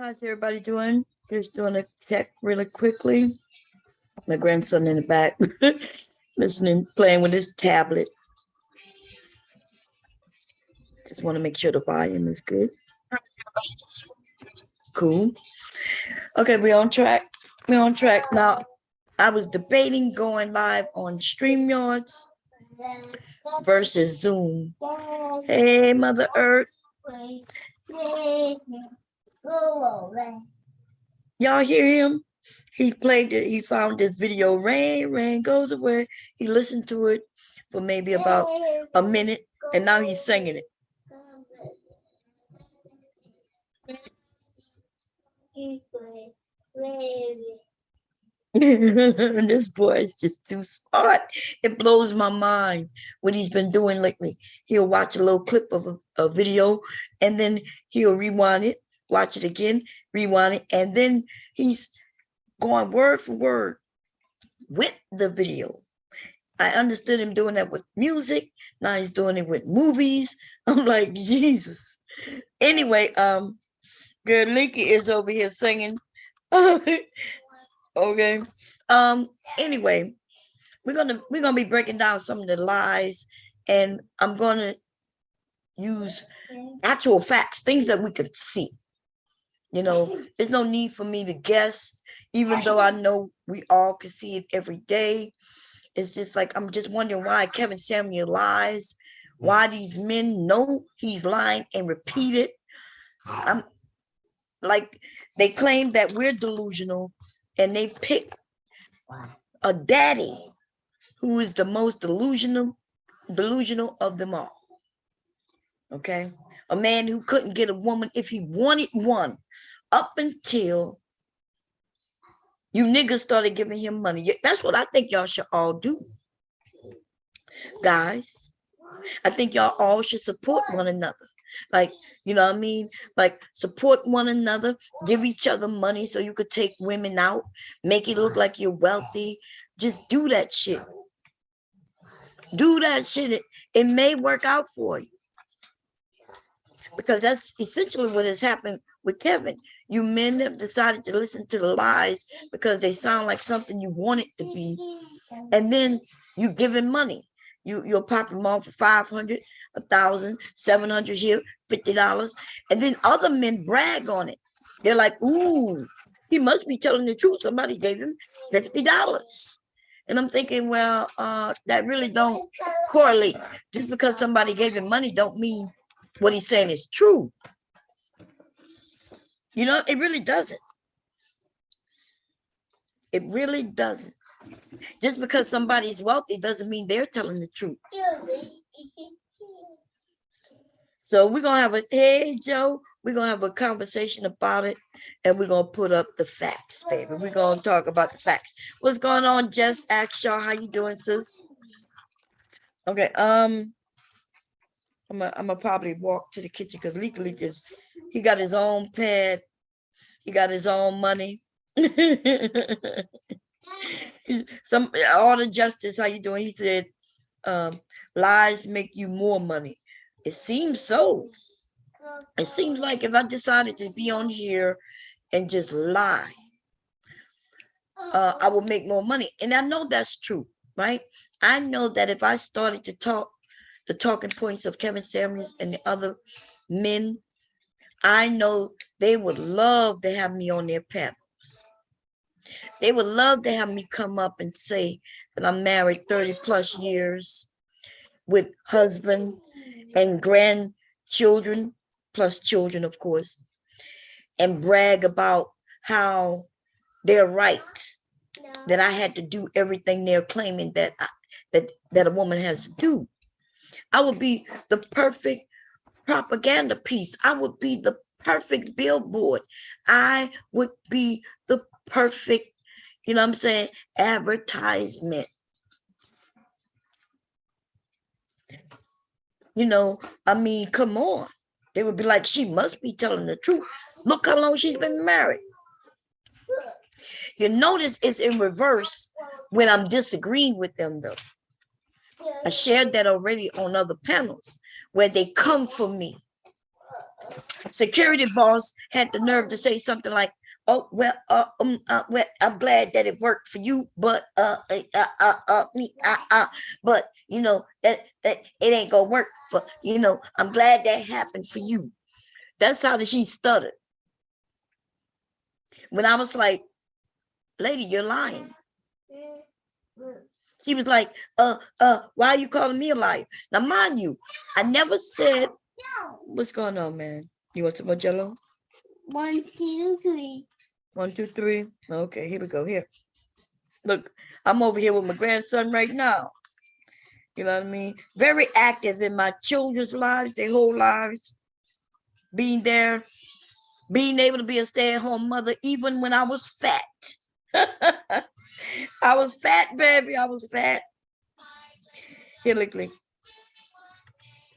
How's everybody doing? Just doing a check really quickly. My grandson in the back, listening, playing with his tablet. Just want to make sure the volume is good. Cool. Okay, we're on track. We're on track. Now, I was debating going live on StreamYards versus Zoom. Hey, Mother Earth. Y'all hear him? He played it. He found this video. Rain, rain goes away. He listened to it for maybe about a minute, and now he's singing it. This boy is just too smart. It blows my mind what he's been doing lately. He'll watch a little clip of a video, and then he'll rewind it, watch it again, rewind it, and then he's going word for word with the video. I understood him doing that with music. Now he's doing it with movies. I'm like, Jesus. Anyway, Good Linky is over here singing. Okay. Anyway, we're gonna be breaking down some of the lies, and I'm gonna use actual facts, things that we could see. You know, there's no need for me to guess, even though I know we all can see it every day. It's just like, I'm just wondering why Kevin Samuel lies, why these men know he's lying and repeat it. I'm like, they claim that we're delusional, and they pick a daddy who is the most delusional of them all. Okay, a man who couldn't get a woman if he wanted one, up until you niggas started giving him money. That's what I think y'all should all do, guys. I think y'all all should support one another. Like, you know what I mean? Like, support one another, give each other money so you could take women out, make it look like you're wealthy. Just do that shit. Do that shit. It may work out for you. Because that's essentially what has happened with Kevin. You men have decided to listen to the lies because they sound like something you want it to be. And then you give him money. You'll pop him off for 500, 1,000, 700 here, $50. And then other men brag on it. They're like, ooh, he must be telling the truth. Somebody gave him $50. And I'm thinking, well, that really don't correlate. Just because somebody gave him money don't mean what he's saying is true. You know, it really doesn't. It really doesn't. Just because somebody's wealthy doesn't mean they're telling the truth. So we're going to have hey, Joe, we're going to have a conversation about it, and we're going to put up the facts, baby. We're going to talk about the facts. What's going on, Jess Akshaw? How you doing, sis? Okay, I'm gonna probably walk to the kitchen because Leak is, he got his own pad, he got his own money. All the justice, how you doing? He said, lies make you more money. It seems so. It seems like if I decided to be on here and just lie, I will make more money. And I know that's true, right? I know that if I started to talk the talking points of Kevin Samuels and the other men, I know they would love to have me on their panels. They would love to have me come up and say that I'm married 30 plus years with husband and grandchildren, plus children, of course, and brag about how they're right, that I had to do everything they're claiming that a woman has to do. I would be the perfect propaganda piece. I would be the perfect billboard. I would be the perfect, you know what I'm saying, advertisement. You know, I mean, come on. They would be like, she must be telling the truth. Look how long she's been married. You notice it's in reverse when I'm disagreeing with them, though. I shared that already on other panels where they come for me. security boss had the nerve to say something like, "Oh well, I'm glad that it worked for you, but but you know that it ain't gonna work. But you know, I'm glad that happened for you." That's how she stuttered. When I was like, "Lady, you're lying." She was like, why are you calling me a liar?" Now, mind you, I never said, what's going on, man? You want some more jello? 1, 2, 3. 1, 2, 3. Okay, here we go. Here. Look, I'm over here with my grandson right now. You know what I mean? Very active in my children's lives, their whole lives. Being there, being able to be a stay-at-home mother, even when I was fat. I was fat, baby. I was fat. Here, Lickley.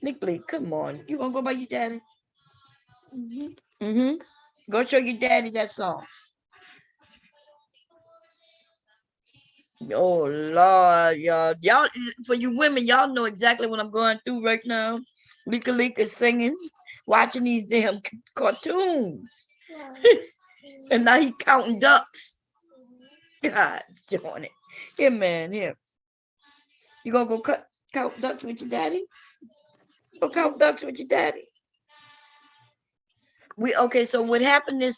Lickley, come on. You gonna go by your daddy? Mm-hmm. Go show your daddy that song. Oh Lord, y'all for you women, y'all know exactly what I'm going through right now. Lika Lika singing, watching these damn cartoons. And now he counting ducks. God darn it. Here, man, here. You gonna go count ducks with your daddy? Go count ducks with your daddy. Okay, so what happened is,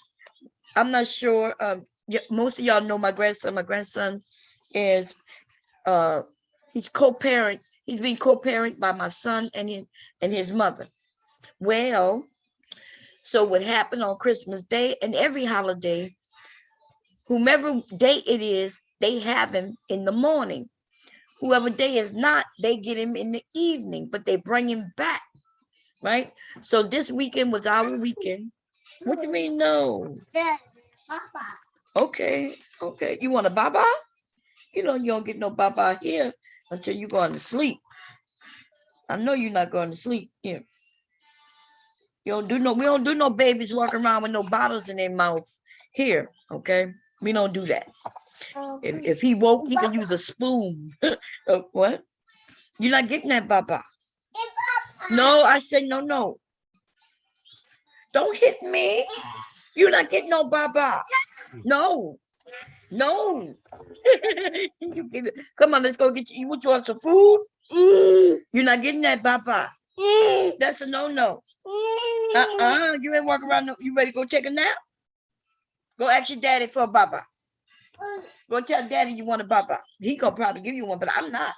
I'm not sure. Most of y'all know my grandson. My grandson is he's co-parent. He's being co-parent by my son and his mother. Well, so what happened on Christmas Day and every holiday, whomever day it is, they have him in the morning. Whoever day is not, they get him in the evening, but they bring him back, right? So this weekend was our weekend. What do you mean, no? Okay. You want a baba? You know you don't get no baba here until you going to sleep. I know you're not going to sleep here. We don't do no babies walking around with no bottles in their mouth here. Okay, we don't do that. If he woke, he can use a spoon. What? You're not getting that, Baba. No, I said no. Don't hit me. You're not getting no Baba. No. Come on, let's go get you. What you want, some food? You're not getting that, Baba. That's a no. You ain't walking around. You ready to go take a nap? Go ask your daddy for a Baba. Go tell daddy you want a Baba. He gonna probably give you one, but I'm not.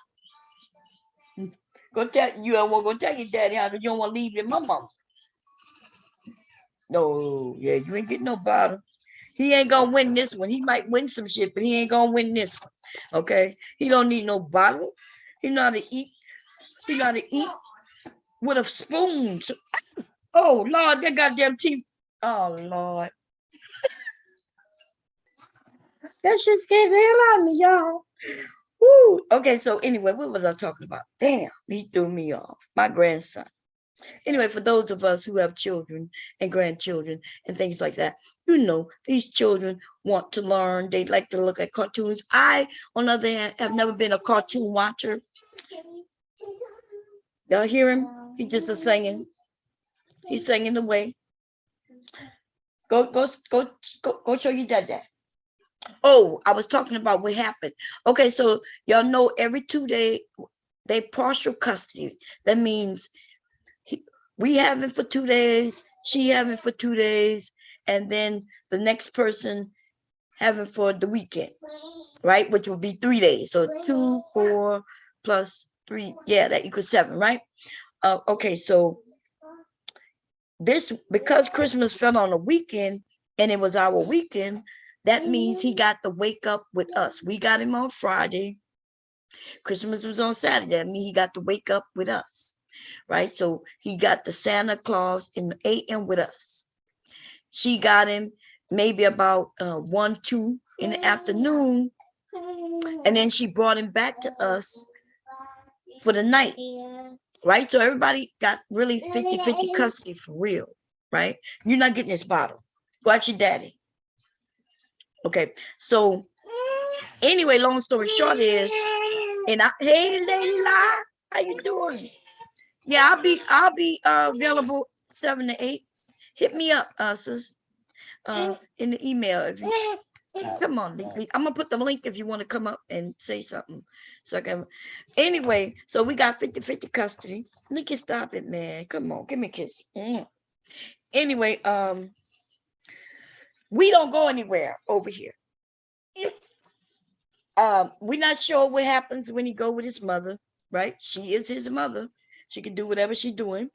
Go tell you don't want to go tell your daddy how you don't want to leave your mama. No, yeah, you ain't getting no bottle. He ain't gonna win this one. He might win some shit, but he ain't gonna win this one. Okay, he don't need no bottle. He know how to eat. He know how to eat with a spoon. Oh Lord, that goddamn teeth. Oh Lord, that shit scares the hell out of me, y'all. Woo. Okay, so anyway, what was I talking about? Damn, he threw me off. My grandson. Anyway, for those of us who have children and grandchildren and things like that, you know, these children want to learn. They like to look at cartoons. I, on the other hand, have never been a cartoon watcher. Y'all hear him? He just is singing. He's singing away. Go show your dad. Oh, I was talking about what happened. Okay, so y'all know every 2 days they partial custody. That means we have him for 2 days, she have him for 2 days, and then the next person have him for the weekend, right? Which would be 3 days. So 2, 4 plus 3, yeah, that equals 7, right? Okay, so this, because Christmas fell on a weekend and it was our weekend, that means he got to wake up with us. We got him on Friday. Christmas was on Saturday. That means he got to wake up with us, right? So he got the Santa Claus in the AM with us. She got him maybe about 1, 2 in the afternoon. And then she brought him back to us for the night, right? So everybody got really 50-50 custody for real, right? You're not getting this bottle. Go ask your daddy. Okay, so anyway, long story short is, and hey Layla, how you doing? Yeah, I'll be available 7 to 8. Hit me up, sis, in the email if you come on. I'm gonna put the link if you want to come up and say something. So I can. Anyway, so we got 50-50 custody. Nikki, stop it, man. Come on, give me a kiss. Anyway, we don't go anywhere over here. We're not sure what happens when he go with his mother, right? She is his mother. She can do whatever she's doing.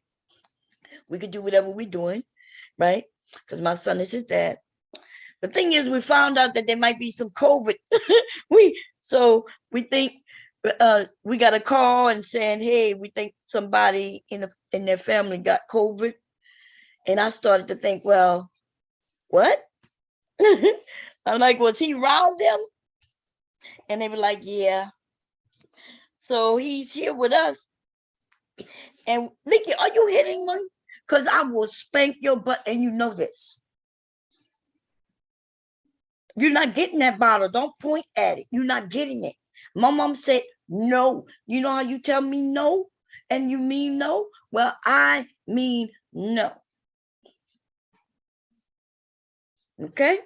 We can do whatever we're doing, right? Because my son is his dad. The thing is, we found out that there might be some COVID. So we think we got a call and saying, hey, we think somebody in their family got COVID. And I started to think, well, what? I'm like, was he around them? And they were like, yeah. So he's here with us. And Nikki, are you hitting me? Because I will spank your butt, and you know this. You're not getting that bottle. Don't point at it. You're not getting it. My mom said no. You know how you tell me no and you mean no? Well, I mean no. Okay?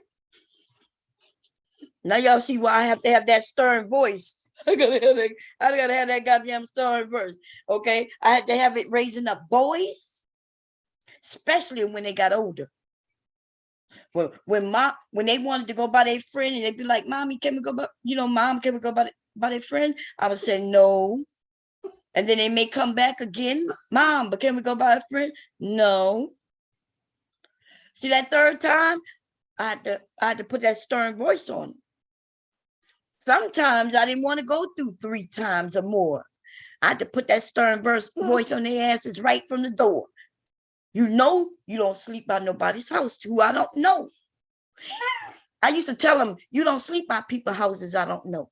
Now y'all see why I have to have that stern voice. I gotta have that goddamn stern voice. Okay? I had to have it raising up boys, especially when they got older. When they wanted to go by their friend and they'd be like, Mommy, can we go by, Mom, can we go by their friend? I would say no. And then they may come back again, Mom, but can we go by a friend? No. See, that third time, I had to put that stern voice on. Sometimes I didn't want to go through 3 times or more. I had to put that stern voice on their asses right from the door. You know, you don't sleep by nobody's house who I don't know. I used to tell them, you don't sleep by people's houses I don't know.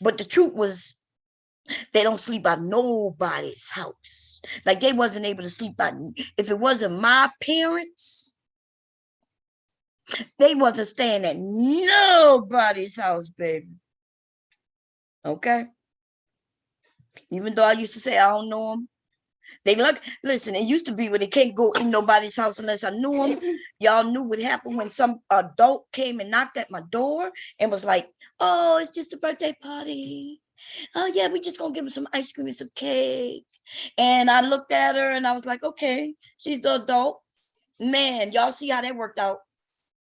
But the truth was, they don't sleep by nobody's house. Like they wasn't able to sleep by, if it wasn't my parents, they wasn't staying at nobody's house, baby. Okay? Even though I used to say I don't know them. Listen, it used to be where they can't go in nobody's house unless I knew them. Y'all knew what happened when some adult came and knocked at my door and was like, oh, it's just a birthday party. Oh, yeah, we just gonna give her some ice cream and some cake. And I looked at her and I was like, okay, she's the adult. Man, y'all see how that worked out.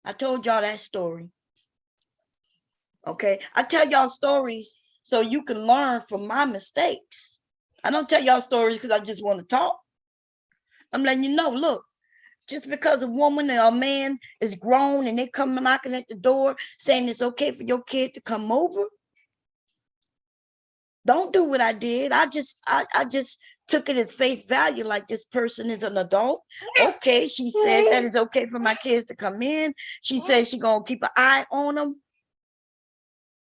I told y'all that story. Okay, I tell y'all stories so you can learn from my mistakes. I don't tell y'all stories because I just want to talk. I'm letting you know, look, just because a woman or a man is grown and they come knocking at the door saying it's okay for your kid to come over, don't do what I did. I just took it as face value, like this person is an adult. Okay, she said that it's okay for my kids to come in. She said she's gonna keep an eye on them.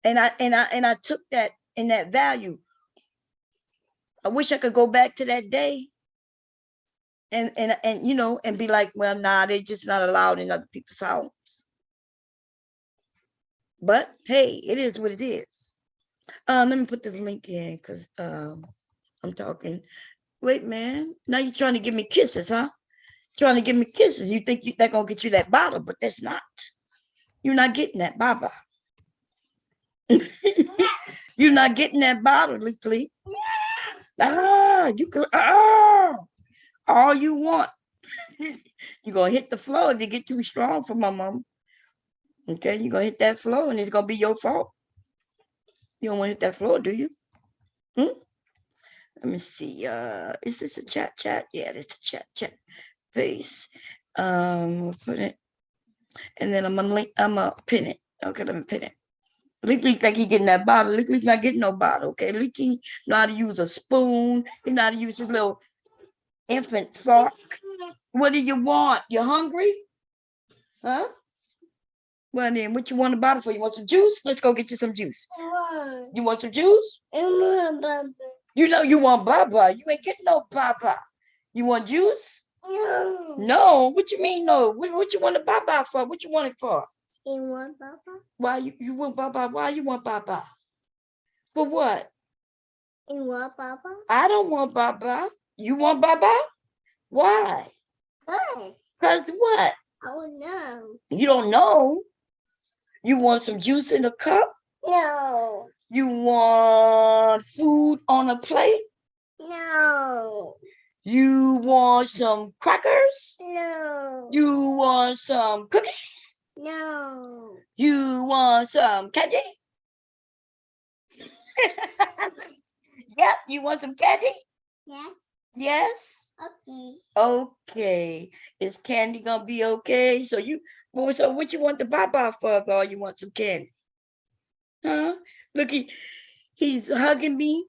And I took that in that value. I wish I could go back to that day and be like, well, nah, they're just not allowed in other people's homes. But hey, it is what it is. Let me put the link in because I'm talking. Wait, man. Now you're trying to give me kisses, huh? Trying to give me kisses. You think they're gonna get you that bottle, but that's not. You're not getting that baba. You're not getting that bottle, Lee. You can all you want. You're gonna hit the floor if you get too strong for my mom. Okay, you're gonna hit that floor and it's gonna be your fault. You don't want to hit that floor, do you? Let me see. Is this a chat? Yeah, it's a chat. Face. We'll put it, and then I'm gonna pin it. Okay, let me pin it. Leak like he getting that bottle. Leak not getting no bottle. Okay, Leaky know how to use a spoon. He know how to use his little infant fork. What do you want? You hungry? Huh? Well then, what you want a bottle for? You want some juice? Let's go get you some juice. You want some juice? You know you want baba. You ain't getting no baba. You want juice? No. What you mean no? What you want a baba for? What you want it for? You want Baba? Why you want baba? Why you want baba? For what? You want Baba? I don't want baba. You want baba? Why? Good. Cause what? Oh no. You don't know. You want some juice in a cup? No. You want food on a plate? No. You want some crackers? No. You want some cookies? No. You want some candy? Yep, you want some candy? Yeah. Yes. Okay. Okay. Is candy gonna be okay? So what you want the baba for? Or you want some candy? Huh? Look, he's hugging me,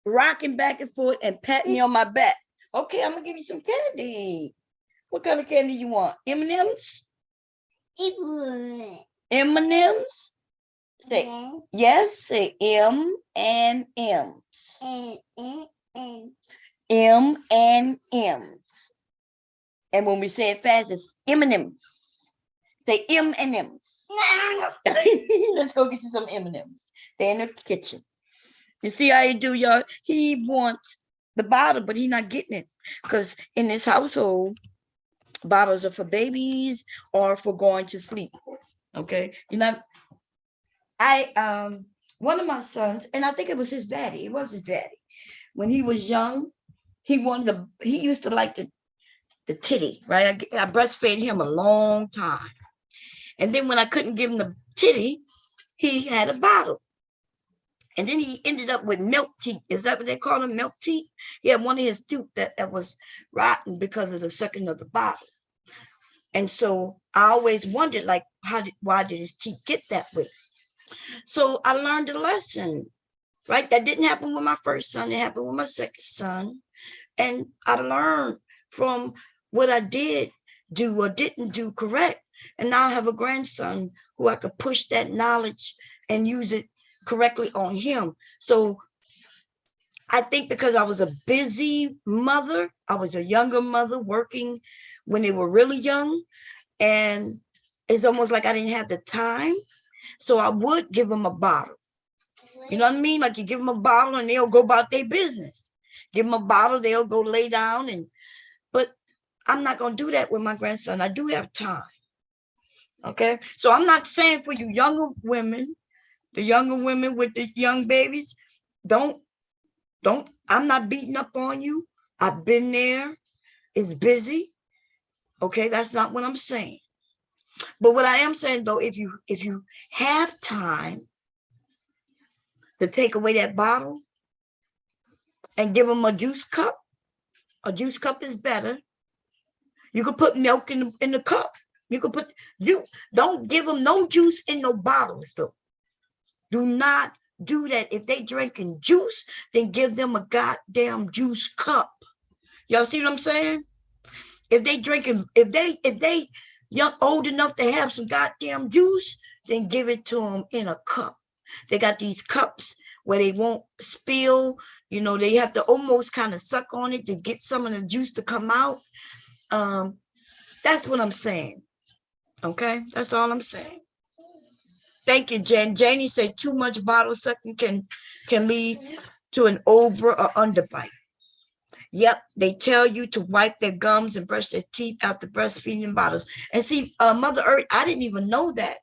rocking back and forth, and patting me on my back. Okay, I'm gonna give you some candy. What kind of candy you want? M&Ms? It would. M&Ms? Say Yeah. yes. Say M and M's. And. M&M's. And when we say it fast, it's M&M's. Say M&M's. No. Let's go get you some M&Ms. They're in the kitchen. You see how he do, y'all? He wants the bottle, but he's not getting it. Because in this household, bottles are for babies or for going to sleep. Okay. You're not. One of my sons, and I think it was his daddy. It was his daddy. When he was young, he used to like the titty, right? I breastfed him a long time. And then when I couldn't give him the titty, he had a bottle. And then he ended up with milk teeth. Is that what they call them? Milk teeth? He had one of his tooth that was rotten because of the sucking of the bottle. And so I always wondered, like, why did his teeth get that way? So I learned a lesson, right? That didn't happen with my first son. It happened with my second son. And I learned from what I did do or didn't do correct. And now I have a grandson who I could push that knowledge and use it correctly on him. So I think because I was a busy mother, I was a younger mother working when they were really young. And it's almost like I didn't have the time. So I would give them a bottle. You know what I mean? Like you give them a bottle and they'll go about their business. Give them a bottle, they'll go lay down. But I'm not going to do that with my grandson. I do have time. Okay. So I'm not saying for you younger women, the younger women with the young babies, I'm not beating up on you. I've been there. It's busy. Okay. That's not what I'm saying. But what I am saying though, if you have time to take away that bottle and give them a juice cup is better. You could put milk in the cup. You could put don't give them no juice in no bottles though. Do not do that. If they drinking juice, then give them a goddamn juice cup. Y'all see what I'm saying? If they young old enough to have some goddamn juice, then give it to them in a cup. They got these cups where they won't spill. You know, they have to almost kind of suck on it to get some of the juice to come out. That's what I'm saying. Okay, that's all I'm saying. Thank you, Jen. Janie said too much bottle sucking can lead to an over or underbite. Yep, they tell you to wipe their gums and brush their teeth after breastfeeding bottles. And see, Mother Earth, I didn't even know that.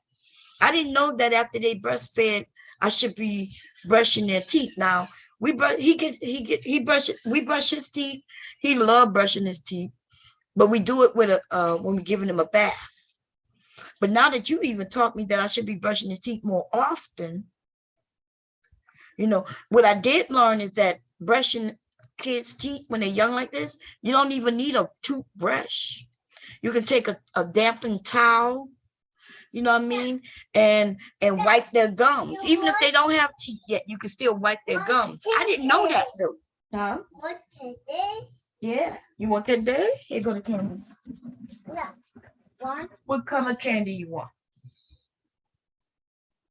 I didn't know that after they breastfed, I should be brushing their teeth. Now we brush his teeth. He loved brushing his teeth, but we do it with when we're giving him a bath. But now that you even taught me that I should be brushing his teeth more often, you know, what I did learn is that brushing kids' teeth when they're young like this, you don't even need a toothbrush. You can take a dampened towel, you know what I mean, and wipe their gums. Even if they don't have teeth yet, you can still wipe their gums. I didn't know that though. Huh? What is this? Yeah. You want that day? Here go the candy. No. What color candy you want?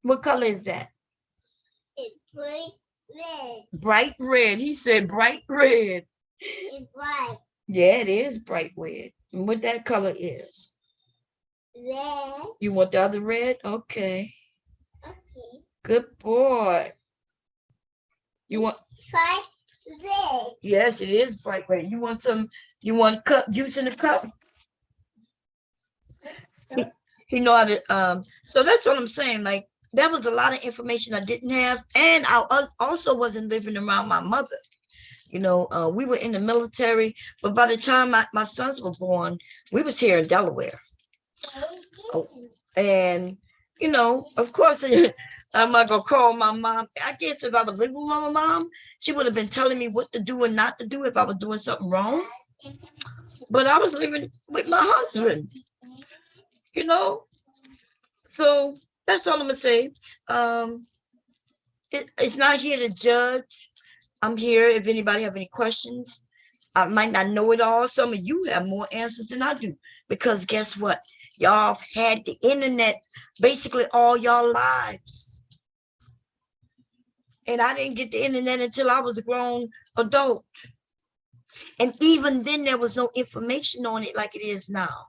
What color is that? It's bright red. Bright red. He said bright red. It's bright Yeah, it is bright red. And what that color is? red. You want the other red? Okay. Okay. Good boy. You want? Bright red. Yes, it is bright red. You want some? You want cup juice in the cup? He know how to. So that's what I'm saying. Like that was a lot of information I didn't have, and also wasn't living around my mother. We were in the military, but by the time my sons were born, we was here in Delaware. Oh, and of course, I'm not gonna call my mom. I guess if I was living with my mom, she would have been telling me what to do and not to do if I was doing something wrong. But I was living with my husband, you know. So that's all I'm gonna say. Um, it's not here to judge. I'm here if anybody have any questions. I might not know it all. Some of you have more answers than I do. Because guess what? Y'all had the internet basically all y'all lives. And I didn't get the internet until I was a grown adult. And even then, there was no information on it like it is now.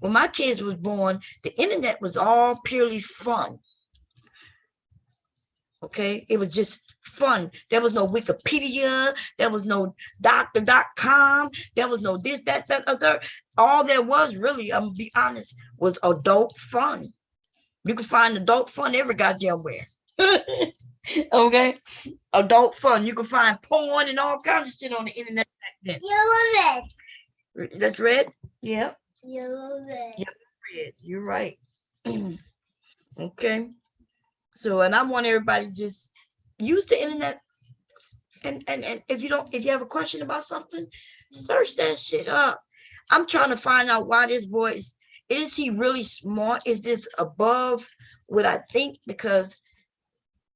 When my kids was born, the internet was all purely fun. Okay, it was just fun. There was no Wikipedia, there was no doctor.com, there was no this, that, other. All there was really, I'm gonna be honest, was adult fun. You can find adult fun every goddamn where. Okay, adult fun. You can find porn and all kinds of shit on the internet back then. Yellow red. That's red? Yeah. Yellow red. Red. You're right. Okay. So, and I want everybody to just use the internet. And if you have a question about something, search that shit up. I'm trying to find out why this boy is he really smart? Is this above what I think? Because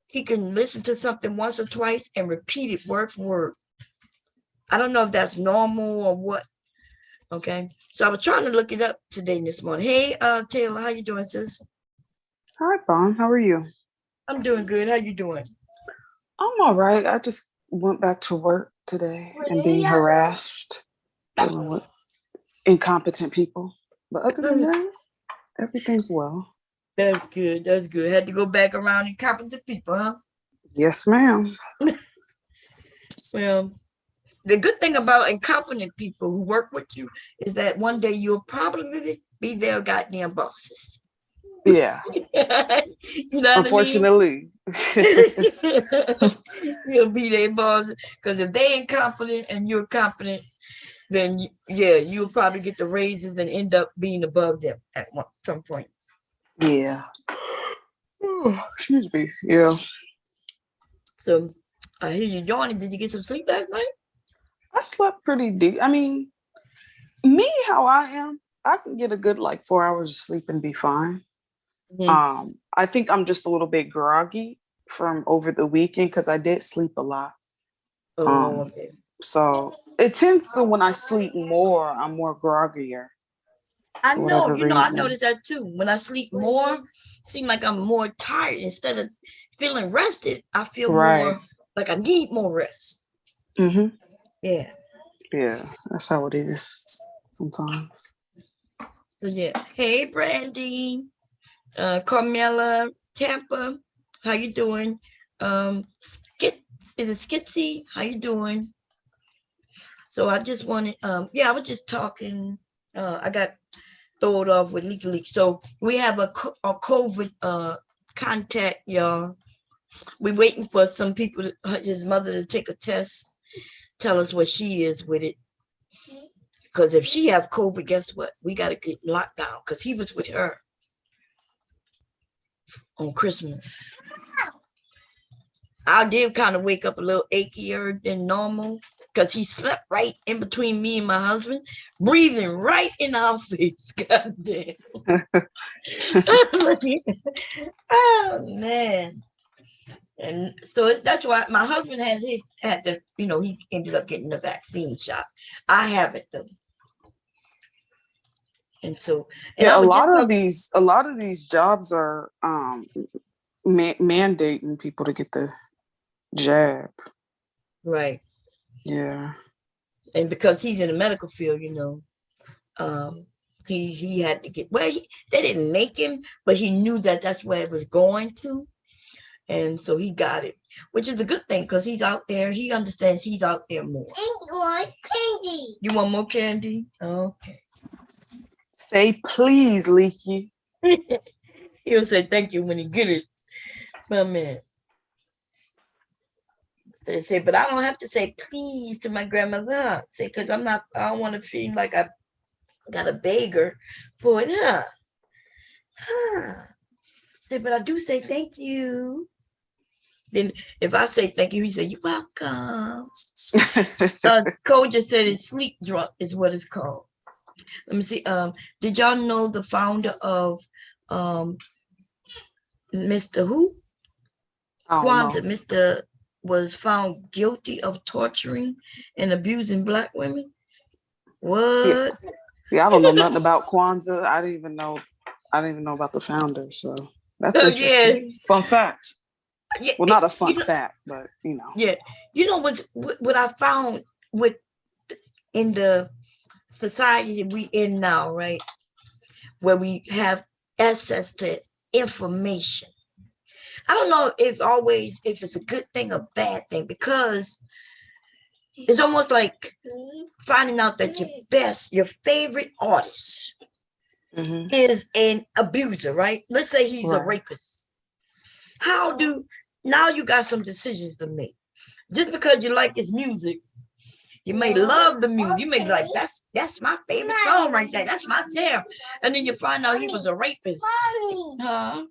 he can listen to something once or twice and repeat it word for word. I don't know if that's normal or what. Okay. So I was trying to look it up today this morning. Hey, Taylor, how you doing, sis? Hi, Bon. How are you? I'm doing good. How you doing? I'm all right. I just went back to work today and being harassed, dealing with incompetent people. But other than that, everything's well. That's good. That's good. Had to go back around incompetent people, huh? Yes, ma'am. Well, the good thing about incompetent people who work with you is that one day you'll probably be their goddamn bosses. Yeah. You know Unfortunately. You'll be their boss because if they incompetent and you're competent, then you'll probably get the raises and end up being above them at some point. Yeah. Excuse me. Yeah. So I hear you yawning. Did you get some sleep last night? I slept pretty deep. I mean, me, how I am, I can get a good 4 hours of sleep and be fine. Mm-hmm. I think I'm just a little bit groggy from over the weekend because I did sleep a lot. Okay. So it tends to, when I sleep more, I'm more groggier. I know, I reason. noticed that too. When I sleep more, it seems like I'm more tired. Instead of feeling rested, I feel more like I need more rest. Mm-hmm. Yeah. Yeah, that's how it is sometimes. So yeah. Hey, Brandy, Carmela, Tampa, how you doing? Is it Skitsy? How you doing? So I just wanted, I was just talking. I got thrown off with Leak. So we have a COVID contact, y'all. We're waiting for some people, his mother, to take a test, tell us where she is with it. Because if she have COVID, guess what? We got to get locked down because he was with her on Christmas. I did kind of wake up a little achier than normal because he slept right in between me and my husband, breathing right in our face. God damn. Oh, man. And so that's why my husband had to, he ended up getting the vaccine shot. I haven't though. And so, a lot of these jobs are mandating people to get the jab. Right. Yeah. And because he's in the medical field, he had to get, they didn't make him, but he knew that that's where it was going to. And so he got it, which is a good thing because he's out there. He understands he's out there more. And one candy. You want more candy? Okay. Say please, Leaky. He'll say thank you when he get it. My man. They say, but I don't have to say please to my grandmother. Say, because I don't want to feel like I got a beggar for it. Say, but I do say thank you. Then if I say thank you, he say, you're welcome. Cole just said it's sleep drunk is what it's called. Let me see. Did y'all know the founder of Mr. Who? I don't Kwanzaa, know. Mr. was found guilty of torturing and abusing Black women. What? See, I don't know nothing about Kwanzaa. I didn't even know about the founder. So that's Oh, interesting. Fun fact. Yeah, Well, not a fun you know, fact, but you know. yeah. You know what I found with in the society we in now, right? Where we have access to information. I don't know if it's a good thing or bad thing, because it's almost like finding out that your favorite artist Mhm. is an abuser, right? Let's say he's a Right. rapist. Now you got some decisions to make. Just because you like his music, you may love the music. You may be like, that's my favorite song right there. That's my jam. And then you find out he was a rapist. Mommy. Huh?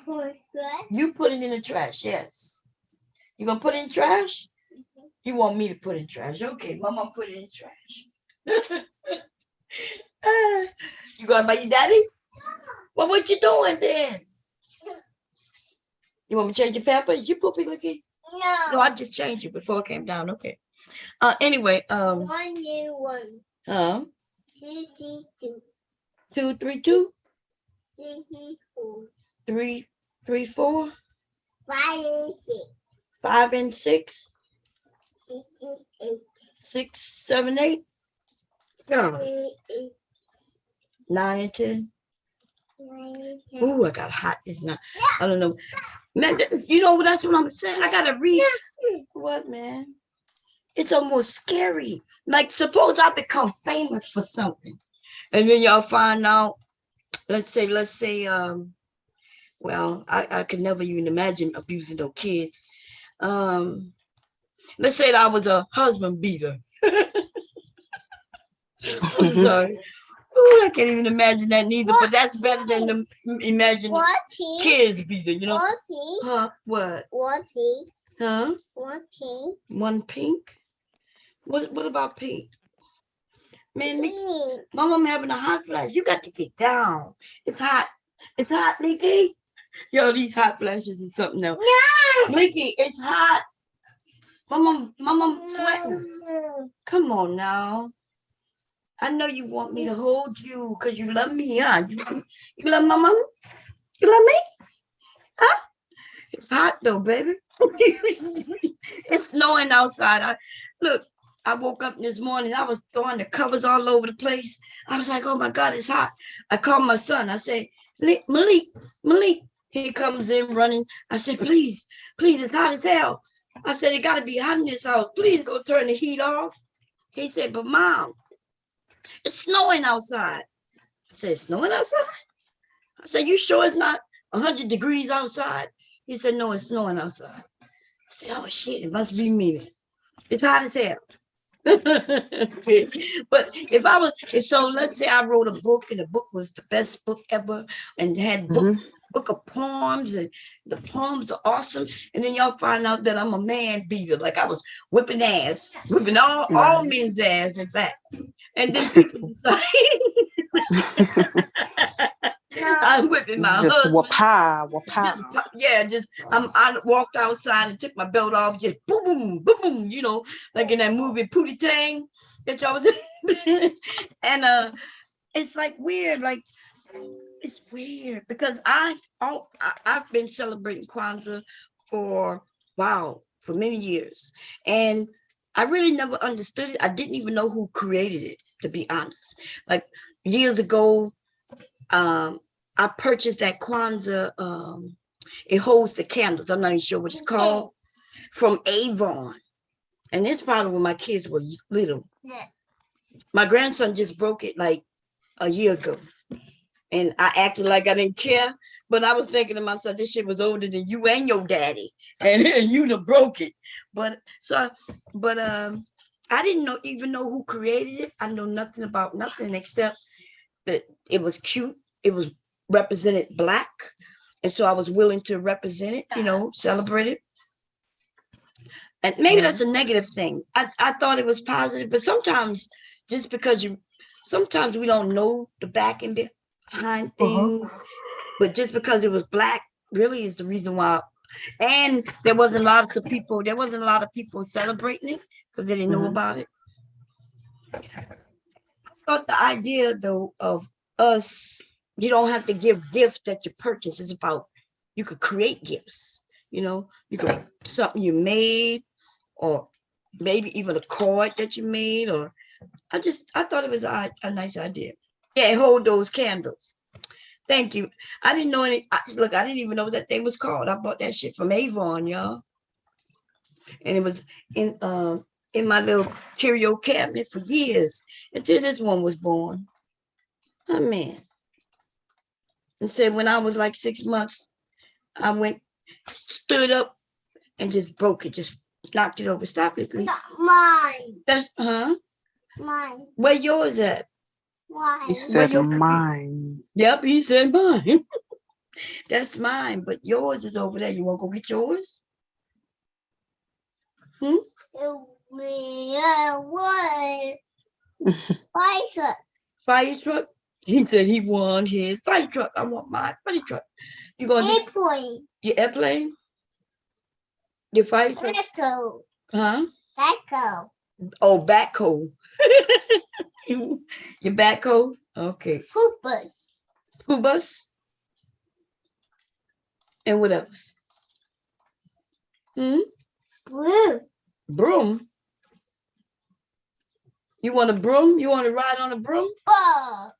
Good. You put it in the trash, yes. You gonna put it in trash? You want me to put it in trash? Okay, mama put it in trash. You going by your daddy? Well, what you doing then? You want me to change your pampers? You poopy looking? No, No. I just changed it before it came down. Okay. Anyway, 101. 232. 232, 334. 334, 5 and 6. 5 and 6, 6 and 8. 6, 7, 8, 7 and 8. 9 and 10. 9 and 10. Ooh, I got hot. It's not. I don't know. Man, you know that's what I'm saying. I gotta read. What, man? It's almost scary. Like, suppose I become famous for something, and then y'all find out. Let's say, well, I could never even imagine abusing those kids. Let's say that I was a husband beater. I'm sorry. Ooh, I can't even imagine that neither, but that's better than the imagine What? kids beater, you know? What? Huh? What? What? Huh? What? One pink? What about pink? Man, my What? mom having a hot flash. You got to get down. It's hot. It's hot, Leaky. Yo, these hot flashes is something else. No! Leaky, it's hot. Mama sweating. Come on now. I know you want me to hold you because you love me, huh? You love my mama? You love me? Huh? It's hot though, baby. It's snowing outside. I woke up this morning. I was throwing the covers all over the place. I was like, oh my God, it's hot. I called my son. I said, Malik. He comes in running. I said, please, it's hot as hell. I said, it got to be hot in this house. Please go turn the heat off. He said, but Mom, it's snowing outside. I said, it's snowing outside? I said, you sure it's not 100 degrees outside? He said, no, it's snowing outside. I said, oh shit, it must be me. It's hot as hell. But let's say I wrote a book and the book was the best book ever and had book of poems and the poems are awesome. And then y'all find out that I'm a man beater, like I was whipping all men's ass, in fact. And then people decide I'm whipping my just husband. wapow. I walked outside and took my belt off, just boom, boom, boom, you know, like in that movie Pootie Tang that y'all was in. And it's like weird, like it's weird because I've been celebrating Kwanzaa for many years. And I really never understood it. I didn't even know who created it, to be honest. Like years ago, I purchased that Kwanzaa It holds the candles. I'm not even sure what it's called. From Avon. And this probably when my kids were little. Yeah. My grandson just broke it like a year ago. And I acted like I didn't care. But I was thinking to myself, this shit was older than you and your daddy. And you done broke it. But I didn't even know who created it. I know nothing about nothing except that it was cute. It was represented Black. And so I was willing to represent it, celebrate it. And maybe that's a negative thing. I thought it was positive, but sometimes just because sometimes we don't know the back and behind things, but just because it was Black really is the reason why. And there wasn't a lot of people celebrating it because they didn't know about it. I thought the idea though of us, you don't have to give gifts that you purchase. It's about you could create gifts. You could something you made, or maybe even a card that you made, or I thought it was a nice idea. Yeah, hold those candles. Thank you. I didn't know any. Look, I didn't even know what that thing was called. I bought that shit from Avon, y'all, and it was in my little curio cabinet for years until this one was born. Oh man! And said when I was like 6 months, I stood up and just broke it, just knocked it over. Stop it, please. Not mine. That's Mine. Where yours at? Mine. He said your- mine. Yep, he said mine. That's mine, but yours is over there. You want to go get yours? What? Fire truck. Fire truck? He said he won his fire truck. I want my fire truck. You going to Airplane. your airplane? Your fire truck? Echo. Huh? Echo. Oh, backhoe. Your backhoe? Okay. Poopers. School bus? And what else? Blue. Broom? You want a broom? You want to ride on a broom? Ball.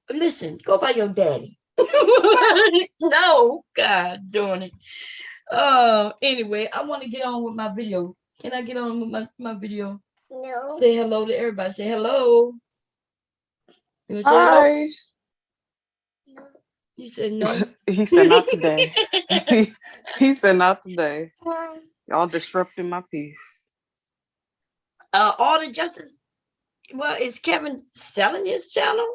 Listen, go by your daddy. No, God darn it. Anyway, I want to get on with my video. Can I get on with my video? No. Say hello to everybody. Say hello. You wanna say hello? Hi. You said no. He said not today. He said not today. Y'all disrupting my peace. All the justice. Well, is Kevin selling his channel?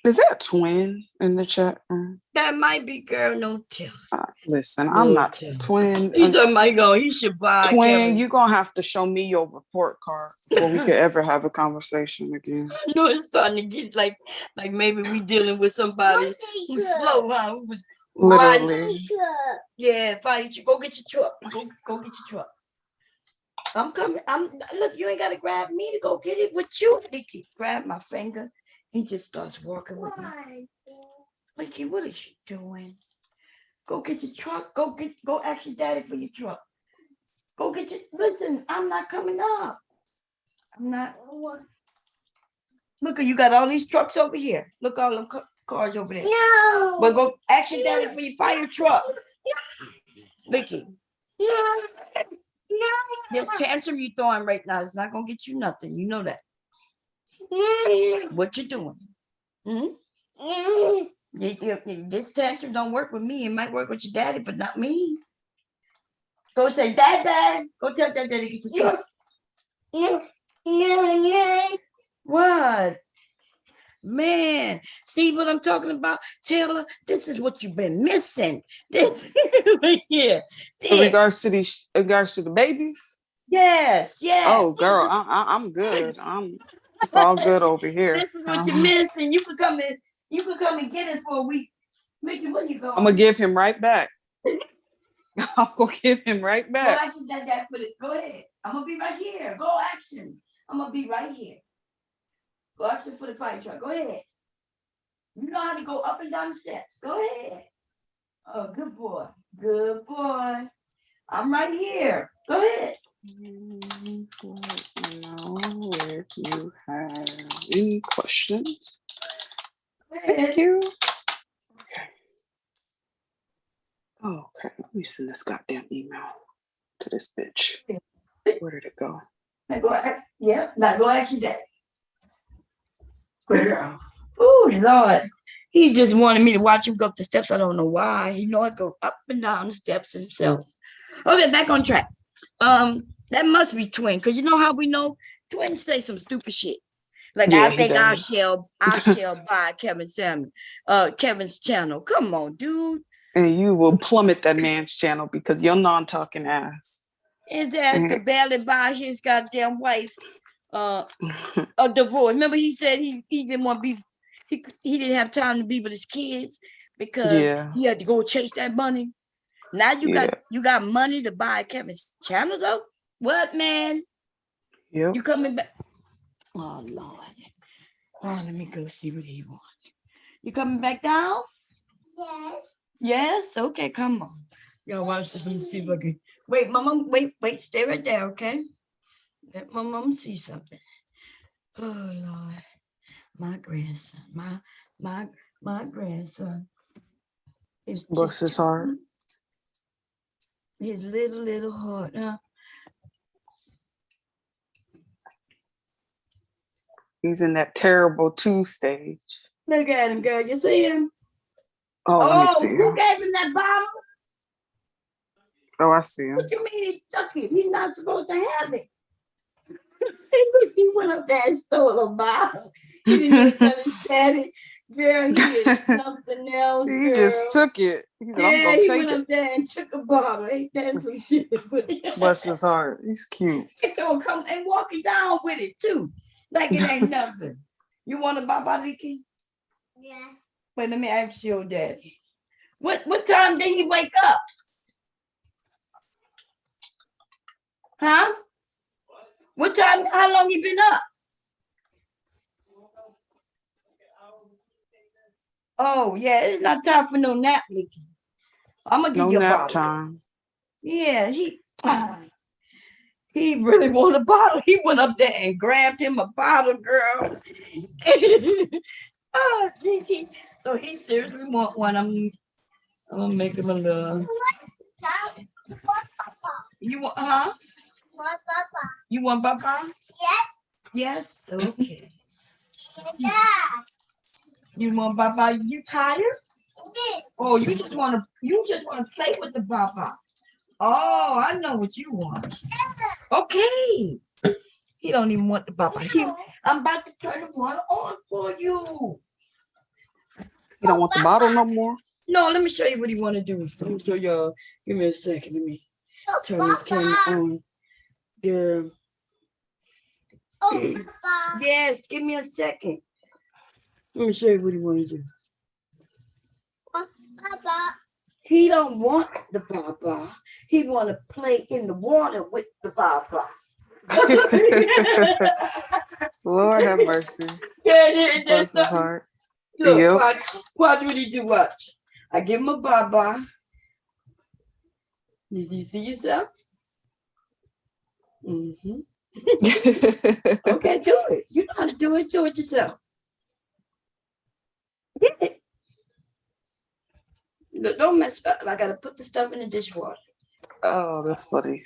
Is that twin in the chat room? That might be, girl. No tell. Listen, I'm not tell. twin. He's talking about he should buy Twin, Kevin. you're gonna have to show me your report card before we could ever have a conversation again. I know it's starting to get like maybe we dealing with somebody who's slow, huh? Who was Literally. Yeah, fine. You go get your truck. Go get your truck. I'm coming. Look, you ain't gotta grab me to go get it with you. Nikki, grab my finger. He just starts walking with me. Nikki, what is she doing? Go get your truck. Go ask your daddy for your truck. Go get your listen, I'm not coming up. I'm not. Look, you got all these trucks over here. Look, all them cars over there. No. But go ask your daddy for your fire truck. Vicky, No. this tantrum you throwing right now is not gonna get you nothing. You know that. What you doing? This tantrum don't work with me. It might work with your daddy, but not me. Go say, Dad. Go tell Dad to get your truck. What? Man, see what I'm talking about, Taylor? This is what you've been missing. This right here. In regards to the babies. Yes. Oh, girl, I'm good. It's all good over here. This is what you're missing. You could come and get it for a week. Mickey, where you going? I'm gonna give him right back. I'm gonna give him right Go back. action that for the. Go ahead. I'm gonna be right here. Go action. I'm gonna be right here. Go action for the fire truck. Go ahead. You know how to go up and down the steps. Go ahead. Oh, good boy. Good boy. I'm right here. Go ahead. Now, if you have any questions, Go ahead. thank you. Oh, okay. Let me send this goddamn email to this bitch. Where did it go? Yeah, not go ask your daddy. Girl. Oh, Lord. He just wanted me to watch him go up the steps. I don't know why. He know I go up and down the steps himself. Okay, back on track. That must be twin, because you know how we know twins say some stupid shit. Like Yeah, I he think does. I shall buy Kevin's channel. Come on, dude. And you will plummet that man's channel because your non-talking ass. His ass could barely buy his goddamn wife a divorce. Remember, he said he didn't want to be, he didn't have time to be with his kids because Yeah. he had to go chase that money. Now you got money to buy Kevin's channels up. What, man? Yep. You coming back? Oh Lord. Oh, let me go see what he wants. You coming back down? Yes. Yes. Okay, come on. Y'all watch this. Let me see if I can. Wait, mama. Wait. Stay right there, okay? Let my mom see something. Oh Lord, my grandson, my grandson is Bless just his heart. his little heart, huh? He's in that terrible 2 stage. Look at him, girl. You see him? Oh, let me see Who him. gave him that bottle? Oh, I see him. What you mean he took it? He's not supposed to have it. He went up there and stole a bottle. He didn't even tell his daddy. Girl, he is something else, He girl. just took it. He said, I'm Yeah, gonna he take went it. up there and took a bottle. Ain't that some shit? Bless his heart. He's cute. It don't come and walking down with it too, like it ain't nothing. You want a Baba Leaky? Yeah. Wait, let me ask your daddy. What time did he wake up? Huh? What time? How long you been up? Oh yeah, it's not time for no nap, Leaky. I'm gonna give No you a nap bottle. time. Yeah, he really wanted a bottle. He went up there and grabbed him a bottle, girl. Oh, so he seriously want one. I'm gonna make him a little. You want, huh? What, Papa? You want Papa? Yes. Yes. Okay. Yeah. You want Papa? You tired? This. Oh, you just want to play with the Papa. Oh, I know what you want. Okay. He don't even want the Papa. I'm about to turn the water on for you. You don't want the bottle no more? No, let me show you what he want to do. Let me show y'all. Give me a second. Let me turn this camera on. There. Oh, Papa. Yes, give me a second. Let me show you what he want to do. Papa. He don't want the Papa. He want to play in the water with the Papa. Lord have mercy. Yeah, Bless his heart. look, Yep. watch what he do. Watch. I give him a Baba. Did you see yourself? Mm-hmm. Okay, do it. You know how to do it. Do it yourself. Get it. Look, don't mess up. I gotta put the stuff in the dishwater. Oh, that's funny.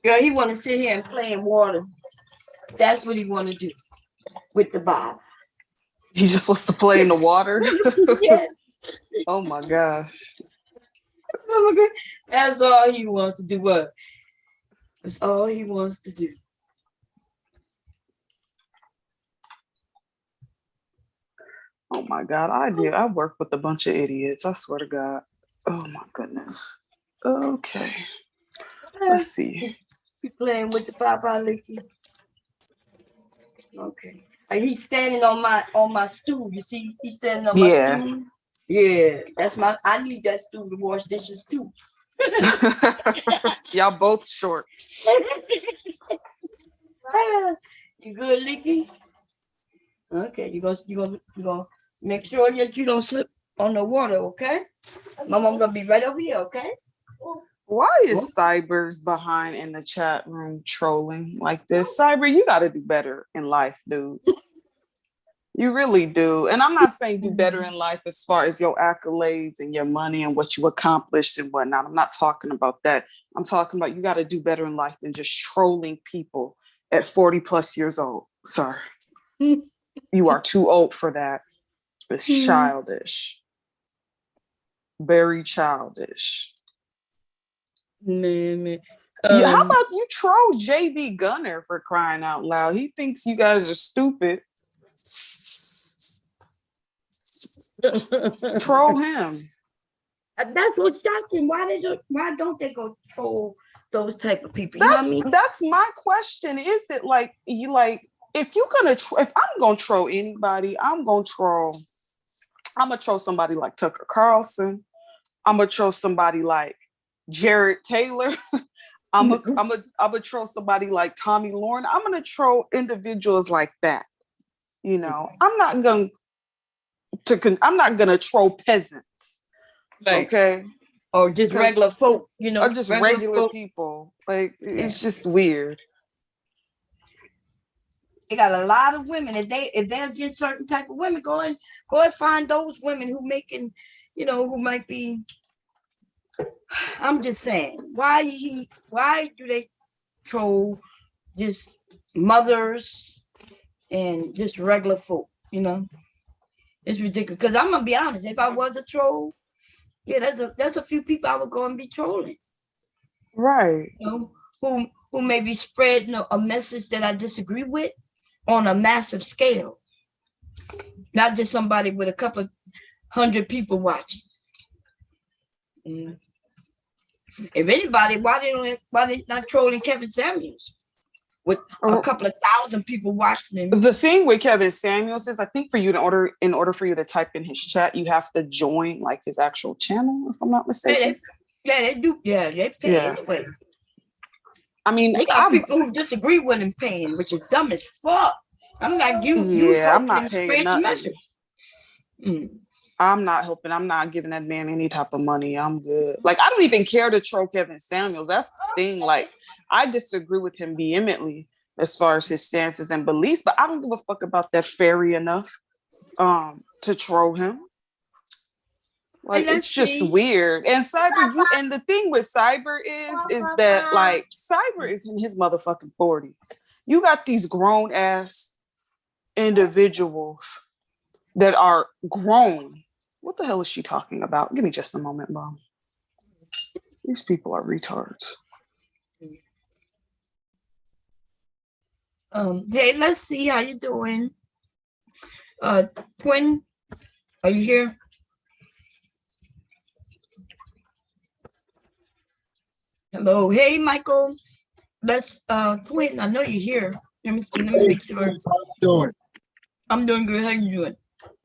Girl, he want to sit here and play in water. That's what he want to do with the Baba. He just wants to play in the water. Yes. Oh my gosh. Oh my God. That's all he wants to do. What? That's all he wants to do. Oh my God. I work with a bunch of idiots. I swear to God. Oh my goodness. Okay. Let's see. He's playing with the Papa Licky. Okay. And he's standing on my stool. You see, he's standing on my stool. Yeah, that's I need that stool to wash dishes too. Y'all both short. You good, Licky? Okay, you gonna make sure that you don't slip on the water, okay? My mom gonna be right over here, okay? Why is Cyber's behind in the chat room trolling like this? Cyber, you got to do better in life, dude. You really do. And I'm not saying do better in life as far as your accolades and your money and what you accomplished and whatnot. I'm not talking about that. I'm talking about you got to do better in life than just trolling people at 40 plus years old. Sir, you are too old for that. It's childish. Very childish. Man. Yeah, how about you troll JB Gunner for crying out loud? He thinks you guys are stupid. Troll him. That's what's shocking. Why don't they go troll those type of people? You know what I mean? That's my question. Is it like you like if I'm gonna troll anybody, I'm gonna troll somebody like Tucker Carlson. I'm gonna troll somebody like Jared Taylor. I'm gonna troll somebody like Tommy Lauren. I'm gonna troll individuals like that. You know, I'm not gonna troll peasants. Right. Okay. Or just regular folk, you know. Or just regular people. Like it's just weird. They got a lot of women. If they get certain type of women, go and find those women who making, you know, who might be. I'm just saying, why do they troll just mothers and just regular folk? You know, it's ridiculous. Because I'm gonna be honest, if I was a troll, yeah, there's a few people I would go and be trolling. Right. You know, who may be spreading a message that I disagree with on a massive scale, not just somebody with a couple 100 people watching. If anybody, why they not trolling Kevin Samuels with a couple of 1,000 people watching him? The thing with Kevin Samuels is, I think in order for you to type in his chat, you have to join like his actual channel, if I'm not mistaken. Yeah, they do. Yeah, they pay anyway. I mean, they got people who disagree with him paying, which is dumb as fuck. I'm not I'm not paying nothing. I'm not helping. I'm not giving that man any type of money. I'm good. Like, I don't even care to troll Kevin Samuels. That's the thing. Like, I disagree with him vehemently as far as his stances and beliefs, but I don't give a fuck about that fairy enough to troll him. Like, it's just weird. And Cyber, and the thing with Cyber is that like Cyber is in his motherfucking 40s. You got these grown ass individuals that are grown. What the hell is she talking about? Give me just a moment, Mom. These people are retards. Hey, let's see how you doing. Twin, are you here? Hello, hey Michael. Let's Twin, I know you're here. Let me make sure. How you doing? I'm doing good. How you doing?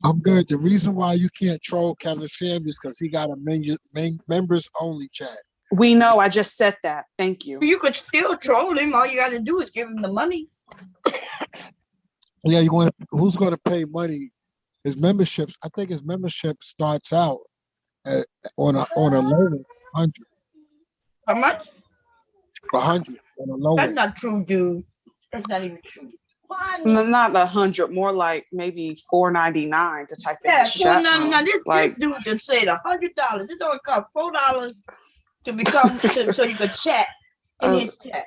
I'm good. The reason why you can't troll Kevin Samuels because he got a members only chat. We know. I just said that. Thank you. You could still troll him. All you got to do is give him the money. Yeah, who's going to pay money? His memberships. I think his membership starts out on a low 100. How much? 100 on a low. That's not true, dude. That's not even true. Not 100, more like maybe $4.99 to type in his chat. $4.99. This dude just said $100. It only cost $4 to become so you could chat in his chat.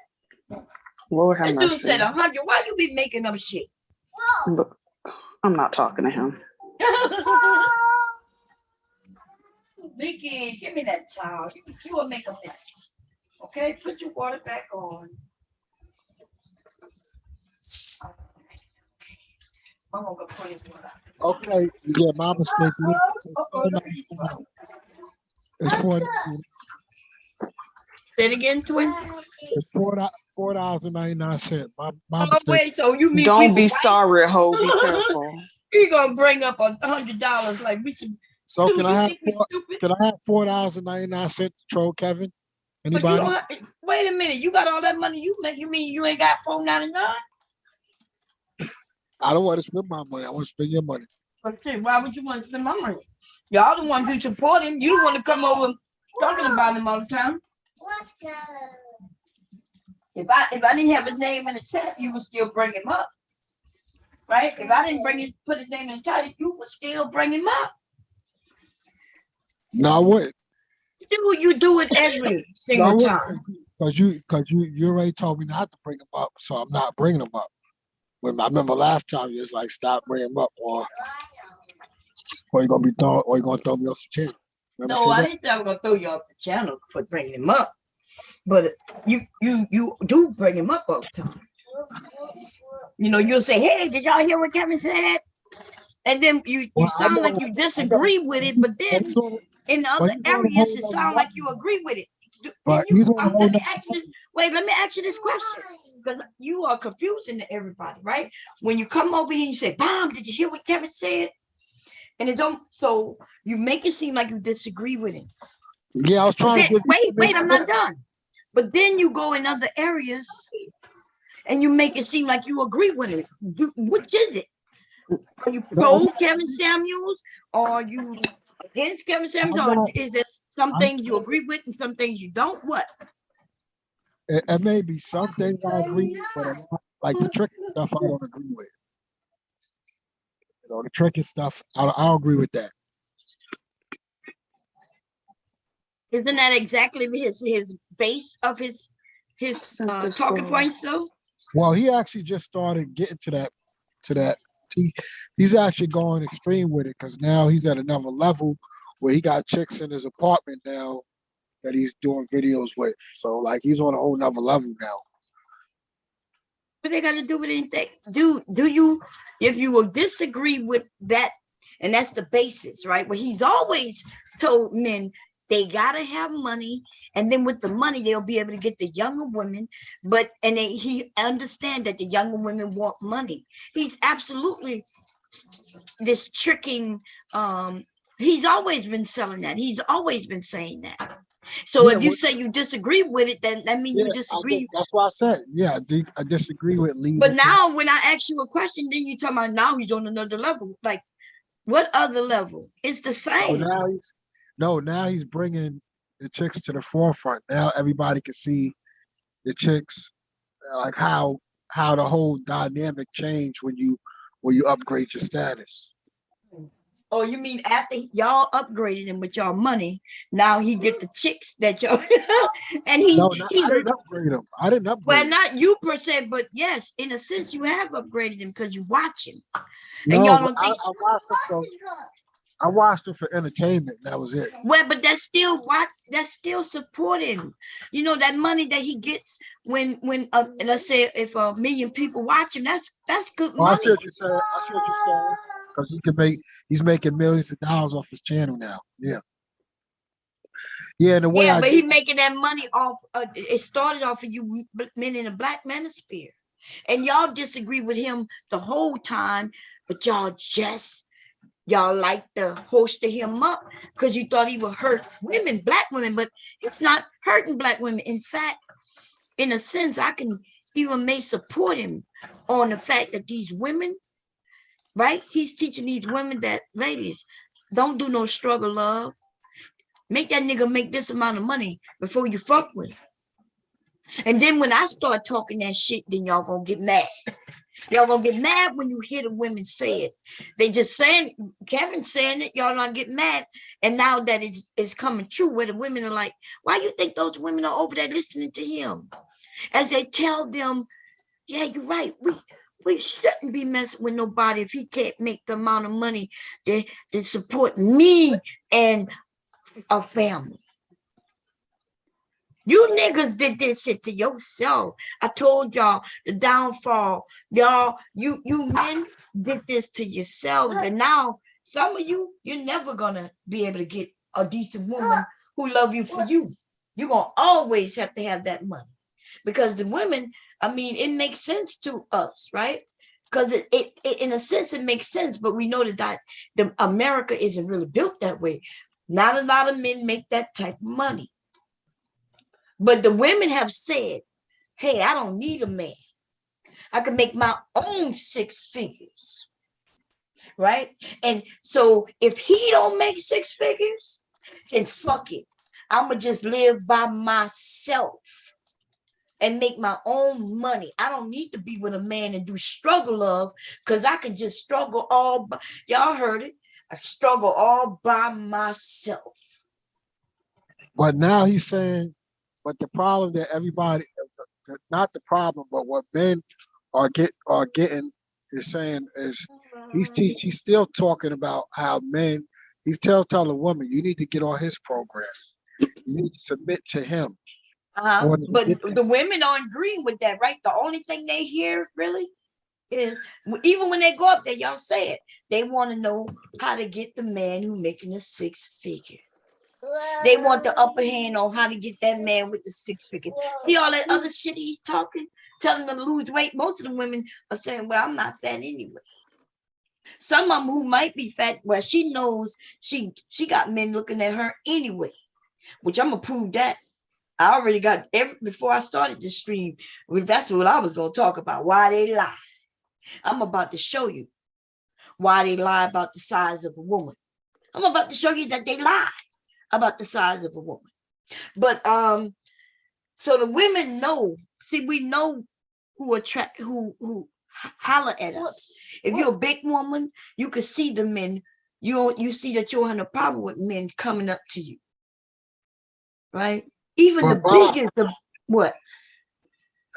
Lord have mercy. This dude said 100. Why you be making up shit? Look, I'm not talking to him. Mickey, give me that towel. You will make a mess. Okay, put your water back on. I'm gonna go put his water. Okay, yeah, my mistake. It's $4. Say it again, Twin. It's $4.99. My Oh, mistake. wait, so you mean don't be sorry, ho. Be careful. You're gonna bring up $100 like we should. So can I have $4.99 to troll Kevin? Anybody? Wait a minute, you got all that money you make? You mean you ain't got $4.99? I don't want to spend my money. I want to spend your money. But shit, why would you want to spend my money? Y'all the ones who support him. You don't want to come over talking about him all the time. If I didn't have his name in the chat, you would still bring him up. right? If I didn't put his name in the title, you would still bring him up. No, I wouldn't. You do it every No, I single wouldn't. time. Cause you already told me not to bring him up, so I'm not bringing him up. When I remember last time you was like, stop bringing him up, or you gonna throw me off the channel. Remember No, I that? didn't say I was gonna throw you off the channel for bringing him up, but you do bring him up all the time. You know, you'll say, "Hey, did y'all hear what Kevin said?" And then you Well, I sound know, like you disagree with it, but then he's on, in but other he's on a areas whole it nother sounds like level. you agree with it. But he's on a whole Let me nother ask you this. Wait, let me ask you this question, because you are confusing everybody, right? When you come over here, you say, "Mom, did you hear what Kevin said?" And it don't. So you make it seem like you disagree with him. Yeah, I was trying to give you. Wait, I'm not done. But then you go in other areas and you make it seem like you agree with it. Which is it? Are you pro Kevin Samuels, or are you against Kevin Samuels, I'm or not- is there some I'm- things you agree with and some things you don't? What? It may be some things I agree with, but I'm not, like the tricky stuff I don't agree with. You know, the tricky stuff I'll agree with that. Isn't that exactly his base of his Sent this talking for- points though? Well, he actually just started getting to that. He's actually going extreme with it because now he's at another level where he got chicks in his apartment now that he's doing videos with. So like he's on a whole nother level now. What they got to do with anything? Do you, if you will disagree with that, and that's the basis, right? Where he's always told men they gotta have money, and then with the money they'll be able to get the younger women. But he understand that the younger women want money. He's absolutely this tricking. He's always been selling that. He's always been saying that. So Yeah, if you well- say you disagree with it, then that means you disagree. That's why I said, yeah, I disagree with Lee. But now when I ask you a question, then you talk about now he's on another level. Like, what other level? It's the same. Now he's bringing the chicks to the forefront. Now everybody can see the chicks, like how the whole dynamic changed when you upgrade your status. Oh, you mean after y'all upgraded him with y'all money, now he get the chicks that y'all and he, No, I didn't upgrade him. I didn't upgrade well, him. not you per se, but yes, in a sense you have upgraded him because you watch him. No, y'all but don't think I watched it for entertainment. That was it. well, but that's still supporting. You know, that money that he gets when let's say if 1 million people watch him, that's good Oh, I see money. what you're saying. I see what you're saying. Because he's making millions of dollars off his channel now. Yeah. Yeah, and the way Yeah, but he making that money off. It started off of you men in the Black Manosphere, and y'all disagree with him the whole time, but y'all like to hoist him up because you thought he would hurt women, Black women, but it's not hurting Black women. In fact, in a sense, I can even may support him on the fact that these women, right? He's teaching these women that, ladies, don't do no struggle, love. Make that nigga make this amount of money before you fuck with him. And then when I start talking that shit, then y'all gonna get mad. Y'all gonna get mad when you hear the women say it. They just saying, Kevin saying it, y'all not get mad. And now that it's coming true, where the women are like, why you think those women are over there listening to him? As they tell them, yeah, you're right. We shouldn't be messing with nobody if he can't make the amount of money that support me and a family. You niggas did this shit to yourself. I told y'all the downfall. Y'all, you men did this to yourselves. And now some of you're never gonna be able to get a decent woman who love you for you. You're gonna always have to have that money. Because the women, I mean, it makes sense to us, right? Because it in a sense it makes sense, but we know that the America isn't really built that way. Not a lot of men make that type of money. But the women have said, hey, I don't need a man. I can make my own 6 figures. Right? And so if he don't make 6 figures, then fuck it. I'ma just live by myself. and make my own money. I don't need to be with a man and do struggle love because I can just struggle all by, y'all heard it. I struggle all by myself. But now he's saying, but the problem that everybody, not the problem, but what men are getting is saying is he's still talking about how men, he's still telling women, you need to get on his program. You need to submit to him. But the women aren't agreeing with that, right? The only thing they hear really is, even when they go up there, y'all say it, they want to know how to get the man who making a 6-figure. They want the upper hand on how to get that man with the 6-figure. See all that other shit he's talking, telling them to lose weight. Most of the women are saying, well, I'm not fat anyway. Some of them who might be fat, well, she knows she got men looking at her anyway, which I'm gonna prove that. I already got before I started the stream. That's what I was gonna talk about. Why they lie. I'm about to show you why they lie about the size of a woman. I'm about to show you that they lie about the size of a woman. But so the women know. See, we know who holler at us. If you're a big woman, you can see the men. You see that you don't have no problem with men coming up to you, right? Even But the Bob, biggest of what?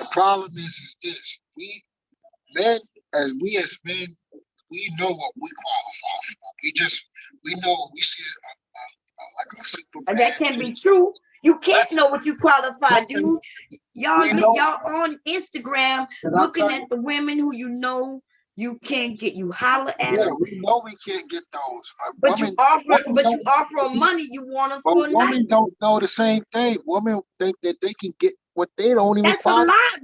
the problem is this: we as men, we know what we qualify for. We know we see like a super. And that can be true. You can't know what you qualify, dude. Y'all on Instagram looking at the women who you know you can't get. You holler at them. We know we can't get those. But you offer them money. You want them for a night. Women don't know the same thing. Women think that they can get what they don't even. That's a lie.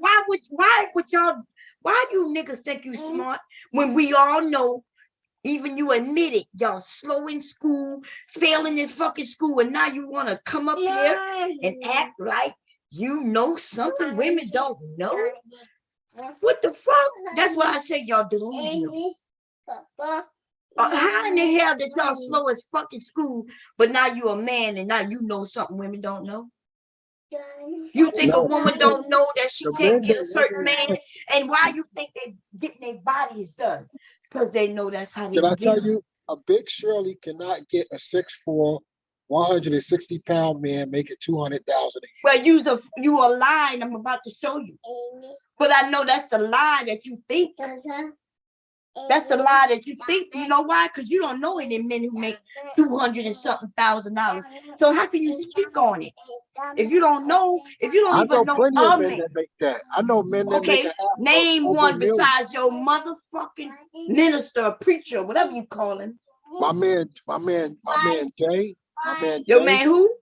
Why you niggas think you smart when we all know? Even you admit it, y'all slow in school, failing in fucking school, and now you want to come up here and act like you know something women don't know? What the fuck? That's why I say y'all delusional. How in the hell did y'all slow as fucking school, but now you a man and now you know something women don't know? You think a woman don't know that she can't get a certain man? And why you think they getting their bodies done? Because they know that's how they Can I get tell them. you, a big Shirley cannot get a 6'4", 160-pound man making $200,000 a year. Well, you a lie, and I'm about to show you. But I know that's the lie that you think. That's the lie that you think. You know why? Because you don't know any men who make $200 and something thousand. So how can you speak on it? If you don't know, if you don't even know plenty a of men man. that make that. I know men that make Okay, name one besides your motherfucking minister, or preacher, whatever you call him. My man Jay. Your man who?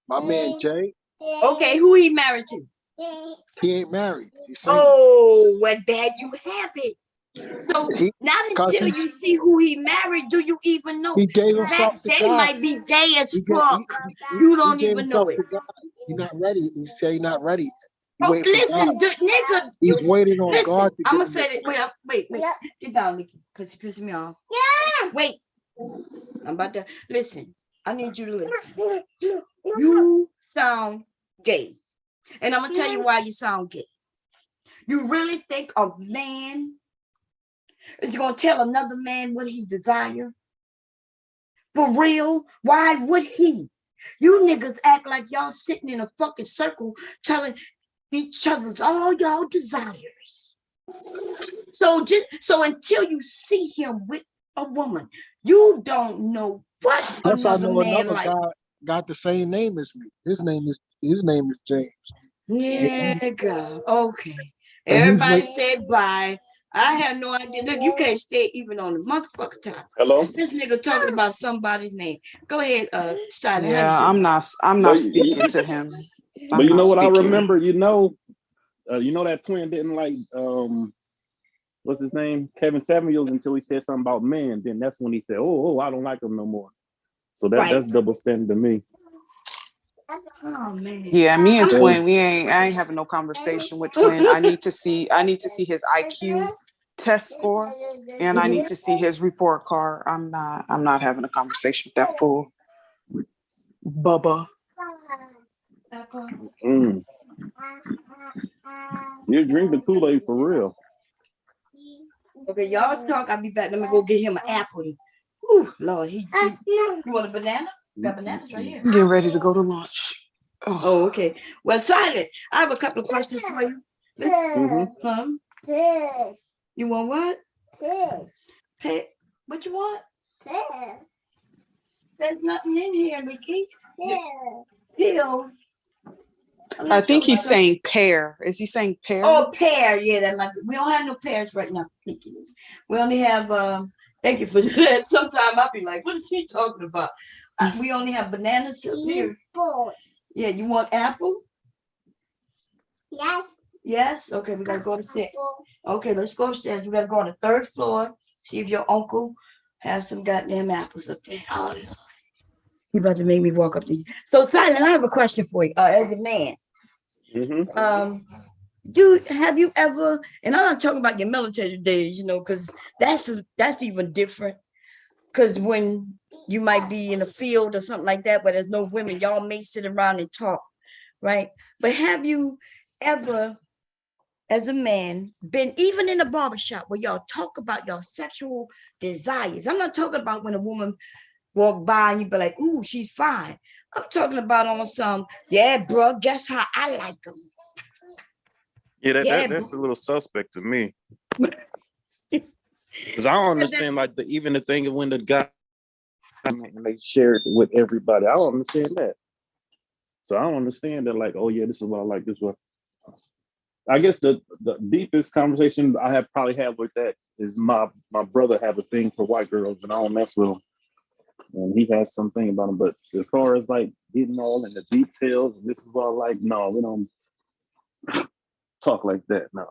My man Jay. Okay, who he married to? He ain't married. He's single. Oh, well, there you have it. So not until you see who he married, do you even know. He gave himself to They God. might be gay as fuck. You don't even know it. He's not ready. He said he's not ready. Oh, listen, nigga. He's waiting on God to I'm gonna say that. Wait. Get down, Nikki, because you pissing me off. Yeah. Wait. I'm about to listen. I need you to listen. You sound gay. And I'm gonna tell you why you sound gay. You really think a man is gonna tell another man what he desires? For real? Why would he? You niggas act like y'all sitting in a fucking circle telling each other's all y'all desires. So until you see him with a woman, you don't know what another man like. Guy got the same name as me. His name is James. Yeah, girl. Okay. Everybody said bye. I have no idea. Look, you can't stay even on the motherfucking time. Hello? This nigga talking about somebody's name. Go ahead, Steiner. Yeah, I'm not speaking to him. But you know what I remember? You know that twin didn't like what's his name? Kevin Samuels until he said something about men. Then that's when he said, oh, I don't like him no more. So that's double standard to me. Oh man. Yeah, me and Twin, I ain't having no conversation with Twin. I need to see his IQ test score, and I need to see his report card. I'm not having a conversation with that fool. Bubba. You drink the Kool-Aid for real. Okay, y'all talk. I'll be back. Let me go get him an apple. Whew, Lord, you want a banana? Got bananas right here. I'm getting ready to go to lunch. Oh, Oh, okay. Well, Silent, I have a couple of questions for you. Huh? This. You want what? This. Hey, what you want? This. There's nothing in here, Mickey. This. Pill. I think he's saying pear. Is he saying pear? Oh, pear. Yeah, that might be. We don't have no pears right now. Mickey. We only have. Thank you for that. Sometimes I'll be like, "What is he talking about?" We only have bananas here. Boy. Yeah, you want apple? Yes. Yes. Okay, we gotta go upstairs. Okay, let's go upstairs. We gotta go on the third floor. See if your uncle has some goddamn apples up there. Oh, Lord. He about to make me walk up to you. So, Silent, I have a question for you. As a man, have you ever? And I'm not talking about your military days, because that's even different. Because when you might be in a field or something like that, where there's no women, y'all may sit around and talk, right? But have you ever, as a man, been even in a barbershop where y'all talk about your sexual desires? I'm not talking about when a woman walk by and you be like, "Ooh, she's fine." I'm talking about on some, "Yeah, bro, guess how I like them." Yeah, Yeah, that's a little suspect to me. Because I don't understand, like, even the thing of when the guy, and they share it with everybody. I don't understand that. So I don't understand that, like, oh yeah, this is what I like, this one. I guess the deepest conversation I have probably had with that is my brother have a thing for white girls, and I don't mess with him. And he has something about him. But as far as like getting all in the details, this is what I like, no, we don't talk like that, no.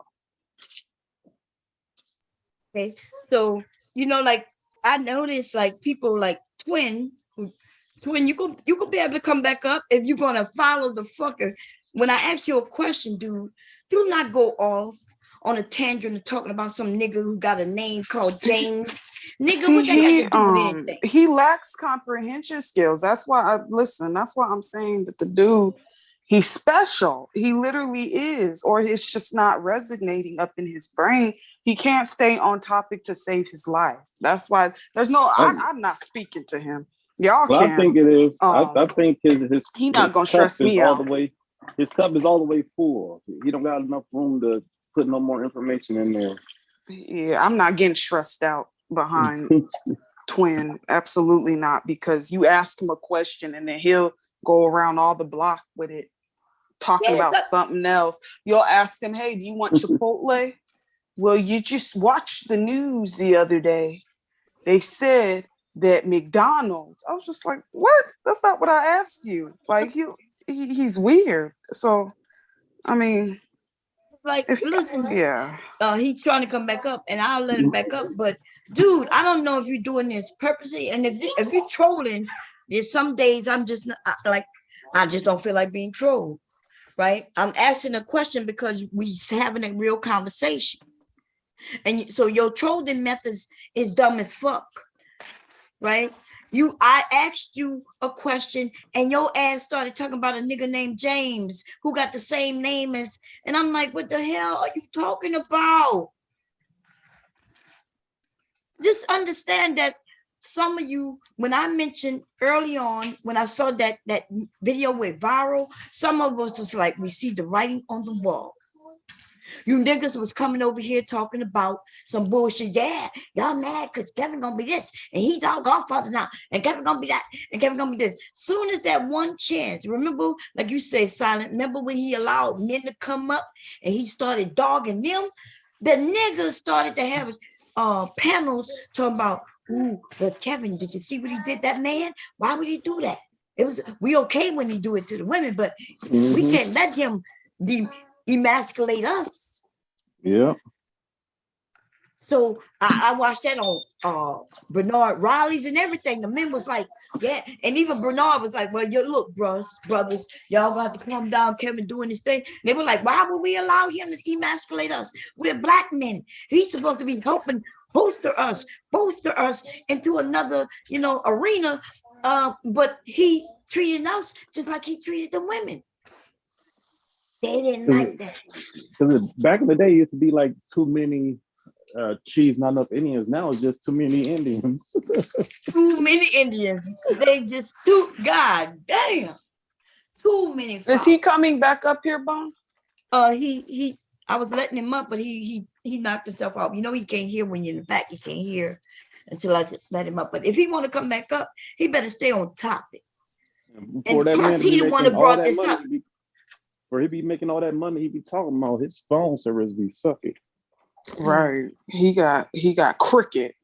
Okay, so like I noticed, like people like Twin, you could be able to come back up if you're gonna follow the fucker. When I ask you a question, dude, do not go off on a tangent of talking about some nigga who got a name called James. Nigga, see, what that got to do with anything? he lacks comprehension skills. That's why that's why I'm saying that the dude, he's special. He literally is, or it's just not resonating up in his brain. He can't stay on topic to save his life. That's why there's no. I'm not speaking to him. Y'all well, can. I think it is. I think his he not gonna stress me all out. the way. His cup is all the way full. He don't got enough room to put no more information in there. Yeah, I'm not getting stressed out behind Twin. Absolutely not, because you ask him a question and then he'll go around all the block with it, talking about something else. You'll ask him, "Hey, do you want Chipotle?" Well, you just watched the news the other day. They said that McDonald's. I was just like, what? That's not what I asked you. Like he's weird. So, I mean, like, listen, yeah. He's trying to come back up, and I'll let him back up. But dude, I don't know if you're doing this purposely, and if you're trolling, there's some days I'm just not, I just don't feel like being trolled, right? I'm asking a question because we're having a real conversation. And so your trolling methods is dumb as fuck, right? I asked you a question and your ass started talking about a nigga named James who got the same name as, and I'm like, what the hell are you talking about? Just understand that some of you, when I mentioned early on, when I saw that video went viral, some of us was like, we see the writing on the wall. You niggas was coming over here talking about some bullshit. Yeah, y'all mad because Kevin gonna be this, and he's our godfather now, and Kevin gonna be that, and Kevin gonna be this. Soon as that one chance, remember, like you say, Silent, remember when he allowed men to come up and he started dogging them? The niggas started to have panels talking about, ooh, but Kevin, did you see what he did, that man? Why would he do that? We okay when he do it to the women, but we can't let him emasculate us. Yeah. So I watched that on Bernard Riley's and everything. The men was like, yeah, and even Bernard was like, well, look, brothers, y'all got to calm down. Kevin doing this thing. They were like, why would we allow him to emasculate us? We're black men. He's supposed to be helping bolster us into another, arena. But he treated us just like he treated the women. They didn't like that. Because back in the day, it used to be like too many chiefs, not enough Indians. Now it's just too many Indians. Too many Indians. They just God damn. Too many. Is he coming back up here, Bon? He. I was letting him up, but he knocked himself out. You know he can't hear when you're in the back. He can't hear until I just let him up. But if he want to come back up, he better stay on topic. Before And that plus, man he the one that making all brought that this money, up. Where he be making all that money, he be talking about his phone service be sucking. Right. He got Cricket.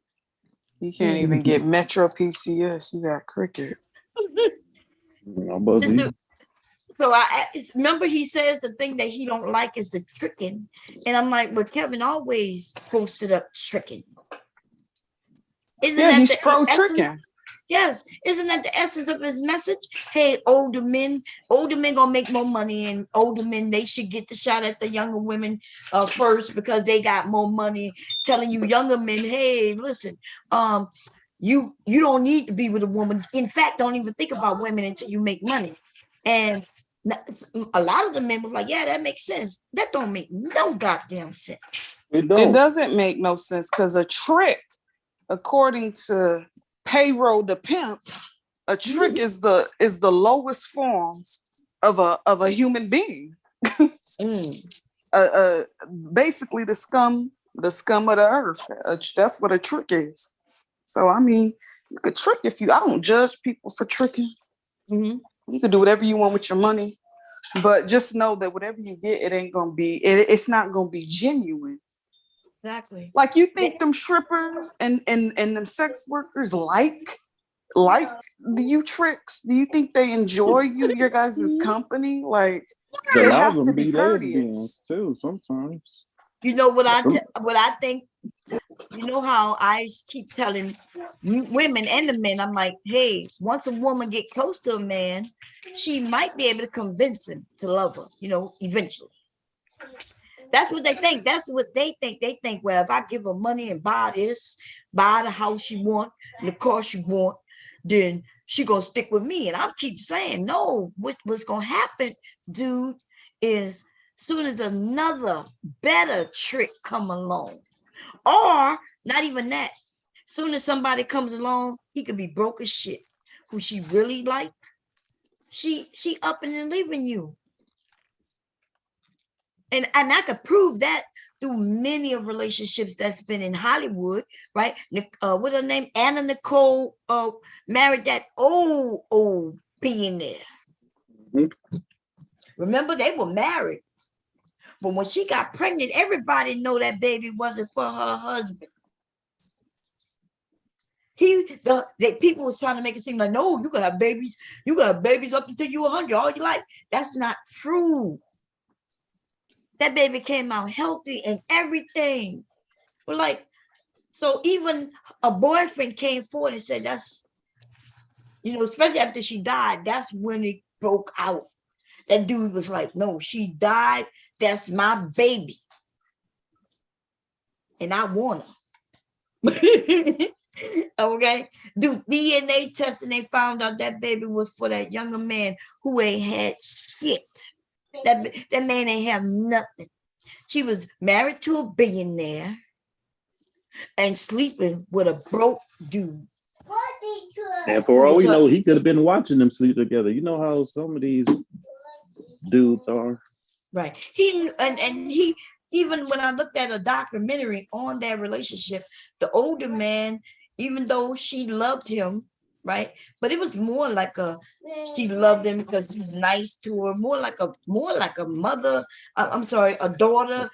He can't Mm. even get Metro PCS. He got Cricket. Buzzy. So I remember he says the thing that he don't like is the tricking, and I'm like, but Kevin always posted up tricking. Isn't Yeah, that he's the pro essence? tricking. Yes, isn't that the essence of his message? Hey, older men gonna make more money, and older men they should get the shot at the younger women first because they got more money. Telling you younger men, hey, listen, you don't need to be with a woman. In fact, don't even think about women until you make money. And a lot of the men was like, yeah, that makes sense. That don't make no goddamn sense. It It don't. doesn't make no sense because a trick, according to Payroll the Pimp, a trick is the lowest form of a human being. Mm. Basically the scum of the earth. That's what a trick is. So I mean, you could trick I don't judge people for tricking. Mhm. You can do whatever you want with your money, but just know that whatever you get, it ain't gonna be. It's not gonna be genuine. Exactly. Like you think them strippers and them sex workers like you tricks? Do you think they enjoy your guys' company? Like A they lot of have to them be be lesbians courteous. too sometimes. You know what Some- what I think. You know how I keep telling women and the men, I'm like, hey, once a woman get close to a man, she might be able to convince him to love her, eventually. That's what they think. That's what they think. They think, well, if I give her money and buy the house she want, and the car she want, then she gonna stick with me. And I keep saying, no, what's gonna happen, dude, is soon as another better trick come along. Or not even that. Soon as somebody comes along, he could be broke as shit. Who she really like, she up and leaving you. And I could prove that through many of relationships that's been in Hollywood, right? What's her name? Anna Nicole married that old billionaire. Mm-hmm. Remember, they were married. But when she got pregnant, everybody know that baby wasn't for her husband. The people was trying to make it seem like, no, you can have babies. You can have babies up until you're 100 all your life. That's not true. That baby came out healthy and everything. But like, so even a boyfriend came forward and said, that's, especially after she died, that's when it broke out. That dude was like, no, she died. That's my baby. And I want her. Okay. Do DNA test and they found out that baby was for that younger man who ain't had shit. That man ain't have nothing. She was married to a billionaire and sleeping with a broke dude. And for all we know, he could have been watching them sleep together. You know how some of these dudes are. Right. He even when I looked at a documentary on their relationship, the older man, even though she loved him, right? But it was more like she loved him because he's nice to her, more like a mother, I'm sorry, a daughter,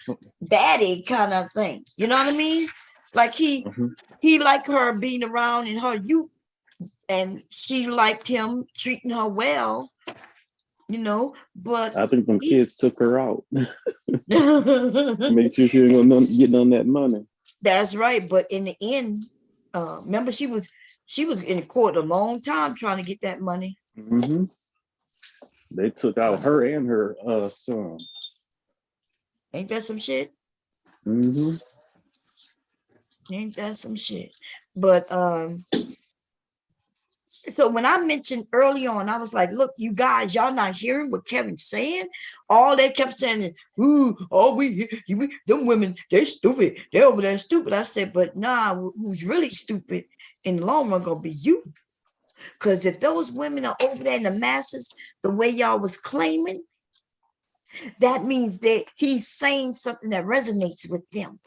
daddy kind of thing. You know what I mean? Like he liked her being around in her youth, and she liked him treating her well. But I think them kids took her out. Make sure she ain't gonna get none of that money. That's right. But in the end, remember she was in court a long time trying to get that money. Mm-hmm. They took out her and her son. Ain't that some shit? Mm-hmm. Ain't that some shit? But So when I mentioned early on, I was like, look, you guys, y'all not hearing what Kevin's saying? All they kept saying is, ooh, them women, they stupid. They over there stupid. I said, but nah, who's really stupid in the long run gonna be you. Because if those women are over there in the masses, the way y'all was claiming, that means that he's saying something that resonates with them.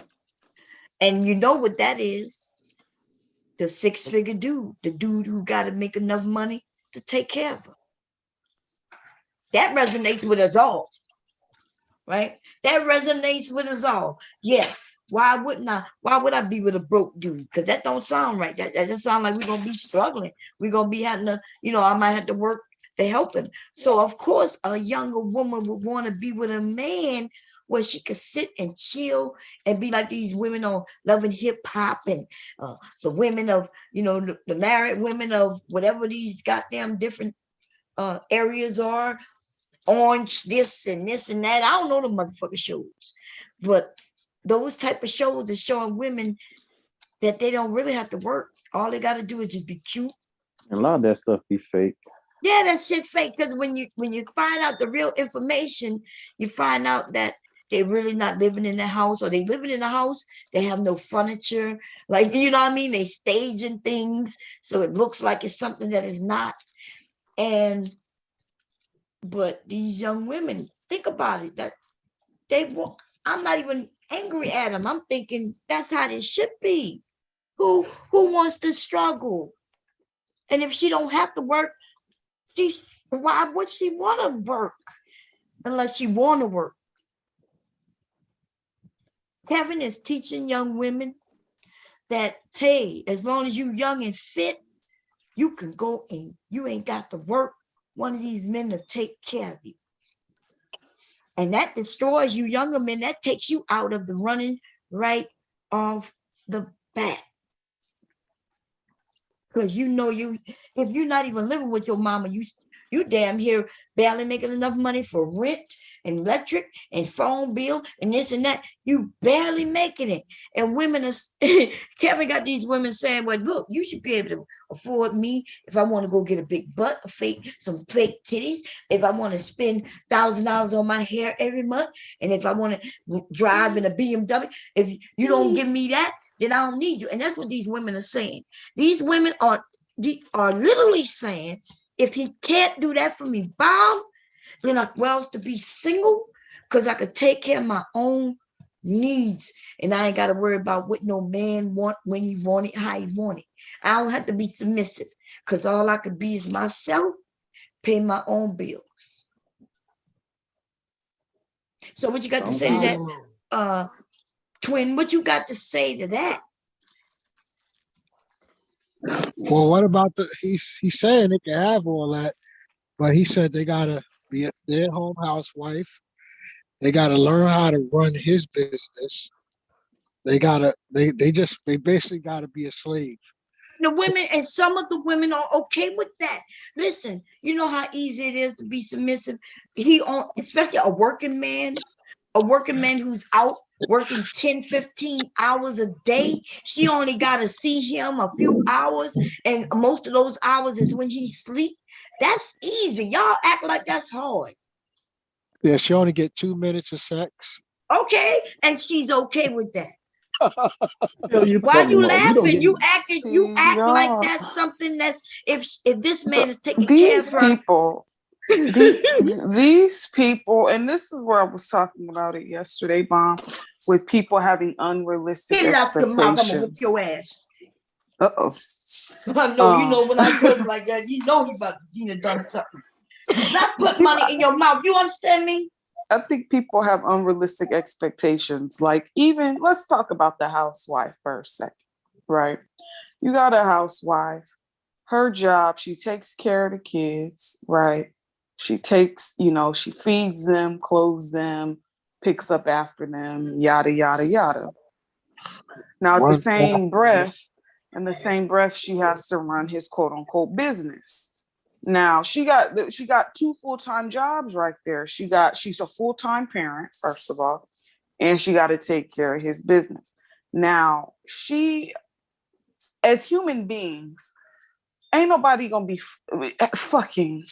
And you know what that is? The six-figure dude, the dude who got to make enough money to take care of her. That resonates with us all, right? That resonates with us all. Yes. Why wouldn't I? Why would I be with a broke dude? Because that don't sound right. That doesn't sound like we're gonna be struggling. We're gonna be having to, I might have to work to help him. So of course, a younger woman would want to be with a man where she could sit and chill and be like these women on Love and Hip Hop and the women of, the married women of whatever these goddamn different areas are. Orange, this and this and that. I don't know the motherfucking shows, but those type of shows is showing women that they don't really have to work. All they got to do is just be cute. And a lot of that stuff be fake. Yeah, that shit fake. Because when you find out the real information, you find out that they're really not living in the house, or they living in the house. They have no furniture. Like, you know what I mean? They staging things so it looks like it's something that is not. But these young women, think about it, that I'm not even angry at them. I'm thinking that's how they should be. Who wants to struggle? And if she don't have to work, why would she want to work unless she want to work? Kevin is teaching young women that, hey, as long as you young and fit, you can go and you ain't got to work. One of these men to take care of you. And that destroys you younger men. That takes you out of the running right off the bat. Because if you're not even living with your mama, you damn here barely making enough money for rent and electric and phone bill and this and that. You barely making it. And women are, Kevin got these women saying, well, look, you should be able to afford me if I want to go get a big butt, some fake titties, if I want to spend $1,000 on my hair every month, and if I want to drive in a BMW, if you don't give me that, then I don't need you. And that's what these women are saying. These women are literally saying, if he can't do that for me, Bob, then I well to be single, because I could take care of my own needs. And I ain't got to worry about what no man want, when you want it, how you want it. I don't have to be submissive, because all I could be is myself, pay my own bills. So what you got to say to that? Twin, what you got to say to that? Well, what about he's saying they can have all that, but he said they gotta be a stay-at-home housewife. They gotta learn how to run his business. They basically gotta be a slave. The women, and some of the women are okay with that. Listen, you know how easy it is to be submissive. Especially a working man who's out working 10, 15 hours a day. She only got to see him a few hours, and most of those hours is when he sleep. That's easy. Y'all act like that's hard. Yeah, she only get 2 minutes of sex. Okay, and she's okay with that. You Why you laughing? You act y'all. like that's something that's if this man is taking care of her. These people, and this is where I was talking about it yesterday, Mom, with people having unrealistic Get out your mouth, I'm gonna expectations. whip your ass. Uh-oh. I know, you know, when I cuss like that, you know he about to Gina done something. Not put money in your mouth. You understand me? I think people have unrealistic expectations. Like, even let's talk about the housewife for a second, right? You got a housewife, her job, she takes care of the kids, right? She takes, she feeds them, clothes them, picks up after them, yada, yada, yada. Now, in the same breath, she has to run his quote unquote business. Now she got 2 full-time jobs right there. She's a full-time parent, first of all, and she got to take care of his business. Now, as human beings, ain't nobody gonna be fucking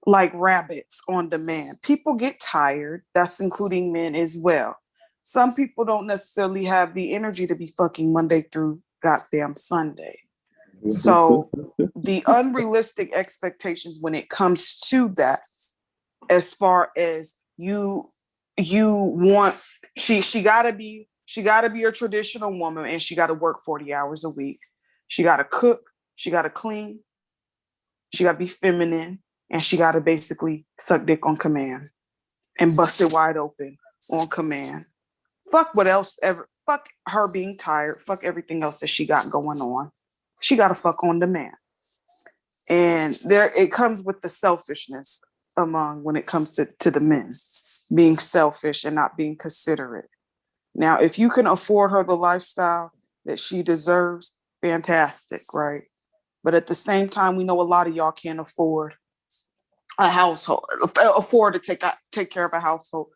like rabbits on demand. People get tired. That's including men as well. Some people don't necessarily have the energy to be fucking Monday through goddamn Sunday. So the unrealistic expectations when it comes to that, as far as you want, she gotta be a traditional woman, and she gotta work 40 hours a week. She gotta cook, she gotta clean, she gotta be feminine, and she gotta basically suck dick on command and bust it wide open on command. Fuck what else ever, fuck her being tired, fuck everything else that she got going on. She gotta fuck on demand. And there it comes with the selfishness among when it comes to the men being selfish and not being considerate. Now, if you can afford her the lifestyle that she deserves, fantastic, right? But at the same time, we know a lot of y'all can't afford a household, afford to take care of a household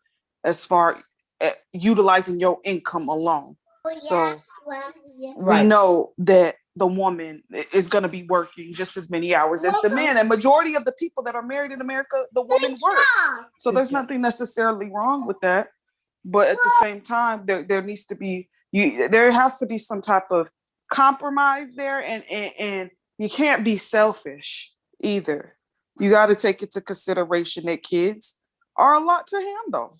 as far as utilizing your income alone. So we Right. know that the woman is going to be working just as many hours as the man. And majority of the people that are married in America, the woman works. So there's nothing necessarily wrong with that. But at the same time, there needs to be, there has to be some type of compromise there. And you can't be selfish either. You got to take into consideration that kids are a lot to handle.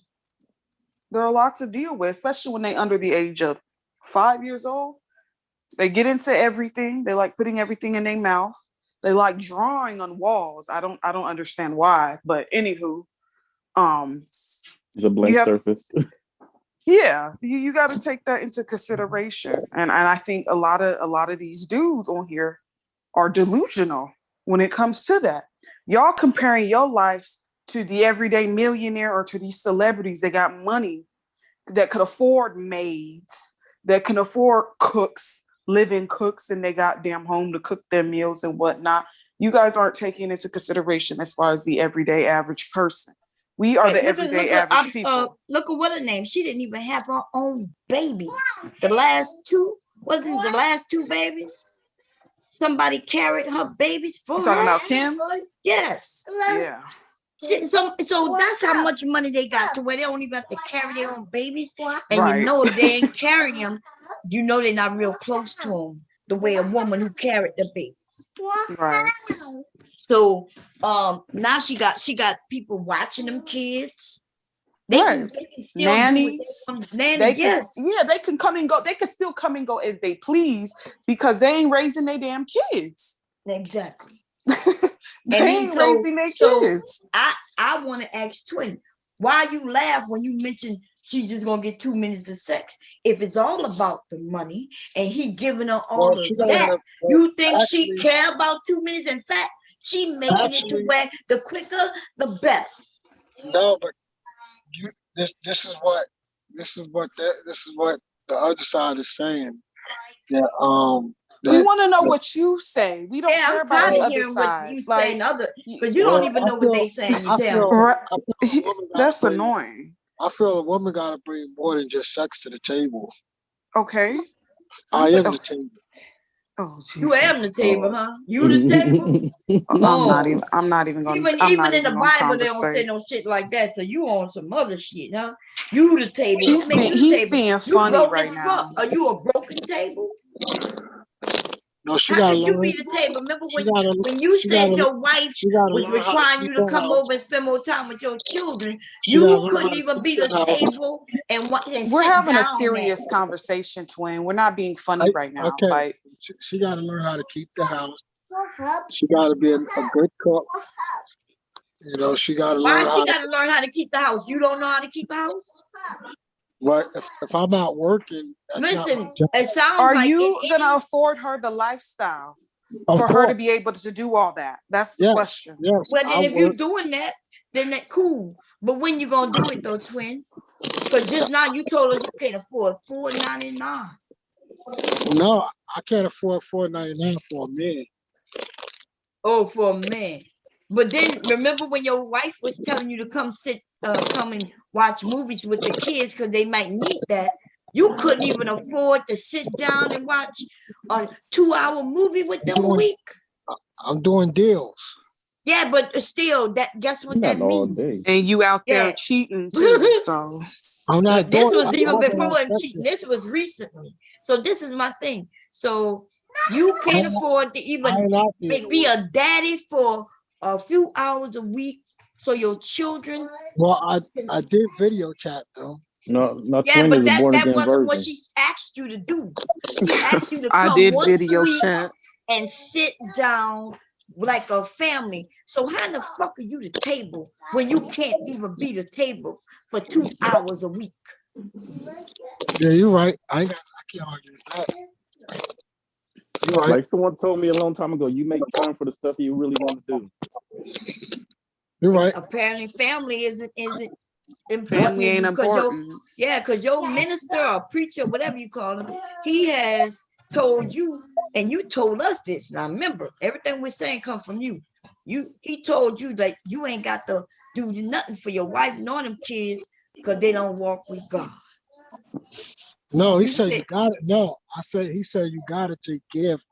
They're a lot to deal with, especially when they're under the age of 5 years old. They get into everything. They like putting everything in their mouth. They like drawing on walls. I don't understand why, but anywho, It's a blank surface. yeah, you got to take that into consideration. And I think a lot of these dudes on here are delusional when it comes to that. Y'all comparing your lives to the everyday millionaire or to these celebrities that got money, that could afford maids, that can afford cooks, living cooks in their goddamn home to cook their meals and whatnot. You guys aren't taking into consideration as far as the everyday average person. We are the everyday average people. Look at what her name. She didn't even have her own babies. The last two babies? Somebody carried her babies for You her. talking about Kim? Yes. Yeah. So that's how much money they got to where they don't even have to carry their own babies. And Right. you know if they ain't carrying them, you know they're not real close to them the way a woman who carried the babies. Right. So now she got people watching them kids. They Right. can still Nannies. Nannies, yes. They can come and go. They can still come and go as they please because they ain't raising their damn kids. Exactly. They ain't so- raising their so- kids. I want to ask Twin, why you laugh when you mention she's just gonna get 2 minutes of sex? If it's all about the money and he giving her all Well, of she gotta that, have- you think she actually- care about 2 minutes? In fact, she making it to Actually- where the quicker the better. No, but this is what the other side is saying. That We want to know what you say. We don't Yeah, care I'm about tired the of other hearing what side. you Like, saying other, because you don't Well, even I know what they feel- saying. You I tell feel- them. right. I feel a woman gotta That's bring- annoying. I feel a woman got to bring more than just sex to the table. Okay. I am the table. Oh, Jesus. You am the table, huh? You the table. I'm not even going. Even in the Bible, they don't say no shit like that. So you on some other shit, huh? You the table. He's What make you the being table? You funny broke right as now. fuck. Are you a broken table? No, she How got to can you learn. be the table? Remember She gotta- when you she said gotta- your wife She got was requiring you to come over and spend more time with your children? She gotta You learn couldn't how to even be keep the the house. table and We're sit having a down serious at. conversation, Twin. We're not being funny right now. Okay. Like, She got to learn how to keep the house. She got to be a good cook. You know, she got to Why learn how she to. got to learn how to keep the house? You don't know how to keep a house? But if I'm out working, that's not Listen, my job. it sounds are like you it- gonna afford her the lifestyle Of for her course, to be able to do all that? That's the Yes. question. yes. Well, then I if you're work. doing that, then that cool. But when you gonna do it though, Twin? Because just now you told us you can't afford $4.99. No, I can't afford $4.99 for a man. Oh, for a man. But then remember when your wife was telling you to come and watch movies with the kids because they might need that. You couldn't even afford to sit down and watch a 2-hour movie with them a Doing- week. I'm doing deals. Yeah, but still, guess what that Not all means? day. And you out there Yeah. cheating too. So I'm not This doing. was I even haven't before I'm accepted. cheating. This was recently. So this is my thing. So you I can't ain't, afford to I even ain't out there. to be work. a daddy for a few hours a week, so your children. Well, I did video chat though. No, Yeah, twin but is a born that again wasn't what virgin. she asked you to do. She asked you to I come did once a video week chat. and sit down like a family. So how the fuck are you the table when you can't even be the table for 2 hours a week? Yeah, you're right. I can't argue with that. You're right. Like someone told me a long time ago, you make time for the stuff you really want to do. You're right. Apparently, family isn't important Family to ain't you important. because your minister or preacher, whatever you call him, he has told you, and you told us this. Now remember, everything we're saying come from you. He told you that you ain't got to do nothing for your wife nor them kids because they don't walk with God. No, he You said you said got it. No, he said you got to take care of him.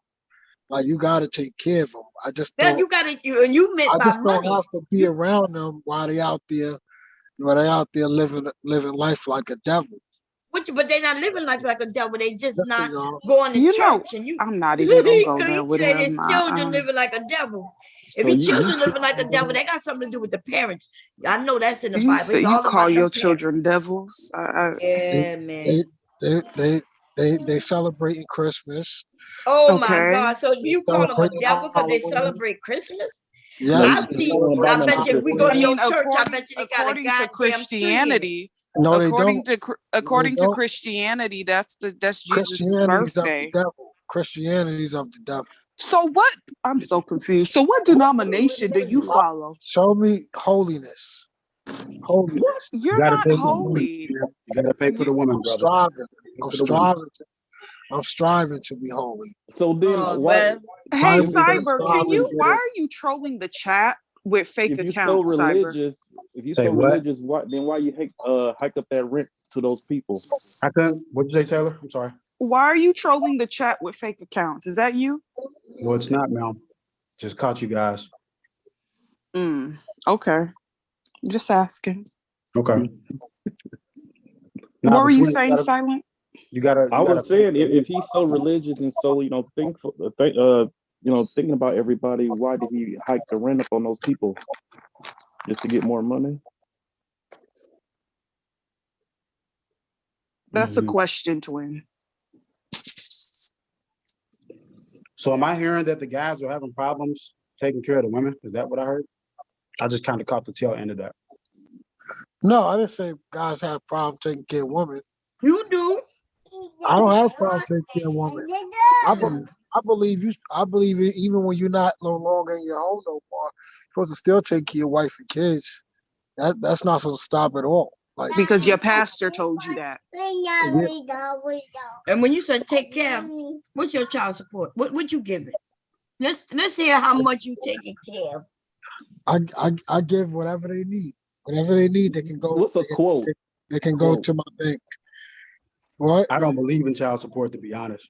Like you got to take care of them. I just that don't. you got it, and you meant I by just don't money. have to be around them while they out there. While they out there living life like a devil. But they're not living like a devil. They just Yes, not they are. going to You know, church. And you, I'm not even gonna go so there he with said him. his children living like a devil. If So your you children living like a devil, they got something to do with the parents. I know that's in the You Bible. say It's you all call about your the children parents. devils. Yeah, They man. they celebrating Christmas. Oh my Okay. God. So They you call them a celebrating devil because they Halloween. celebrate Christmas? no, Yes, I you they see. don't I invite celebrating them to bet you if we go I to Christmas. your mean, church, I bet you they got a according to goddamn tree in it. Christianity, No, they according don't. to No, they according to don't. Christianity, that's Jesus's Christianity's of the birthday. devil. Christianity's of the devil. So what? I'm so confused. So what denomination do you follow? Show me holiness. Holiness. You You're gotta not pay for the woman. holy. You gotta pay for the woman, I'm brother. striving. Pay I'm for the woman. striving to be holy. So then, Oh, why? well, Hey, Bible says Cyber, strive can to you? get Why it. are you trolling the chat with fake If you're so accounts, Cyber? religious, Say what? why you hike up that rent to those people? I couldn't. What'd you say, Taylor? I'm sorry. Why are you trolling the chat with fake accounts? Is that you? No, it's not, ma'am. Just caught you guys. Okay. Just asking. Okay. What were you between- saying, Silent? You gotta. I was saying, if he's so religious and so thankful, thinking about everybody, why did he hike the rent up on those people? Just to get more money? That's a Mhm. question, twin. So am I hearing that the guys are having problems taking care of the women? Is that what I heard? I just kind of caught the tail end of that. No, I didn't say guys have problems taking care of women. you do. I don't have a problem taking care of women. I believe you. I believe it, even when you're not no longer in your home no more, you're supposed to still take care of your wife and kids. That's not supposed to stop at all. Like Because your pastor told you that. And when you say take care, what's your child support? What you give it? Let's hear how much you taking care of. I give whatever they need. Whatever they need, they can go. What's a quote? They can go Quote. to my bank. What? I don't believe in child support, to be honest.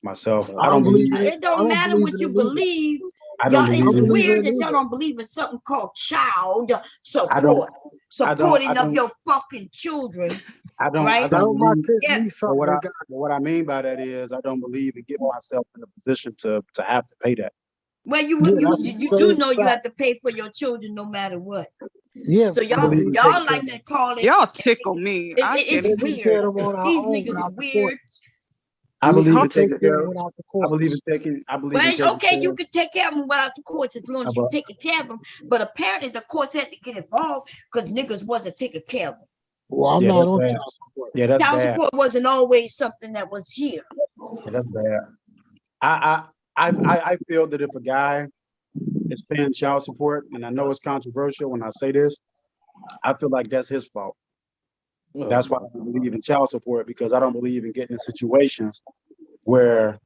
Myself, I I don't believe. in It don't matter what you in it either. believe. I don't Y'all, believe it's in. believe weird in that it y'all either. don't believe in something called child support. I Supporting of don't- your fucking children. I don't. Right? I Now don't my believe. kids Yeah. need But something. what They I got. what I mean by that is I don't believe in getting myself in a position to have to pay that. Well, Yeah, that's you the do same know you fact. have to pay for your children no matter what. Yeah, So I y'all believe in y'all taking like care to call it. Y'all tickle me. I It's can't of them. even. Take care weird. of them on our These own niggas without is the weird. courts. I We believe can in take taking care care. of them without the I believe in courts. taking. I believe in Well, taking okay, care. you can take care of them without the courts as long as you're taking care of them. But apparently the courts had to get involved because niggas wasn't taking care of them. Well, I'm Yeah, not that's on bad. child support. Yeah, that's Child bad. support wasn't always something that was here. Yeah, that's bad. I feel that if a guy is paying child support, and I know it's controversial when I say this, I feel like that's his fault. That's why I don't believe in child support, because I don't believe in getting in situations where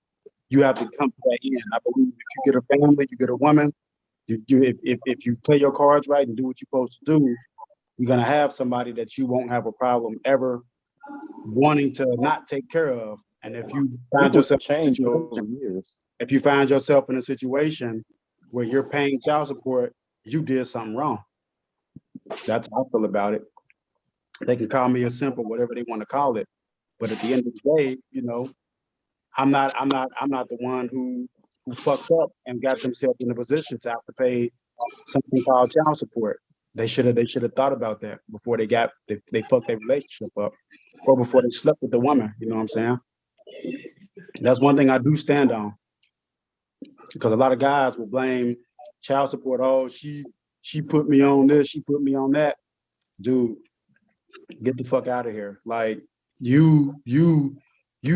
you have to come to that end. I believe if you get a family, you get a woman, if you play your cards right and do what you're supposed to do, you're gonna have somebody that you won't have a problem ever wanting to not take care of. And if you find People yourself in a change situation- over years. if you find yourself in a situation where you're paying child support, you did something wrong. That's how I feel about it. They can call me a simple, whatever they want to call it. But at the end of the day, you know, I'm not the one who fucked up and got themselves in a position to have to pay something called child support. They should have thought about that before they fucked their relationship up, or before they slept with the woman. You know what I'm saying? That's one thing I do stand on, because a lot of guys will blame child support. Oh, she put me on this, she put me on that. Dude, get the fuck out of here. Like you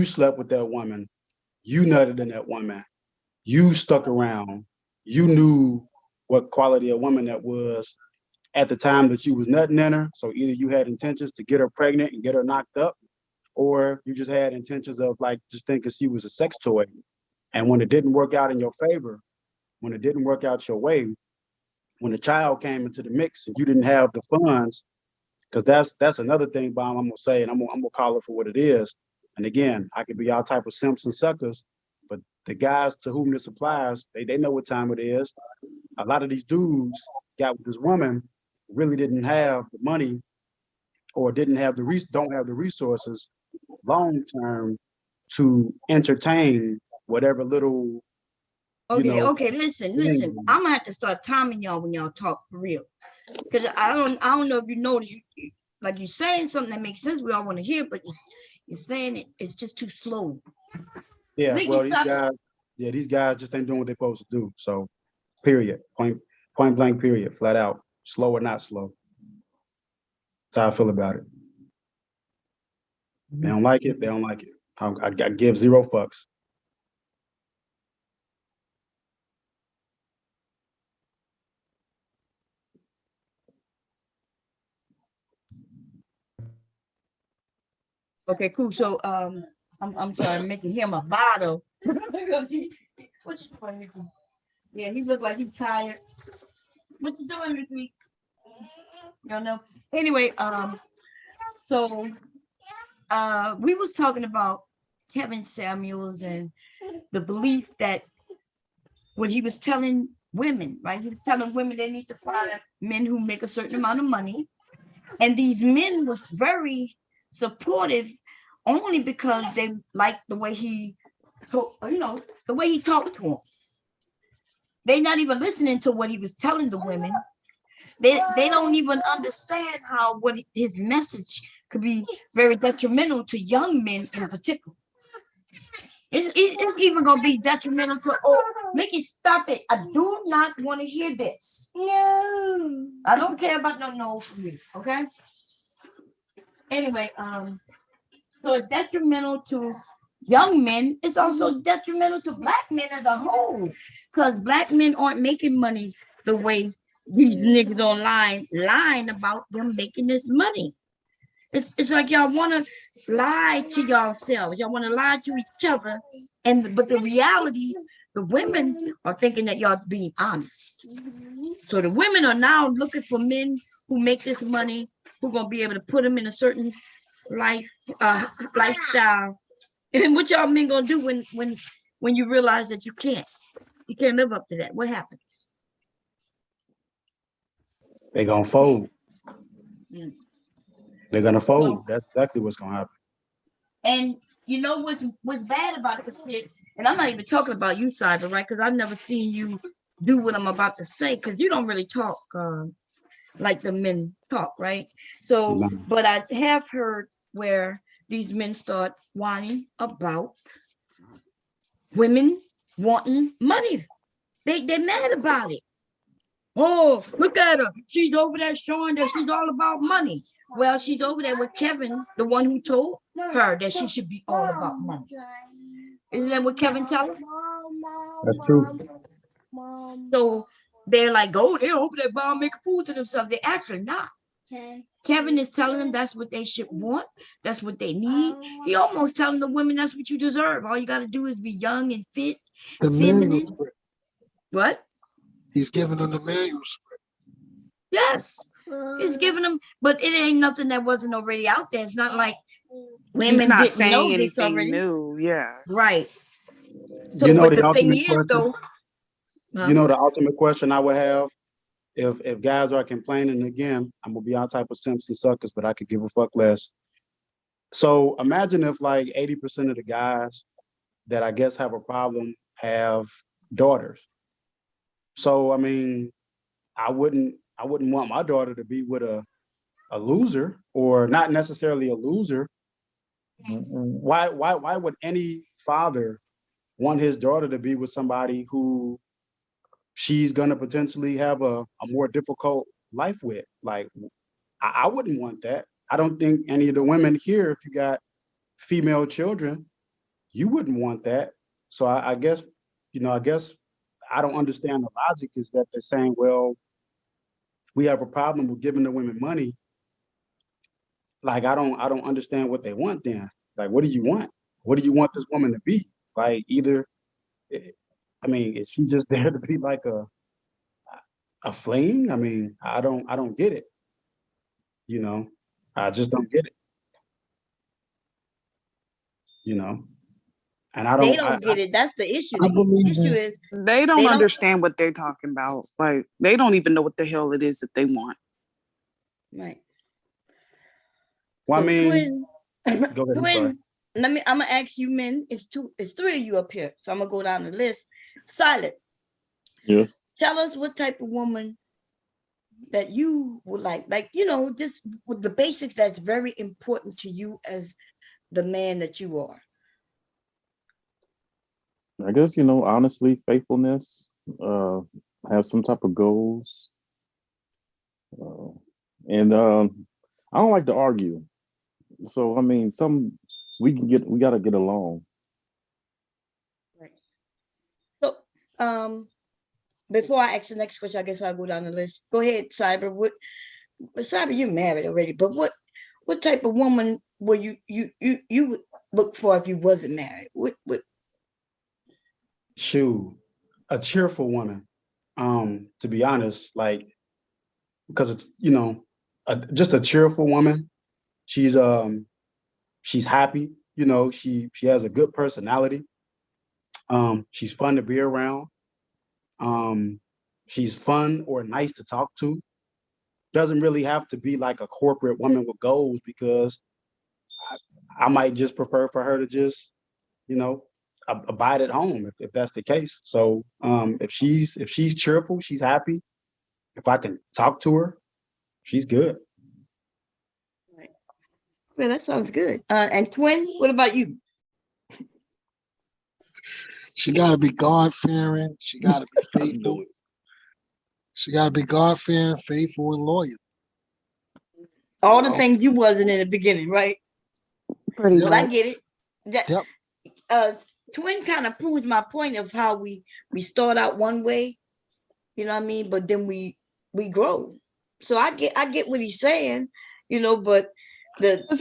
slept with that woman, you nutted in that woman, you stuck around, you knew what quality of woman that was at the time that you was nutting in her. So either you had intentions to get her pregnant and get her knocked up, or you just had intentions of like just thinking she was a sex toy. And when it didn't work out in your favor, when it didn't work out your way, when the child came into the mix and you didn't have the funds, because that's another thing, Bob, I'm gonna say, and I'm gonna call it for what it is. And again, I could be all type of simps and suckers, but the guys to whom this applies, they know what time it is. A lot of these dudes got with this woman, really didn't have the money, or don't have the resources long term to entertain whatever little. Okay, listen. I'm gonna have to start timing y'all when y'all talk for real. Because I don't know if you notice, like you're saying something that makes sense, we all want to hear, but you're saying it's just too slow. Yeah, well, these guys just ain't doing what they're supposed to do. So, period. Point blank, period. Flat out. Slow or not slow. That's how I feel about it. They don't like it. They don't like it. I give zero fucks. Okay, cool. So I'm sorry, I'm making him a bottle. What you doing, Ricky? Yeah, he looked like he's tired. What you doing, Ricky? You don't know. Anyway, so we was talking about Kevin Samuels and the belief that when he was telling women, right? He was telling women they need to find men who make a certain amount of money. And these men was very supportive only because they liked the way he talked to them. They're not even listening to what he was telling the women. They don't even understand how what his message could be very detrimental to young men in particular. It's even gonna be detrimental to Mickey, stop it. I do not want to hear this. No. I don't care about no from you, okay? Anyway, so it's detrimental to young men. It's also detrimental to black men as a whole, because black men aren't making money the way these niggas online lying about them making this money. It's like y'all want to lie to yourselves. Y'all want to lie to each other, but the reality, the women are thinking that y'all being honest. So the women are now looking for men who make this money, who gonna be able to put them in a certain lifestyle. And what y'all men gonna do when you realize that you can't live up to that? What happens? They gonna fold. Mm. They're gonna fold. That's exactly what's gonna happen. And you know what's bad about this shit, and I'm not even talking about you, Cyber, right? Because I've never seen you do what I'm about to say, because you don't really talk like the men talk, right? So, but I have heard where these men start whining about women wanting money. They're mad about it. Oh, look at her. She's over there showing that she's all about money. Well, she's over there with Kevin, the one who told her that she should be all about money. Isn't that what Kevin told her? That's true. So they're like, oh, they're over there bound making fools of themselves. They're actually not. Kevin is telling them that's what they should want. That's what they need. He almost telling the women that's what you deserve. All you got to do is be young and fit. The manual script. What? He's giving them the manual script. Yes. He's giving them, but it ain't nothing that wasn't already out there. It's not like women He's not didn't saying know this anything already. new. Yeah. Right. So, You know, but the the thing ultimate is, question- though, You know, the ultimate question I would have, if guys are complaining again, I'm gonna be all type of simps and suckers, but I could give a fuck less. So imagine if like 80% of the guys that I guess have a problem have daughters. So I mean, I wouldn't want my daughter to be with a loser, or not necessarily a loser. Why would any father want his daughter to be with somebody who she's gonna potentially have a more difficult life with? Like, I wouldn't want that. I don't think any of the women here, if you got female children, you wouldn't want that. So I guess, I guess I don't understand the logic is that they're saying, well, we have a problem with giving the women money. Like, I don't understand what they want then. Like, what do you want? What do you want this woman to be? Like, either, I mean, is she just there to be like a fling? I mean, I don't get it. I just don't get it. And I They don't, don't get it. That's the issue. I The believe issue in- is They don't They don't- understand what they're talking about. Like, they don't even know what the hell it is that they want. right. well, I So mean, twin, go ahead, I'm sorry. twin, I'm gonna ask you men. It's three of you up here. So I'm gonna go down the list. Silent. Yeah. Tell us what type of woman that you would like, just with the basics that's very important to you as the man that you are. I guess, honestly, faithfulness, have some type of goals. And I don't like to argue. So, I mean, we gotta get along. Right. So, before I ask the next question, I guess I'll go down the list. Go ahead, Cyber. Cyber, you're married already, but what type of woman were you would look for if you wasn't married? What Shoot, a cheerful woman. To be honest, like, because it's, just a cheerful woman. She's happy. She has a good personality. She's fun to be around. She's fun or nice to talk to. Doesn't really have to be like a corporate woman with goals, because I might just prefer for her to just, abide at home if that's the case. So if she's cheerful, she's happy. If I can talk to her, she's good. well, that sounds good. And twin, what about you? She got to be God fearing. She got to be faithful. She got to be God fearing, faithful, and loyal. All the things you wasn't in the beginning, right? Pretty Well, I much. get it. Yep. Twin kind of proves my point of how we start out one way, you know what I mean, but then we grow. So I get what he's saying, but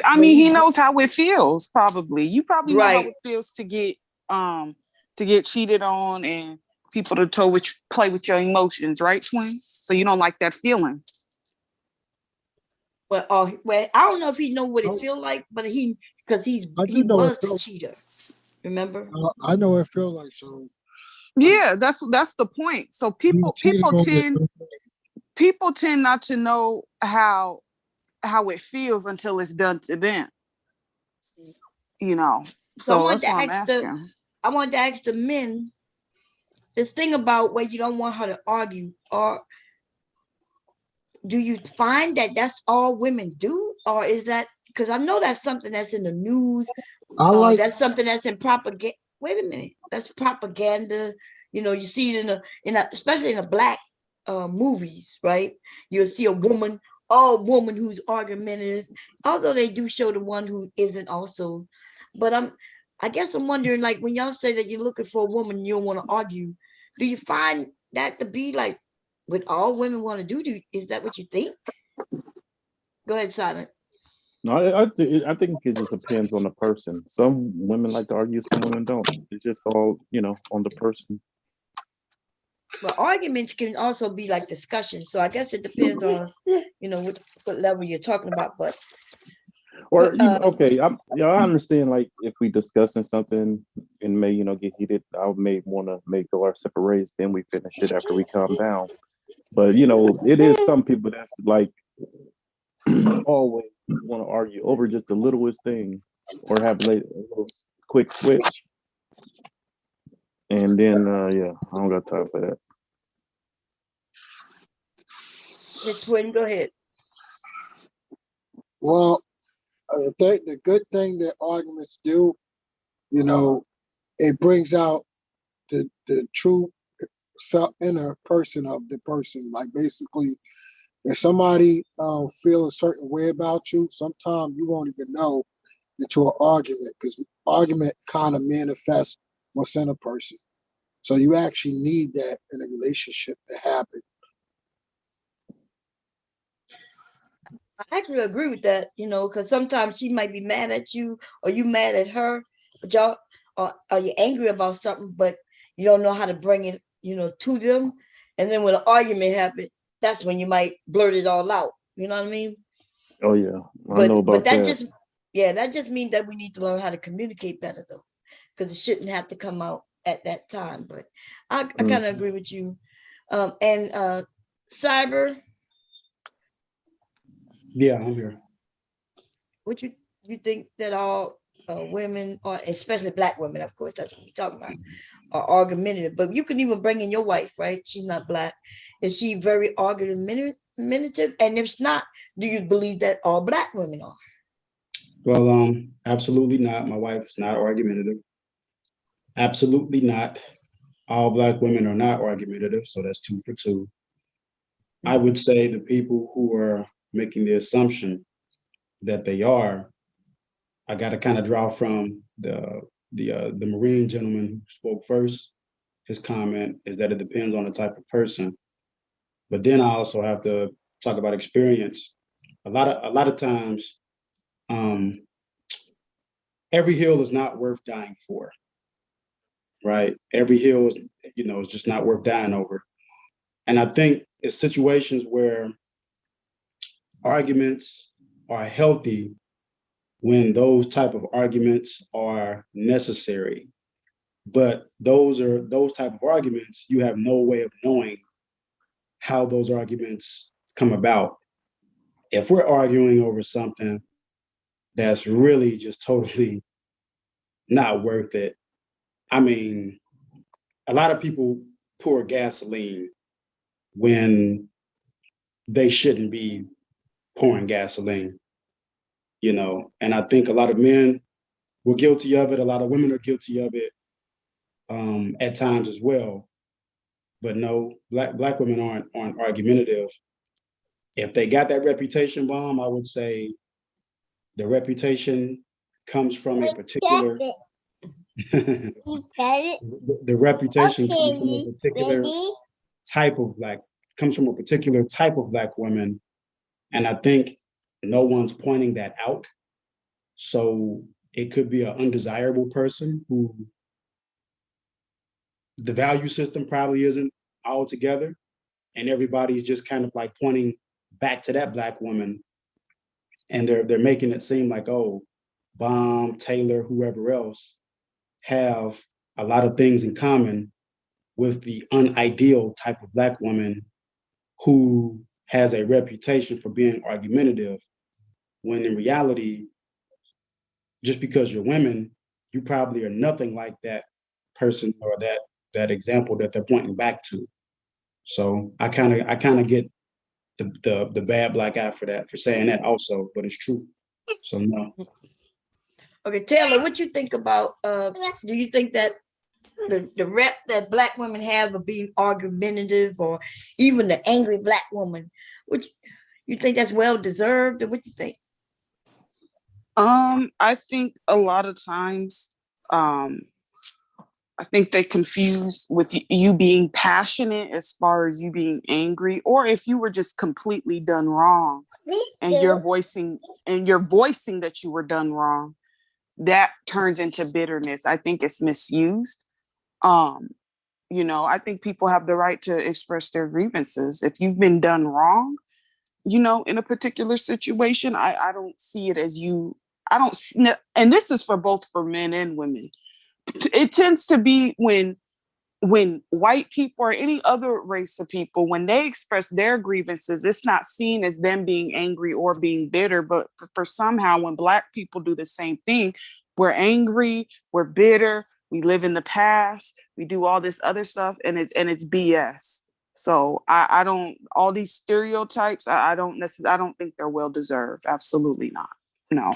I mean, he knows how it feels. Probably, you probably know how Right. it feels to get cheated on and people to play with your emotions, right, twin? So you don't like that feeling. Well, I don't know if he know what it Oh. feel like, but he I he do know was it the feels. cheater. Remember? I know it feels like so. Yeah, that's the point. So being cheated on is people tend not to know how it feels until it's done to them. So I So wanted that's to what I'm ask asking. I wanted to ask the men this thing about where you don't want her to argue, or do you find that that's all women do, or is that because I know that's something that's in the news, I like. that's something that's in propaganda. Wait a minute, that's propaganda. You see it especially in the black movies, right? You'll see a woman who's argumentative, although they do show the one who isn't also. But I guess I'm wondering, like, when y'all say that you're looking for a woman, you don't want to argue. Do you find that to be like what all women want to do? Is that what you think? Go ahead, Silent. No, I think it just depends on the person. Some women like to argue, some women don't. It's just all, on the person. Well, arguments can also be like discussion. So I guess it depends on, what level you're talking about. But Or But, okay, I understand. Like if we discussing something, it may, get heated. I may want to make our separate ways. Then we finish it after we calm down. But it is some people that's like always want to argue over just the littlest thing, or have a little quick switch. And then, yeah, I don't got time for that. Miss Twin, go ahead. Well, I think the good thing that arguments do, it brings out the true inner person of the person. Like basically, if somebody feel a certain way about you, sometimes you won't even know into an argument, because argument kind of manifests what's in a person. So you actually need that in a relationship to happen. I actually agree with that, because sometimes she might be mad at you or you mad at her, but y'all are you angry about something, but you don't know how to bring it, to them. And then when an argument happens, that's when you might blurt it all out. You know what I mean? Oh yeah, I know about that. that. That just means that we need to learn how to communicate better, though, because it shouldn't have to come out at that time. But I kind of agree with you. And Cyber, Yeah, I'm here. what you think that all women, or especially Black women, of course, that's what we're talking about, are argumentative? But you can even bring in your wife, right? She's not Black. Is she very argumentative? And if not, do you believe that all Black women are? Well, absolutely not. My wife's not argumentative. Absolutely not. All Black women are not argumentative, so that's 2 for 2. I would say the people who are making the assumption that they are, I got to kind of draw from the Marine gentleman who spoke first. His comment is that it depends on the type of person. But then I also have to talk about experience. A lot of times, every hill is not worth dying for, right? Every hill is, is just not worth dying over. And I think it's situations where arguments are healthy when those type of arguments are necessary. But those type of arguments, you have no way of knowing how those arguments come about. If we're arguing over something that's really just totally not worth it, I mean, a lot of people pour gasoline when they shouldn't be pouring gasoline, and I think a lot of men were guilty of it. A lot of women are guilty of it at times as well. But no, black women aren't argumentative. If they got that reputation, bomb, I would say the reputation comes from a particular the reputation comes from a particular type of Black woman. And I think no one's pointing that out. So it could be an undesirable person who the value system probably isn't all together. And everybody's just kind of like pointing back to that Black woman. And they're making it seem like, oh, Bomb, Taylor, whoever else have a lot of things in common with the unideal type of Black woman who has a reputation for being argumentative, when in reality, just because you're women, you probably are nothing like that person or that example that they're pointing back to. So I kind of get the bad Black eye for saying that also, but it's true. So no. Okay, Taylor, what you think about? Do you think that the rep that Black women have of being argumentative, or even the angry Black woman, which you think that's well deserved, or what you think? I think a lot of times, I think they confuse with you being passionate as far as you being angry, or if you were just completely done wrong and you're voicing that you were done wrong, that turns into bitterness. I think it's misused. I think people have the right to express their grievances. If you've been done wrong, in a particular situation, I don't see it as you, I don't, and this is for both for men and women. it tends to be when white people or any other race of people, when they express their grievances, it's not seen as them being angry or being bitter. But for somehow, when Black people do the same thing, we're angry, we're bitter, we live in the past, we do all this other stuff, and it's BS. So I don't, all these stereotypes, I don't think they're well deserved. Absolutely not. No.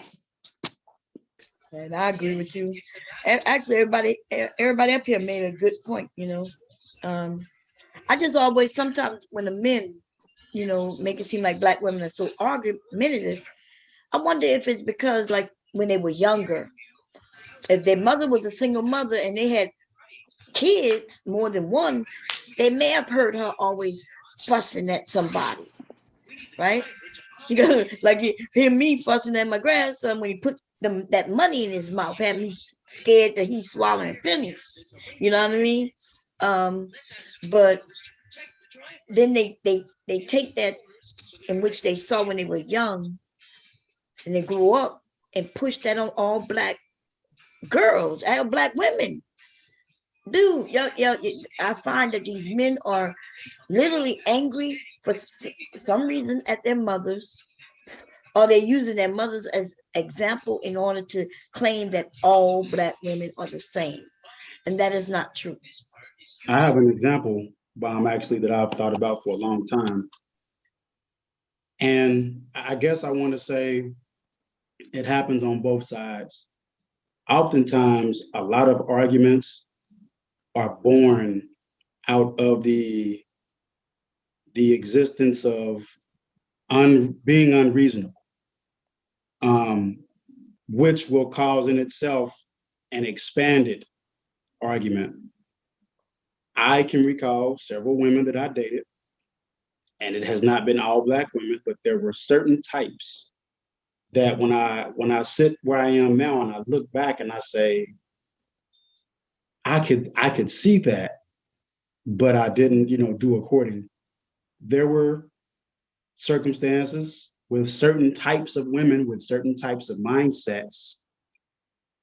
And I agree with you. And actually, everybody up here made a good point. I just always, sometimes when the men, make it seem like Black women are so argumentative, I wonder if it's because, like, when they were younger, if their mother was a single mother and they had kids, more than one, they may have heard her always fussing at somebody, right? Like you hear me fussing at my grandson when he puts that money in his mouth, had me scared that he's swallowing pennies. You know what I mean? But then they take that in which they saw when they were young, and they grew up and push that on all Black girls, all Black women. Dude, I find that these men are literally angry for some reason at their mothers, or they're using their mothers as example in order to claim that all Black women are the same. And that is not true. I have an example, actually, that I've thought about for a long time. And I guess I want to say it happens on both sides. Oftentimes, a lot of arguments are born out of the existence of being unreasonable, which will cause in itself an expanded argument. I can recall several women that I dated, and it has not been all Black women, but there were certain types that when I sit where I am now and I look back and I say, I could see that, but I didn't, do according. There were circumstances with certain types of women, with certain types of mindsets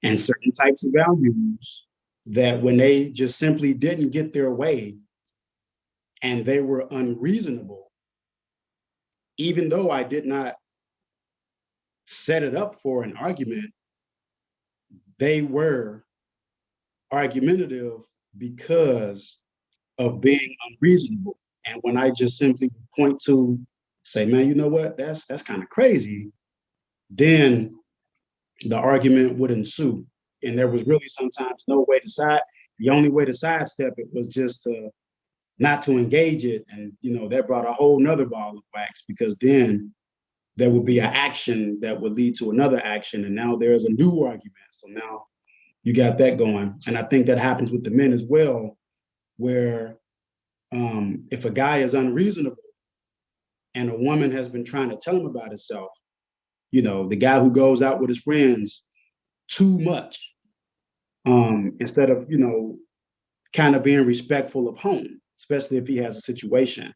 and certain types of values, that when they just simply didn't get their way and they were unreasonable, even though I did not set it up for an argument, they were argumentative because of being unreasonable. And when I just simply point to, say, man, you know what, that's kind of crazy, then the argument would ensue. And there was really sometimes no way to side. The only way to sidestep it was just to not to engage it. And, that brought a whole nother ball of wax, because then there would be an action that would lead to another action. And now there's a new argument. So now you got that going. And I think that happens with the men as well, where if a guy is unreasonable and a woman has been trying to tell him about himself, the guy who goes out with his friends too much, instead of, kind of being respectful of home, especially if he has a situation.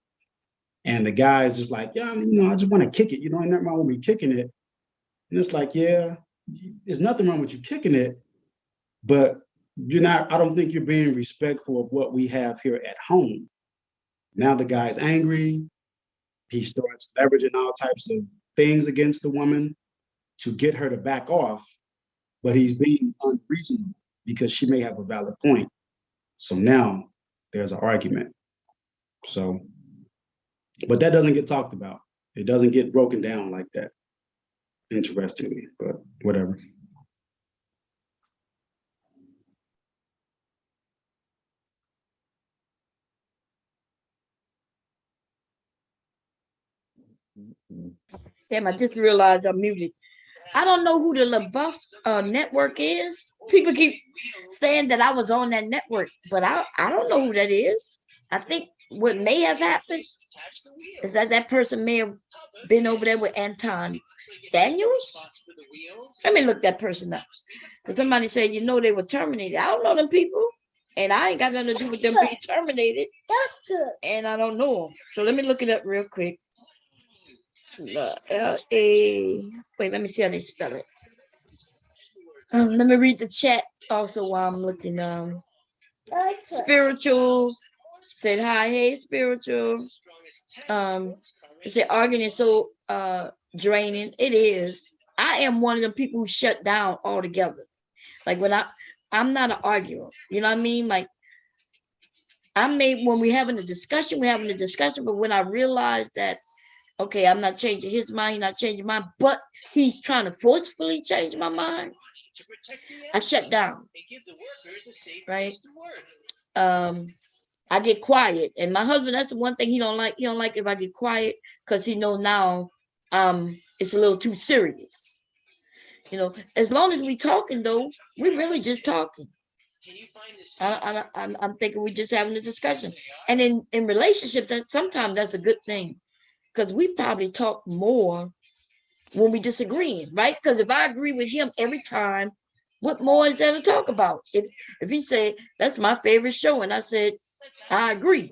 And the guy is just like, yeah, I just want to kick it. Ain't nothing wrong with me kicking it. And it's like, yeah, there's nothing wrong with you kicking it, but I don't think you're being respectful of what we have here at home. Now the guy's angry. He starts leveraging all types of things against the woman to get her to back off, but he's being unreasonable because she may have a valid point. So now there's an argument. So, but that doesn't get talked about. It doesn't get broken down like that, interestingly, but whatever. Damn, I just realized I'm muted. I don't know who the LaBeouf network is. People keep saying that I was on that network, but I don't know who that is. I think what may have happened is that person may have been over there with Anton Daniels. Let me look that person up. Because somebody said, they were terminated. I don't know them people. And I ain't got nothing to do with them being terminated. And I don't know them. So let me look it up real quick. L-A. Wait, let me see how they spell it. Let me read the chat. also while I'm looking, spiritual said hi, hey spiritual. It said arguing is so draining. It is. I am one of the people who shut down altogether. Like when I'm not an arguer. You know what I mean? Like when we're having a discussion, but when I realize that, okay, I'm not changing his mind, he's not changing mine, but he's trying to forcefully change my mind, I shut down. Right? I get quiet. And my husband, that's the one thing he don't like. He don't like if I get quiet because he knows now it's a little too serious. You know, as long as we talking though, we really just talking. I'm thinking we're just having a discussion. And in relationships, sometimes that's a good thing. Because we probably talk more when we disagreeing, right? Because if I agree with him every time, what more is there to talk about? If he say, that's my favorite show, and I said, I agree.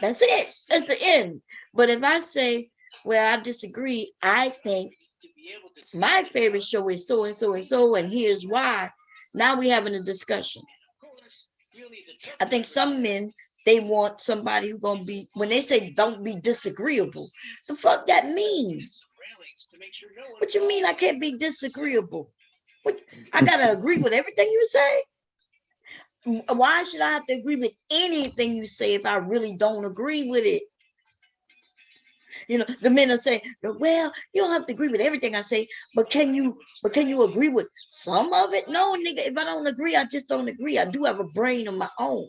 That's it. That's the end. But if I say, well, I disagree, I think my favorite show is so and so and so, and here's why. Now we're having a discussion. I think some men, they want somebody who's gonna be, when they say don't be disagreeable, the fuck that means? What you mean I can't be disagreeable? What, I gotta agree with everything you say? Why should I have to agree with anything you say if I really don't agree with it? You know, the men are saying, well, you don't have to agree with everything I say, but can you agree with some of it? No, nigga, if I don't agree, I just don't agree. I do have a brain of my own.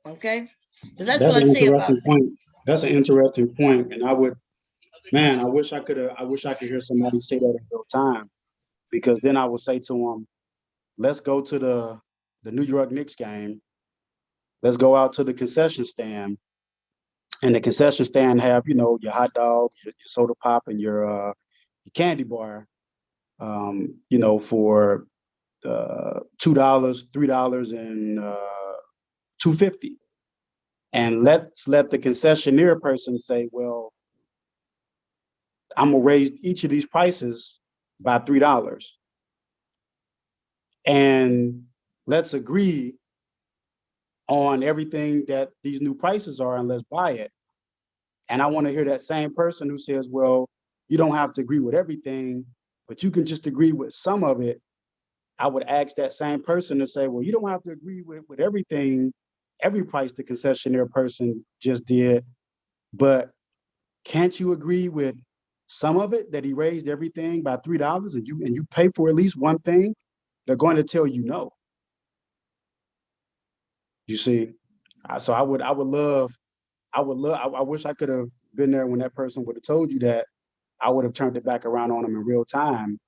Okay? So that's what I say about that. That's an interesting point. And I wish I could hear somebody say that in real time, because then I would say to them, let's go to the New York Knicks game. Let's go out to the concession stand. And the concession stand have, you know, your hot dog, your soda pop, and your candy bar, you know, for $2, $3, and $2.50. And let's let the concessionaire person say, well, I'm gonna raise each of these prices by $3. And let's agree on everything that these new prices are, and let's buy it. And I want to hear that same person who says, well, you don't have to agree with everything, but you can just agree with some of it. I would ask that same person to say, well, you don't have to agree with everything, every price the concessionaire person just did, but can't you agree with some of it, that he raised everything by $3 and you pay for at least one thing? They're going to tell you no. You see, so I wish I could have been there when that person would have told you that. I would have turned it back around on them in real time.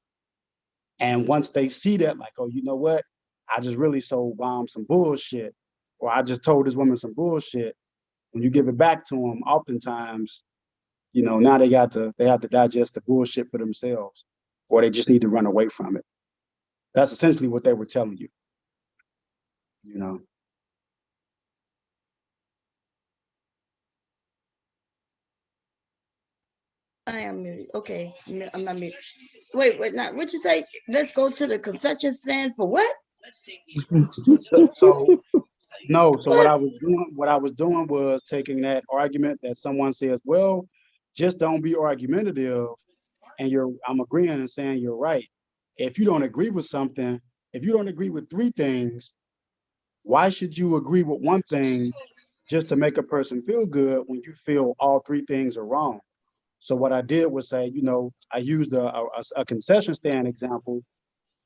And once they see that, like, oh, you know what? I just really sold Bomb some bullshit, or I just told this woman some bullshit. When you give it back to them, oftentimes, you know, now they have to digest the bullshit for themselves, or they just need to run away from it. That's essentially what they were telling you, you know. I am muted. Okay, I'm not muted. Wait, not what you say? Let's go to the concession stand for what? So what I was doing was taking that argument that someone says, well, just don't be argumentative, and I'm agreeing and saying you're right. If you don't agree with something, if you don't agree with three things, why should you agree with one thing just to make a person feel good when you feel all three things are wrong? So what I did was say, you know, I used a concession stand example.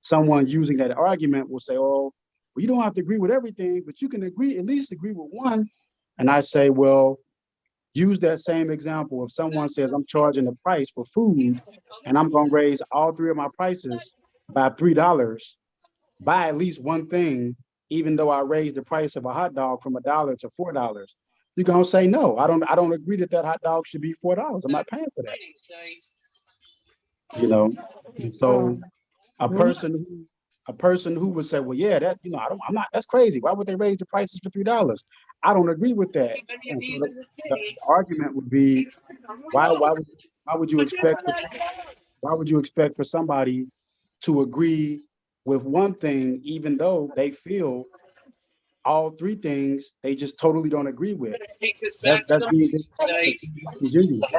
Someone using that argument will say, oh, well, you don't have to agree with everything, but you can at least agree with one. And I say, well, use that same example. If someone says I'm charging a price for food and I'm going to raise all three of my prices by $3, buy at least one thing, even though I raised the price of a hot dog from $1 to $4. You're going to say, no, I don't agree that hot dog should be $4. I'm not paying for that. You know, so a person who would say, well, yeah, that, you know, I'm not, that's crazy. Why would they raise the prices for $3? I don't agree with that. And so the argument would be, why would you expect for somebody to agree with one thing, even though they feel all three things they just totally don't agree with. That's being disingenuous.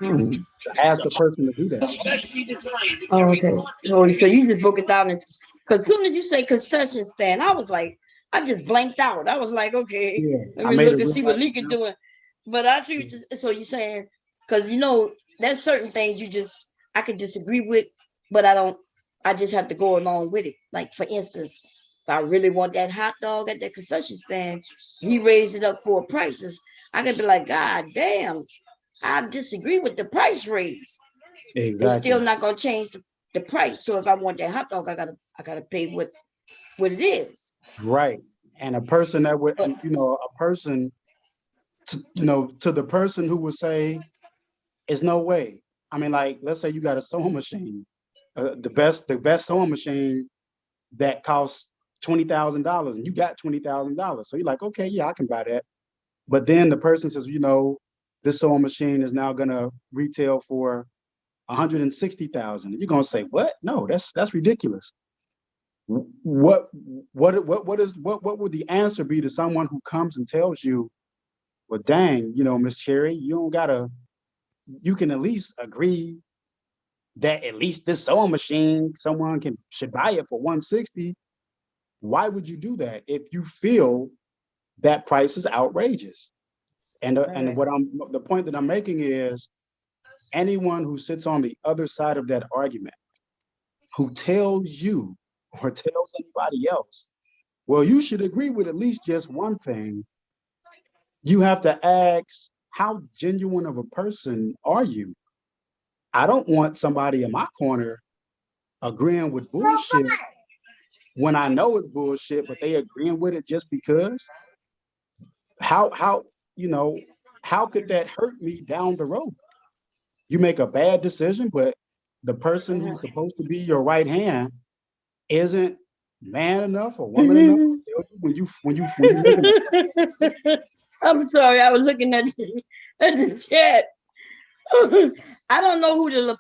To ask a person to do that. Oh, okay. So you just broke it down into, because soon as you say concession stand, I was like, I just blanked out. I was like, okay, Yeah, let I me made look a and real see what life Leak is example. doing. But I see what so you're saying, because you know, there's certain things I could disagree with, but I just have to go along with it. Like for instance, if I really want that hot dog at the concession stand, he raised it up 4 prices. I could be like, God damn, I disagree with the price raise. It's still Exactly. not gonna change the price. So if I want that hot dog, I gotta pay what it is. Right. And a person that would, But a person, to the person who would say, "It's no way." I mean, like, let's say you got a sewing machine, the best sewing machine that costs $20,000, and you got $20,000. So you're like, okay, yeah, I can buy that. But then the person says, this sewing machine is now gonna retail for 160,000. You're gonna say, what? No, that's ridiculous. What would the answer be to someone who comes and tells you, well, dang, Miss Cherry, you can at least agree that at least this sewing machine, someone should buy it for 160. Why would you do that if you feel that price is outrageous? And the point that I'm making is anyone who sits on the other side of that argument, who tells you or tells anybody else, well, you should agree with at least just one thing, you have to ask, how genuine of a person are you? I don't want somebody in my corner agreeing with bullshit when I know it's bullshit, but they agreeing with it just because. How how could that hurt me down the road? You make a bad decision, but the person who's supposed to be your right hand isn't man enough or woman enough to tell you when you making a I'm sorry, I was looking at the chat. I don't know who the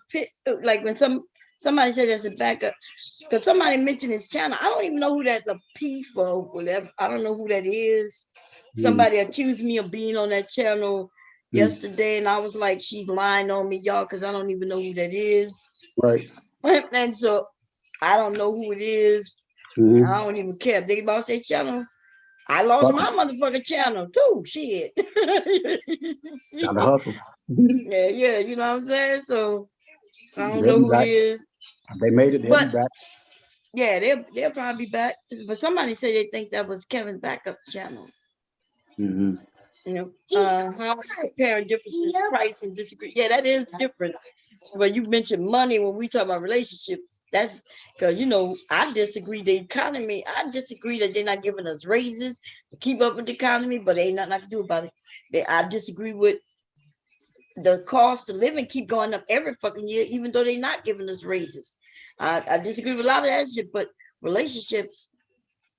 like when somebody said there's a backup, because somebody mentioned his channel. I don't even know who that Lapifa, whatever. I don't know who that is. Somebody accused me of being on that channel yesterday, and I was like, she's lying on me, y'all, because I don't even know who that is. right. And so I don't know who it is. Mhm. I don't even care if they lost their channel. I lost my motherfucking channel too. Shit. Gotta hustle. Yeah, you know what I'm saying? So I don't They'll know be who it back. is. They made it. They'll be But back. yeah, they'll probably be back. But somebody said they think that was Kevin's backup channel. Mm-hmm. How comparing difference in price and disagree. Yeah, that is different. But you mentioned money when we talk about relationships. That's because I disagree the economy. I disagree that they're not giving us raises to keep up with the economy, but they ain't nothing I can do about it. I disagree with the cost of living keep going up every fucking year, even though they're not giving us raises. I disagree with a lot of that shit, but relationships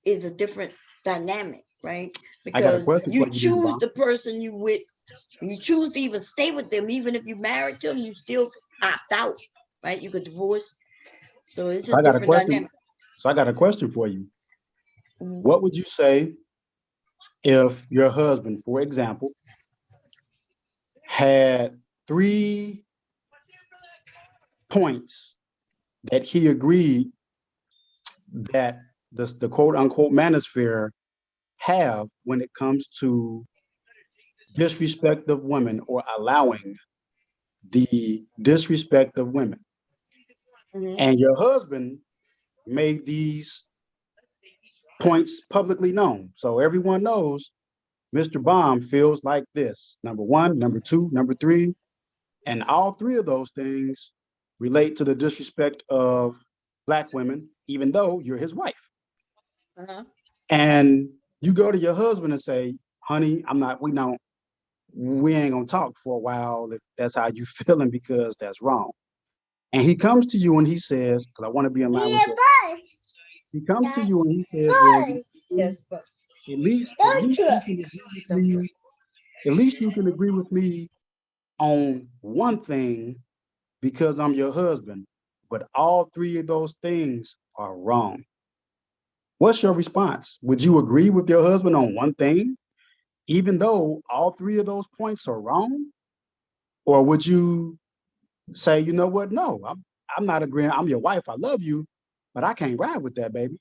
is a different dynamic, right? I got a Because question you for you, then, choose Bob. the person you with, you choose to even stay with them, even if you married them, you still opt out, right? You could divorce. So it's So a I got a different question. dynamic. So I got a question for you. What would you say if your husband, for example, had 3 points that he agreed that the quote unquote manosphere have when it comes to disrespect of women or allowing the disrespect of women? And your husband made these points publicly known. So everyone knows Mr. Baum feels like this. Number 1, number 2, number 3. And all 3 of those things relate to the disrespect of Black women, even though you're his wife. And you go to your husband and say, honey, we ain't gonna talk for a while if that's how you feeling, because that's wrong. And he comes to you and he says, because I want to be in line with you. He comes to you and he says, well, Yes, at least you can agree with me. At least you can agree with me on one thing because I'm your husband. but all three of those things are wrong. What's your response? Would you agree with your husband on one thing, even though all three of those points are wrong? Or would you say, you know what? No, I'm not agreeing. I'm your wife. I love you, but I can't ride with that, baby.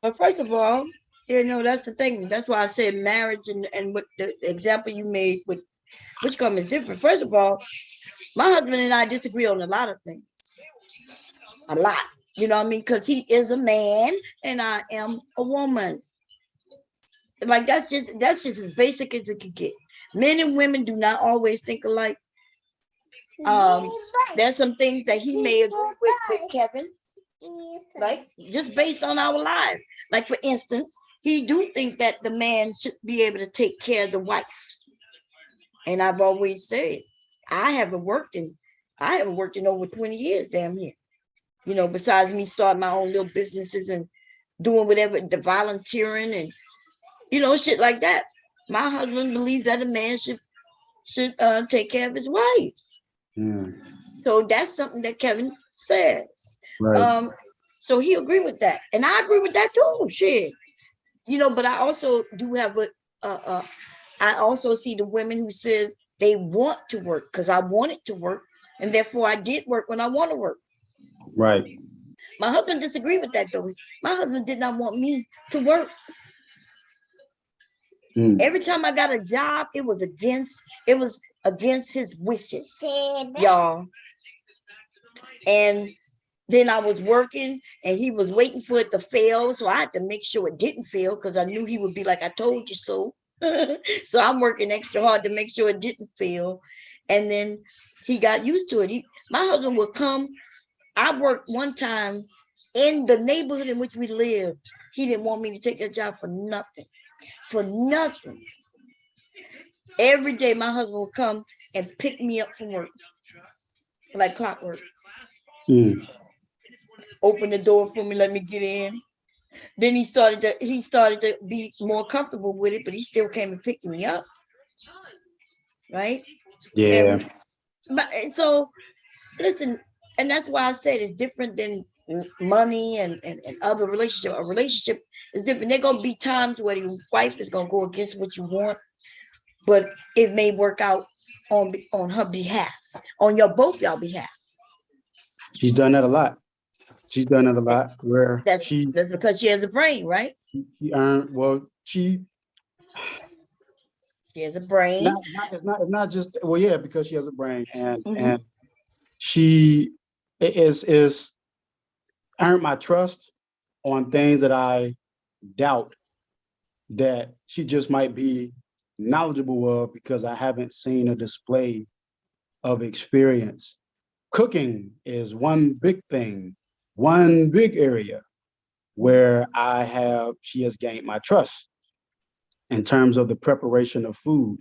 But first of all, that's the thing. That's why I said marriage and what the example you made with which come is different. First of all, my husband and I disagree on a lot of things. A lot. You know what I mean? Because he is a man and I am a woman. Like that's just as basic as it could get. Men and women do not always think alike. There's some things that he may agree with Kevin, right? Just based on our lives. Like for instance, he do think that the man should be able to take care of the wife. And I've always said, I haven't worked in over 20 years, damn near. Besides me starting my own little businesses and doing whatever, the volunteering and, shit like that. My husband believes that a man should take care of his wife. So that's something that Kevin says. Right. So he agree with that. And I agree with that too, shit. But I also do have I also see the women who says they want to work because I wanted to work. And therefore I did work when I want to work. Right. My husband disagreed with that though. My husband did not want me to work. Every time I got a job, it was against his wishes, y'all. And then I was working and he was waiting for it to fail. So I had to make sure it didn't fail because I knew he would be like, I told you so. So I'm working extra hard to make sure it didn't fail. And then he got used to it. My husband would come. I worked one time in the neighborhood in which we lived. He didn't want me to take that job for nothing. For nothing. Every day my husband would come and pick me up from work. Like clockwork. Open the door for me, let me get in. Then he started to be more comfortable with it, but he still came and picked me up. Right? Yeah. And so listen, and that's why I said it's different than money and other relationship. A relationship is different. There gonna be times where your wife is gonna go against what you want, but it may work out on her behalf, on both y'all behalf. She's done that a lot. She's done it a lot where That's she because she has a brain, right? earned, well, she has a brain. It's not just, well, yeah, because she has a brain and she is earned my trust on things that I doubt that she just might be knowledgeable of because I haven't seen a display of experience. Cooking is one big thing, one big area where she has gained my trust in terms of the preparation of food.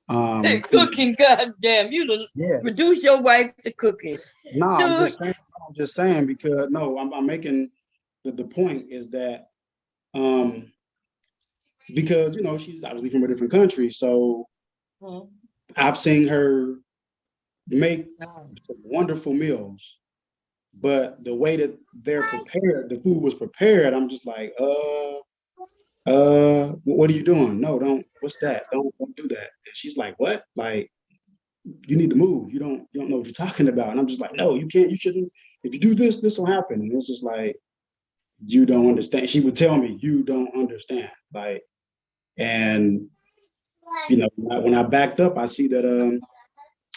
Cooking, goddamn, you reduce your wife to cooking. No, I'm just saying because I'm making the point is that because she's obviously from a different country, so I've seen her make some wonderful meals, but the way that they're prepared, the food was prepared, I'm just like, what are you doing? No, don't. What's that? Don't do that. And she's like, what? Like, you need to move. You don't know what you're talking about. And I'm just like, no, you can't. You shouldn't. If you do this, this will happen. And it's just like, you don't understand. She would tell me, you don't understand. Like, and when I backed up, I see that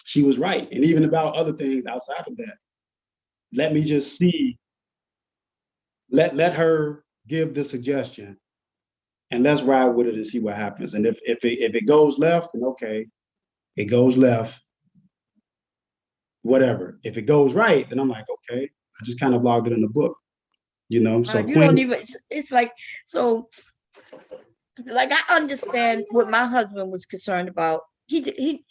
she was right. And even about other things outside of that, let me just see. Let her give the suggestion. And let's ride with it and see what happens. And if it goes left, then okay, it goes left. Whatever. If it goes right, then I'm like, okay, I just kind of logged it in the book, So you don't even. It's like so. Like I understand what my husband was concerned about. He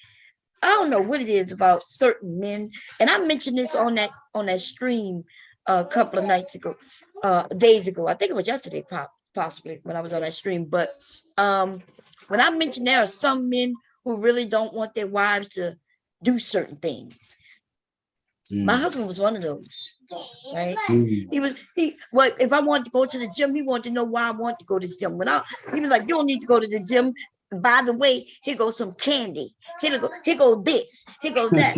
I don't know what it is about certain men, and I mentioned this on that stream a couple of days ago. I think it was yesterday, possibly when I was on that stream. But when I mentioned there are some men who really don't want their wives to do certain things. My husband was one of those, right? Mm. Well, if I wanted to go to the gym, he wanted to know why I wanted to go to the gym. He was like, you don't need to go to the gym. By the way, here goes some candy. Here go this. Here goes that.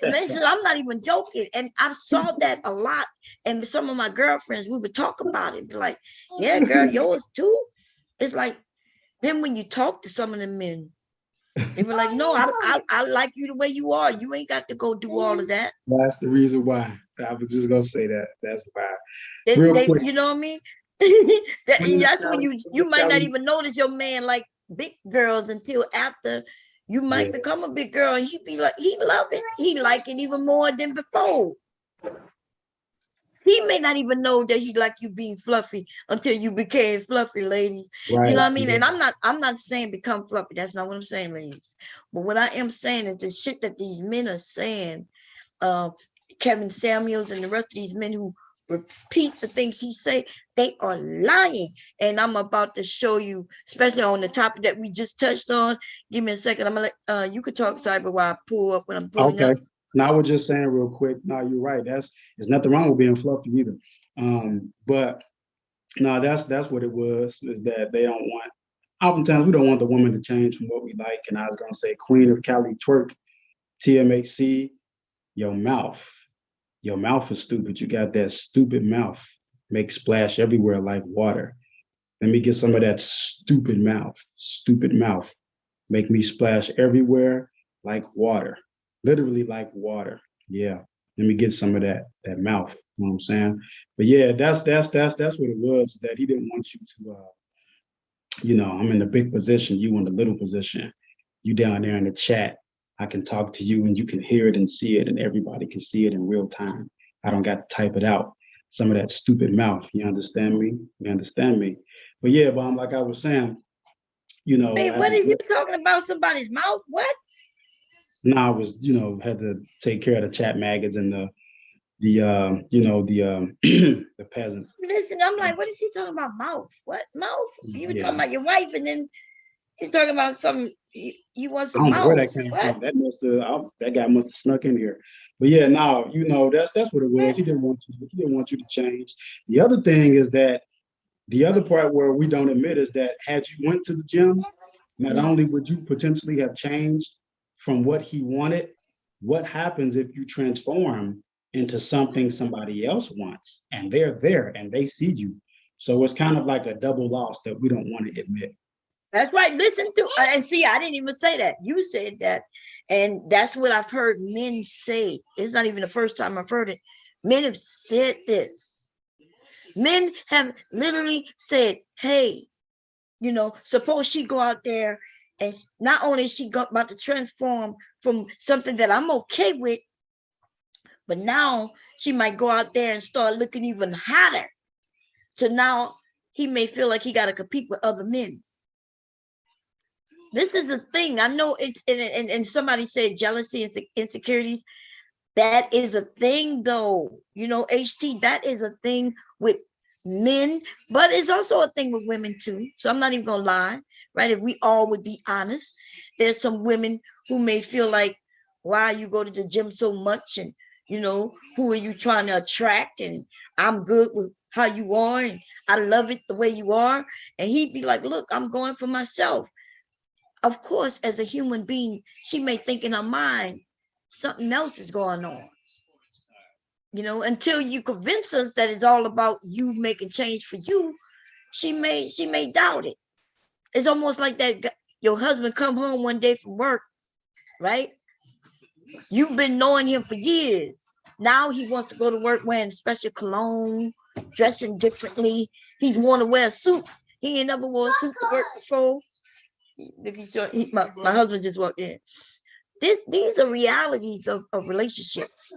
Listen, I'm not even joking. And I saw that a lot. And some of my girlfriends, we would talk about it. Be like, yeah, girl, yours too. It's like, then when you talk to some of the men, they were like, no, I like you the way you are. You ain't got to go do all of that. That's the reason why. I was just gonna say that. That's why. They, Real quick. you know what I mean? That's when you might not even notice your man like big girls until after you might become a big girl, and he be like, he love it. He like it even more than before. He may not even know that he like you being fluffy until you became fluffy, ladies. Right. You know what I mean? And I'm not saying become fluffy. That's not what I'm saying, ladies. But what I am saying is the shit that these men are saying, Kevin Samuels and the rest of these men who repeat the things he say, they are lying. And I'm about to show you, especially on the topic that we just touched on. Give me a second. I'm gonna let you could talk, Cyber, while I pull up when I'm pulling up. Now I was just saying real quick. No, you're right. There's nothing wrong with being fluffy either. But no, that's what it was. Is that they don't want. Oftentimes we don't want the woman to change from what we like. And I was gonna say, Queen of Cali Twerk, TMHC, your mouth is stupid. You got that stupid mouth. Make splash everywhere like water. Let me get some of that stupid mouth. Make me splash everywhere like water. Literally like water. Yeah. Let me get some of that mouth. You know what I'm saying? But yeah, that's what it was, that he didn't want you to I'm in the big position, you in the little position. You down there in the chat. I can talk to you and you can hear it and see it, and everybody can see it in real time. I don't got to type it out. Some of that stupid mouth. You understand me? But yeah, but like I was saying, Wait, what are you talking about? Somebody's mouth? What? No, I was, had to take care of the chat maggots and the peasants. Listen, I'm like, what is he talking about? Mouth? What mouth? You were Yeah. talking about your wife, and then he's talking about some. You want I some don't mouth? know where that came from. That guy must have snuck in here. But yeah, no, that's what it was. He didn't want you to change. The other thing is that the other part where we don't admit is that had you went to the gym, not only would you potentially have changed from what he wanted, what happens if you transform into something somebody else wants and they're there and they see you? So it's kind of like a double loss that we don't want to admit. That's right. Listen to, and see, I didn't even say that. You said that. And that's what I've heard men say. It's not even the first time I've heard it. Men have said this. Men have literally said, hey, suppose she go out there and not only is she about to transform from something that I'm okay with, but now she might go out there and start looking even hotter. So now he may feel like he got to compete with other men. This is the thing. I know it, and somebody said jealousy and insecurities. That is a thing, though. HT, that is a thing with men, but it's also a thing with women too. So I'm not even gonna lie, right? If we all would be honest, there's some women who may feel like, why you go to the gym so much, and who are you trying to attract? And I'm good with how you are, and I love it the way you are. And he'd be like, look, I'm going for myself. Of course, as a human being, she may think in her mind something else is going on. Until you convince us that it's all about you making change for you, she may doubt it. It's almost like that your husband come home one day from work, right? You've been knowing him for years. Now he wants to go to work wearing special cologne, dressing differently. He's want to wear a suit. He ain't never wore a suit to work before. If you saw, my husband just walked in. These are realities of relationships.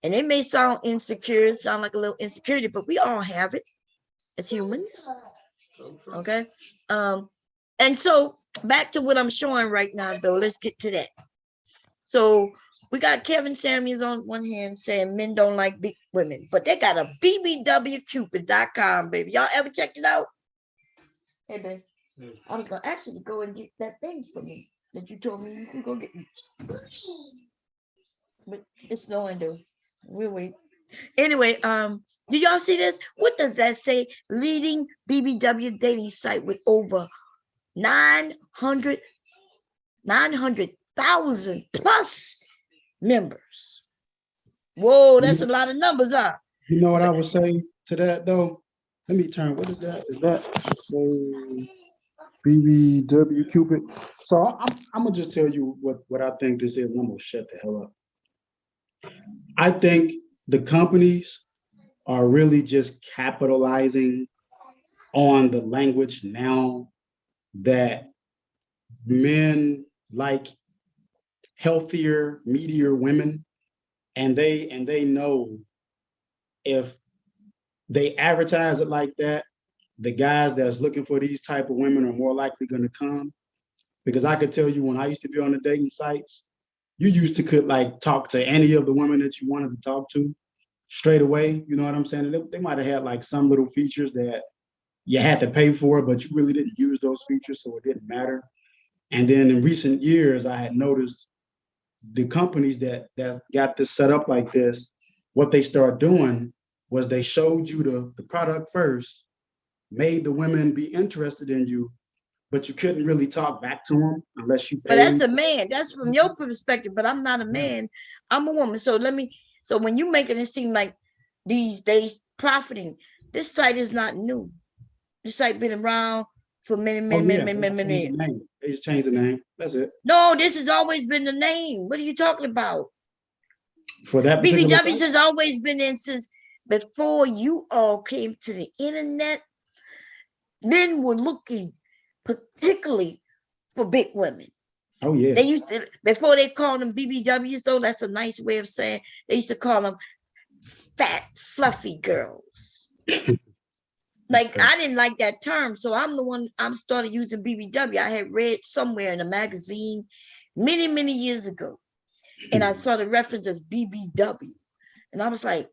And it may sound insecure, sound like a little insecurity, but we all have it as humans. Okay. And so back to what I'm showing right now, though, let's get to that. So we got Kevin Samuels on one hand saying men don't like big women, but they got a bbwcupid.com, baby. Y'all ever checked it out? Hey, babe. I was gonna actually go and get that thing for me that you told me you could go get me. But it's snowing, though. We'll wait. Anyway, do y'all see this? What does that say? Leading BBW dating site with over 900,000 plus members. Whoa, that's a lot of numbers, huh? You know what I would say to that though? Let me turn. What is that? Is that BBW Cupid? So I'm gonna just tell you what I think this is, and I'm gonna shut the hell up. I think the companies are really just capitalizing on the language now that men like healthier, meatier women, and they know if they advertise it like that, the guys that's looking for these type of women are more likely going to come. Because I could tell you when I used to be on the dating sites, you used to could like talk to any of the women that you wanted to talk to straight away. You know what I'm saying? They might have had like some little features that you had to pay for, but you really didn't use those features, so it didn't matter. And then in recent years, I had noticed the companies that got this set up like this, what they start doing was they showed you the product first, made the women be interested in you, but you couldn't really talk back to them unless you But that's paid. a man. That's from your perspective, but I'm not a man. I'm a woman. So when you making it seem like these days profiting, this site is not new. This site been around for many, Oh many, yeah, many, many, many years. they just changed the name. That's it. No, this has always been the name. What are you talking about? For that particular BBWs has always been in since before you all came to the internet. Men were looking particularly for big women. Oh yeah. They used to, before they called them BBWs, though, that's a nice way of saying, they used to call them fat, fluffy girls. Like, I didn't like that term, so I'm started using BBW. I had read somewhere in a magazine many, many years ago, and I saw the reference as BBW. And I was like,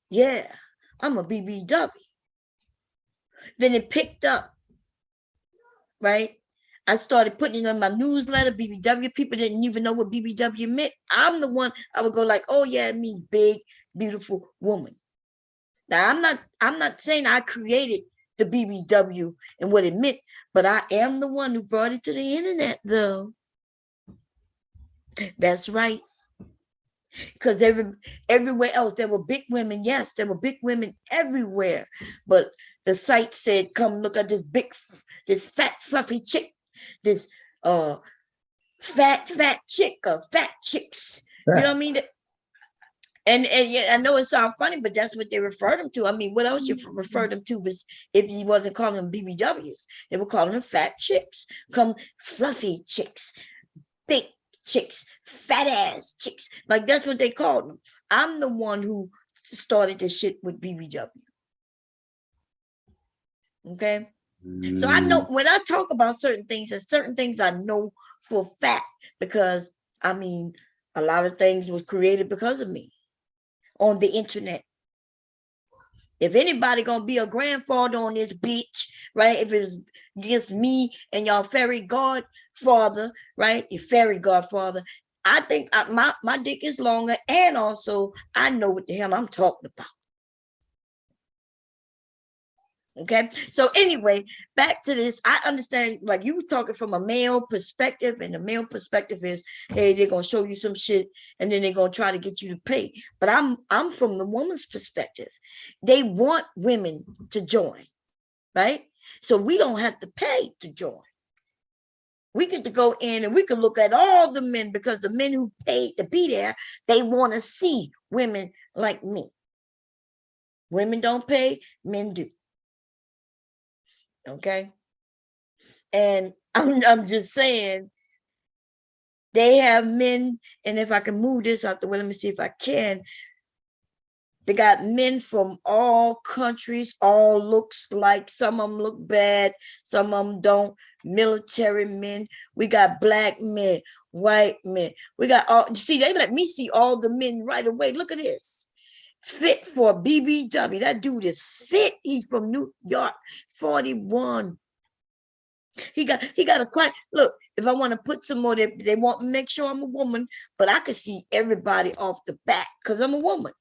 yeah, I'm a BBW. Then it picked up, right? I started putting it in my newsletter, BBW. People didn't even know what BBW meant. I'm the one, I would go like, oh yeah, it means big, beautiful woman. Now, I'm not saying I created the BBW and what it meant, but I am the one who brought it to the internet, though. That's right. Because everywhere else, there were big women. Yes, there were big women everywhere. But the site said, come look at this fat, fluffy chick, this fat chick or fat chicks. You know what I mean? And yeah, I know it sounds funny, but that's what they refer them to. I mean, what else you refer them to was if you wasn't calling them BBWs, they were calling them fat chicks, come fluffy chicks, big chicks, fat ass chicks. Like that's what they called them. I'm the one who started this shit with BBW. Okay. So I know when I talk about certain things, and certain things I know for a fact, because I mean, a lot of things was created because of me on the internet. If anybody gonna be a grandfather on this bitch, right? If it was just me and y'all fairy godfather, right? Your fairy godfather, I think my dick is longer, and also I know what the hell I'm talking about. Okay, so anyway, back to this. I understand, like you were talking from a male perspective, and the male perspective is, hey, they're gonna show you some shit, and then they're gonna try to get you to pay. But I'm from the woman's perspective. They want women to join, right? So we don't have to pay to join. We get to go in and we can look at all the men, because the men who paid to be there, they want to see women like me. Women don't pay, men do. Okay. And I'm just saying, they have men, and if I can move this out the way, let me see if I can. They got men from all countries, all looks like. Some of them look bad, some of them don't. Military men. We got black men, white men. We got all, see, they let me see all the men right away. Look at this. Fit for BBW. That dude is fit. He's from New York, 41. He got a client. Look, if I want to put some more, they want to make sure I'm a woman, but I can see everybody off the back because I'm a woman.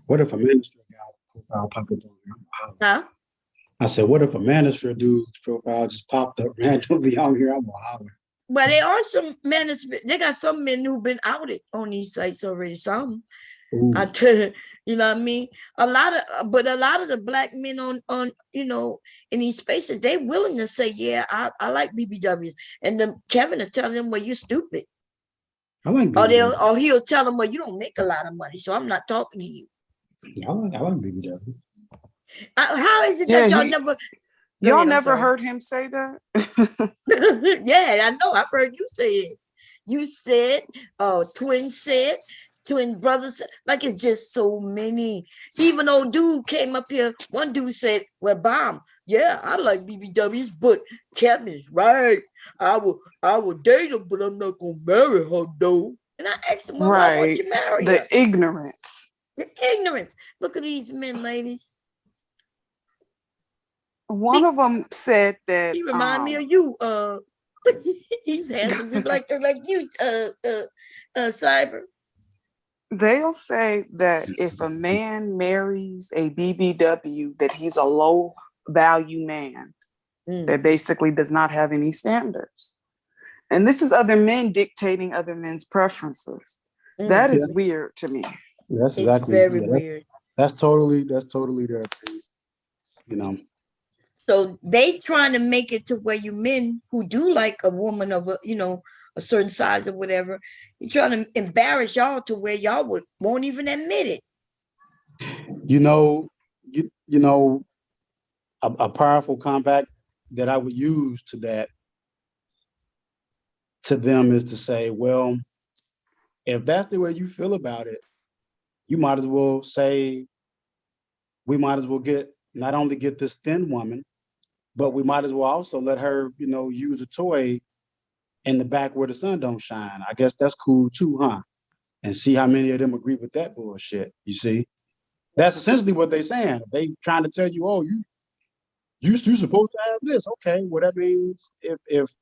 What if a manosphere got profile popped up on here? Huh? I said, what if a manosphere dude's profile just popped up randomly on here? I'm gonna holler. But there are some men, they got some men who've been outed on these sites already. Some, Ooh, I tell you, you know what I mean? A lot of the black men on in these spaces, they willing to say, yeah, I like BBWs. And then Kevin will tell them, well, you're stupid. I like Or BBW. or he'll tell them, well, you don't make a lot of money, so I'm not talking to you. I like BBW. How is it Yeah, that y'all he- never? Go Y'all ahead, I'm never sorry. heard him say that? Yeah, I know. I've heard you say it. You said, twin brothers said, like it's just so many. Even old dude came up here. One dude said, well, Bomb, yeah, I like BBWs, but Captain is right. I will date her, but I'm not gonna marry her though. And I asked him, well, why won't Right. you marry her? The ignorance. The ignorance. Look at these men, ladies. One of them said that He remind me of you. He's handsome, just like you, Cyber. they'll say that if a man marries a BBW, that he's a low value man that basically does not have any standards. And this is other men dictating other men's preferences. That is weird to me. That's It's exactly. very yeah, weird. That's totally their opinion. You know. So they trying to make it to where you men who do like a woman of a a certain size or whatever, you're trying to embarrass y'all to where y'all won't even admit it. You know, a powerful comeback that I would use to them is to say, well, if that's the way you feel about it, you might as well say, we might as well not only get this thin woman, but we might as well also let her, use a toy in the back where the sun don't shine. I guess that's cool too, huh? And see how many of them agree with that bullshit. You see, that's essentially what they're saying. They trying to tell you, oh, you supposed to have this. Okay, well that means if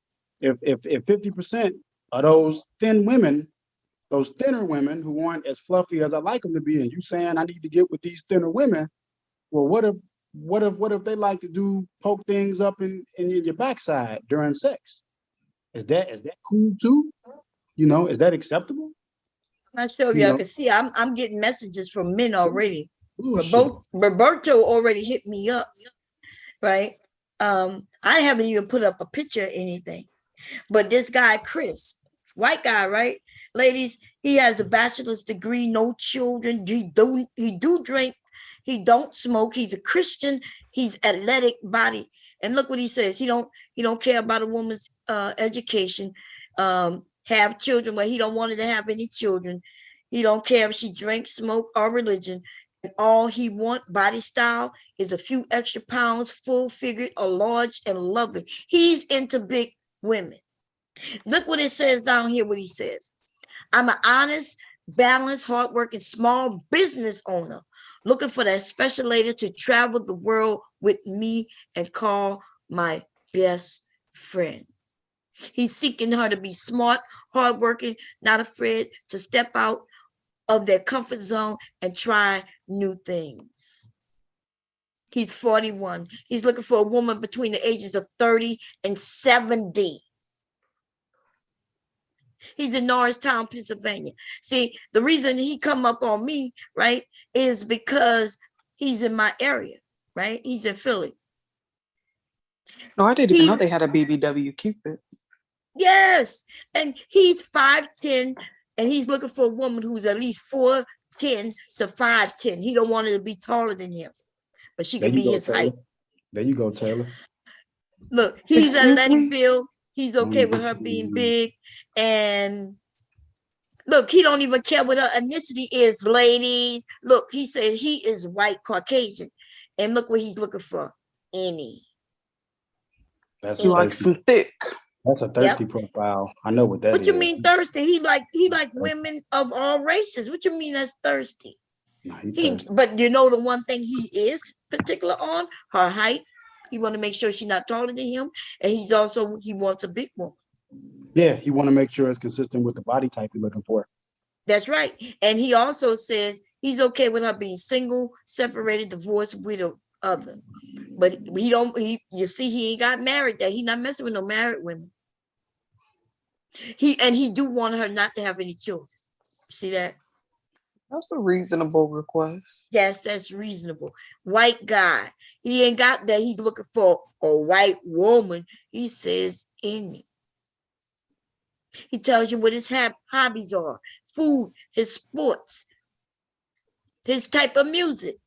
50% of those thin women, those thinner women who aren't as fluffy as I like them to be, and you saying I need to get with these thinner women, well, what if they like to poke things up in your backside during sex? Is that cool too? Is that acceptable? I'm not sure if y'all can see. I'm getting messages from men already. Bullshit. Roberto already hit me up, right? I haven't even put up a picture or anything. But this guy, Chris, white guy, right? Ladies, he has a bachelor's degree, no children. He do drink. He don't smoke. He's a Christian. He's athletic body. And look what he says. He don't care about a woman's education, have children, but he don't want her to have any children. He don't care if she drinks, smoke, or religion. And all he want, body style, is a few extra pounds, full figured or large and lovely. He's into big women. Look what it says down here, what he says. I'm an honest, balanced, hardworking, small business owner looking for that special lady to travel the world with me and call my best friend. He's seeking her to be smart, hardworking, not afraid to step out of their comfort zone and try new things. He's 41. He's looking for a woman between the ages of 30 and 70. He's in Norristown, Pennsylvania. See, the reason he come up on me, right, is because he's in my area, right? He's in Philly. No, I didn't even know they had a BBW Cupid. Yes, and he's 5'10", and he's looking for a woman who's at least 4'10" to 5'10". He don't want her to be taller than him, but she can be his height. There you go, Taylor. Look, he's Excuse athletic me? build. He's okay with her being big. And look, he don't even care what her ethnicity is, ladies. Look, he said he is white Caucasian. And look what he's looking for. Any. That's He likes some thick. That's a thirsty profile. I know what that is. What you mean thirsty? He like women of all races. What you mean that's thirsty? Nah, thirsty. But you know the one thing he is particular on? Her height. He want to make sure she's not taller than him. And he wants a big woman. Yeah, he want to make sure it's consistent with the body type you're looking for. That's right. And he also says He's okay with her being single, separated, divorced, widowed, other. But you see, he ain't got married that. He not messing with no married women. He do want her not to have any children. See that? That's a reasonable request. Yes, that's reasonable. White guy. He ain't got that. He's looking for a white woman. He says any. He tells you what his hobbies are, food, his sports, his type of music.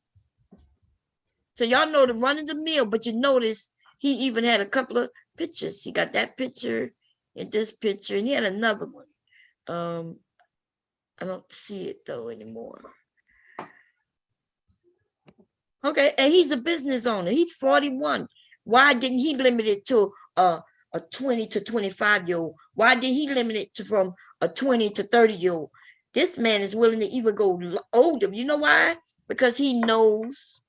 So y'all know the run of the mill, but you notice he even had a couple of pictures. He got that picture and this picture, and he had another one. I don't see it though anymore. Okay, and he's a business owner. He's 41. Why didn't he limit it to a 20 to 25-year-old? Why did he limit it to from a 20 to 30-year-old? This man is willing to even go older. You know why? Because he knows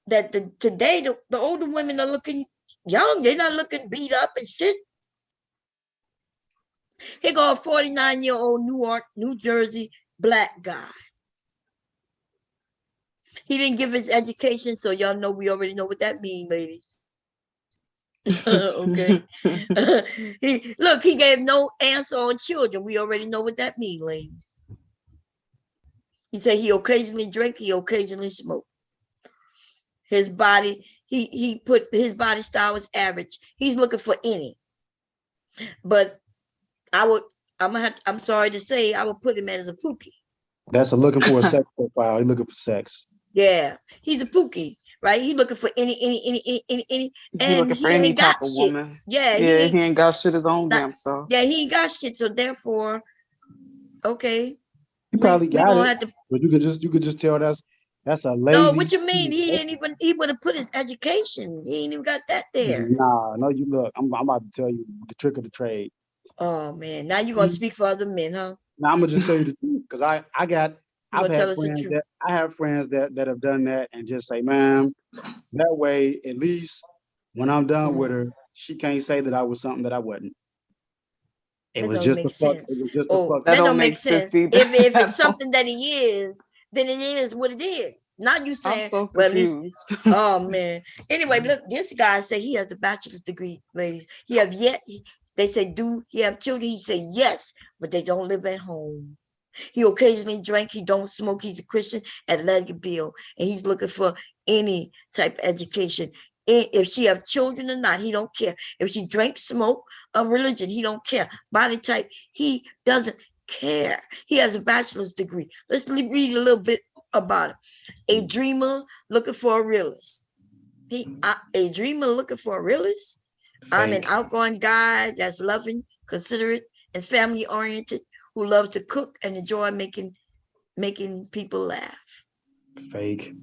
that today the older women are looking young. They're not looking beat up and shit. Here go a 49-year-old Newark, New Jersey black guy. He didn't give his education, so y'all know we already know what that means, ladies. Okay. He gave no answer on children. We already know what that means, ladies. He said he occasionally drink, he occasionally smoke. His body, he put his body style was average. He's looking for any. But I'm sorry to say, I would put him as a pookie. That's looking for a sex profile. He's looking for sex. Yeah, he's a pookie, right? He's looking for any. He And looking for any type of shit. woman. Yeah, He ain't got shit his own damn self. Yeah, he ain't got shit. So therefore, okay. He probably got it, to, but you could just tell that's a lazy. no, what you mean? He would have put his education. He ain't even got that there. Nah, no, you look. I'm about to tell you the trick of the trade. Oh man, now you're gonna speak for other men, huh? Now I'm gonna just tell you the truth because I've had friends that have done that and just say, man, that way at least when I'm done with her, she can't say that I was something that I wasn't. It was just a fuck. It was just a fuck. That don't make sense. either. If it's something that he is, then it is what it is. Not you saying, I'm so well, confused. oh man. Anyway, look, this guy said he has a bachelor's degree, ladies. They say, do he have children? He said yes, but they don't live at home. He occasionally drank, he don't smoke, he's a Christian, athletic bill, and he's looking for any type of education. If she have children or not, he don't care. If she drinks, smoke, or religion, he don't care. Body type, he doesn't care. He has a bachelor's degree. Let's read a little bit about it. A dreamer looking for a realist. A dreamer looking for a realist. I'm an outgoing guy that's loving, considerate, and family-oriented, who loves to cook and enjoy making people laugh. Fake.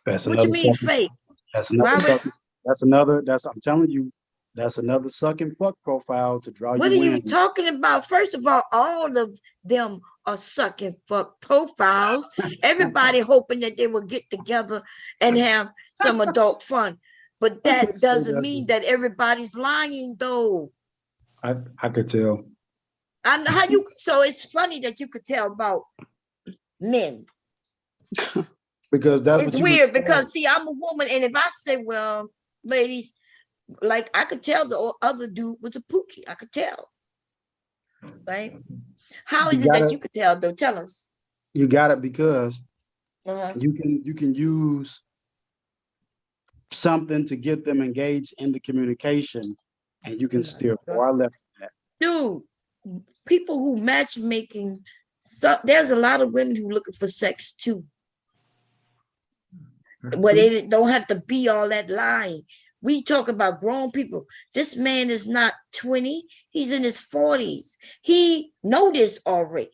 That's what you mean fake? That's another. I'm telling you, that's another sucking fuck profile to draw you in. What are you talking about? First of all of them are sucking fuck profiles. Everybody hoping that they will get together and have some adult fun. But that doesn't mean that everybody's lying, though. I could tell. And so it's funny that you could tell about men. Because it's weird because see, I'm a woman, and if I say, well, ladies, like I could tell the other dude was a pookie. I could tell. Right? How is it that you could tell though? Tell us. You got it because you can use something to get them engaged in the communication, and you can steer far left from that. Dude, people who matchmaking, so there's a lot of women who looking for sex too. But they don't have to be all that lying. We talk about grown people. This man is not 20. He's in his 40s. He know this already.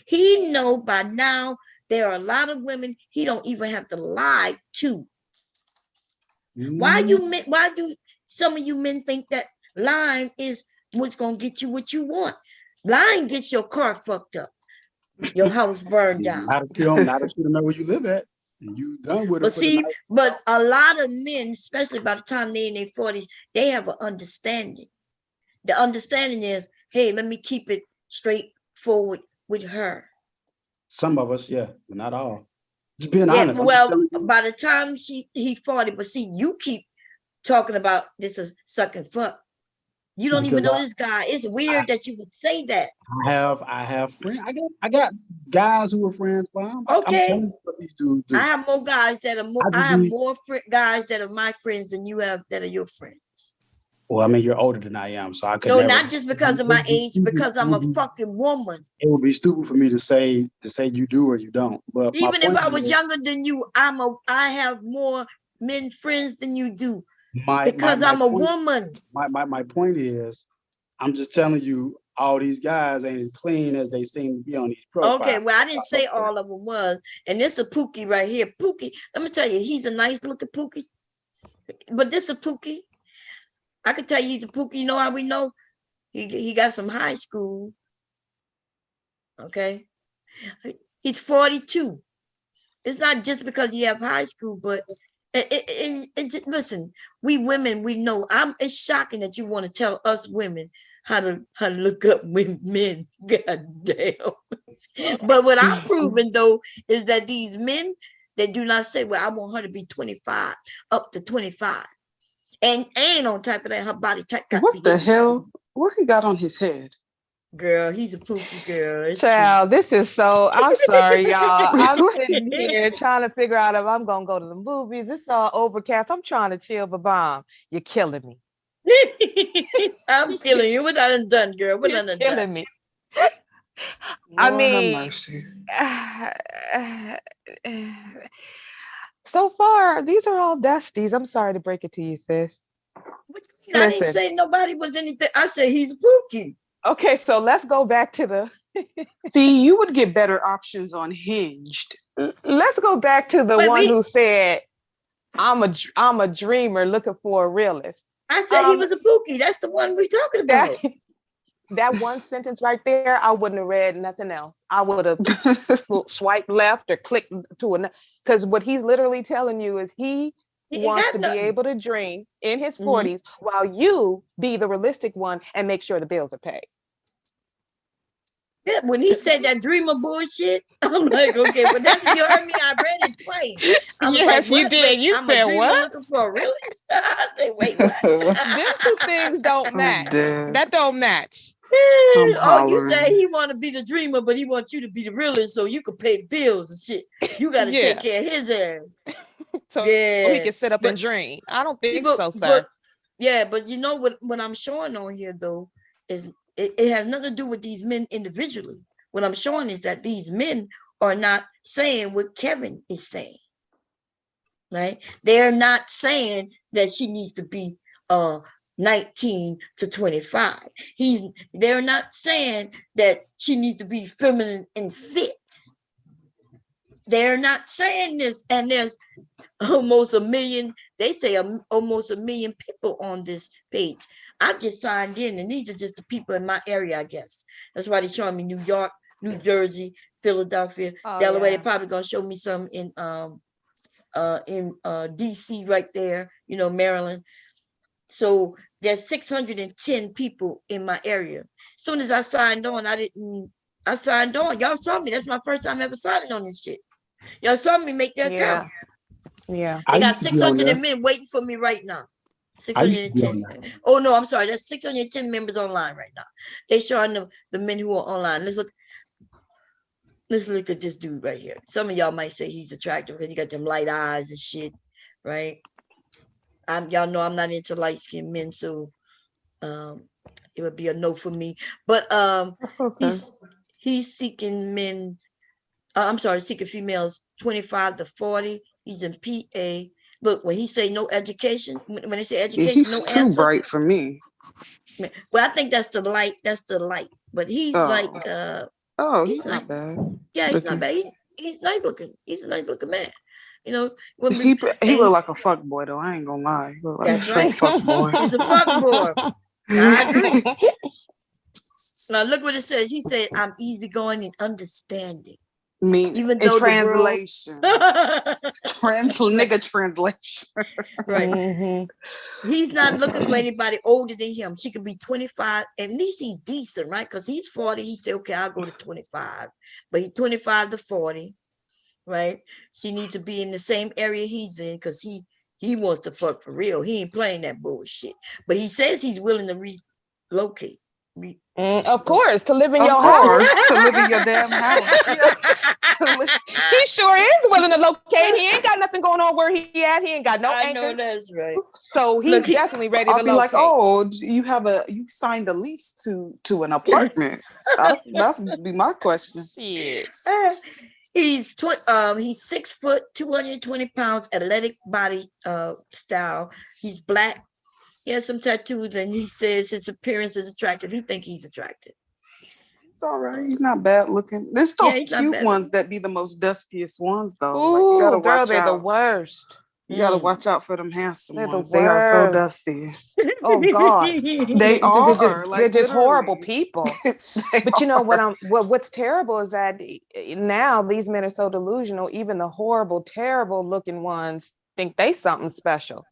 He know by now there are a lot of women he don't even have to lie to. Why do some of you men think that lying is what's going to get you what you want? Lying gets your car fucked up. Your house burned down. Not if you don't know where you live at. You done with it. But see, but a lot of men, especially by the time they're in their 40s, they have an understanding. The understanding is, hey, let me keep it straightforward with her. Some of us, yeah, but not all. Just being Yeah, honest. I'm just well, telling you. by the time he 40, but see, you keep talking about this is sucking fuck. You don't even Because know this guy. It's weird that you would say that. I have friends. I got guys who are friends, but I'm Okay. telling you what these dudes do. I have more guys that are more. I I just have need- more guys that are my friends than you have that are your friends. Well, I mean, you're older than I am, so I could No, never. not just because of my age, because I'm a It fucking woman. would be stupid for me to say you do or you don't. But my Even if point I was is, younger than you, I have more men friends than you do my because I'm a point, woman. my point is, I'm just telling you, all these guys ain't as clean as they seem to be on these profiles. Okay, well, I didn't say all of them was, and this is Pookie right here. Pookie, let me tell you, he's a nice looking Pookie, but this is Pookie. I can tell you he's a Pookie. You know how we know? He got some high school. Okay, he's 42. It's not just because you have high school, but listen, we women, we know. It's shocking that you want to tell us women how to look up men. God damn. But what I'm proving though is that these men, they do not say, well, I want her to be 25, up to 25. And on top of that, her body type got What the hell? What he got on his head? Girl, he's a Pookie girl. It's true. Child, this is so, I'm sorry, y'all. I'm sitting here trying to figure out if I'm going to go to the movies. It's all overcast. I'm trying to chill, but bomb, you're killing me. I'm killing you. What I done, girl? What I You're done? killing me. I Lord have mean, mercy. so far, these are all dusties. I'm sorry to break it to you, sis. What you mean? I didn't Listen. say nobody was anything. I said he's a Pookie. Okay, so let's go back to the See, you would get better options on Hinged. let's go back to the Wait, one wait. who said, I'm a dreamer looking for a realist. I said he Um, was a Pookie. That's the one we're talking about. That one sentence right there, I wouldn't have read nothing else. I would have swiped left or clicked to another, because what he's literally telling you is he He ain't wants got to nothing. be able to dream in his Mhm. 40s while you be the realistic one and make sure the bills are paid. Yeah, when he said that dreamer bullshit, I'm like, okay, but that's you heard me. I read it twice. I was Yes, you what? did. Wait, You I'm said a dreamer what? looking for a realist. I said, wait, what? Them two things don't I'm match. dead. That don't match. I'm Oh, you say hollering. he want to be the dreamer, but he wants you to be the realist so you can pay bills and shit. You got to Yeah. take care of his ass. So Yeah, he can sit up but- and dream. I don't See, think but- so, sir. but- yeah, but you know what I'm showing on here though is it has nothing to do with these men individually. What I'm showing is that these men are not saying what Kevin is saying. Right? They're not saying that she needs to be 19 to 25. They're not saying that she needs to be feminine and fit. They're not saying this, and there's almost a million, they say almost a million people on this page. I just signed in, and these are just the people in my area, I guess. That's why they're showing me New York, New Jersey, Philadelphia, Oh, Delaware. yeah. They're probably gonna show me some in DC right there, Maryland. So there's 610 people in my area. As soon as I signed on, I signed on. Y'all saw me. That's my first time ever signing on this shit. Y'all saw me make that Yeah. count. Yeah. They got used to be on 600 there. men waiting for me right now. I used to be on 610. Oh no, I'm sorry. There's 610 members online right now. They showing the men who are online. Let's look at this dude right here. Some of y'all might say he's attractive because he got them light eyes and shit, right? Y'all know I'm not into light-skinned men, so it would be a no for me. But That's okay. he's seeking men. I'm sorry, seeking females 25 to 40. He's in PA. Look, when he say no education, when they say Yeah, education, he's no too answers. bright for me. Well, I think that's the light. That's the light. But he's Oh. like, Oh, he's he's not bad. yeah, he's not Okay. bad. He's nice looking. He's a nice looking man. He and look like a fuck boy though. I ain't gonna lie. He look like a That's straight right. fuck boy. He's a fuck boy. I agree. Now look what it says. He said, "I'm easygoing and understanding." mean, Even in though the world- translation, nigga translation. Right. Mhm. He's not looking for anybody older than him. She could be 25. At least he's decent, right? Because he's 40. He said, okay, I'll go to 25. But he's 25 to 40, right? She needs to be in the same area he's in because he wants to fuck for real. He ain't playing that bullshit. But he says he's willing to relocate. Of course, to live in Of your house. course, to live in your damn house. Yeah. He sure is willing to locate. He ain't got nothing going on where he at. He ain't got no I know anchors. that's right. So he's Look, definitely ready I'll to be like, locate. oh, you signed a lease to an apartment. That's be my question. Shit. He's 6 foot, 220 pounds, athletic body style. He's black. He has some tattoos, and he says his appearance is attractive. He think he's attractive. It's all right. He's not bad looking. There's Yeah, those he's not cute bad ones that be the most dustiest ones, though. Like, you gotta Ooh, girl, watch they're the out. worst. You gotta Mm. watch out for them handsome They're the ones. They are so worst. dusty. Oh God, they They're are. just, Like they're just horrible literally. people. They But you know are. what's terrible is that now these men are so delusional. Even the horrible, terrible looking ones think they something special.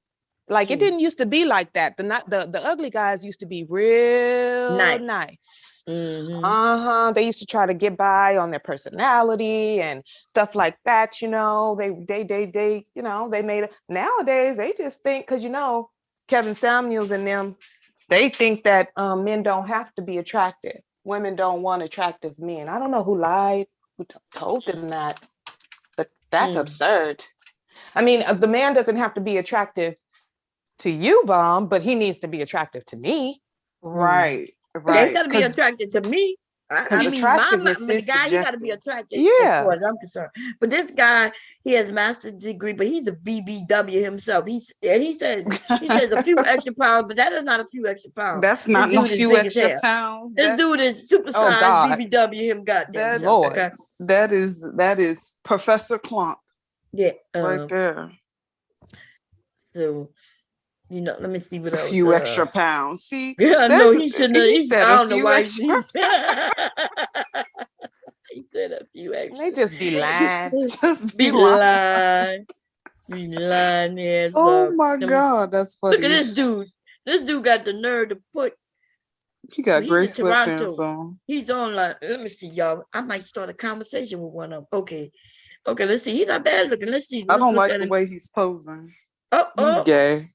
Like it didn't used to be like that. The ugly guys used to be real Nice. nice. Mhm. They used to try to get by on their personality and stuff like that. You know, they you know, they made it. Nowadays they just think, because you know, Kevin Samuels and them, they think that men don't have to be attractive. Women don't want attractive men. I don't know who lied, who told them that, but that's Mm. absurd. I mean, the man doesn't have to be attractive to you, Bomb, but he needs to be attractive to me. Right, They right. gotta be attracted to me. I mean, attractiveness but the is guy, he gotta be subjective. attracted as Yeah. far as I'm concerned. But this guy, he has a master's degree, but he's a BBW himself. He says a few extra pounds, but that is not a few extra pounds. That's not This no dude is few big as extra hell. pounds. This dude is supersized God. BBW him goddamn That, self. Lord. Okay. that is Professor Clump Yeah. right there. So, you know, let me see what A else. few extra pounds. See, Yeah, no, he shouldn't have. he said I a don't know few why extra. he said a few extra. They just be lying. Just Be be lying. lying. Be lying ass Oh up. my Let me God, that's funny. Look at this dude. This dude got the nerve to put. He got He's gray in Toronto. sweatpants on. He's on like. Let me see, y'all. I might start a conversation with one of them. Okay. Let's see. He's not bad looking. Let's see. I Let's don't look like at the him. way he's posing. Oh, He's gay.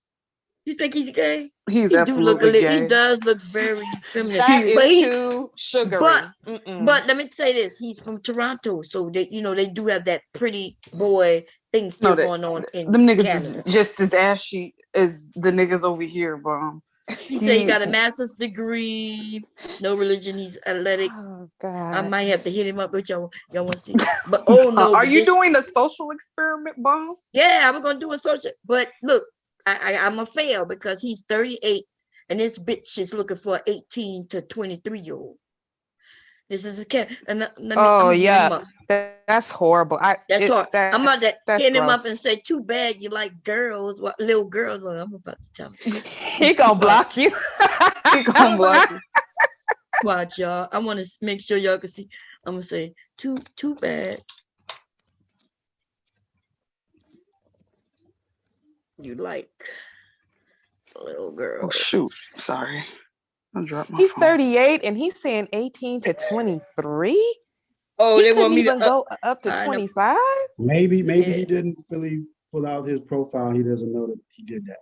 You think he's gay? He's He do look a absolutely little. gay. He does look very feminine. That But is he. too sugary. But Mm-mm. But let me say this: he's from Toronto, so they, you know, they do have that pretty boy thing still No, going on in them niggas Canada. is just as ashy as the niggas over here, bro. He said he got a master's degree, no religion. He's athletic. Oh I God. might have to hit him up with y'all. Y'all want to see? But oh no, Are but you this- doing a social experiment, bro? Yeah, I'm gonna do a social. But look, I'm a fail because he's 38, and this bitch is looking for an 18 to 23-year-old. This is a cat. And let me, Oh I'm yeah, him up. that's horrible. That's hard. I'm about to that's hit him up gross. and say, "Too bad you like girls, what little girls." Look, I'm about to tell him. He gonna block you. He gonna block you. Watch y'all. I want to make sure y'all can see. I'm gonna say, "Too bad you like little Oh girls." shoot! Sorry, I dropped my He's phone. 38 and he's saying 18 to 23. Oh, He they couldn't want me even to. go up to I know. 25. Maybe Yeah. he didn't really pull out his profile. He doesn't know that he did that.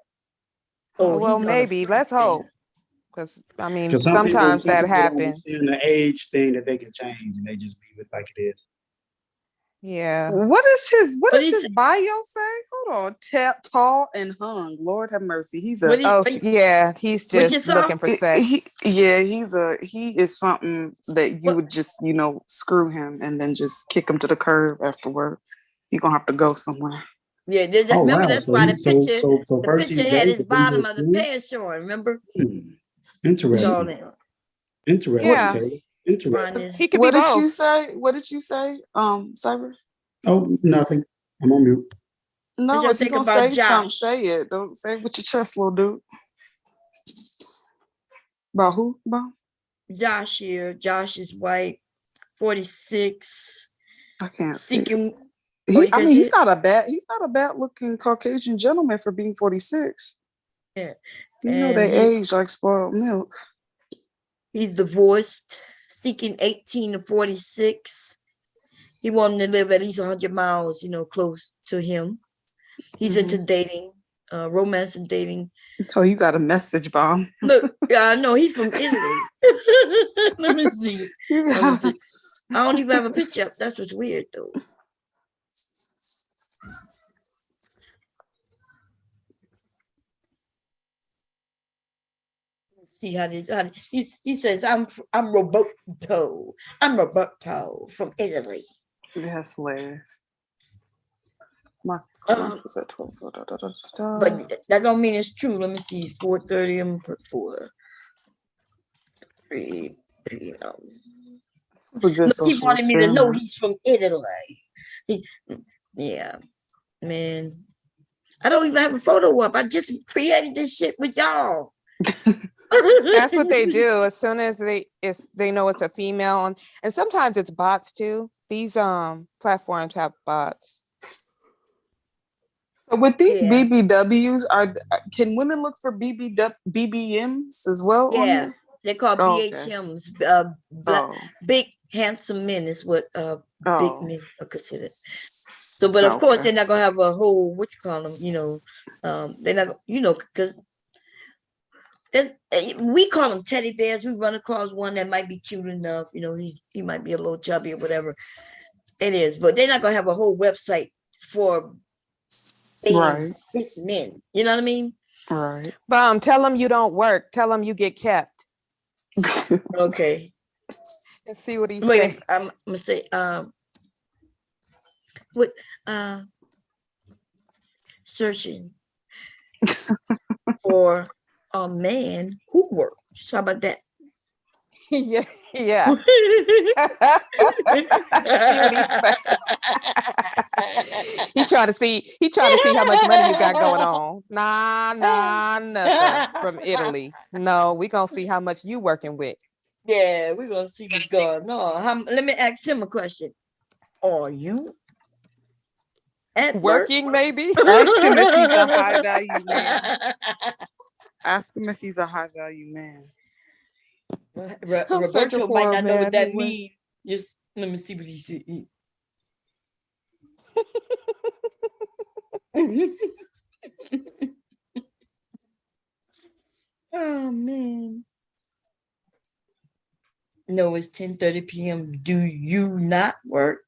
Oh, Well, he's on a maybe. Let's front hope. Because I mean, Because sometimes that don't happens. understand the age thing that they can change and they just leave it like it is. Yeah. What does What his is- bio say? Hold on. Tall and hung. Lord have mercy. He's a What Oh, you- yeah. He's What you just saw? looking for sex. he is something that you What- would just, screw him and then just kick him to the curb afterward. You're gonna have to go somewhere. Yeah, Oh remember wow! that's So why he, the picture, so the first he's picture had gay, his but then bottom he's of the cool? pants showing. Remember? Interesting. Y'all now. Interesting. Yeah. Taylor. Find Interesting. his- He could What be did both. you say? What did you say? Cyber? Oh, nothing. I'm on mute. No, y'all if you're think gonna about say something, Josh? say it. Don't say it with your chest, little dude. About who? About? Josh here. Josh is white, 46, I can't see. seeking. He, you I can't mean, see he's it? not a bad looking Caucasian gentleman for being 46. Yeah. You know And they he- age like spoiled milk. He's divorced, seeking 18 to 46. He wanted to live at least 100 miles, close to him. He's into dating, romance and dating. Oh, you got a message, Bomb. Look, I know he's from Italy. Let me see. You Let me got see. I don't even have a picture up. That's what's weird, though. See how he says, I'm Roberto. I'm Roberto from Italy. That's hilarious. My Um, lunch was at 12. But that don't mean it's true. Let me see. 4:30. I'm gonna put 3 p.m. It's a good Look, he social wanted me to know experiment. he's from Italy. Yeah, man. I don't even have a photo up. I just created this shit with y'all. That's what they do. As soon as they know it's a female, and sometimes it's bots too. These platforms have bots. So with these Yeah. BBWs, can women look for BBMs as well? on Yeah, there? they're called Oh, okay. BHMs. Oh, Big handsome men is what big oh, men are considered. So, but of course, okay. they're not gonna have a whole they're not, because we call them teddy bears. We run across one that might be cute enough, he might be a little chubby or whatever it is, but they're not gonna have a whole website for Right, big men. You know what I mean? right. Tell them you don't work. Tell them you get kept. Okay. And see what he Wait, says. I'm gonna say what searching for a man who works. How about that? Yeah, yeah. See what he said. He trying to see how much money you got going on. Nah, nothing from Italy. No, we gonna see how much you working with. Yeah, we're gonna see what's going on. Let me ask him a question. Are you at work? Working, maybe? Ask him if he's a high value man. Ask him if he's a high value man. I'm searching Roberto for might a not know what man that who would- means. Just let me see what he said. Oh man. No, it's 10:30 p.m. Do you not work?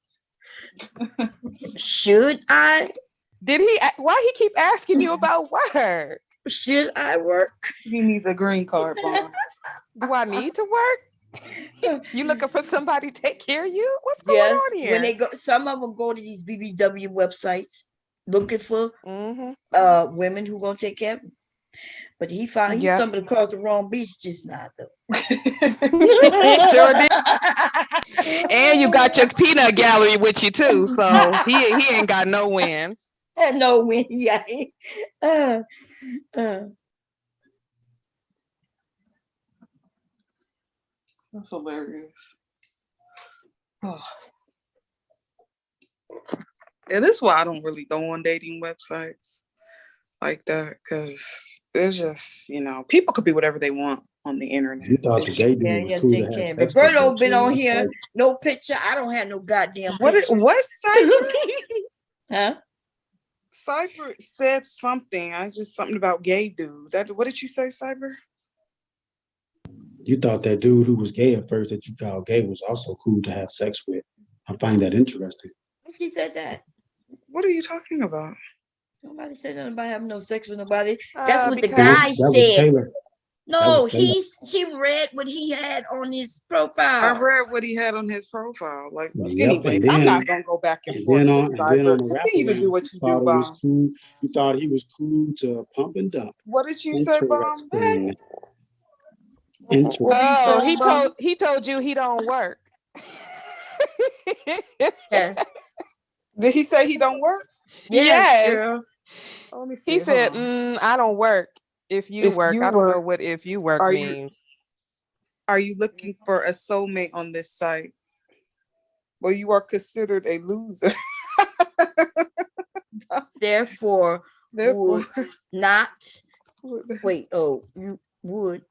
Should I? Did he? Why he keep asking you about work? Should I work? He needs a green card, Bomb. Do I need to work? You looking for somebody to take care of you? What's going Yes. on here? When they go, some of them go to these BBW websites looking for Mm-hmm. women who gonna take care of them. But he Yeah. stumbled across the wrong beach just now, though. Sure did. And you got your peanut gallery with you too, so he ain't got no wins. No win, yeah. That's hilarious. Oh. Yeah, this is why I don't really go on dating websites like that, because there's just, people could be whatever they want on the internet. You thought the gay dude Yeah, was yes, cool they to have can. sex with, Roberto but been you on know, here. No picture. I don't have no goddamn What picture. Cyber? Huh? Cyber said something. Something about gay dudes. What did you say, Cyber? You thought that dude who was gay at first that you called gay was also cool to have sex with. I find that interesting. She said that. What are you talking about? Nobody said nothing about having no sex with nobody. That's what the Because- guy That was said. Taylor. No, Taylor. she read what he had on his I profile. read what he had on his profile. Yep, Anyway, and I'm then- not gonna go back and And forth then with on Cyber. the Continue to do what you do, thought it was Bomb. cool. You thought he was cool to pump and dump. What did you say, Bomb? Interesting. What did you Oh, say, he Bomb? told you he don't work. Yes. Did he say he don't work? Yes. Girl. Let me see. He Hold said, on. I don't work. If you If work, you I don't know work, what if you work are you- means. Are you looking for a soulmate on this site? Well, you are considered a loser. Therefore, Therefore, would not wait. Oh, you would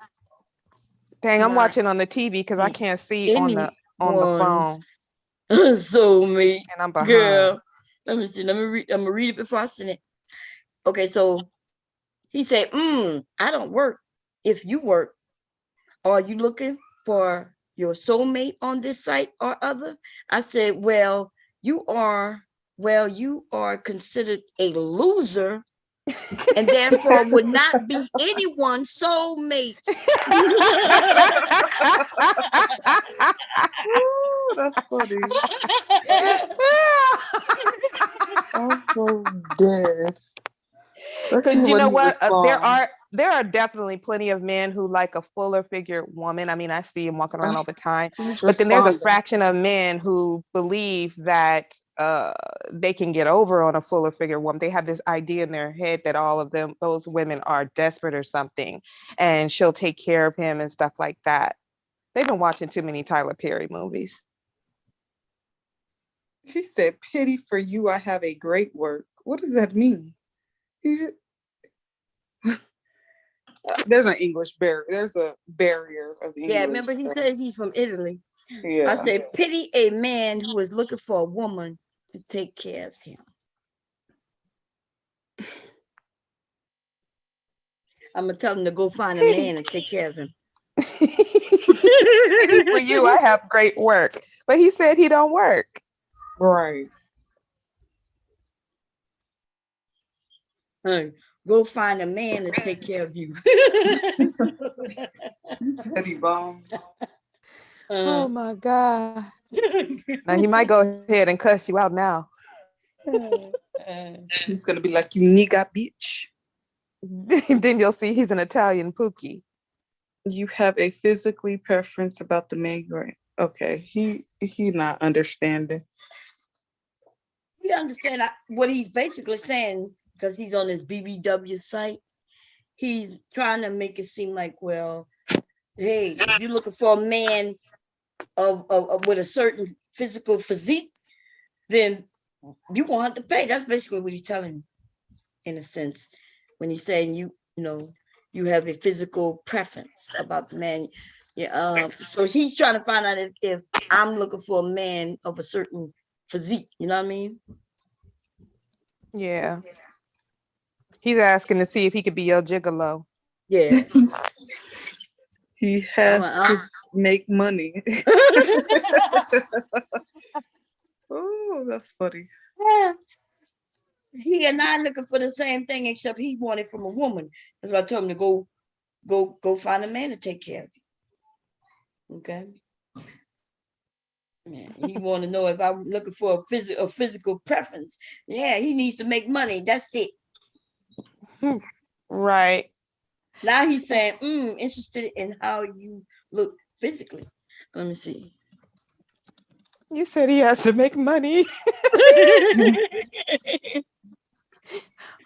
Dang, I'm not watching on the TV because I can't see on the phone. anyone's Soulmate. And I'm behind. Girl. Let me see. Let me read. I'm gonna read it before I send it. Okay, so he said, I don't work. If you work, are you looking for your soulmate on this site or other? I said, you are considered a loser and therefore would not be anyone's soulmates. Ooh, that's funny. I'm so dead. Let's see Because you know he what? responds. There are definitely plenty of men who like a fuller figure woman. I mean, I see them walking around all the time. He's But then there's a responding. fraction of men who believe that they can get over on a fuller figure woman. They have this idea in their head that all of those women are desperate or something, and she'll take care of him and stuff like that. They've been watching too many Tyler Perry movies. He said, "Pity for you, I have a great work." What does that mean? There's an English barrier. There's a barrier of English. Yeah, remember he said he's from Italy. Yeah. I said, pity a man who is looking for a woman to take care of him. I'm gonna tell him to go find a man and take care of him. Pity for you, I have great work. But he said he don't work. Right. Hey, go find a man to take care of you. Petty bum. Oh my God. Now he might go ahead and cuss you out now. He's gonna be like, "You nigga bitch. Then you'll see he's an Italian Pookie. You have a physically preference about the man you're in." Okay, he not understanding. You understand what he's basically saying, because he's on his BBW site. He's trying to make it seem like, well, hey, if you're looking for a man of with a certain physical physique, then you won't have to pay. That's basically what he's telling me, in a sense, when he's saying you have a physical preference about the man. Yeah. So he's trying to find out if I'm looking for a man of a certain physique. You know what I mean? Yeah. He's asking to see if he could be your gigolo. Yeah. He has to make money. Oh, that's funny. Yeah. He and I looking for the same thing, except he wanted from a woman. That's why I told him to go find a man to take care of you. Okay. Yeah, he want to know if I'm looking for a physical preference. Yeah, he needs to make money. That's it. Right. Now he's saying, interested in how you look physically. Let me see. You said he has to make money.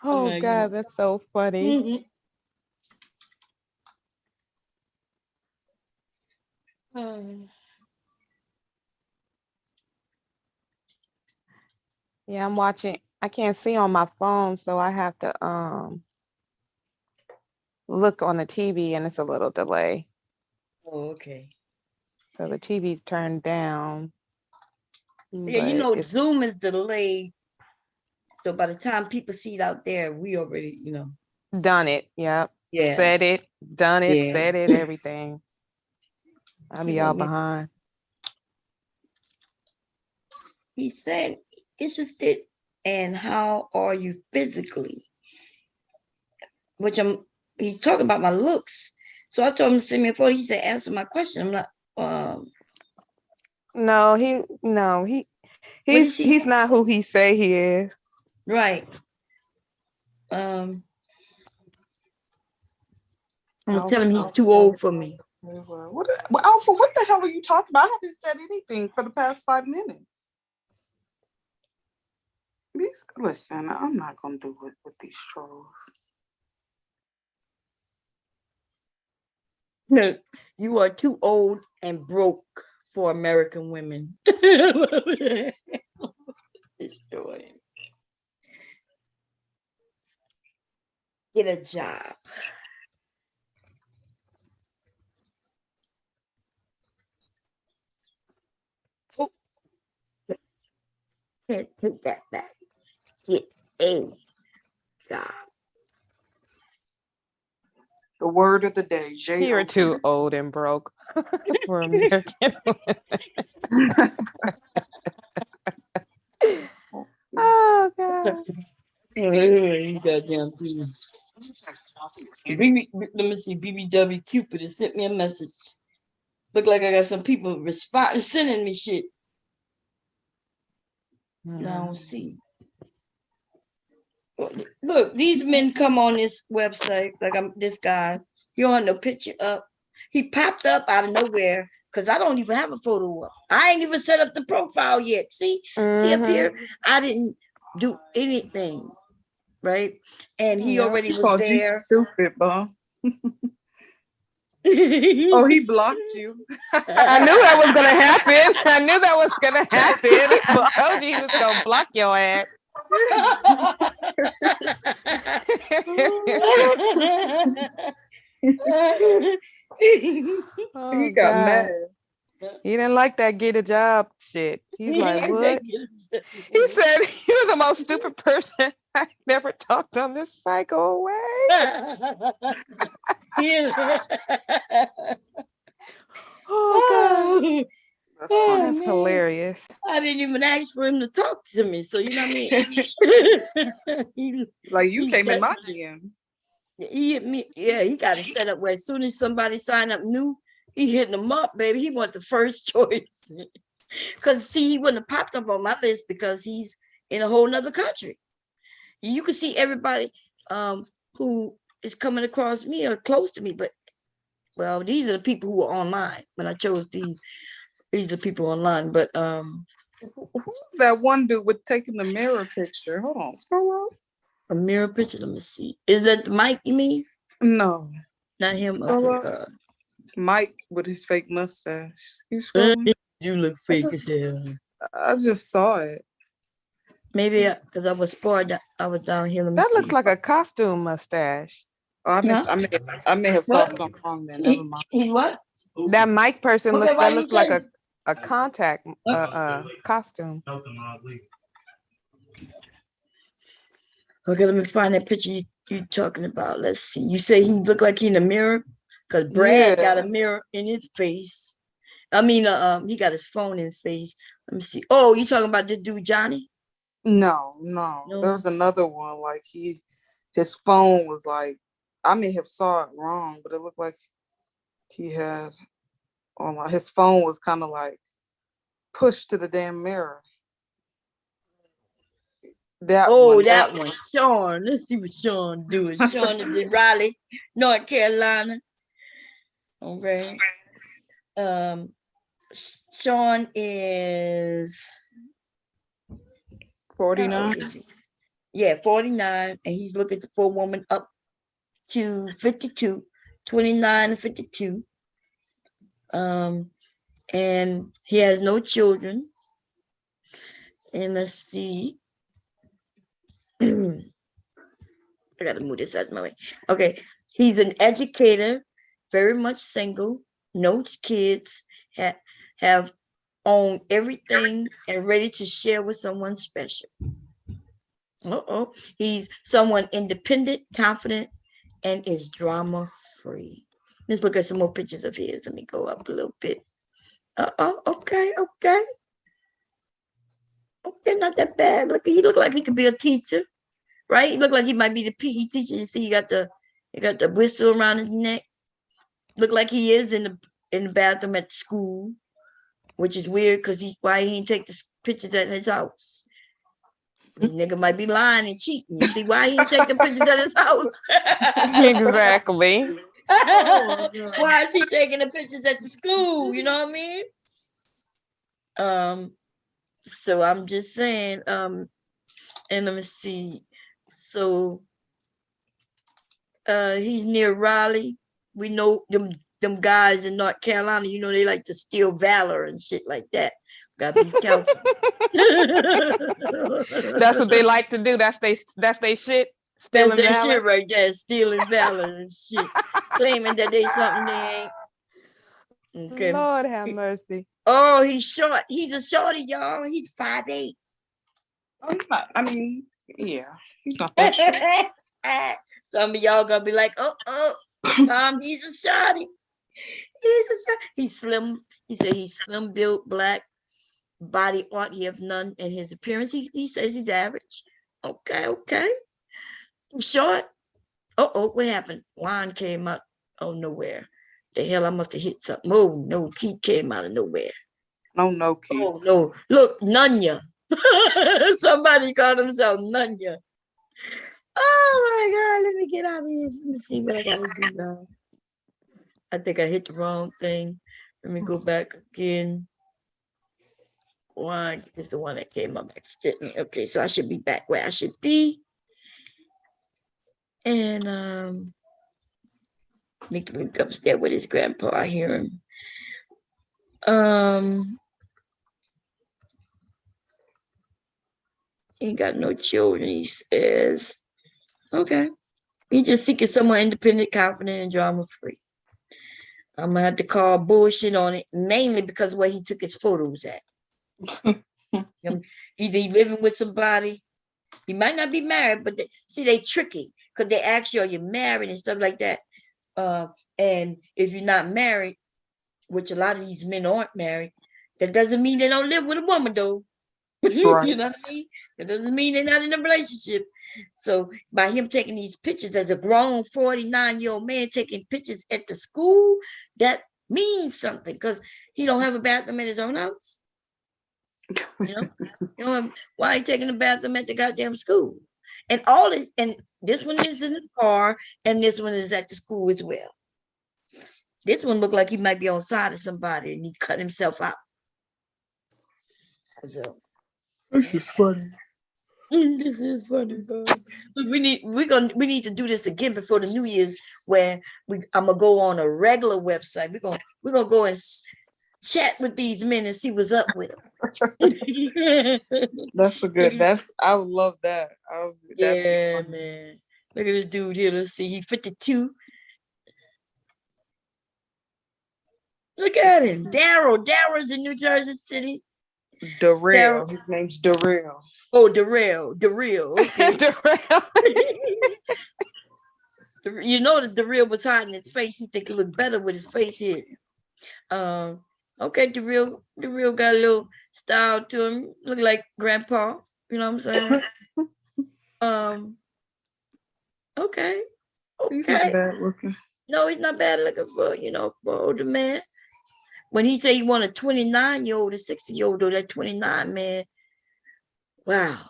Oh God, that's so funny. Yeah, I'm watching. I can't see on my phone, so I have to look on the TV, and it's a little delay. Oh, okay. So the TV's turned down. Yeah, Zoom is delayed. So by the time people see it out there, we already, done it. Yep. Yeah. Said it, done it, Yeah. said it, everything. I'll be all behind. He said, interested in how are you physically? Which he's talking about my looks. So I told him to send me a photo. He said, answer my question. I'm not, he's not who he say he is. Right. I'm gonna tell him he's too old for me. Alpha, what the hell are you talking about? I haven't said anything for the past 5 minutes. Listen, I'm not gonna do it with these trolls. No, you are too old and broke for American women. Destroy. Get a job. Can't take that back. Get a job. The word of the day, J. You're too old and broke for American. Oh God. You goddamn fool. Let me see. BBW Cupid has sent me a message. Look like I got some people responding, sending me shit. Now I don't see. Look, these men come on this website, like I'm this guy. He don't have no picture up. He popped up out of nowhere because I don't even have a photo up. I ain't even set up the profile yet. See up Mhm. here, I didn't do anything, right? And he Yep. already He was called you there. stupid, bum. Oh, he blocked you. I knew that was gonna happen. I knew that was gonna happen. I told you he was gonna block your ass. Oh He got God. mad. He didn't like that get a job shit. He's like, what? He said you're the most stupid person I never talked on this site. Go away. Oh God. That's funny. That's hilarious. I didn't even ask for him to talk to me, so you know what I mean. Like you He came in my definitely- DMs. He hit me, yeah. He got it set up where as soon as somebody sign up new, he hitting them up, baby. He want the first choice. Cause see, he wouldn't have popped up on my list because he's in a whole nother country. You can see everybody who is coming across me or close to me, but well, these are the people who are online. When I chose these are people online, but Who's that one dude with taking the mirror picture? Hold on, scroll up. a mirror picture. Let me see. Is that the Mike you mean? No, Not him. Scroll Okay, up. Mike with his fake mustache. You scrolling? you look fake as hell. I just saw it. Maybe because I was bored, I was down here. Let me That see. looks like a costume mustache. Oh, Huh? I may have saw What? something wrong then. Never mind. He what? That Mike person Okay, why you looks like say- a contact costume. Okay, let me find that picture you talking about. Let's see. You say he looked like he in the mirror? Because Brad got a Yeah. mirror in his face. I mean, he got his phone in his face. Let me see. Oh, you talking about this dude, Johnny? No. No. There was another one. Like his phone was like, I may have saw it wrong, but it looked like he had on his phone was kind of like pushed to the damn mirror. That Oh, one. that one. Sean. Let's see what Sean doing. Sean is in Raleigh, North Carolina. All right. Sean is 49. Yeah, 49, and he's looking for a woman up to 52, 29 to 52. And he has no children. And let's see. I gotta move this out of my way. Okay, he's an educator, very much single, no kids, have owned everything and ready to share with someone special. He's someone independent, confident, and is drama free. Let's look at some more pictures of his. Let me go up a little bit. Okay. Okay, not that bad. Look, he look like he could be a teacher, right? He look like he might be the PE teacher. You see, he got the whistle around his neck. Look like he is in the bathroom at school, which is weird because why he ain't take the pictures at his house? This nigga might be lying and cheating. You see why he ain't take the pictures at his house? Exactly. Why is he taking the pictures at the school? You know what I mean? So I'm just saying, and let me see. So he's near Raleigh. We know them guys in North Carolina, you know, they like to steal valor and shit like that. Gotta be careful. That's what they like to do. That's they shit. That's Stealing their valor. shit right there, stealing valor and shit. Claiming that they something they ain't. Okay. Lord have mercy. Oh, he's short. He's a shorty, y'all. He's 5'8". Oh, he's not. I mean, yeah, he's not that short. Some of y'all gonna be like, Mom, he's a shawty. He's slim. He said he's slim built, black body art. He have none in his appearance. He says he's average. Okay. He's short. What happened? Wine came out of nowhere. The hell, I must have hit something. Oh no, Keith came out of nowhere. No, Keith. Oh no, look, Nunya. Somebody called himself Nunya. Oh my God, let me get out of here. Let me see what I gotta do now. I think I hit the wrong thing. Let me go back again. One is the one that came up accidentally. Okay, so I should be back where I should be. And Mickey went upstairs with his grandpa. I hear him. He ain't got no children, he says. Okay. He just seeking someone independent, confident, and drama-free. I'm gonna have to call bullshit on it, mainly because of where he took his photos at. Either he living with somebody, he might not be married, but they tricky because they ask you, are you married and stuff like that. And if you're not married, which a lot of these men aren't married, that doesn't mean they don't live with a woman though. Right. You know what I mean? That doesn't mean they're not in a relationship. So by him taking these pictures as a grown 49-year-old man taking pictures at the school, that means something because he don't have a bathroom in his own house. You know, why he taking a bathroom at the goddamn school? And all this, and this one is in the car, and this one is at the school as well. This one looked like he might be on side of somebody, and he cut himself out. So This is funny. this is funny, bro. We need to do this again before the New Year's, where I'm gonna go on a regular website. We're gonna go and chat with these men and see what's up with them. That's a good. I would love that. Yeah, man. Look at this dude here. Let's see. He's 52. Look at him. Daryl's in New Jersey City. Darrell. His name's Darrell. Oh, Darrell. Okay. You know that Darrell was hiding his face. He think he looked better with his face here. Okay, Darrell got a little style to him. Look like grandpa. You know what I'm saying? Okay. He's not bad looking. No, he's not bad looking for older man. When he said he wanted a 29-year-old, a 60-year-old, or that 29 man. Wow.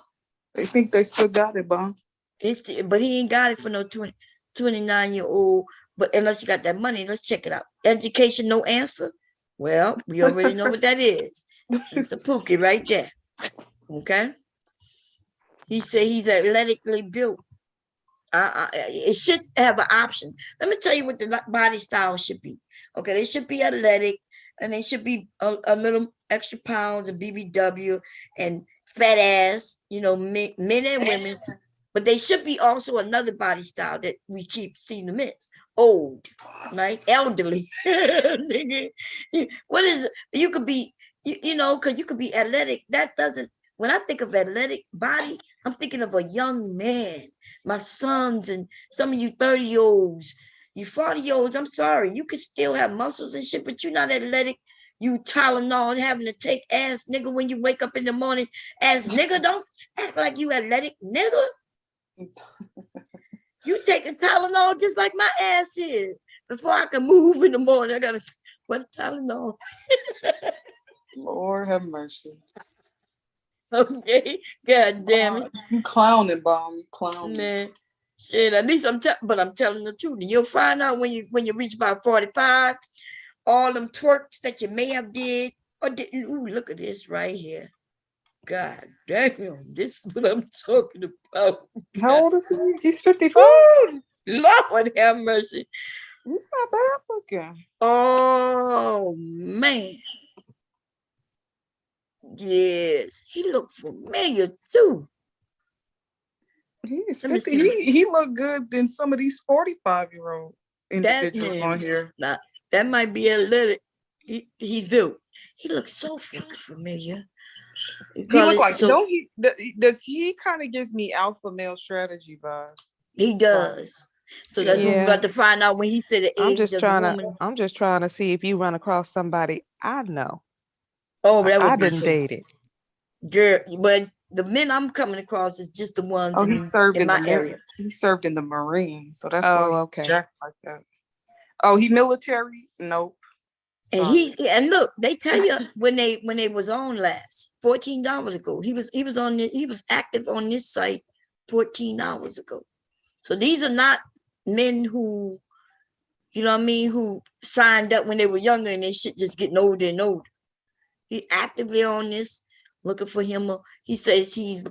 They think they still got it, Bon. But he ain't got it for no 29-year-old. But unless you got that money, let's check it out. Education, no answer. Well, we already know what that is. It's a pookie right there. Okay. He said he's athletically built. It should have an option. Let me tell you what the body style should be. Okay, they should be athletic, and they should be a little extra pounds of BBW and fat ass, men and women. But they should be also another body style that we keep seeing to miss. Old, right? Elderly. What is it? You could be, because you could be athletic. That doesn't, when I think of athletic body, I'm thinking of a young man. My sons and some of you 30-year-olds, you 40-year-olds, I'm sorry. You could still have muscles and shit, but you're not athletic. You Tylenol having to take ass nigga when you wake up in the morning. Ass nigga, don't act like you athletic nigga. You take a Tylenol just like my ass is. Before I can move in the morning, I gotta what Tylenol. Lord have mercy. Okay, god damn it. You clowning, Bon. You clowning. Man, shit. At least I'm telling the truth. And you'll find out when you reach about 45, all them twerks that you may have did or didn't. Ooh, look at this right here. God damn, this is what I'm talking about. How old is he? He's 55. Lord have mercy. He's not bad looking. Oh man. Yes, he looked familiar too. He is Let me 50. see. He looked good than some of these 45-year-old individuals on here. Now, that might be athletic. He do. He looks so fucking familiar. You He call look it- like so don't he? Does he kind of gives me alpha male strategy vibes? he does. So that's what we're Yeah. about to find out when he said the I'm age just of the trying to woman. I'm just trying to see if you run across somebody I know. Oh, that I would be didn't so date it. girl. But the men I'm coming across is just the ones Oh, he served in in my the area. He served in the Marines, so that's Oh, why okay. he jacked like that. Oh, he military? Nope. And Sorry. and look, they tell you when they was on last 14 hours ago. He was active on this site 14 hours ago. So these are not men who, you know what I mean, who signed up when they were younger and they shit just getting older and older. He actively on this, looking for him. He says he's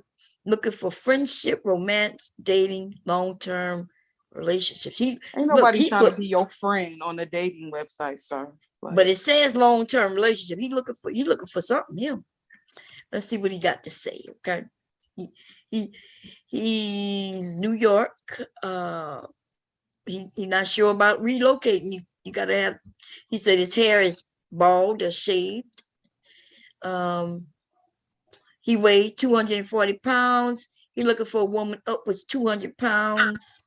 looking for friendship, romance, dating, long-term relationships. Ain't Look, nobody he trying put, to be your friend on the dating website, sir. Like, but it says long-term relationship. He looking for something. Him. Let's see what he got to say. Okay. He's New York. He not sure about relocating. You gotta have. He said his hair is bald or shaved. He weighed 240 pounds. He looking for a woman upwards 200 pounds.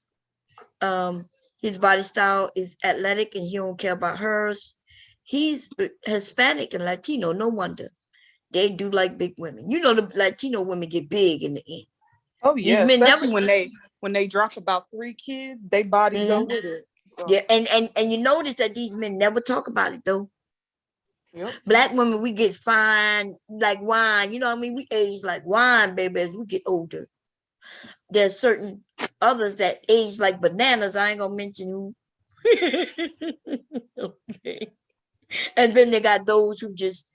His body style is athletic and he don't care about hers. He's Hispanic and Latino. No wonder they do like big women. You know, the Latino women get big in the end. oh yeah, men never- especially when they drop about 3 kids, they body go Mhm. with it. So, Yeah, and you notice that these men never talk about it though. yep. Black women, we get fine like wine. You know what I mean? We age like wine, baby, as we get older. There's certain others that age like bananas. I ain't gonna mention who. Okay. And then they got those who just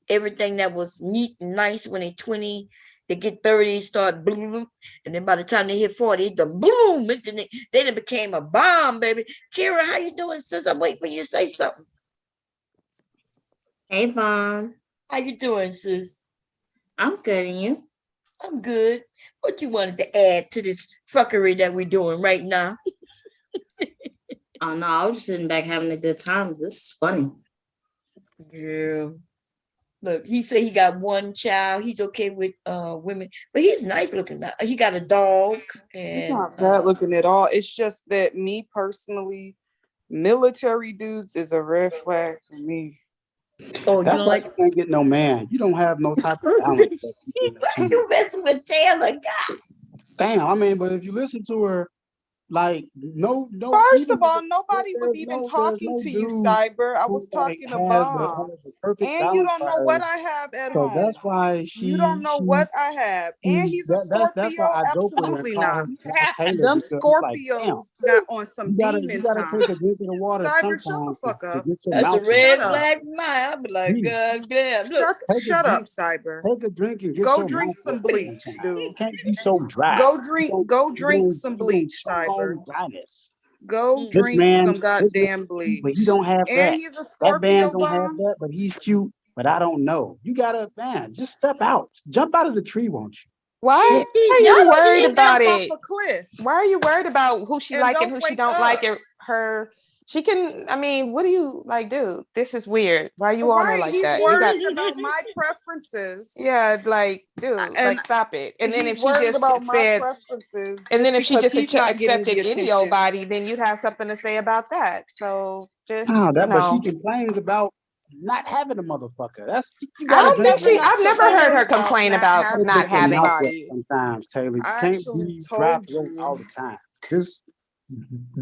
everything that was neat and nice when they're 20, they get 30, start boom, and then by the time they hit 40, it's the boom, and then they done became a bomb, baby. Kira, how you doing, sis? I'm waiting for you to say something. Hey, Mom. How you doing, sis? I'm good, and you? I'm good. What you wanted to add to this fuckery that we're doing right now? Oh no, I was just sitting back having a good time. This is funny. Yeah. Look, he said he got one child. He's okay with women, but he's nice looking. He got a dog, He's and not bad looking at all. It's just that me personally, military dudes is a red flag for me. oh, you That's don't why like. you can't get no man. You don't have no type of balance. that you can Why achieve. you messing with Taylor? God. Damn, I mean, but if you listen to her, like no, First even of all, though nobody was there's even there's talking no to you, dude Cyber. I who was like talking to has Bomb. the perfect And you balance don't for know her. what I have at So home. that's why You don't know what I have. And he's a that's why Scorpio? I jokingly Absolutely call not. her Taylor Them because it's like, damn, Scorpios got on some you demon gotta time. take a drink of the water Cyber, shut the sometimes fuck to up. get your That's a mouth to red Shut up. flag for mine. I'll be like, Jeez. God damn. Look, Shut up, drink. Cyber. Take a drink and get Go your drink mouth some to bleach, sometimes. dude. You can't be so dry. Go You drink gon- some you gon' bleach, choke Cyber. on dryness. Go This drink man, some this goddamn man, bleach. but he don't have And that. he's a That Scorpio man don't have Bomb. that, but he's cute. But I don't know. You gotta, man, just step out. Jump out of the tree, won't you? Why are Why you don't worried you about jump off it? a cliff Why are you worried about who she and like and don't who she wake don't like? up? Her, she can. I mean, what do you like, dude? This is weird. Why are you on her Right, like he's that? You got, worried about my preferences. yeah, like, dude, And like, stop it. And then he's if she worried just about my said, preferences and then just if she because just he's not getting accepted the any old attention. body, then you'd have something to say about that. So just, Oh, you that, but she know, complains about not having a motherfucker. That's you I gotta don't think just she. not I've never heard her complaining about complain not about having not take your having. mouth up anybody. sometimes, Taylor. You I can't actually be rap told throat all the you. time. Just I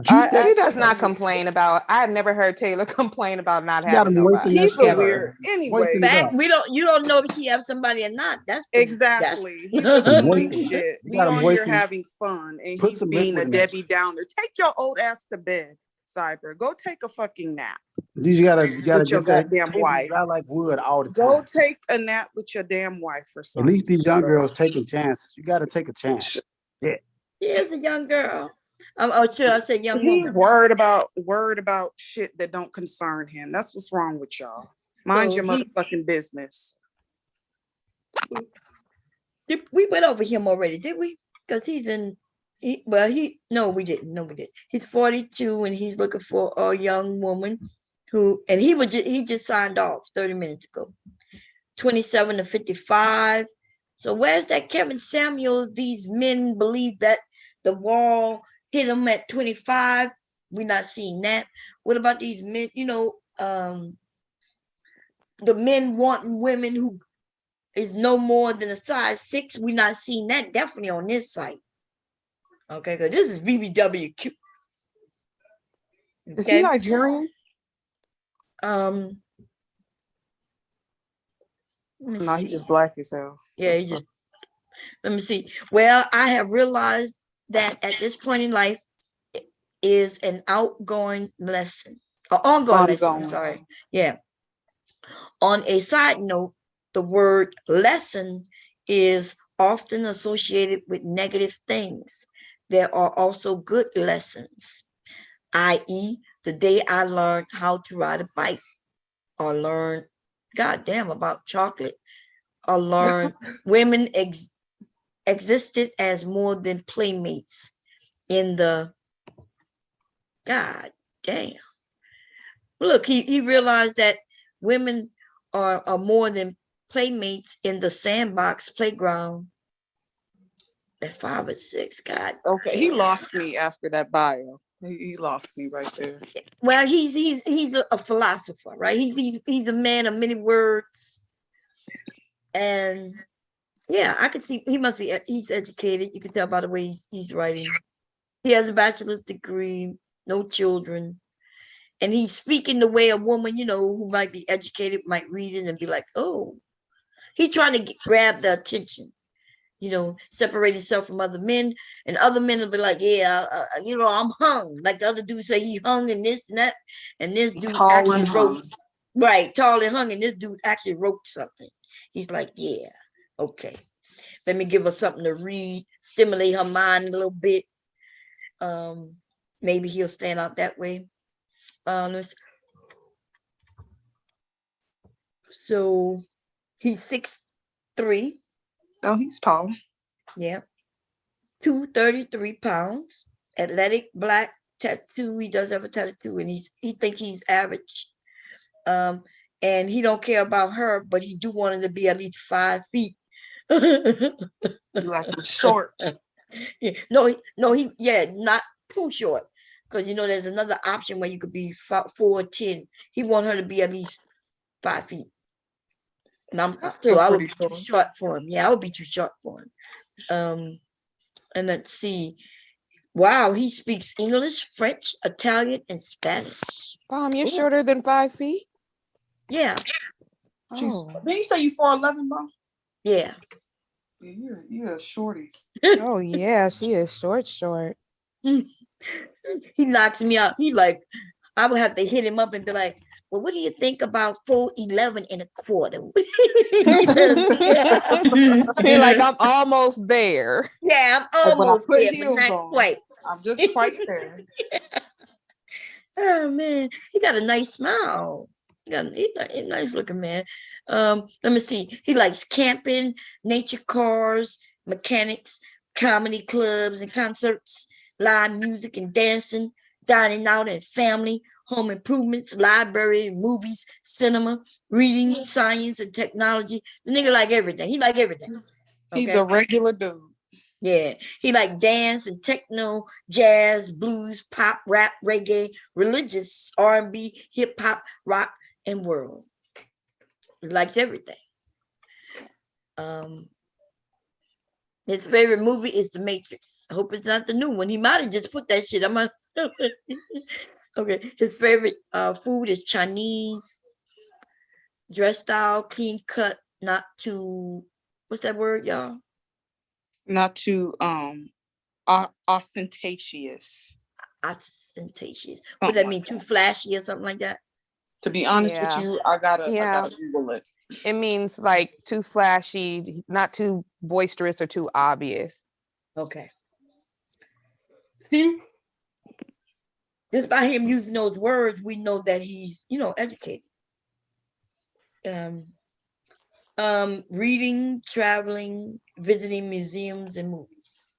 juice that. She does not actually. complain about. I've never heard Taylor complain about not You gotta having moisten nobody that He's a shit up. ever. weird. Moisten Anyway, it up. fact, you don't know if she have somebody or not. That's exactly. He's assuming Moisten. shit. You We gotta on here moisten. having fun, and Put he's some being a liquid in that. Debbie Downer. Take your old ass to bed, Cyber. Go take a fucking nap You gotta with your get that goddamn pussy wife. dry like wood all the Go time. take a nap with your damn wife or At something. least these young Cyber. girls taking chances. You gotta take a chance. Yeah. She is a young girl. Oh, should I say young He's woman? worried about shit that don't concern him. That's what's wrong with y'all. Mind So your he- motherfucking business. We went over him already, did we? Because he's in. No, we didn't. No, we didn't. He's 42 and he's looking for a young woman who, and he just signed off 30 minutes ago. 27 to 55. So where's that Kevin Samuels? These men believe that the wall hit them at 25. We're not seeing that. What about these men? The men wanting women who is no more than a size 6. We're not seeing that definitely on this site. Okay, because this is BBWQ. Is he Nigerian? Let me No, see. he's just black as hell. Yeah, he just. Let me see. Well, I have realized that at this point in life is an outgoing lesson, or ongoing lesson. I'm Ongoing. sorry. Yeah. On a side note, the word lesson is often associated with negative things. There are also good lessons, i.e., the day I learned how to ride a bike, or learned, goddamn, about chocolate, or learned women existed as more than playmates in the, god damn. Look, he realized that women are more than playmates in the sandbox playground at 5 or 6. God. Okay, he damn. lost me after that bio. He lost me right there. Well, he's a philosopher, right? He's a man of many words, and yeah, I could see he must be. He's educated. You can tell by the way he's writing. He has a bachelor's degree, no children, and he's speaking the way a woman, who might be educated, might read it and be like, "Oh," he's trying to grab the attention. Separate himself from other men, and other men will be like, "Yeah, I'm hung." Like the other dude say he hung and this and that, and this dude Tall actually and wrote, hung. right, tall and hung, and this dude actually wrote something. He's like, "Yeah, okay, let me give her something to read, stimulate her mind a little bit. Maybe he'll stand out that way." So he's 6'3". Oh, he's tall. Yeah. 233 pounds, athletic, black, tattoo. He does have a tattoo, and he think he's average. And he don't care about her, but he do want her to be at least 5 feet. Like short. Yeah, not too short, because there's another option where you could be 4'10". He want her to be at least 5 feet. And That's so still I would pretty be too short for him. Yeah, I would be too short for him. And let's see. Wow, he speaks English, French, Italian, and Spanish. Mom, you're Ooh. shorter than 5 feet? Yeah, Oh. Did he say you 4'11", bro? yeah. Yeah, you're a shorty. Oh yeah, she is short. He knocks me out. He like, I would have to hit him up and be like, "Well, what do you think about 4'11" and a quarter?" You're like, I'm almost there. Yeah, I'm Like when I almost put there, but heels not on. quite. I'm just quite there. Oh man, he got a nice smile. He's a nice looking man. Let me see. He likes camping, nature cars, mechanics, comedy clubs and concerts, live music and dancing, dining out and family, home improvements, library, movies, cinema, reading, science and technology. The nigga like everything. He like everything. He's Okay? a regular dude. Yeah, he like dance and techno, jazz, blues, pop, rap, reggae, religious, R&B, hip hop, rock, and world. He likes everything. His favorite movie is The Matrix. I hope it's not the new one. He might have just put that shit. Okay. His favorite food is Chinese, dress style, clean cut, not too. What's that word, y'all? Not too ostentatious. Ostentatious. What does that mean? Too flashy or something like that? To be honest Yeah. with you, I gotta Yeah. Google it. It means like too flashy, not too boisterous or too obvious. Okay. See, just by him using those words, we know that he's, educated. Reading, traveling, visiting museums and movies.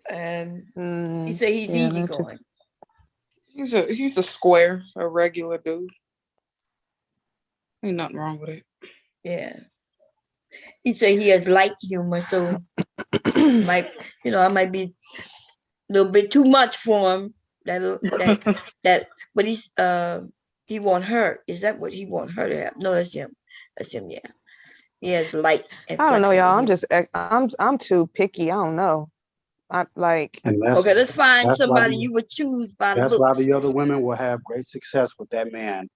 And he said he's easygoing. He's a square, a regular dude. Ain't nothing wrong with it. Yeah. He said he has light humor, so might, I might be a little bit too much for him. That, but he want her. Is that what he want her to have? No, that's him. That's him. Yeah. He has light and I don't know, flexible y'all. humor. I'm too picky. I don't know. I like. And Okay, let's find that's why somebody the, you would choose by that's why looks. the other women will have great success with that man.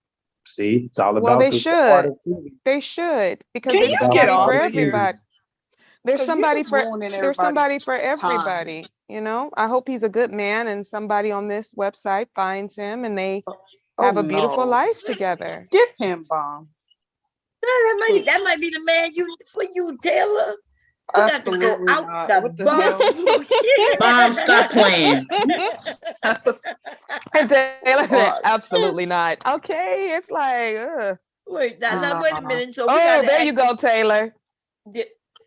See, it's all Well, about they the should. part of TV. They should because Can there's you About get somebody the off for of here? everybody. There's Because you're somebody just for ruining there's somebody everybody's for time. everybody. I hope he's a good man and somebody on this website finds him and they Oh have a beautiful no. life together. Skip him, Bomb. That might be the man for you, Taylor. You got to go Absolutely out not. the What the box. Mom, stop playing. And Taylor said, God. absolutely not. Okay, it's like, ugh. Wait, now wait a minute. So we Oh, got there to you go, Taylor.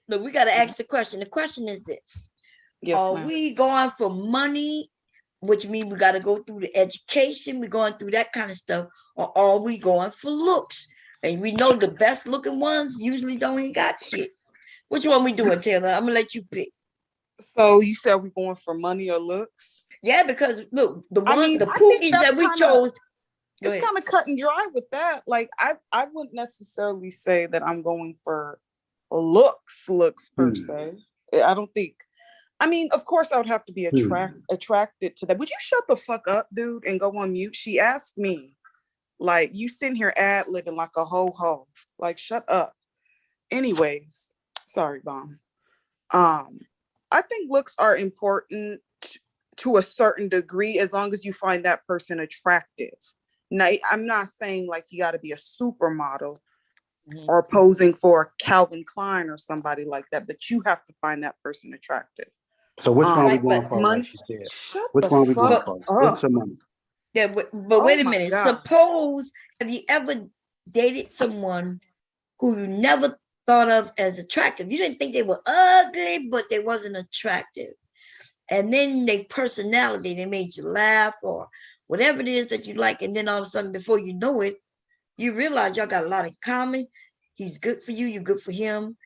look, we got to ask the question. The question is this: Yes, are ma'am. we going for money, which means we got to go through the education, we're going through that kind of stuff, or are we going for looks? And we know the best looking ones usually don't even got shit. Which one we doing, Taylor? I'm gonna let you pick. So you said we're going for money or looks? Yeah, because look, the I mean, I think Pookies that's that we kinda- chose. Go It's ahead. kind of cut and dry with that. Like I wouldn't necessarily say that I'm going for looks per se. I don't think. I mean, of course, I would have to be attracted to that. Would you shut the fuck up, dude, and go on mute? She asked me, like, you sitting here ad-libbing like a ho-ho. Like, shut up. Anyways, sorry, Bomb. I think looks are important to a certain degree as long as you find that person attractive. Now, I'm not saying like you got to be a supermodel or posing for Calvin Klein or somebody like that, but you have to find that person attractive. So which one are we Right, going but for, money- like she said? Shut Which the one are we going fuck for? up. Looks or money? Yeah, but Oh wait a my minute. God. Suppose, have you ever dated someone who you never thought of as attractive? You didn't think they were ugly, but they wasn't attractive. And then their personality, they made you laugh or whatever it is that you like. And then all of a sudden, before you know it, you realize y'all got a lot in common. He's good for you, you're good for him.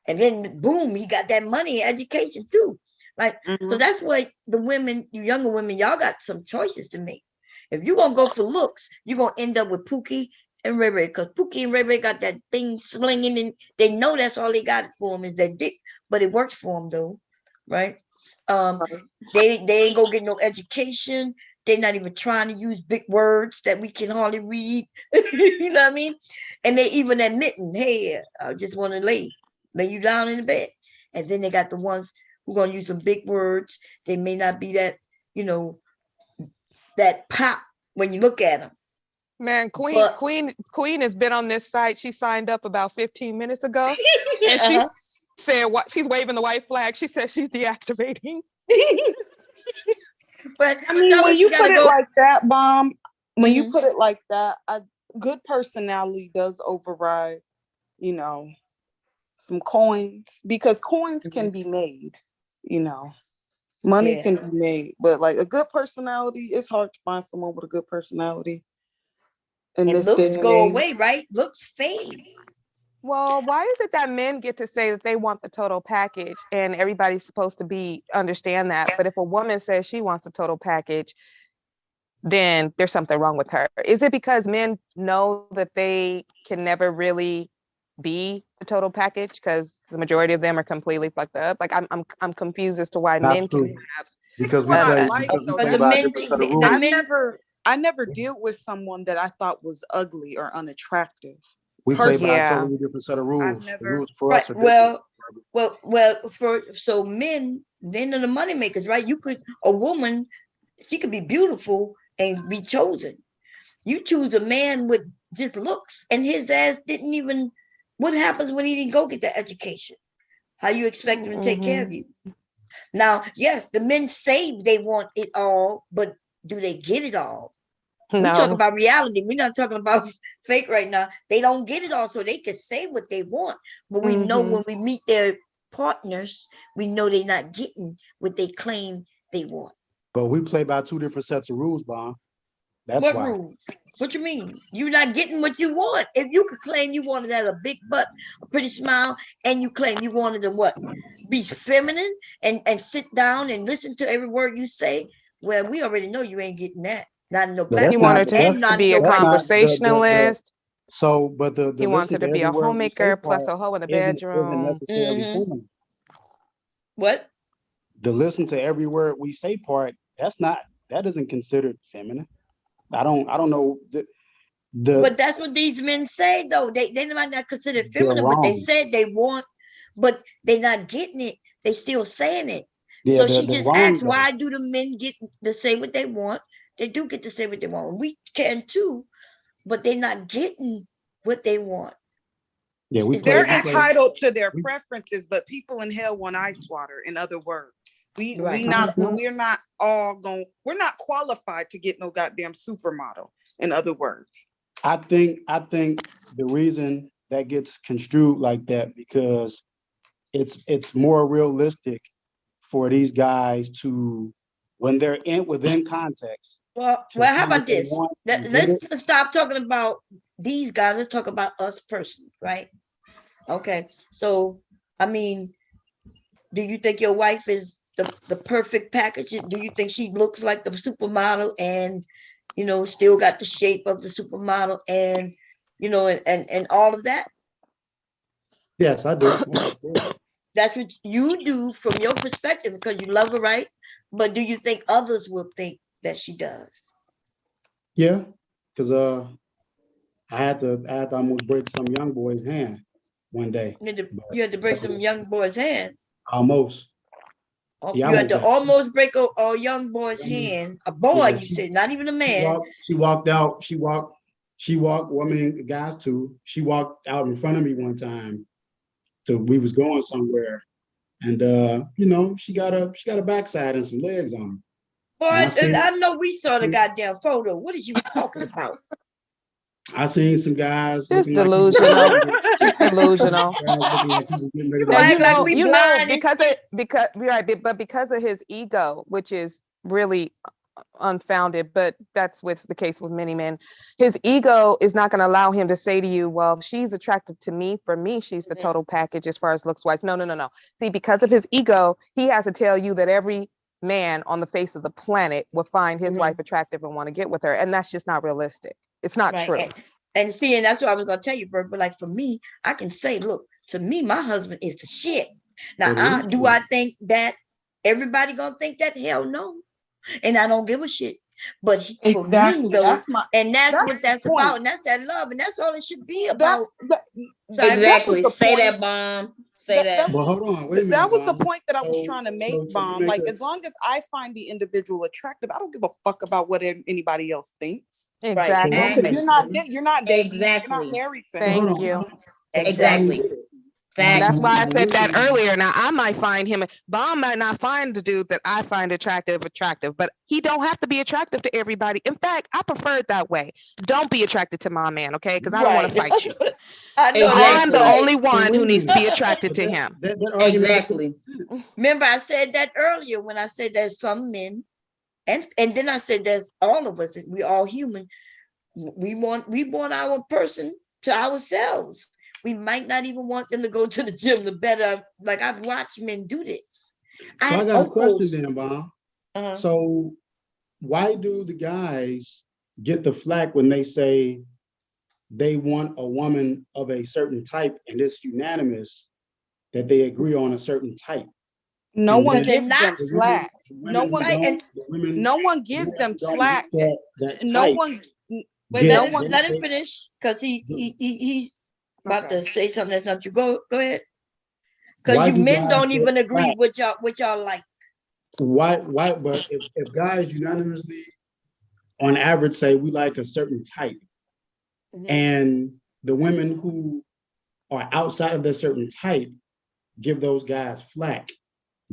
And then boom, he got that money and education too. Like, so Mhm. that's why the women, you younger women, y'all got some choices to make. If you're gonna go for looks, you're gonna end up with Pookie and Ray Ray, because Pookie and Ray Ray got that thing slinging, and they know that's all they got for them is that dick, but it works for them though, right? They ain't gonna get no education. They're not even trying to use big words that we can hardly read. You know what I mean? And they even admitting, hey, I just want to lay you down in the bed. And then they got the ones who gonna use some big words. They may not be that, that pop when you look at them. Man, But- Queen has been on this site. She signed up about 15 minutes ago. And she said what she's waving the white flag. She says she's deactivating. But I mean, that when was- you gotta put it go- like that, Bomb, when you Mhm. put it like that, good personality does override, some coins, because coins can be made, money Yeah. can be made, but like a good personality, it's hard to find someone with a good personality in and this day looks and go age. away, right? Looks fade. Well, why is it that men get to say that they want the total package and everybody's supposed to understand that? But if a woman says she wants a total package, then there's something wrong with her. Is it because men know that they can never really be the total package because the majority of them are completely fucked up? Like I'm confused as to why men can Absolutely. Because we What I play, like, because we though, play that's by a the different men- set of the rules. men- I never dealt with someone that I thought was ugly or unattractive. We play by Yeah. a totally different set of rules. The never- rules for Right. us are different. So men are the money makers, right? A woman, she could be beautiful and be chosen. You choose a man with just looks, and his ass didn't even. What happens when he didn't go get the education? How you expect him to take care of you? Now, yes, the men say they want it all, but do they get it all? We talk No. about reality. We're not talking about fake right now. They don't get it all, so they can say what they want. But we know when we meet their partners, we know they're not getting what they claim they want. But we play by two different sets of rules, Bond. That's What why. rules? What you mean? You're not getting what you want. If you could claim you wanted that a big butt, a pretty smile, and you claim you wanted to what? Be feminine and sit down and listen to every word you say. Well, we already know you ain't getting that. Not in no But black that's He woman wanted not. to and not in be a no white woman. conversationalist. So, but the He listen wanted to to be every a word we say homemaker plus part a hoe in the isn't bedroom. necessarily Mhm. feminine. What? The listen to every word we say part, that isn't considered feminine. I don't know the But that's what these men say, though. They might not consider it they're feminine, but they wrong. said they want, but they're not getting it. They still saying it. Yeah, So they're she just wrong asked, though. why do the men get to say what they want? They do get to say what they want. We can too, but they're not getting what they want. Yeah, we Is play. that They're We play. entitled to their we- preferences, but people in hell want ice water. In other words, Right. we're not we're not qualified to get no goddamn supermodel. In other words, I think the reason that gets construed like that because it's more realistic for these guys to when they're within context. Well, to how say about what they this? want and get Let's it. stop talking about these guys. Let's talk about us personally, right? Okay. So, I mean, do you think your wife is the perfect package? Do you think she looks like the supermodel and, still got the shape of the supermodel and, and all of that? Yes, I do. That's what you do from your perspective because you love her, right? But do you think others will think that she does? Yeah, because I had to almost break some young boy's hand one day. You had to break some young boy's hand. Almost. He You had to had. almost break a young boy's hand. A boy, Yeah, you said, not even a man. She walked out. She walked. Well, I mean, the guys too. She walked out in front of me one time. We was going somewhere, and she got a backside and some legs on her. Boy, And I seen- I know we saw the goddamn photo. What is you talking about? I seen some guys Just looking like he was delusional. getting ready Just delusional. guys looking like he was getting ready to Now, Now act like we blind and because of his ego, which is really unfounded, but that's with the case with many men. His ego is not going to allow him to say to you, well, she's attractive to me. For me, she's the total package as far as looks wise. No. See, because of his ego, he has to tell you that every man on the face of the planet will find his wife attractive and want to get with her. And that's just not realistic. It's not Right. true. And see, and that's what I was gonna tell you, Bert. But like for me, I can say, look, to me, my husband is the shit. Now, do I think that everybody gonna think that? Hell no. And I don't give a shit. But for me, though, that's what that's the point. about, and that's that love, and that's all it should be that, about. that, Sorry, Exactly. the Say point. that, Bomb. Say that. But hold on, wait a minute. That was the Bomb. point that I was So- trying to so make, you Bomb. make Like, a- as long as I find the individual attractive, I don't give a fuck about what anybody else thinks. Exactly. Exactly. You're not dating. You're Exactly. not married to Thank him. Hold on. you. Exactly. Facts. That's why I When said that women- earlier. Now I might find him. Bomb might not find the dude that I find attractive, but he don't have to be attractive to everybody. In fact, I prefer it that way. Don't be attracted to my man, okay? Because I don't want to fight you. I know. I'm the Exactly. only one who needs to be attracted to him. That argument Exactly. Remember, I said that earlier when I said there's some men, and then I said there's all of us. We all human. We want our person to ourselves. We might not even want them to go to the gym to better. Like I've watched men do this. So I got a question then, Bob. Uh-huh. So why do the guys get the flack when they say they want a woman of a certain type and it's unanimous that they agree on a certain type? No And one then gives them the slack. women No one- don't- Right, the women- No one gives the them women don't slack. get that No type. one. Wait, Yeah, let him finish because he's about Okay. to say something that's not true. Go ahead. Why Because you do men guys don't get even agree flack? with y'all like. Why, but if guys unanimously on average say we like a certain type, and the women who are outside of that certain type give those guys flack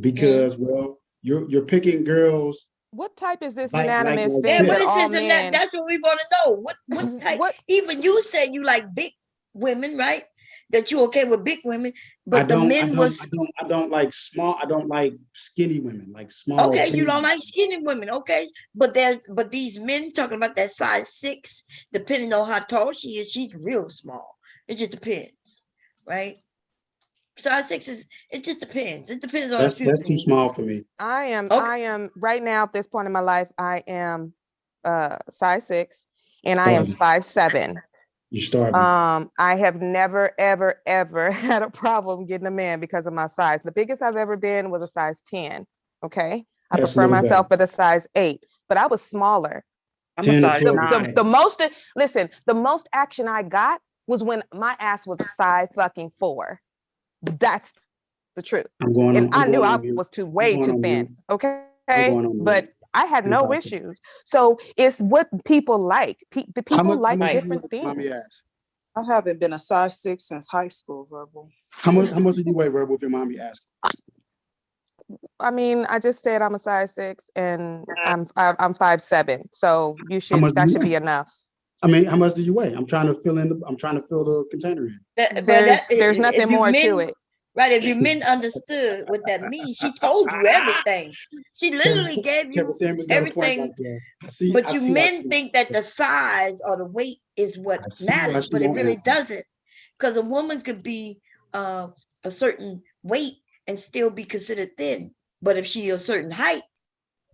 because well, you're picking girls. What type is this Like- unanimous like Yeah, thing what that is all this and men? that's what we want to know. What type? What? Even you said you like big women, right? that you okay with big women, I but the don't, I men don't, was I don't like small, I don't like skinny women, like small. okay. You thin don't women. like skinny women, okay? But these men talking about that size 6, depending on how tall she is, she's real small. It just depends, right? Size 6 is it just depends. It depends on a few That's too things. small for me. I Okay. am right now at this point in my life, I am size 6 and I am Starving. 5'7". You're starving. I have never, ever, ever had a problem getting a man because of my size. The biggest I've ever been was a size 10. Okay. I That's a prefer little myself better. at a size 8, but I was smaller. I'm a 10 to size 12. 9. The most, listen, the most action I got was when my ass was a size fucking 4. That's the truth. I'm going And on. I I'm knew going I on mute. was I'm way going too on thin. mute. Okay. I'm going on But mute. I had In no 5 seconds. issues. So it's what people like. The How people much like do you different weigh, mommy things. asked? I haven't been a size 6 since high school, Verbal. How much do you weigh, Verbal, if your mommy asked? I mean, I just said I'm a size 6 and I'm 5'7". So much do that you should weigh? be enough. I mean, how much do you weigh? I'm trying to fill the container in. But There's nothing if you more to men, it. right? If you men understood what that means, she told you everything. She literally gave Kevin you Samuels got a point everything. right there. I see. But I you see why men she- think that the size or the weight is what I see why matters, she but it won't really answer. doesn't. Because a woman could be a certain weight and still be considered thin. But if she a certain height,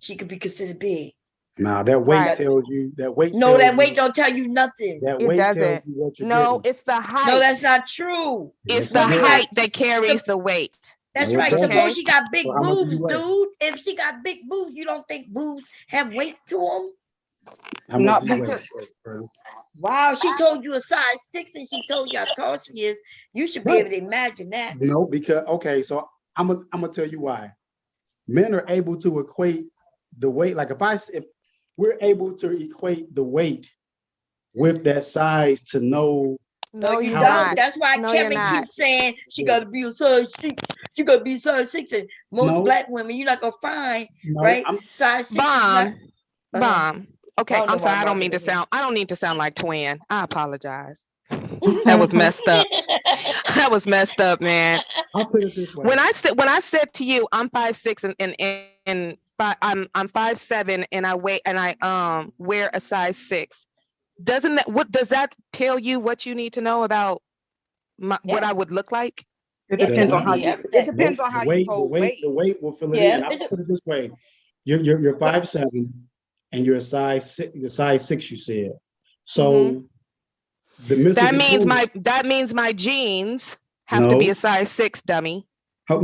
she could be considered big. Nah, that weight Right. tells you. That weight. No, tells that you- weight don't tell you nothing. That It weight tells doesn't. you what you're No, getting. it's the height. No, that's not true. It's Yes, the it Women does. height got that carries the weight. That's No, it right. doesn't. Okay. Suppose she got big So how much do you boobs, weigh? dude. If she got big boobs, you don't think boobs have weight to them? How much Not do you weigh? because- Verbal? Wow, she told you a size 6 and she told you how tall she is. You should be Right. able to imagine that. No, because okay, so I'm gonna tell you why. Men are able to equate the weight. Like if we're able to equate the weight with that size to know. No, you you're How- don't. not. That's why No, you're Kevin not. keeps saying she Yeah. got to be a size 6. She got to be a size 6. And most No. black women, you're not going to find, No, right? I'm Size 6 is not. Bomb. Bomb. Okay, don't know I'm sorry. why I don't Martha mean to did that. sound. I don't need to sound like twin. I apologize. That was messed up. That was messed up, man. I'll put it this way. When I said to you, I'm 5'6" and I'm 5'7" and I wear a size 6. What does that tell you what you need to know about what Yeah. I would look like? It Yeah, depends on it how can be you. It everything. depends on how you hold weight. The weight will fill it Yeah, in. I'll it- put it this way. You're 5'7" and you're a size 6, the size 6 you said. So the missing That means my jeans have to be a size 6, dummy. So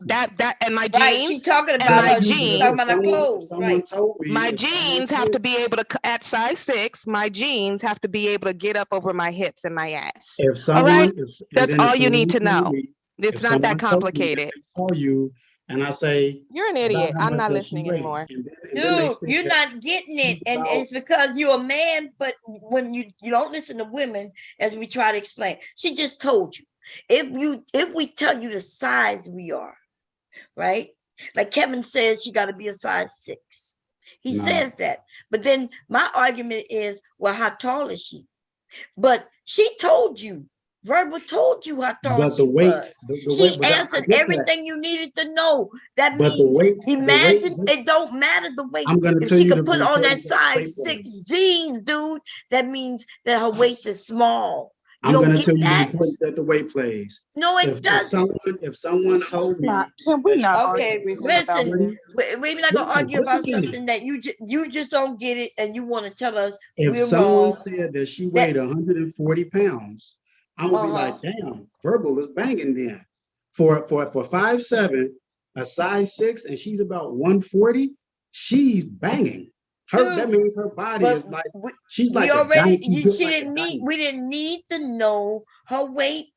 that and my Right, jeans, she's talking and about my her, she's jeans- talking about her clothes, right? my jeans have to be able to at size 6. My jeans have to be able to get up over my hips and my ass. If someone, right? if- That's and then all if you need to someone told know. me- It's if not that someone told me complicated. that they saw you and I say, You're an about idiot. how I'm much not does she listening weigh? anymore. And then they Dude, say you're that not getting it, she's and about- it's because you're a man. But when you don't listen to women, as we try to explain, she just told you. If we tell you the size we are, right? Like Kevin says, she got to be a size 6. He No. says that, but then my argument is, well, how tall is she? But she told you. Verbal told you how tall But she the weight, was. the She weight, but I answered get that. everything you needed to know. That But the means weight, imagine it don't matter the weight. I'm going to If tell she you could the put on that importance of weight size play. 6 jeans, dude, that means that her waist is small. You I'm don't going to get tell you the that? importance that the weight plays. No, it If doesn't. someone told It's me, not. Can we not Okay, argue with him about listen, this? we're not gonna Listen, argue about listen to me. something that you just don't get it, and you want to tell us if we're someone wrong. said that she weighed 140 pounds, I'm gonna be Uh-huh. like, damn, Verbal is banging then. For 5'7", a size 6, and she's about 140, she's banging. That Dude, means her body but is like, we, she's like we a already diamond. She's built she like a didn't need diamond. we didn't need to know her weight.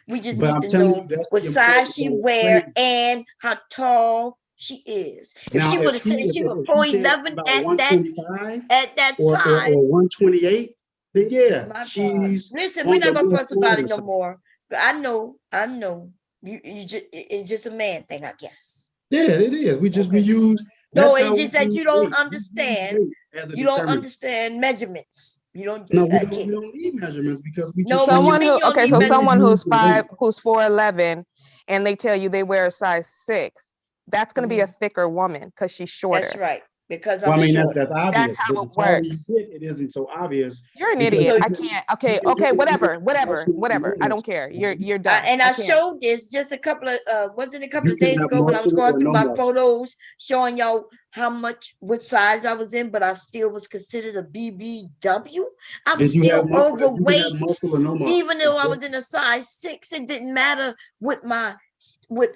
We just But need I'm to telling know you, that's what the size importance she of wear weight. and how tall she is. If Now, she would have if said she she was if she said 4'11" about at 125 that or size, 128, then yeah, my God. she's Listen, on we're the not gonna lower fuss about side it or no something. more. I know. You just it's just a man thing, I guess. Yeah, it is. We Okay. use. No, That's it's how we just that use you don't weight. We use understand. weight as a You don't determinant. understand measurements. You don't No, we again. don't need measurements because we No, just. what you Someone mean who, you don't okay, need so measurements? someone who's Weight. who's 4'11", and they tell you they wear a size 6, that's going to be a thicker woman because she's shorter. That's right. Because Well, I'm I mean, short. that's obvious. how But it the taller you works. get, it isn't so obvious. You're an because idiot. you I can- can't. you Okay, can do okay, it whatever, with whatever, muscle and whatever. I no don't care. You're muscle. done. And I can't. showed this just a couple of wasn't it a couple You of can days have ago when I was muscle going or through no my muscle. photos showing y'all how much what size I was in, but I still was considered a BBW. I'm Did you still have muscle? You can overweight. have muscle or no muscle. Even though I was in a size 6, it didn't matter with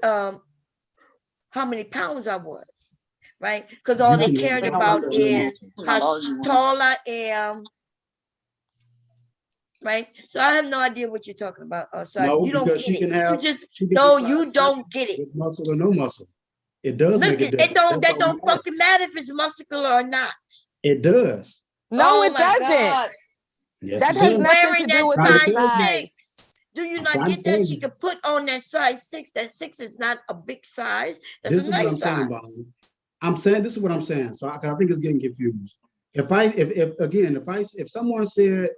how many pounds I was, right? Because all You they can have cared muscle about or no is muscle. how tall I am, right? So I have no idea what you're talking about. So No, you don't because get she it. can You have. just She can no, be you size don't get it. with muscle or no muscle. It does Look, make a it difference. don't That's that all don't we ask. fucking matter if it's muscular or not. It does. No, Oh it my doesn't. God. Yes, That it has She does. nothing wearing to do that with Trying to size tell you. size. 6. Do you I'm not trying get to tell that? She you. could put on that size 6. That 6 is not a big size. That's This a is what I'm nice saying, size. Bonnie. I'm saying this is what I'm saying. So I think it's getting confused. If someone said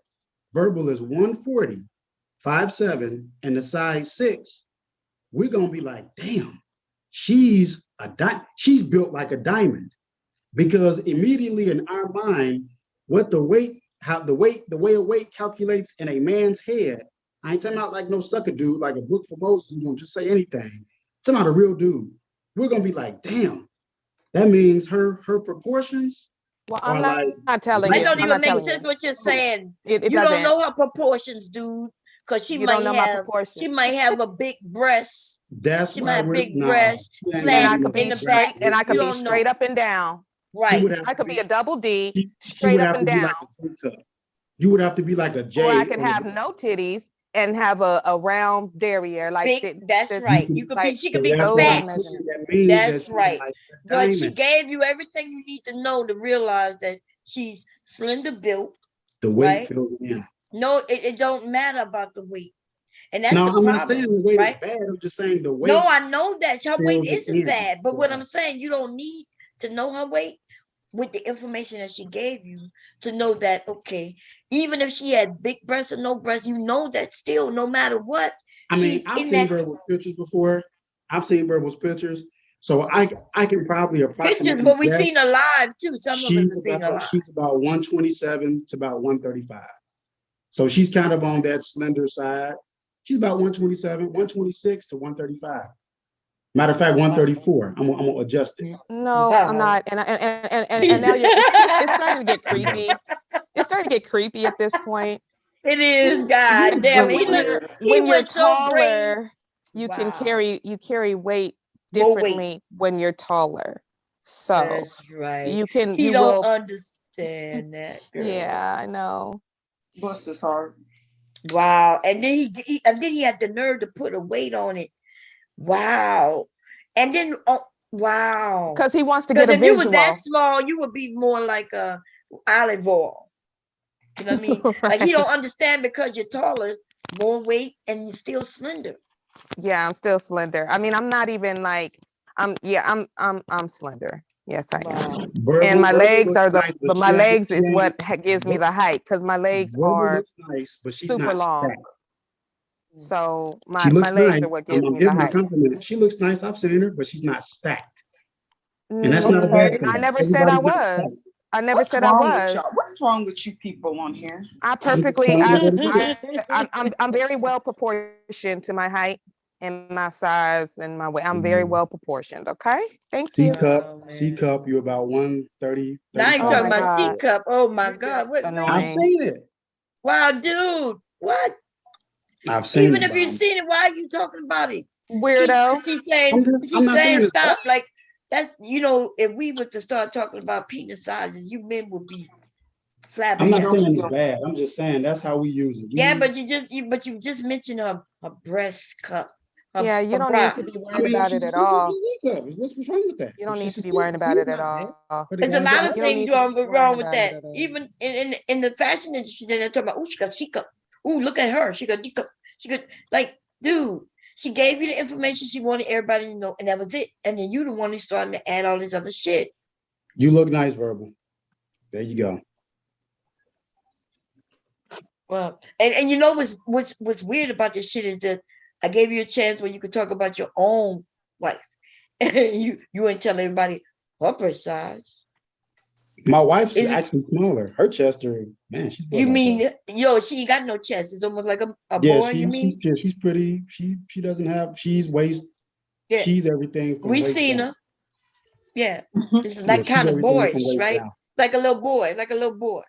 verbal is 140, 5'7", and the size 6, we're gonna be like, damn, she's built like a diamond. Because immediately in our mind, what the way a weight calculates in a man's head, I ain't talking about like no sucker dude, like a book for Moses who's gonna just say anything. I'm talking about a real dude. We're gonna be like, damn, that means her proportions Well, are I'm like not telling That you. don't I'm even not make telling sense you. what you're saying. It You don't doesn't. know her proportions, dude. Because You don't know my proportions. she might have a big breast. that's She why might have we're big no, breast, she ain't And flat I gonna could be in be the no back. straight, and I You could be don't straight know. up and down. She Right. would have I to could be a double D, she straight would up have and to be down. like a J cup. You would have to be like a J. Or I could on the- have no titties and have a round derriere. Like Big, that's this- right. You could be, like she So could be that's those what are I'm fat. the saying. measurements. That means That's that she's right. like a But she diamond. gave you everything you need to know to realize that she's slender built, The weight right? fills in. No, it don't matter about the weight. And that's No, the I'm not saying problem, the weight right? is bad. I'm just saying the weight. No, I know that her weight fills it isn't in bad, but for what I'm us. saying, you don't need to know her weight with the information that she gave you to know that, okay, even if she had big breasts or no breasts, you know that still, no matter what, I mean, she's I've in seen that Verbal's pictures before. I've seen Verbal's pictures, so I can probably pictures, approximately but we've seen guess her live too. Some of us have seen her live. she's about 127 to about 135. So she's kind of on that slender side. She's about 127, 126 to 135. Matter of fact, 134. I'm gonna adjust it. No, Wow. I'm not. And now it's starting to get creepy. It's starting to get creepy at this point. It is, God damn it. When you're went so great. taller, you can Wow. carry weight More weight. differently when you're taller. So That's right. you can He you don't will understand that, girl. yeah, I know. Bless his heart. Wow. And then he had the nerve to put a weight on it. Wow. And then wow. Because he wants to Because get a if you were visual. that small, you would be more like a olive oil. You know what I mean? Like he don't understand because you're taller, more weight, and you're still slender. Yeah, I'm still slender. I mean, I'm not even like I'm slender. Yes, I am. And my legs are my legs is what gives me the height because my legs are looks nice, but she's super not long. stacked. So She my looks legs nice. are what gives I'm me the giving her a height. compliment. She looks nice. I've seen her, but she's not stacked. And that's not a bad thing. I never said I Everybody's not was. stacked. I never What's said I wrong with was. y'all? What's wrong with you people on here? I I'm just perfectly, telling you what it is. I'm very well proportioned to my height and my size and my weight. I'm very well proportioned. Okay, thank you. C cup, you're about 130. Now you're Oh talking my about C God. cup. Oh my God. What Annoying. I've seen it. wow, dude. What? I've seen Even it. if you've seen it, why are you talking about it? Weirdo. She's saying, I'm not saying it's stop. Like that's if we were to start talking about penis sizes, you men would be I'm not flabbergasted. saying it's bad. I'm just saying that's how we use it. Yeah, but you just mentioned a breast cup. Yeah, you don't need to be worried about it at all. What's wrong with that? You don't need to be worrying about it at all. There's a lot of You don't things need to be wrong worrying with about that. it at all. Even in the fashion industry, they're talking about, oh, she got C cup. Oh, look at her. She got D cup. She got like, dude. She gave you the information she wanted everybody to know, and that was it. And then you the one who's starting to add all this other shit. You look nice, Verbal. There you go. Well, and you know what's weird about this shit is that I gave you a chance where you could talk about your own wife. And you ain't telling everybody her breast size. My wife's Is it actually smaller. Her chest are, man, she's built you like mean a. yo, she ain't got no chest. It's almost like a Yeah, boy, you mean? she's pretty. She doesn't have. She's waist. Yeah. She's everything from We waist seen down. her. Yeah. This is Yeah, like she's kind of everything from boyish, waist right? down. Like a little boy, like a little boy.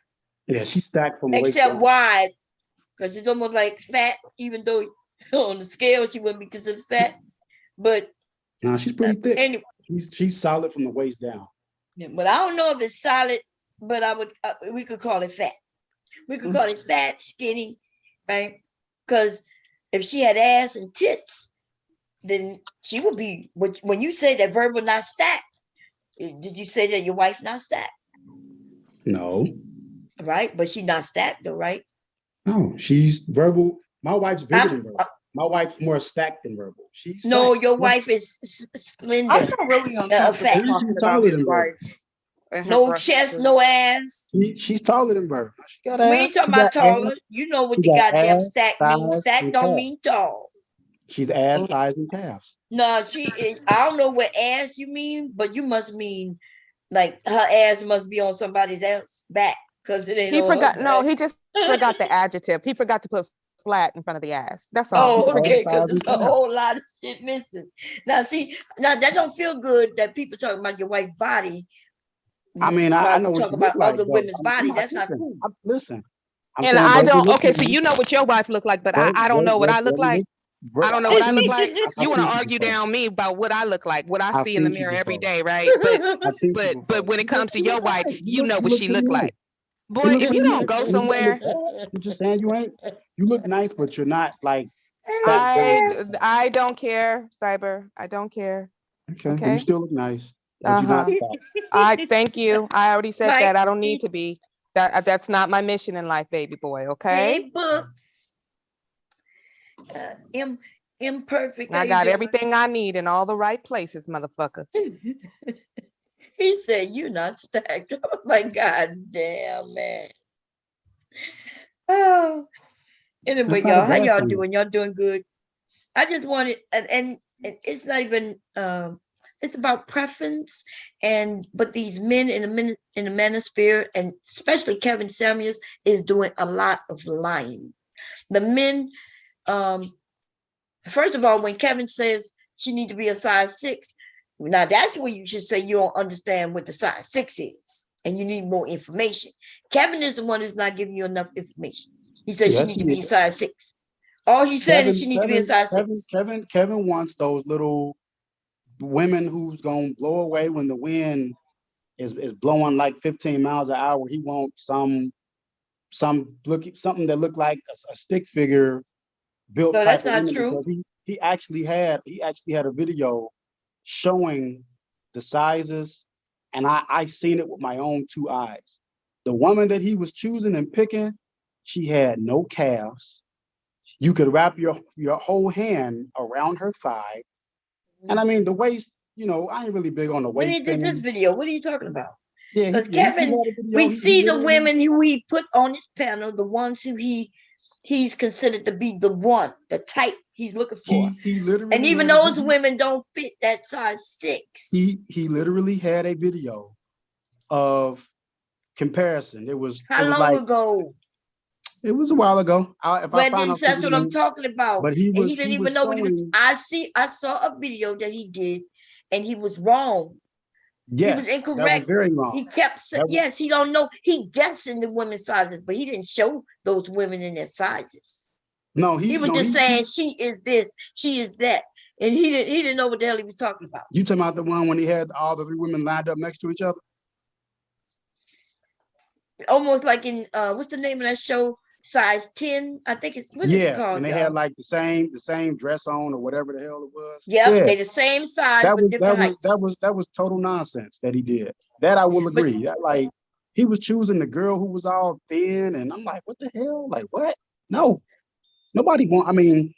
Yeah, she's stacked from waist Except down. wide, because it's almost like fat, even though on the scale she wouldn't be considered fat. But Nah, she's pretty thick. anyway, She's solid from the waist down. yeah, but I don't know if it's solid, but I would we could call it fat. We could call it fat, skinny, right? Because if she had ass and tits, then she would be. When you say that verbal not stacked, did you say that your wife not stacked? No, Right, but she not stacked though, right? no, she's verbal. My wife's bigger I'm- than verbal. My wife's more stacked than verbal. She's No, stacked. your Yeah, wife is I slender. feel really fat. uncomfortable talking She's about taller his than Bert. wife. And her No breast chest, too. no ass. She's taller than Bert. She got We ass. ain't talking She about got ass. taller. You know what She the got goddamn ass, stack means. thighs, Stack and don't calves. mean tall. She's ass, thighs, and calves. No, she is. I don't know what ass you mean, but you must mean like her ass must be on somebody else's back because it ain't He on her forgot. No, back. he just forgot the adjective. He forgot to put flat in front of the ass. That's all. Oh, Ass, okay, thighs, because and it's a calves. whole lot of shit missing. Now, see, now that don't feel good that people talking about your wife's body I mean, I while know we what talk she look about like, other though. women's I'm body. not That's not tripping. cool. Listen, I'm And saying I verbal don't. look Okay, so nice. you know what your wife look like, but I don't know what I look like. I don't know what I look like. I You want see to you argue before. down me about what I look like, what I I've see in the seen you mirror every before. day, right? I've seen you before. But when it comes to your wife, nice. you know what she pretty look nice. like. You Boy, look if you pretty don't nice. go You look somewhere, nice. I'm just saying you ain't. You look nice, but you're not like stacked. I don't care, Cyber. I don't care. Okay. Well, Okay. you still look nice, but you're not stacked. I thank you. I already said Mike. that. I don't need to be. That's not my mission in life, baby boy. Okay. Hey, book. Imperfect. I how you got doing? everything I need in all the right places, motherfucker. He said, "You're not stacked." I was like, "God damn, man." Oh, anyway, That's not a y'all, how bad y'all thing. doing? Y'all doing good? I just wanted, and it's not even. It's about preference, but these men in the manosphere, and especially Kevin Samuels, is doing a lot of lying. The men, first of all, when Kevin says she need to be a size 6, now that's where you should say you don't understand what the size 6 is, and you need more information. Kevin is the one who's not giving you enough information. He says she Yes, need to he be a is. size 6. All he said is she need to be a size 6. Kevin wants those little women who's gonna blow away when the wind is blowing like 15 miles an hour. He wants something that looked like a stick figure built No, type that's of not women, true. because he actually had a video showing the sizes, and I seen it with my own 2 eyes. The woman that he was choosing and picking, she had no calves. You could wrap your whole hand around her thigh. And I mean, the waist, I ain't really big on the When he waist did this thing. video, what are you talking about? Yeah, Because he Kevin, had a video. we He see the literally- women who he put on his panel, the ones who he's considered to be the one, the type he's looking for. He literally And even had a those video. women don't fit that size 6. He literally had a video of comparison. How long like, ago? it was a while ago. But then that's what I'm talking about. But he And was he didn't he even was know what he was. showing. I saw a video that he did, and he was wrong. Yes, He was that incorrect. was very wrong. He kept saying, That was- yes, he don't know. He guessing the women's sizes, but he didn't show those women in their sizes. No, He was just saying she is this, she is that. And he didn't know what the hell he was talking about. You talking about the one when he had all the 3 women lined up next to each other? Almost like in what's the name of that show? Size 10, I think it's what is it called? And they y'all? had like the same dress on or whatever the hell it was. Yep, Yeah. they the same size That but was different heights. that was total nonsense that he did. That I will agree. That, like, he was choosing the girl who was all thin, and I'm like, what the hell? Like, what? No, nobody want. I mean,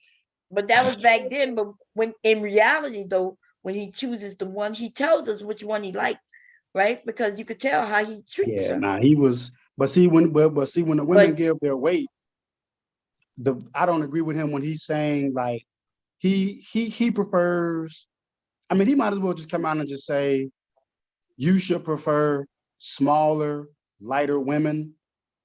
But that was back then. But when in reality, though, when he chooses the one, he tells us which one he liked, right? Because you could tell how he treats her. he was. But see when the women give their weight, I don't agree with him when he's saying like he prefers. I mean, he might as well just come out and just say you should prefer smaller, lighter women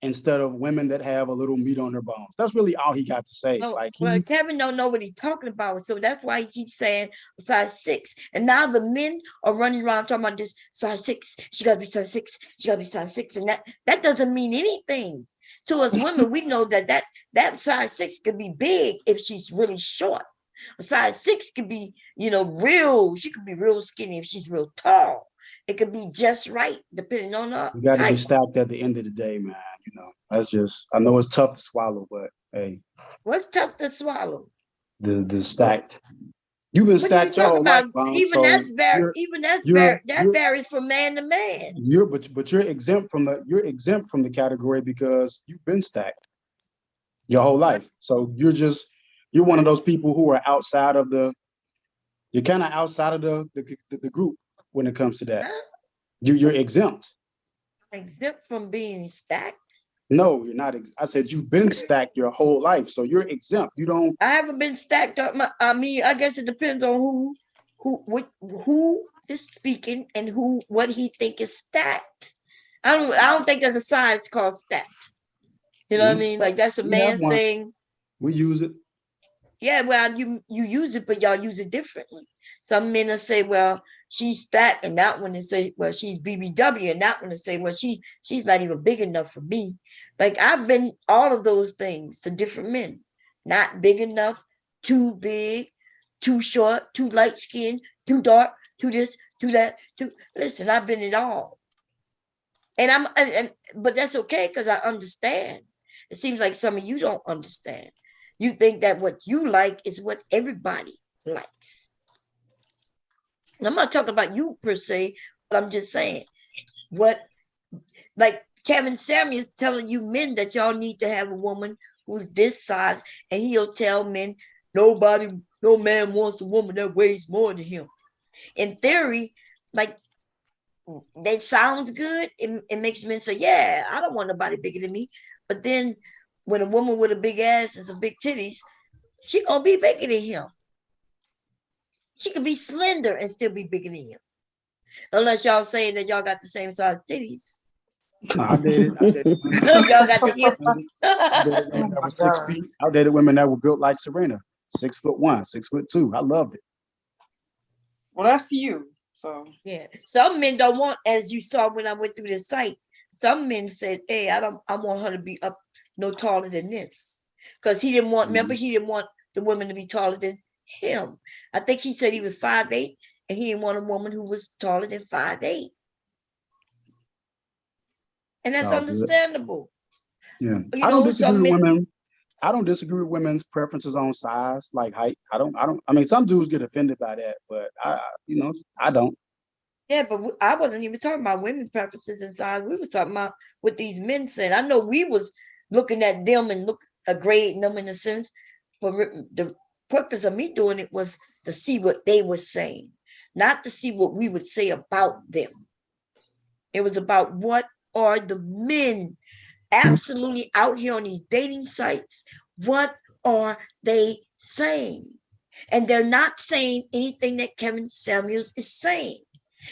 instead of women that have a little meat on their bones. That's really all he got to say. No, Like well, he, Kevin don't know what he's talking about, so that's why he keeps saying size 6. And now the men are running around talking about this size 6. She gotta be size 6. She gotta be size 6, and that doesn't mean anything to us women. We know that size 6 could be big if she's really short. A size 6 could be, real. She could be real skinny if she's real tall. It could be just right depending on her you got to be height. stacked at the end of the day, man. That's just. I know it's tough to swallow, but hey, What's tough to swallow? the stacked. You've been What are you stacked your talking whole about? life, Even that's you're that varies from man to man. but you're exempt from the category because you've been stacked your whole life. So you're one of those people who are outside of you're kind of outside of the group when it comes to that. Huh? You're exempt. Exempt from being stacked. No, you're not. I said you've been stacked your whole life, so you're exempt. You don't. I haven't been stacked up. I guess it depends on who is speaking and what he think is stacked. I don't think there's a science called stacked. You know what I mean? Like that's a We have man's one. thing. We use it. Yeah, well, you use it, but y'all use it differently. Some men will say, well, she's stacked, and that one will say, well, she's BBW, and that one will say, well, she's not even big enough for me. Like I've been all of those things to different men. Not big enough, too big, too short, too light skinned, too dark, too this, too that, too listen, I've been it all. And but that's okay because I understand. It seems like some of you don't understand. You think that what you like is what everybody likes. And I'm not talking about you per se, but I'm just saying like Kevin Samuels telling you men that y'all need to have a woman who's this size, and he'll tell men, no man wants a woman that weighs more than him. In theory, like that sounds good. It makes men say, yeah, I don't want nobody bigger than me. But then when a woman with a big ass and some big titties, she gonna be bigger than him. She could be slender and still be bigger than him. Unless y'all saying that y'all got the same size titties. No, I dated. Y'all got the hips. I dated women that were 6 feet. I dated women that were built like Serena, 6'1", 6'2". I loved it. Well, that's you. So Yeah. Some men don't want, as you saw when I went through the site, some men said, hey, I want her to be up no taller than this. Because he didn't want, remember, he didn't want the women to be taller than him. I think he said he was 5'8", and he didn't want a woman who was taller than 5'8". And that's All good. understandable. Yeah, You I don't know, disagree some with men, women. I don't disagree with women's preferences on size, like height. I don't. I mean, some dudes get offended by that, but I don't. yeah, but I wasn't even talking about women preferences and size. We were talking about what these men said. I know we was looking at them and grading them in a sense, but the purpose of me doing it was to see what they were saying, not to see what we would say about them. It was about what are the men absolutely out here on these dating sites, what are they saying? And they're not saying anything that Kevin Samuels is saying.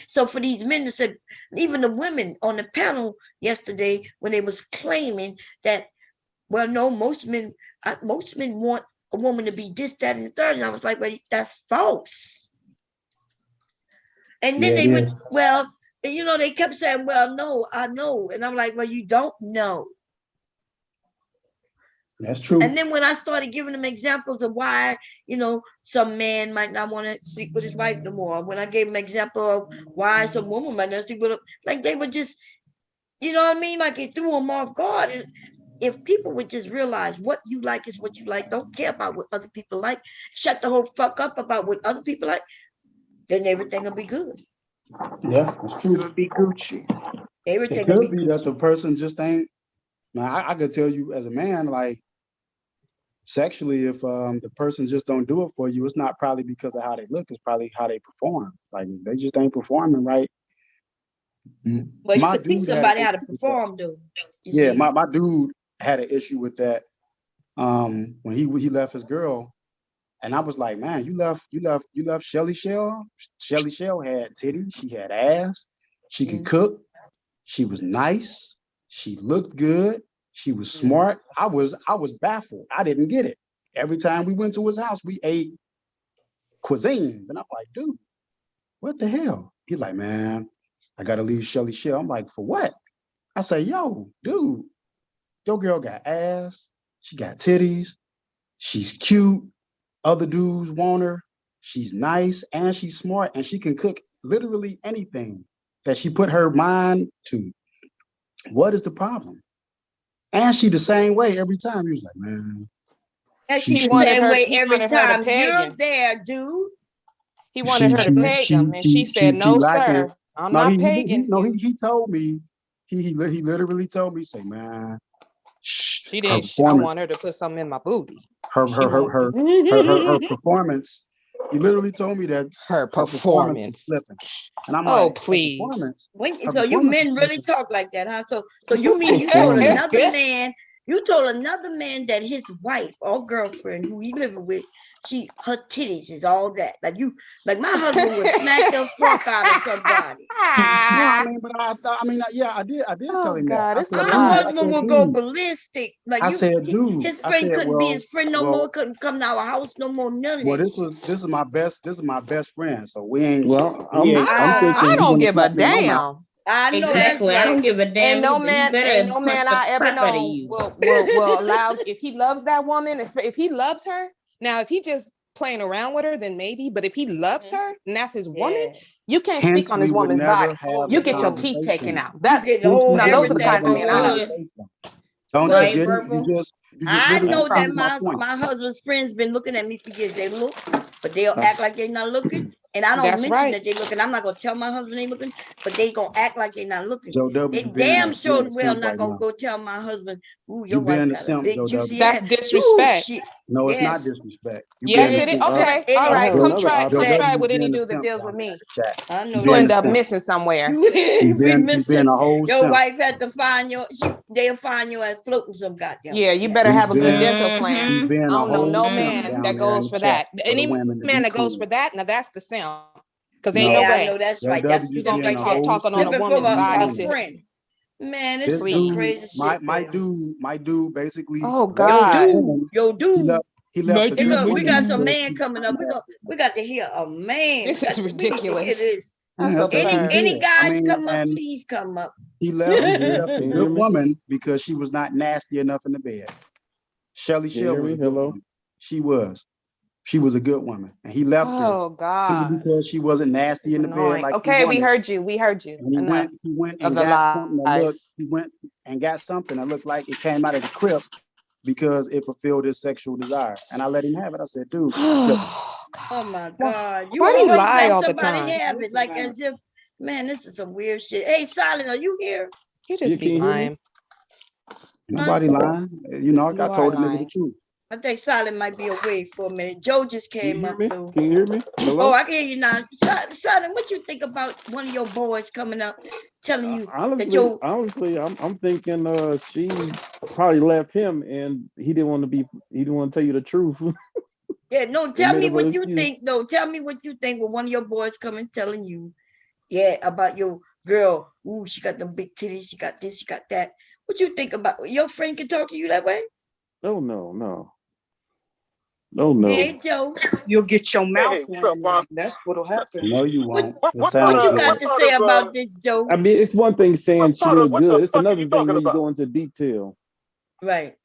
So for these men to say, even the women on the panel yesterday, when they was claiming that, well, no, most men want a woman to be this, that, and the third. And I was like, well, that's false. And then Yeah, they it would, is. well, they kept saying, well, no, I know. And I'm like, well, you don't know. That's true. And then when I started giving them examples of why, some man might not want to sleep with his wife no more. When I gave them an example of why some woman might not sleep with him, like they would just, you know what I mean? Like it threw them off guard. And if people would just realize what you like is what you like, don't care about what other people like, shut the whole fuck up about what other people like, then everything will be good. Yeah, that's it true. would be Gucci. Everything It will could be be good. that the person just ain't. Now, I could tell you as a man, like sexually, if the person just don't do it for you, it's not probably because of how they look. It's probably how they perform. Like if they just ain't performing right. Well, you My could teach dude had an somebody how to issue with that. perform, though. Yeah, my dude had an issue with that. when he left his girl, and I was like, man, you left Shelly Shell. Shelly Shell had titties, she had ass, she could cook, she was nice, she looked good, she was smart. I was baffled. I didn't get it. Every time we went to his house, we ate cuisine, and I'm like, dude, what the hell? He's like, man, I gotta leave Shelly Shell. I'm like, for what? I say, yo, dude, your girl got ass, she got titties, she's cute, other dudes want her, she's nice, and she's smart, and she can cook literally anything that she put her mind to. What is the problem? And she the same way every time. He was like, man, And She she the wanted same her- way he every wanted her to time peg you're him. there, dude. He wanted her to peg him, and she said, "No, sir, I'm not pegging you." he told me, he literally told me, say, man, She her didn't. I performance, want her to put something in my booty. her She won't her performance. He literally told me that Her her performance was performance. slipping, and I'm Oh, like, her please. performance- her So you performance men is really slipping. talk like that, huh? So you mean you told Performance. another man, that his wife or girlfriend who he living with, her titties is all that. Like my husband would smack the fuck out of somebody. No, I mean, but I did Oh, tell him God, that. I it's said, a My dude, lie. I husband said, would go dude, ballistic. Like I said, dude, his I friend said, couldn't be his friend no well, more, couldn't come to our house no more, none of well, that. this is my best friend. So we ain't. Well, we ain't- I'm I thinking he don't wouldn't give a slap me in my mouth. damn. I know that's Exactly. I don't right. give a damn. Ain't no either. You man, better ain't no punch man the I ever crap out of known you. will allow, if he loves that woman, if he loves her. Now, if he just playing around with her, then maybe. But if he loves her and that's his woman, Yeah. you can't Hence, speak on we his would woman's never body. have You the get your teeth conversation. taken out. You That get Hence, all we now those are the wouldn't everything type have of from men your I Would. like. husband. Don't you Right, get it? Virgo? You just I literally know that proved my point. my husband's friends been looking at me for years. They look, but they'll act like they're not looking. And I don't That's mention right. that they looking. I'm not gonna tell my husband they looking, but they gonna act like they're not looking. Joe W, They you being damn a sure simp well not right gonna now. go tell my husband, ooh, You your wife being a got a simp, big Joe W. juicy That's ass. Ooh, disrespect. shit. No, it's not Yes. disrespect. You Yeah, being a Yes, it is. simp. Okay, It all is right. have Come another try. Joe Come option. W, try you what any being a dude that simp deals down with there in me. the chat. I know You You being that's end a up simp. missing somewhere. you You we being missing. a whole Your simp. wife had to find you. They'll find you and floating some goddamn. Yeah, you Yeah. better He's have a good being dental plan. he's Mm-hmm. being I a don't know whole no simp man down that there in goes the for chat that. for the Any women to man be that goes cool. for that, now that's the simp. Cause ain't No, no Yeah, I way know that's Joe right. W, That's you you the gonna simp being be right a there. whole talking on a simp. Sipping from woman's And you body a own it. to. friend. Man, this This is some Please. dude, crazy shit, my man. dude basically Oh left Yo, his God. woman. yo, dude. He left a We good got woman some because man she was coming not up. nasty. We got to hear a man. This is We need to hear ridiculous. this. That's That's what he absurd. Any did. I guys mean, come up, and please come up. he left I'm here. a Can you good hear me? woman because she was not nasty enough in the bed. Shelly Can you Shell hear was me? a good Hello. woman. She was a good woman, and he left her Oh simply God. because she wasn't nasty It's in the bed annoying. like he Okay, we wanted. heard you. We heard you. And Enough he went of and the got something that looked. lies. He went and got something that looked like it came out of the crypt because it fulfilled his sexual desire. And I let him have it. I said, dude, look, Oh my Why, God. You why do you always lie let all the somebody time? have it, like as if, man, this is some weird shit. Hey, Silent, are you here? You Yeah, just can be you hear me? lying. nobody lying. You know, I You told are the nigga the lying. truth. I think Silent might be away for a minute. Joe just Can you came hear up me? through. Can you hear me? Oh, Hello. I can hear you now. Silent, what you think about one of your boys coming up telling you that Honestly, I'm thinking she probably left him and he didn't want to tell you the truth. yeah, no, And tell made me up an what you excuse. think, though. Tell me what you think when one of your boys coming telling you, yeah, about your girl. Ooh, she got them big titties, she got this, she got that. What you think about your friend can talk to you that way? Oh no. Hey, Joe, You'll get your mouth Hey, what's up, on. Bob? That's what'll happen. No, you won't. It What sounds you good. got to say about this, Joe? I mean, it's one thing saying she look what the good. It's fuck are another you thing talking when you about? go into detail. Right.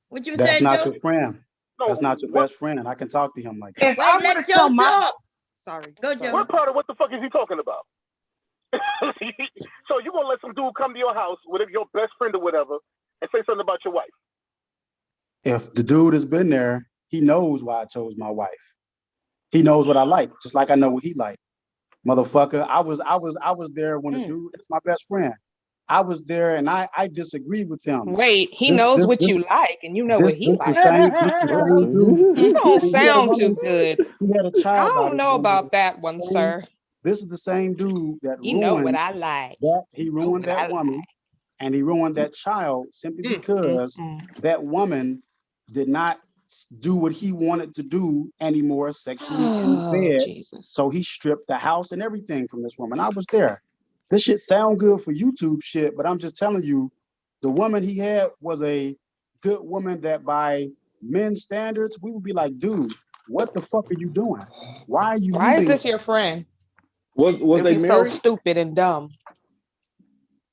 What you That's said, not Joe? your friend. No, That's not your what best friend. I can talk to him like that. If I Wait, were to let tell Joe my talk. sorry, Go, sorry. Joe. what part of what the fuck is he talking about? So you gonna let some dude come to your house with your best friend or whatever and say something about your wife? If the dude has been there, he knows why I chose my wife. He knows what I like, just like I know what he like. Motherfucker, I was there when the dude, that's my best friend. I was there and I disagree with him. Wait, he This- knows this- what this- you like, and you know what he This the likes. same dude. You don't He had a sound too woman- good. He had a I child by don't this know woman. about that one, sir. This is the same dude that You know what ruined I like. that. He You know ruined what I that woman and he ruined that child simply Mm, because mm. that woman did not do what he wanted to do anymore sexually in the Oh, bed. Jesus. So he stripped the house and everything from this woman. I was there. This shit sound good for YouTube shit, but I'm just telling you, the woman he had was a good woman that by men's standards, we would be like, dude, what the fuck are you doing? Why are you Why is leaving? this your friend? Was If they he's so married? stupid and dumb.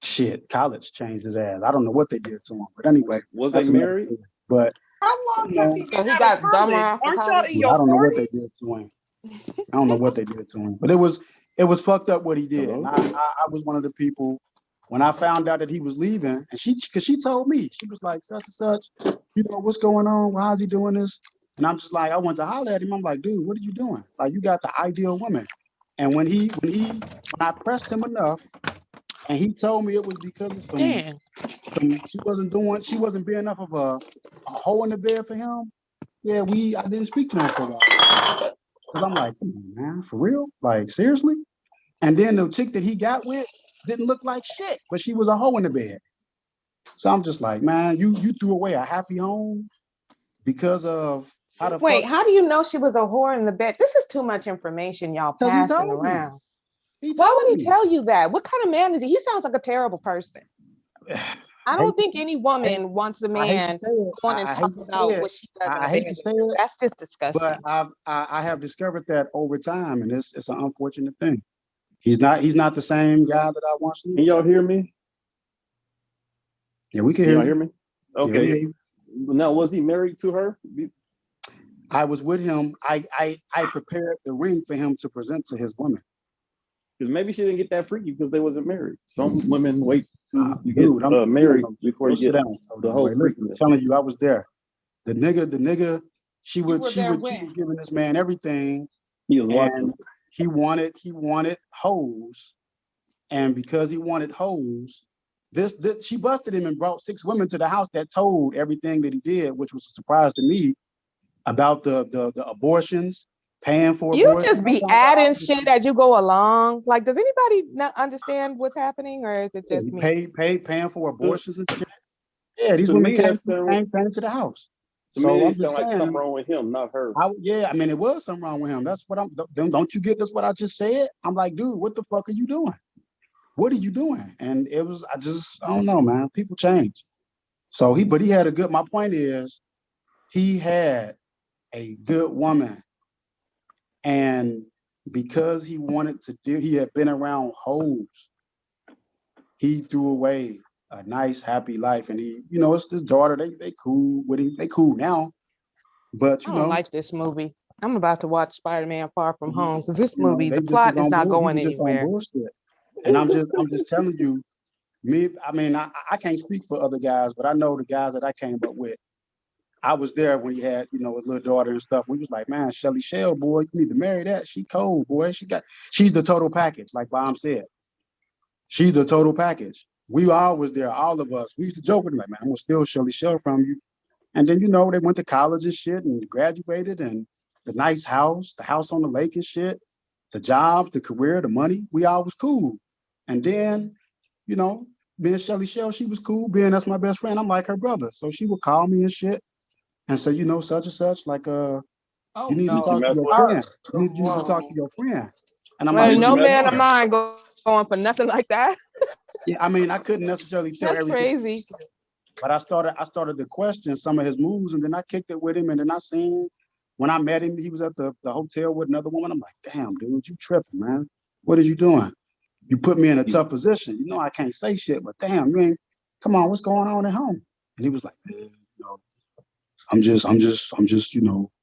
Shit, college changed his ass. I don't know what they did to him, but anyway, Was they that's another married? story. But How long you has know, he So been he out got of dumber college? off of Aren't y'all college? in I your don't know what they 40s? did to him. I don't know what they did to him, but it was fucked up what he did. And I was one of the people when I found out that he was leaving, and because she told me, she was like, such and such, you know, what's going on? Why is he doing this? And I'm just like, I went to holler at him. I'm like, dude, what are you doing? Like, you got the ideal woman. And when I pressed him enough, and he told me it was because of Damn. she wasn't being enough of a hole in the bed for him. Yeah, I didn't speak to him for a while. Cause I'm like, come on, man, for real? Like, seriously? And then the chick that he got with didn't look like shit, but she was a hoe in the bed. So I'm just like, man, you threw away a happy home because of how the Wait, fuck? how do you know she was a whore in the bed? This is too much information y'all Because he passing told me. around. He Why told would he me. tell you that? What kind of man is he? He sounds like a terrible person. I don't think any woman wants a I hate to man say it. going and I hate talk to say about it. what she does in I the hate bed. to say it, That's just disgusting. but I have discovered that over time, and it's an unfortunate thing. He's not the same guy that I once knew. Can y'all hear me? Yeah, we can Can hear y'all you. hear me? Yeah, we Okay. hear you. Now, was he married to her? I was with him. I prepared the ring for him to present to his women. Because maybe she didn't get that freaky because they wasn't married. Some women wait till you get Dude, married before you sit get down. the whole Listen, I'm freakiness. telling you, I was there. The nigga, she were was there when? giving this man everything, He was and watching. he wanted hoes, and because he wanted hoes, this she busted him and brought 6 women to the house that told everything that he did, which was a surprise to me about the abortions, paying for You abortions. just be adding shit as you go along. Like, does anybody not understand what's happening, or is it Yeah, just he me? paying for abortions and shit. Yeah, these To women me, came that sound to the house. to So me I'm it sound just like something saying, wrong with him, not her. I mean, it was something wrong with him. That's what don't you get this what I just said? I'm like, dude, what the fuck are you doing? What are you doing? And it was, I don't know, man. People change. So but he had my point is, he had a good woman. And because he wanted to he had been around hoes, he threw away a nice, happy life. And it's his daughter. They cool with him. They cool now. But I don't like this movie. I'm about to watch Spider-Man Far From Home because this movie, they the just plot was is on not bull. He going was just on anywhere. bullshit. And I'm just telling you, I can't speak for other guys, but I know the guys that I came up with. I was there when he had, his little daughter and stuff. We was like, man, Shelly Shell, boy, you need to marry that. She cold, boy. She's the total package, like Bob said. She's the total package. We all was there, all of us. We used to joke with him, like, man, I'm gonna steal Shelly Shell from you. And then, they went to college and shit and graduated, and the nice house, the house on the lake and shit, the jobs, the career, the money, we all was cool. And then, me and Shelly Shell, she was cool, being that's my best friend. I'm like her brother. So she would call me and shit and say, such and such, like, Oh you need to Did you talk to mess your with her? friend. You need to talk to your friend. And I'm Well, like, Did what you no are you mess man with of doing? her? mine going for nothing like that. Yeah, I mean, I couldn't necessarily tell That's everything, crazy. but I started to question some of his moves, and then I kicked it with him, and then I seen when I met him, he was at the hotel with another woman. I'm like, damn, dude, you tripping, man. What are you doing? You put me in a tough position. I can't say shit, but damn, you ain't, come on, what's going on at home? And he was like, man, I'm just,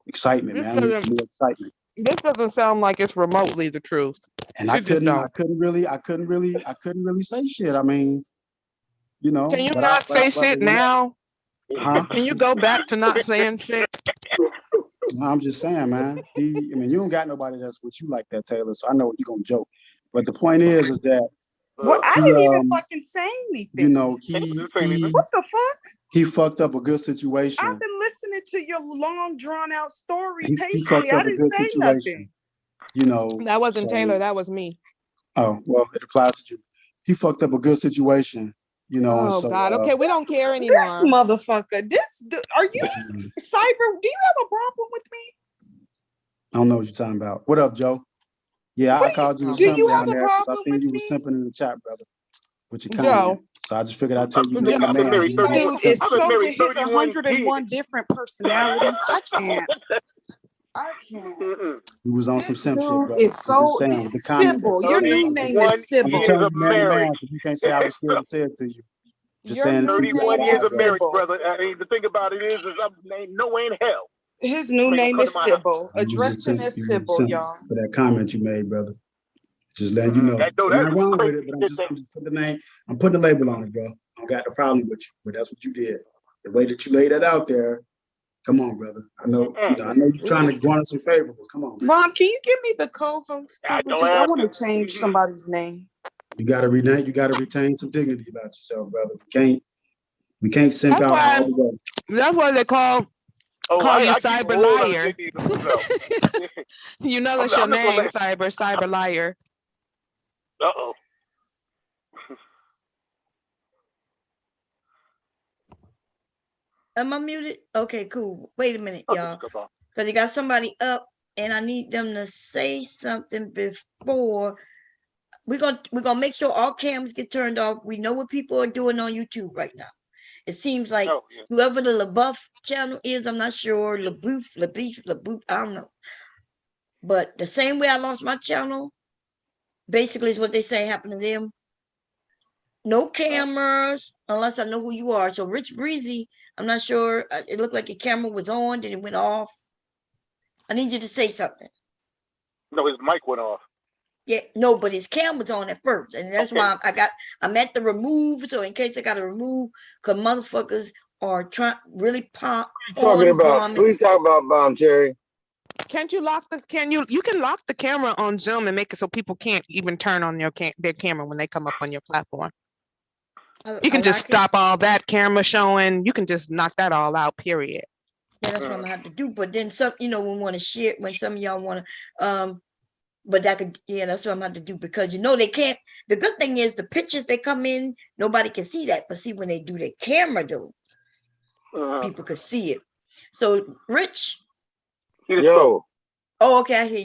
excitement, This man. I need some doesn't more excitement. this doesn't sound like it's remotely the truth. And I It just couldn't don't. really say shit. I mean, Can you but not say shit now? huh? Can you go back to not saying shit? I'm just saying, man. You don't got nobody that's with you like that, Taylor. So I know you're gonna joke. But the point is that Well, I he, didn't even fucking say anything. What the fuck? he fucked up a good situation. I've been listening to your long drawn out story He patiently. fucked I up a didn't good say situation. nothing. That wasn't so, Taylor, that was me. oh, well, it applies to you. He fucked up a good situation you know, and Oh so God. Okay, we don't care This anymore. motherfucker. Are you Cyber? Do you have a problem with me? I don't know what you're talking about. What up, Joe? Yeah, I called you a Do simp you down have a there because I problem seen with you was me? simping in the chat, brother, with your Joe. comment. So I just figured I'd tell you, I've been married man. 31. Dude is I've been so married with his 31 101 years. different personalities. I can't. I can't. Mm-mm. You was on some This simp shit, dude brother. is I'm so just saying, the comment that Sybil. you Your made. new name is 31 I'm just years Sybil. telling of you, man to marriage. man, so you can't say I was scared to say it to you. Just Your saying it new to you. 31 name years is of marriage, Sybil. brother. I mean, the thing about it is ain't no way in hell His you new make him name come to is my house. Sybil. You was Address a him simp. as You was a Sybil, simp y'all. for that comment you made, brother. Just letting you know. That Ain't that's nothing wrong with crazy it, but I'm shit. just putting the name. I'm putting the label on it, bro. I don't got no problem with you, but that's what you did. The way that you laid that out there. Come on, brother. I know. I know you're trying to garner some favor, but come on, man. Mom, can you give me the co-host I don't privileges? I have want to. to change somebody's name. You gotta rename. You gotta retain some dignity about yourself, brother. We can't simp That's out why. all the way. That's what they call Oh, you I keep a cyber whole lot of liar. dignity to myself. You know that's your I'm not gonna name, let. cyber liar. Uh-oh. Am I muted? Okay, cool. Wait a minute, Oh, y'all. Because you got somebody up and I need them to say something before. We're gonna make sure all cameras get turned off. We know what people are doing on YouTube right now. It seems like Oh, yeah. whoever the LaBeouf channel is, I'm not sure. LaBeouf, I don't know. But the same way I lost my channel, basically is what they say happened to them. No cameras, unless I know who you are. So Rich Breezy, I'm not sure. It looked like your camera was on, then it went off. I need you to say something. No, his mic went off. Yeah, no, but his cam was on at first, and that's Okay. why I'm at the remove. So in case I got to remove, because motherfuckers are trying really pop. Talking about who you talking about, Terry? Can't you lock the? You can lock the camera on Zoom and make it so people can't even turn on their camera when they come up on your platform. You can just stop all that camera showing. You can just knock that all out. Period. Yeah, that's what I'm gonna have to do. But then some, we want to share when some of y'all want to, but that could, that's what I'm gonna have to do because they can't. The good thing is the pictures they come in, nobody can see that. But see, when they do their camera, though, people could see it. So, Rich. Yo. Oh, okay. I hear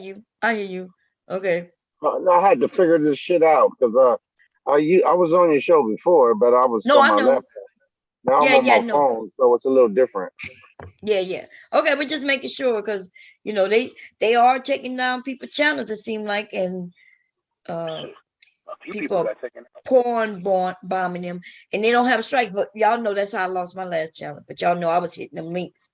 you. Okay. I had to figure this shit out because I was on your show before, but I was on my laptop. Now I'm on my phone, so it's a little different. Yeah. Okay, we're just making sure because they are taking down people's channels. It seems like, and people are porn bombing them, and they don't have a strike. But y'all know that's how I lost my last channel. But y'all know I was hitting them links.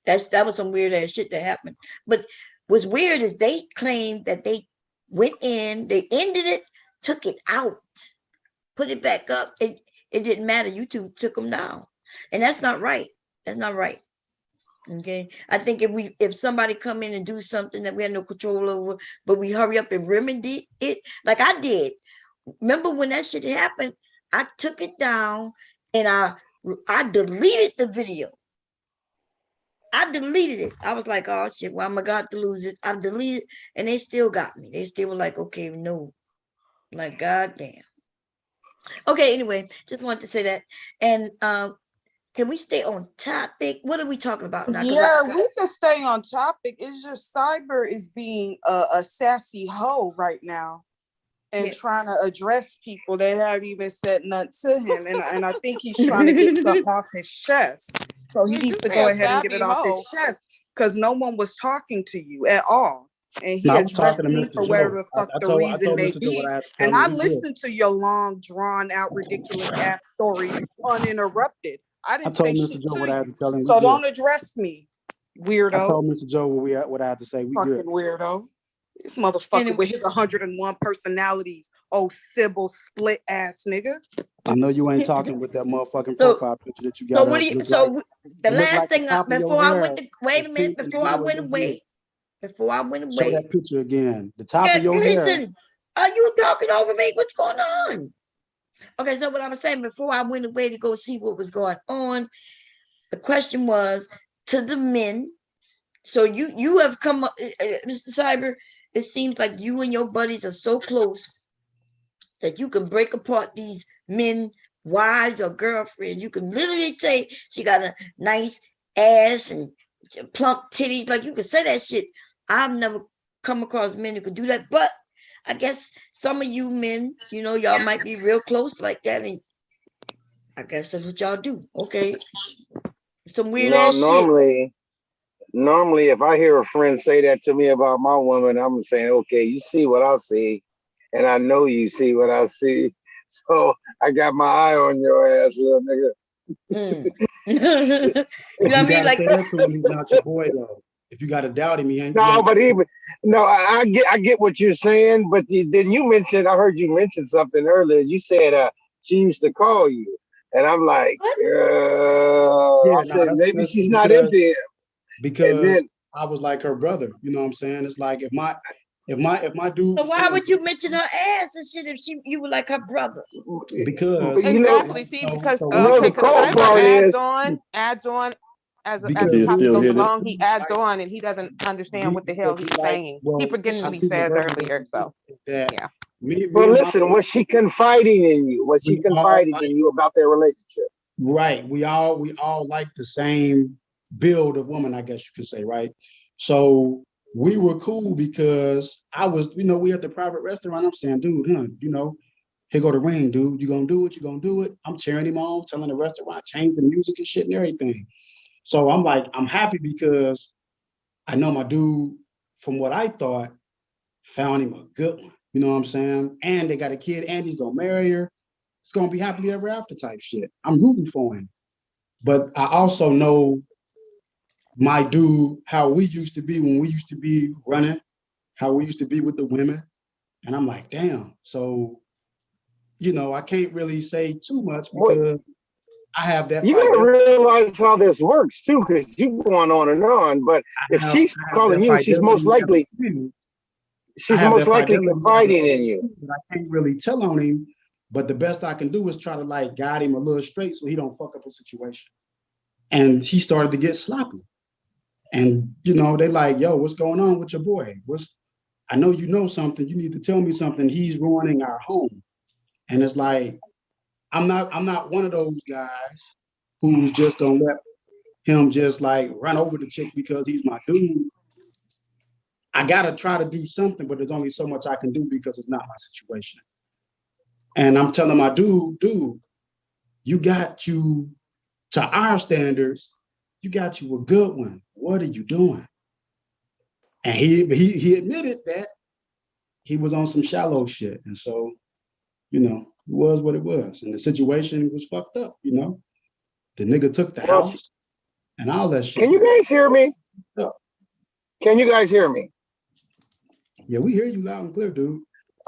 That was some weird ass shit that happened. But what's weird is they claimed that they went in, they ended it, took it out, put it back up. It didn't matter. YouTube took them down, and that's not right. That's not right. Okay, I think if somebody come in and do something that we had no control over, but we hurry up and remedy it, like I did. Remember when that shit happened? I took it down and I deleted the video. I deleted it. I was like, oh shit, well, I'm about to lose it. I deleted it, and they still got me. They still were like, okay, no, like goddamn. Okay, anyway, just wanted to say that, and can we stay on topic? What are we talking about now? Yeah, we can stay on topic. It's just Cyber is being a sassy hoe right now and trying to address people that haven't even said nothing to him. And I think he's trying to get something off his chest. So he needs to go ahead and get it off his chest because no one was talking to you at all. And he addressed me for whatever the fuck the reason may be. And I listened to your long, drawn out, ridiculous ass story uninterrupted. I didn't say shit to you. So don't address me, weirdo. I told Mr. Joe what I had to say. We fucking good. Weirdo. This motherfucker with his 101 personalities. Oh, Sybil split ass nigga. I know you ain't talking with that motherfucking profile picture that you got. So what do you? So the last thing before I went to wait a minute before I went away. Before I went away. Show that picture again. The top of your hair. Listen, are you talking over me? What's going on? Okay, so what I was saying before I went away to go see what was going on, the question was to the men. So you have come up, Mr. Cyber. It seems like you and your buddies are so close that you can break apart these men wives or girlfriends. You can literally say she got a nice ass and plump titties. Like you can say that shit. I've never come across men who could do that, but I guess some of you men, you know, y'all might be real close like that, and I guess that's what y'all do. Okay, some weird ass shit. Normally, if I hear a friend say that to me about my woman, I'm saying, okay, you see what I see, and I know you see what I see. So I got my eye on your ass, little nigga. You know what I mean? Like say that to him, he's not your boy though. If you gotta doubt him, he ain't. No, but I get what you're saying, but then you mentioned, I heard you mention something earlier. You said she used to call you, and I'm like, I said maybe she's not into him. Because I was like her brother, you know what I'm saying? It's like if my dude. So why would you mention her ass and shit if you were like her brother? Because exactly. See, because adds on as time goes along, he adds on and he doesn't understand what the hell he's saying. He forgets what he says earlier. So yeah. But listen, was she confiding in you? Was she confiding in you about their relationship? Right. We all like the same build of woman, I guess you could say, right? So we were cool because I was, we at the private restaurant. I'm saying, dude, here go the ring, dude. You gonna do it? You gonna do it? I'm cheering him on, telling the restaurant, change the music and shit and everything. So I'm like, I'm happy because I know my dude, from what I thought, found him a good one. You know what I'm saying? And they got a kid and he's gonna marry her. It's gonna be happily ever after type shit. I'm rooting for him. But I also know my dude, how we used to be when we used to be running, how we used to be with the women. And I'm like, damn. So, I can't really say too much because I have that. You gotta realize how this works too, because you going on and on. But if she's calling you, she's most likely confiding in you. I can't really tell on him, but the best I can do is try to guide him a little straight so he don't fuck up a situation. And he started to get sloppy. And, they like, yo, what's going on with your boy? I know you know something. You need to tell me something. He's ruining our home. And it's like, I'm not one of those guys who's just gonna let him just run over the chick because he's my dude. I gotta try to do something, but there's only so much I can do because it's not my situation. And I'm telling my dude, you got you, to our standards, you got you a good one. What are you doing? And he admitted that he was on some shallow shit. And so, it was what it was. And the situation was fucked up, The nigga took the house and all that shit. Can you guys hear me? Can you guys hear me? Yeah, we hear you loud and clear, dude.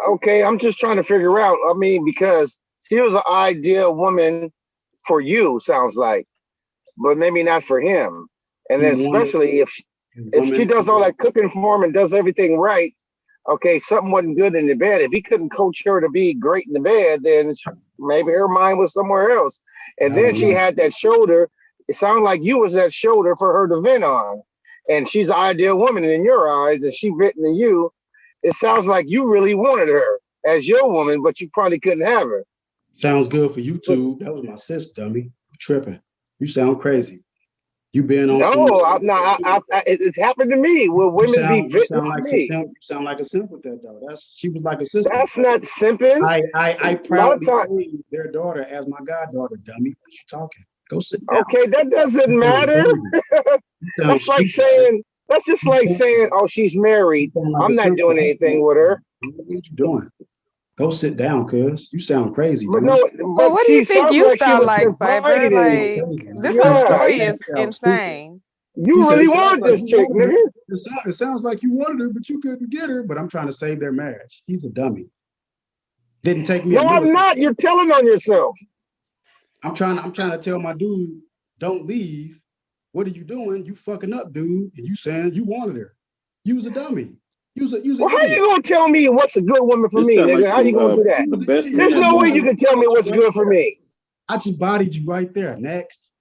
Okay, I'm just trying to figure out. I mean, because she was an ideal woman for you, sounds like, but maybe not for him. And then especially if she does all that cooking for him and does everything right, okay, something wasn't good in the bed. If he couldn't coach her to be great in the bed, then maybe her mind was somewhere else. And then she had that shoulder. It sounded like you was that shoulder for her to vent on. And she's an ideal woman in your eyes, and she venting to you. It sounds like you really wanted her as your woman, but you probably couldn't have her. Sounds good for you two. That was my sis, dummy. You tripping. You sound crazy. You been on it happened to me where women be you sound like a simp with that though. She was like a sister. That's not simping. I proudly claim their daughter as my goddaughter, dummy. What you talking? Go sit down. Okay, that doesn't matter. That's just like saying, oh, she's married. I'm not doing anything with her. What you doing? Go sit down, cuz. You sound crazy. But what do you think you sound like, Cyber? This story is insane. You really wanted this chick, nigga. It sounds like you wanted her, but you couldn't get her. But I'm trying to save their marriage. He's a dummy. Didn't take me. No, I'm not. You're telling on yourself. I'm trying to tell my dude, don't leave. What are you doing? You fucking up, dude. And you saying you wanted her. You was a dummy. Well, how you gonna tell me what's a good woman for me, nigga? How you gonna do that? There's no way you can tell me what's good for me. I just bodied you right there. Next.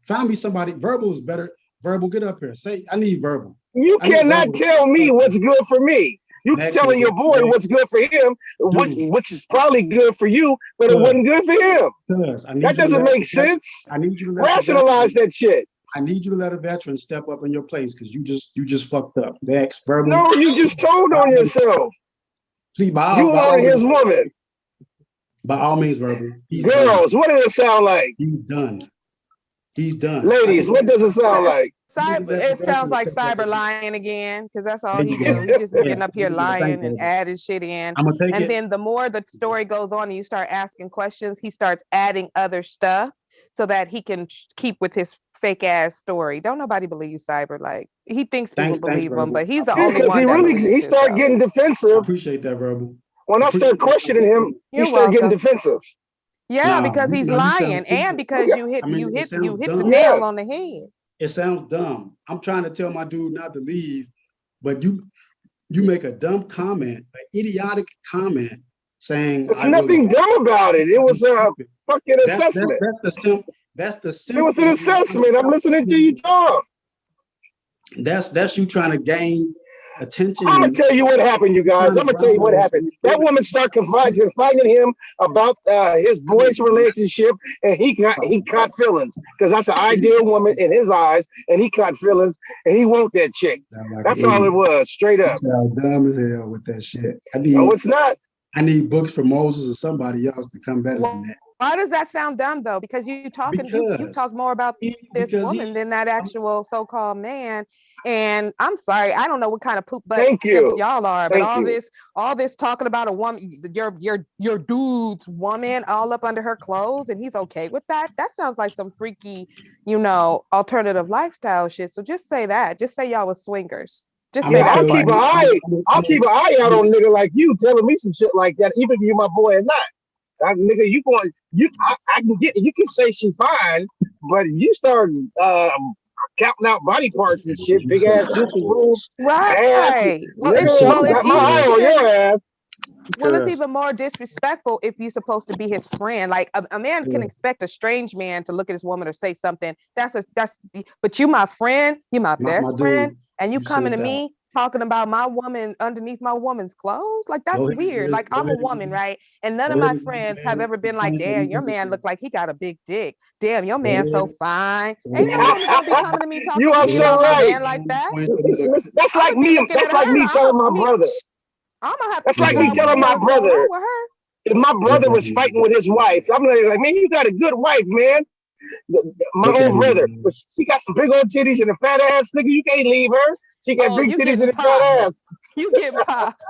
Find me somebody. Verbal is better. Verbal, get up here. Say, I need verbal. You cannot tell me what's good for me. You Next telling nigga, your boy next. what's good for him, Dude. which is probably good for you, but it Cuz, wasn't good for him. cuz, I need That you to doesn't let make sense. I need you to let the Rationalize veteran, that shit. I need you to let a veteran step up in your place because you just fucked up. Next, verbal. No, you just told on yourself. Please, You wanted his woman. By all means, verbal. He's Girls, done. what does it sound like? He's done. He's done. Ladies, what does it sound like? It sounds like Cyber lying again, because that's all he do. He just be getting up here lying and adding shit in. I'm gonna take and it. then the more the story goes on and you start asking questions, he starts adding other stuff so that he can keep with his fake ass story. Don't nobody believe Cyber. Like, he thinks people believe him, but he's the only Because one he that really believes he it, started so. getting defensive. Appreciate that, verbal. When I start questioning him, he You're started getting welcome. defensive. Yeah, Nah, because he's you sound lying, and stupid. because Yeah. you hit I mean, you it hit sounds you hit the dumb. nail Yes. on the head. It sounds dumb. I'm trying to tell my dude not to leave, but you make a dumb comment, an idiotic comment, saying There's nothing dumb about it. It was a fucking assessment. That's the It was an assessment. I'm listening to you talk. That's you trying to gain attention. I'm gonna tell you what happened, you guys. I'm gonna tell you what happened. That woman started confiding him about his boy's relationship, and he caught feelings because that's an ideal woman in his eyes, and he caught feelings, and he want that chick. That's all it was, straight up. Sound dumb as hell with that shit. No, it's not. I need books for Moses or somebody else to come better than that. Why does that sound dumb though? Because you talk more about this woman than that actual so-called man. And I'm sorry, I don't know what kind of poop butt simps y'all are, but all this talking about a woman, your dude's woman all up under her clothes, and he's okay with that. That sounds like some freaky, alternative lifestyle shit. So just say that. Just say y'all was swingers. Just say that. I'll keep an eye out on a nigga like you telling me some shit like that, even if you my boy or not. Nigga, I can get, you can say she fine, but you start counting out body parts and shit, big ass Gucci rules. Right. Well, got my eye on your ass. Well, it's even more disrespectful if you're supposed to be his friend. Like a man can expect a strange man to look at his woman or say something. But you my friend, you my best friend, and you coming to me talking about my woman underneath my woman's clothes? Like, that's weird. Like, I'm a woman, right? And none of my friends have ever been like, damn, your man look like he got a big dick. Damn, your man so fine. Ain't no woman gonna be coming to me talking You are to me so about my right. man like that. That's like me. That's like me telling my brother. I'm gonna have to. That's like me telling my brother. If my brother was fighting with his wife, I'm like, man, you got a good wife, man. My own brother, but she got some big old titties and a fat ass, nigga. You can't leave her. She got big titties and a fat ass. You get popped.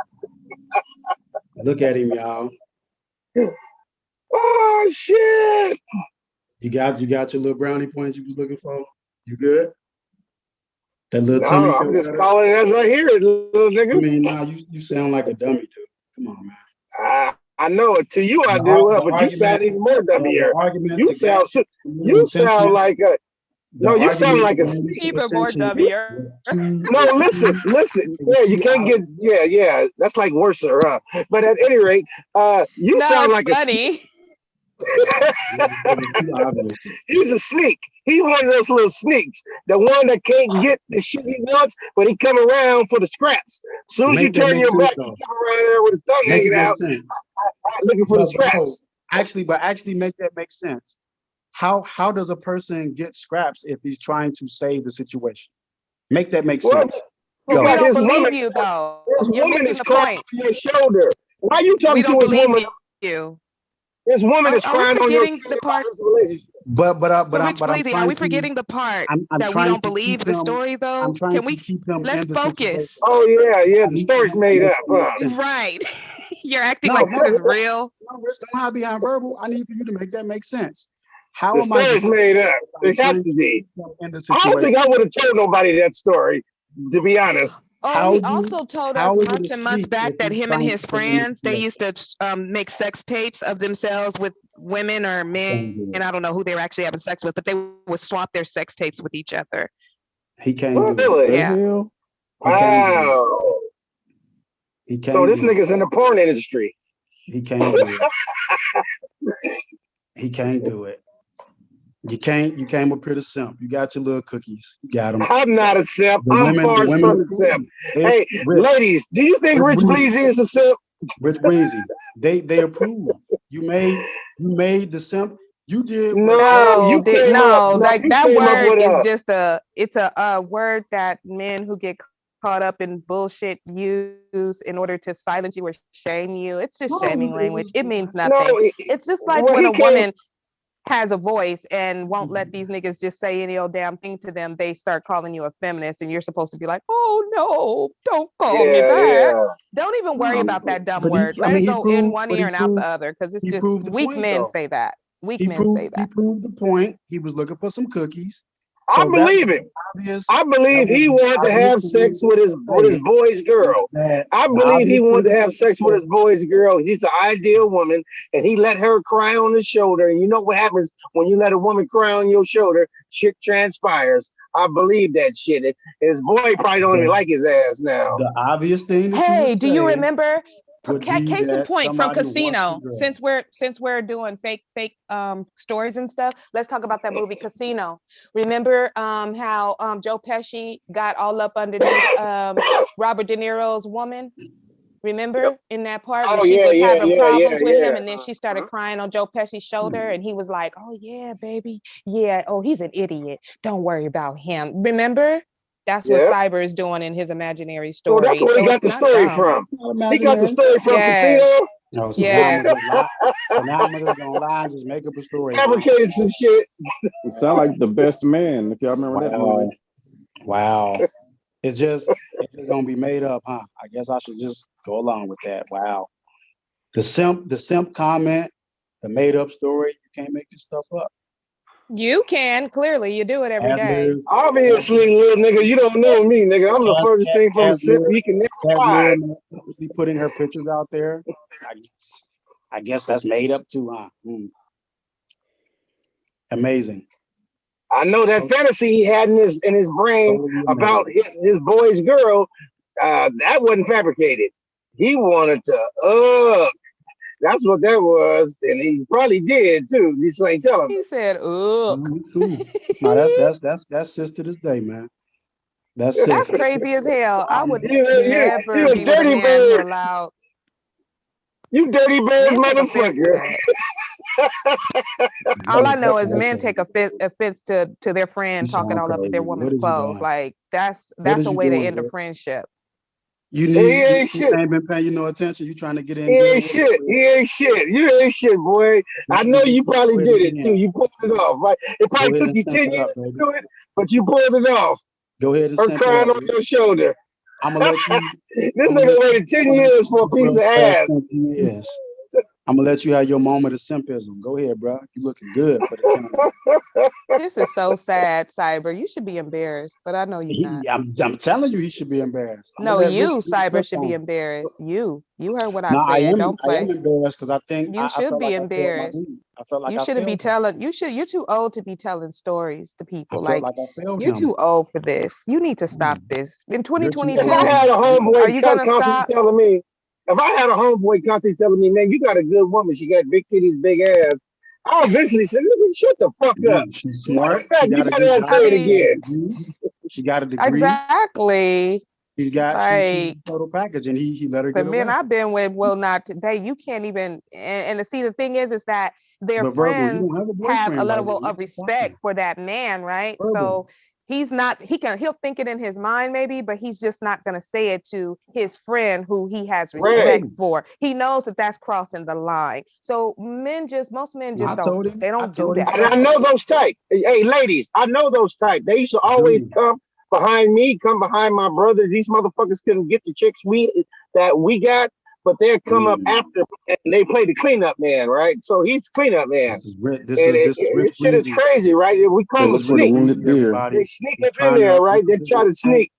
Look at him, y'all. Oh shit! You got your little brownie points you was looking for. You good? That little tummy. No, I'm just calling it as I hear it, little nigga. I mean, nah, you sound like a dummy, dude. Come on, man. I know it. To you, I do, but you sound even more dummier. You sound like a. No, you sound like a. Even more dummier. No, listen. Yeah, you can't get. Yeah. That's like worse, huh? But at any rate, you sound like funny. He's a sneak. He's one of those little sneaks. The one that can't get the shit he wants, but he come around for the scraps. As soon as you turn your back, he come around there with his tongue hanging out, looking for the scraps. Actually, make that make sense. How does a person get scraps if he's trying to save the situation? Make that make sense. Well, we don't believe you though. His You're woman missing is the crying point. on your shoulder. Why are you talking to his woman? You. His woman is crying on your shoulder. Are we forgetting the part that we don't believe the story though? Can we? Let's focus. Oh yeah. The story's made up. Right. You're acting like this is real. No, Rich, don't hide behind verbal. I need for you to make that make sense. How the story's made up. It has to be. I don't think I would have told nobody that story, to be honest. Oh, he also told us months and months back that him and his friends, they used to make sex tapes of themselves with women or men, and I don't know who they were actually having sex with, but they would swap their sex tapes with each other. He can't do it. Yeah. Wow. So this nigga's in the porn industry. He can't do it. He can't do it. You came up here to simp. You got your little cookies. You got them. I'm not a simp. The I'm women, far the from women the simp. approve. They, Hey, Rich, ladies, do you think Rich Rich Breezy, Bleezy is a simp? Rich Breezy, they approve. You made the simp. You did what No, you came up. No, No, like you that came up word with is a. just it's a word that men who get caught up in bullshit use in order to silence you or shame you. It's just shaming language. It means No, nothing. It's just like well, when he a came. woman has a voice and won't let these niggas just say any old damn thing to them, they start calling you a feminist, and you're supposed to be like, oh no, don't call me Yeah, that. yeah. Don't even worry about that dumb But word. I Let mean, it go in one ear and out the other, because it's he just proved the weak point men though. say that. Weak He men say that. proved the point. He was looking for some cookies. I So believe it. obvious. I believe he wanted to have sex with his boy's girl. I believe he wanted to have sex with his boy's girl. He's the ideal woman, and he let her cry on his shoulder. And you know what happens when you let a woman cry on your shoulder? Shit transpires. I believe that shit. His boy probably don't even like his ass now. The obvious thing that Hey, do you remember? would be Case in that point from somebody wants Casino. the girl. Since we're doing fake stories and stuff, let's talk about that movie Casino. Remember how Joe Pesci got all up underneath Robert De Niro's woman? Remember in that part where Oh she yeah, was yeah, having yeah, problems yeah, with yeah. him, and then she started crying on Joe Pesci's shoulder, and he was like, "Oh yeah, baby, yeah. Oh, he's an idiot. Don't worry about him." Remember? That's what Yeah. Cyber is doing in his imaginary So story. that's where he So got it's the not story dumb. from. He got the story from Yes. Casino. No, so Yes. now I'm just gonna lie and just make up a story. Fabricated some shit. It sound like The Best Man, if y'all remember that movie. Wow. It's just gonna be made up, huh? I guess I should just go along with that. Wow. The simp comment, the made up story, you can't make this stuff up. You can, clearly. You do it every day. Obviously, little nigga, you don't know me, nigga. I'm the furthest thing from the simp you can never find. Be putting her pictures out there. I guess that's made up too, huh? Amazing. I know that fantasy he had in his brain about his boy's girl, that wasn't fabricated. He wanted to that's what that was, and he probably did too. You just ain't telling me. He said, "Ugh." No, that's sis to this day, man. That's crazy as hell. I would You never a be with a dirty man who bird. allowed. You dirty bird Men take offense to motherfucker. All I know is men take offense to their friend talking all up their woman's clothes. doing? Like that's is a you way to doing, end a bro? friendship. You He need ain't shit. ain't been paying you no attention. You trying to get in. He ain't shit. He ain't shit. You ain't shit, boy. I know you probably did it too. You pulled it off, right? It probably took you 10 years to do it, but you pulled it off. Go ahead and Her simp it crying up. on your shoulder. I'm gonna let you. This nigga waited 10 years for a piece of ass. Yes. I'm gonna let you have your moment of simpism. Go ahead, bro. You looking good for the camera. This is so sad, Cyber. You should be embarrassed, but I know you're not. I'm telling you, he should be embarrassed. No, you, Cyber, should be embarrassed. You heard what I No, said. Don't I play. am embarrassed because I think You should be embarrassed. I felt like You shouldn't be telling. You're too old to be telling stories to people. Like you're too old for this. You need to stop this. In 2022, If I had a homeboy are you gonna constantly stop? telling me, if I had a homeboy constantly telling me, man, you got a good woman, she got big titties, big ass, I'll eventually say, nigga, shut the fuck up. She's Matter of smart. fact, you gotta say it again. She got a degree. Exactly. She's got she's total package, and he let her the get men away. I've been with will not today. You can't even and to see the thing is that their But Verbal, you friends don't have a have a boyfriend right level now. of respect for that man, right? Verbal. So he'll think it in his mind maybe, but he's just not going to say it to his friend who he has respect for. He knows that that's crossing the line. So most men just don't do that. And I know those type. Hey, ladies, I know those type. They used to always come behind me, come behind my brother. These motherfuckers couldn't get the chicks that we got, but they'll come up after and they play the cleanup man, right? So he's cleanup man. This shit is crazy, right? We call them sneaks. They sneak up in there, right? They try to sneak.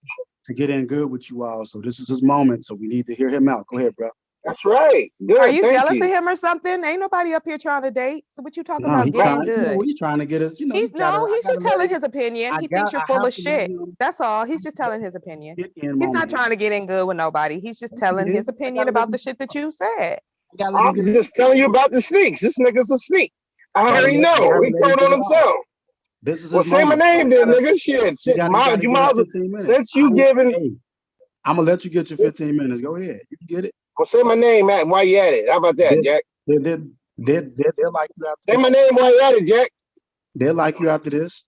To get in good with you all. So this is his moment. So we need to hear him out. Go ahead, bro. That's right. Good. Are you jealous of him or something? Ain't nobody up here trying to date. So what you talking about getting good? He's trying to get us. He's just telling his opinion. He thinks you're full of shit. That's all. He's just telling his opinion. He's not trying to get in good with nobody. He's just telling his opinion about the shit that you said. I'm just telling you about the sneaks. This nigga's a sneak. I already know. He told on himself. This is Well, his say my moment. name then, You nigga. Shit. gotta You give him might as well. 15 minutes. Since you giving, Hey, I'm gonna let you get your 15 minutes. Go ahead. You can get it. well, say my name, Matt. Why you at it? How about that, Jack? They'll like you after Say this. my name while you at it, Jack. They'll like you after this.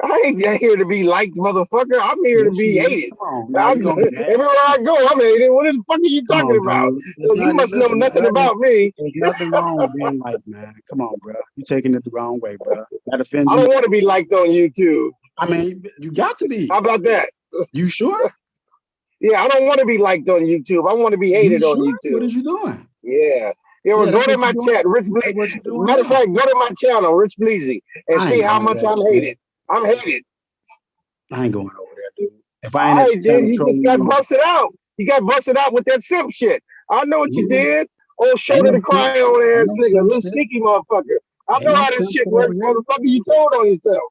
I ain't here to be liked, motherfucker. I'm here to Yes, be you is. hated. Come on. Now you gonna get mad. Everywhere I go, I'm hated. What the fuck are you Come talking on, about? dude. It's You not, must know listen, nothing about me. there's nothing wrong with being liked, man. Come on, bro. You're taking it the wrong way, bro. That offends I you. don't want to be liked on YouTube. I mean, you got to be. How about that? You sure? Yeah, I don't want to be liked on YouTube. I want to be You hated on sure? YouTube. What is you doing? Yeah. Yeah, well, Yeah, go that's to what my you doing. chat, Rich That's Bleezy. what you doing Matter of now. fact, go to my channel, Rich Bleezy, and I see ain't how going much over I'm there, hated. I'm hated. I ain't going over there, dude. If I All ain't at right, the then channel you trolling just got you, busted out. You got busted out with that simp shit. I know what you yeah, did. Oh, ain't shoulder no to cry simp, on ain't ass no nigga, simp little shit. sneaky motherfucker. I Ain't know no how this simp shit shit over works, here. motherfucker. You told on yourself.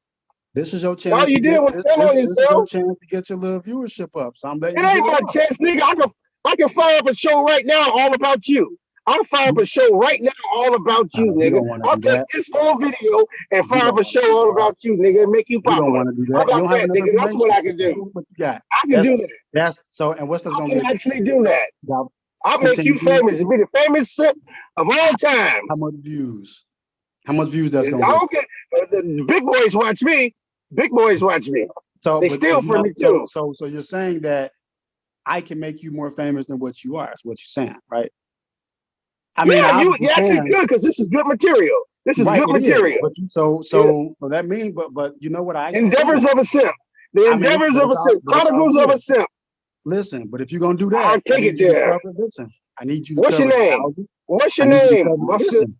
This is your All chance you to did get was tell on this is your yourself. chance to get your little viewership up. So I'm letting It you ain't get my it up. chance, nigga. I can fire up a show right now all about you. I'll fire up a show right now all about you, You nigga. don't want to I'll do take that. this whole video and You fire don't up a want to show do all that. about you, nigga, and make you You don't popular. want to do How that. You about don't have that, enough nigga? That's what information. I can do. What you got? I can do that. That's so. And what's that's I gonna can get actually do that. you? I'll make you 15 views. famous. Be the famous simp of all times. How much views? How much views that's I gonna get? don't care. The big boys watch me. Big boys watch me. So, They but steal you from know, me too. so you're saying that I can make you more famous than what you are. Is what you're saying, right? I mean, Yeah, obviously you actually can. could, because this is good material. This is Right, good it is. material. But you so that means, but you know what I actually Endeavors can. of a simp. The I mean, endeavors but of a simp. it's all Chronicles of good. a simp. Listen, but if you're gonna do I'll that, I take it need you to there. cover. Listen, I need you to What's your cover the name? houses. What's I your need you to name? cover. Listen,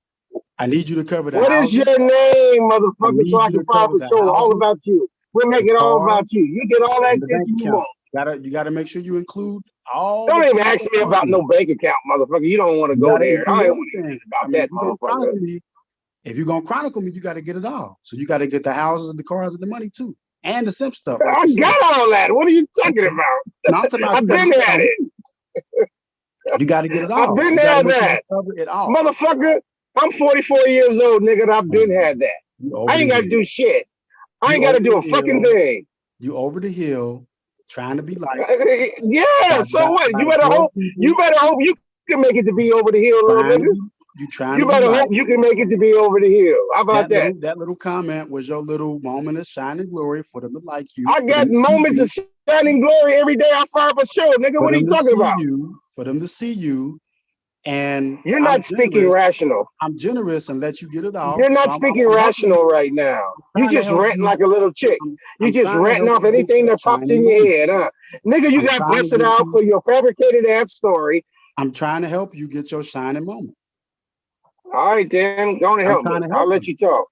I need you to cover the What is houses. your name, I motherfucker, so need I you can to fire up cover a the show all houses, about you. We'll make the it all cars, about you. You get all that and the bank attention you account. want. You gotta make sure you include all Don't the even things ask that me help about you. no bank account, motherfucker. You don't want to You go gotta there. I include ain't want to hear everything. I about mean, that, motherfucker. if you're gonna chronicle me, you gotta get it all. So you gotta get the houses and the cars and the money too. And the simp stuff, like I you said. got all that. What are you talking Okay. about? No, I'm talking about I've you gotta been get it there. all. That. You gotta get it I've all. been You gotta there. make sure you That. cover it all. Motherfucker, I'm 44 years old, nigga. And I've been had that. You over I ain't the got to hill. do shit. I You ain't got to over do a the fucking hill. thing. You over the hill, trying to be like Yeah, so what? by You the better 12 hope. You people better hope you can make it to be over the hill, little trying to nigga. be you trying You to be better like hope you can make it to be over the hill. How about that? that little comment was your little moment of shining glory for them to like you. I For got them to see moments you, of shining glory every day. I fire up a show, nigga. for What are them you to talking see about? you, for them to see you. And You're I'm not speaking generous. rational. I'm generous and let you get it all. You're So not speaking I'm helping you. rational right now. You Trying to just help ranting you. like a little chick. You I'm just trying to ranting help off you get anything your that pops shining in your moment. head, huh? Nigga, you I'm got trying to busted get out you. for your fabricated ass story. I'm trying to help you get your shining moment. All right, then. Go on and I'm help me. trying to I'll help let you. you talk.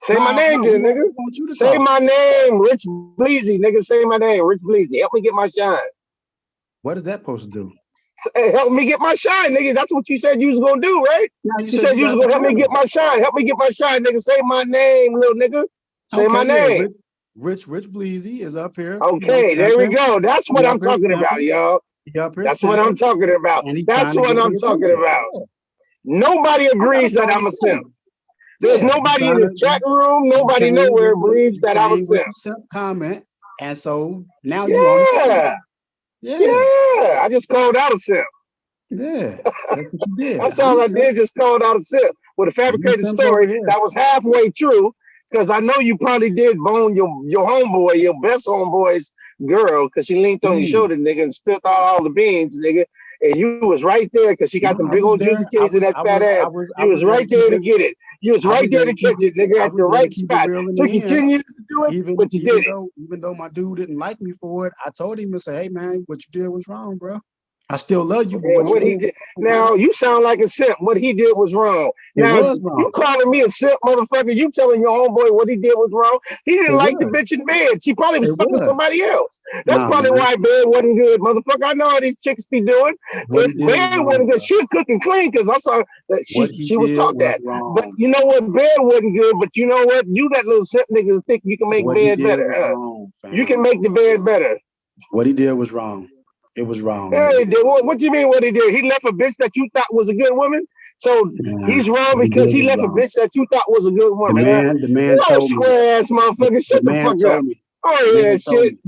Say my No, name then, we nigga. want you to Say talk. my name, Rich Bleezy, nigga. Say my name, Rich Bleezy. Help me get my shine. What is that supposed to do? Hey, help me get my shine, nigga. That's what you said you was gonna do, right? No, You said you was gonna help me get my shine. Help me get my shine, nigga. Say my name, little nigga. Say my Okay, yeah, name. Rich Bleezy is up here. Okay, there we simping. go. That's what He I'm up here talking about, simping. y'all. He up here That's what I'm simping, talking about. and he's That's trying to what get I'm the talking attention. about. Nobody I got a agrees that song I'm to a simp. sing. There's Yeah, nobody in this chat room, nobody nowhere believes that I'm a came with simp. the simp comment, and so now you on the Yeah. Yeah. I just called out a simp. Yeah, that's what you did. That's all I did, just called out a simp with a fabricated story that was halfway true. Because I know you probably did bone your homeboy, your best homeboy's girl, because she leaned on your shoulder, nigga, and spilled out all the beans, nigga. And you was right there because she got them big old juicy titties and that fat ass. You was right there to get it. You was right there to catch it, nigga, at the right spot. Took you 10 years to do it, but you did it. Even though my dude didn't like me for it, I told him to say, "Hey man, what you did was wrong, bro. I still love you, but And what he did. Now you sound like a simp. What he did was wrong. Now was wrong. you calling me a simp, motherfucker. You telling your homeboy what he did was wrong. He didn't like the bitch in bed. She probably was fucking somebody else. That's probably why bed wasn't good, motherfucker. I know how these chicks be doing. If bed wasn't good, she was cooking clean because I saw that she was taught that. But you know what? Bed wasn't good. But you know what? You that little simp nigga think you can make bed better. You can make the bed better. What he did was wrong. It was wrong. Hey, what you mean what he did? He left a bitch that you thought was a good woman? So Man, he's wrong what he because did he was left a wrong. bitch that you thought was a good The woman, huh? man, the man You told me. square ass motherfucker, The shut the man fuck up. told me. Oh The yeah, man told shit. me.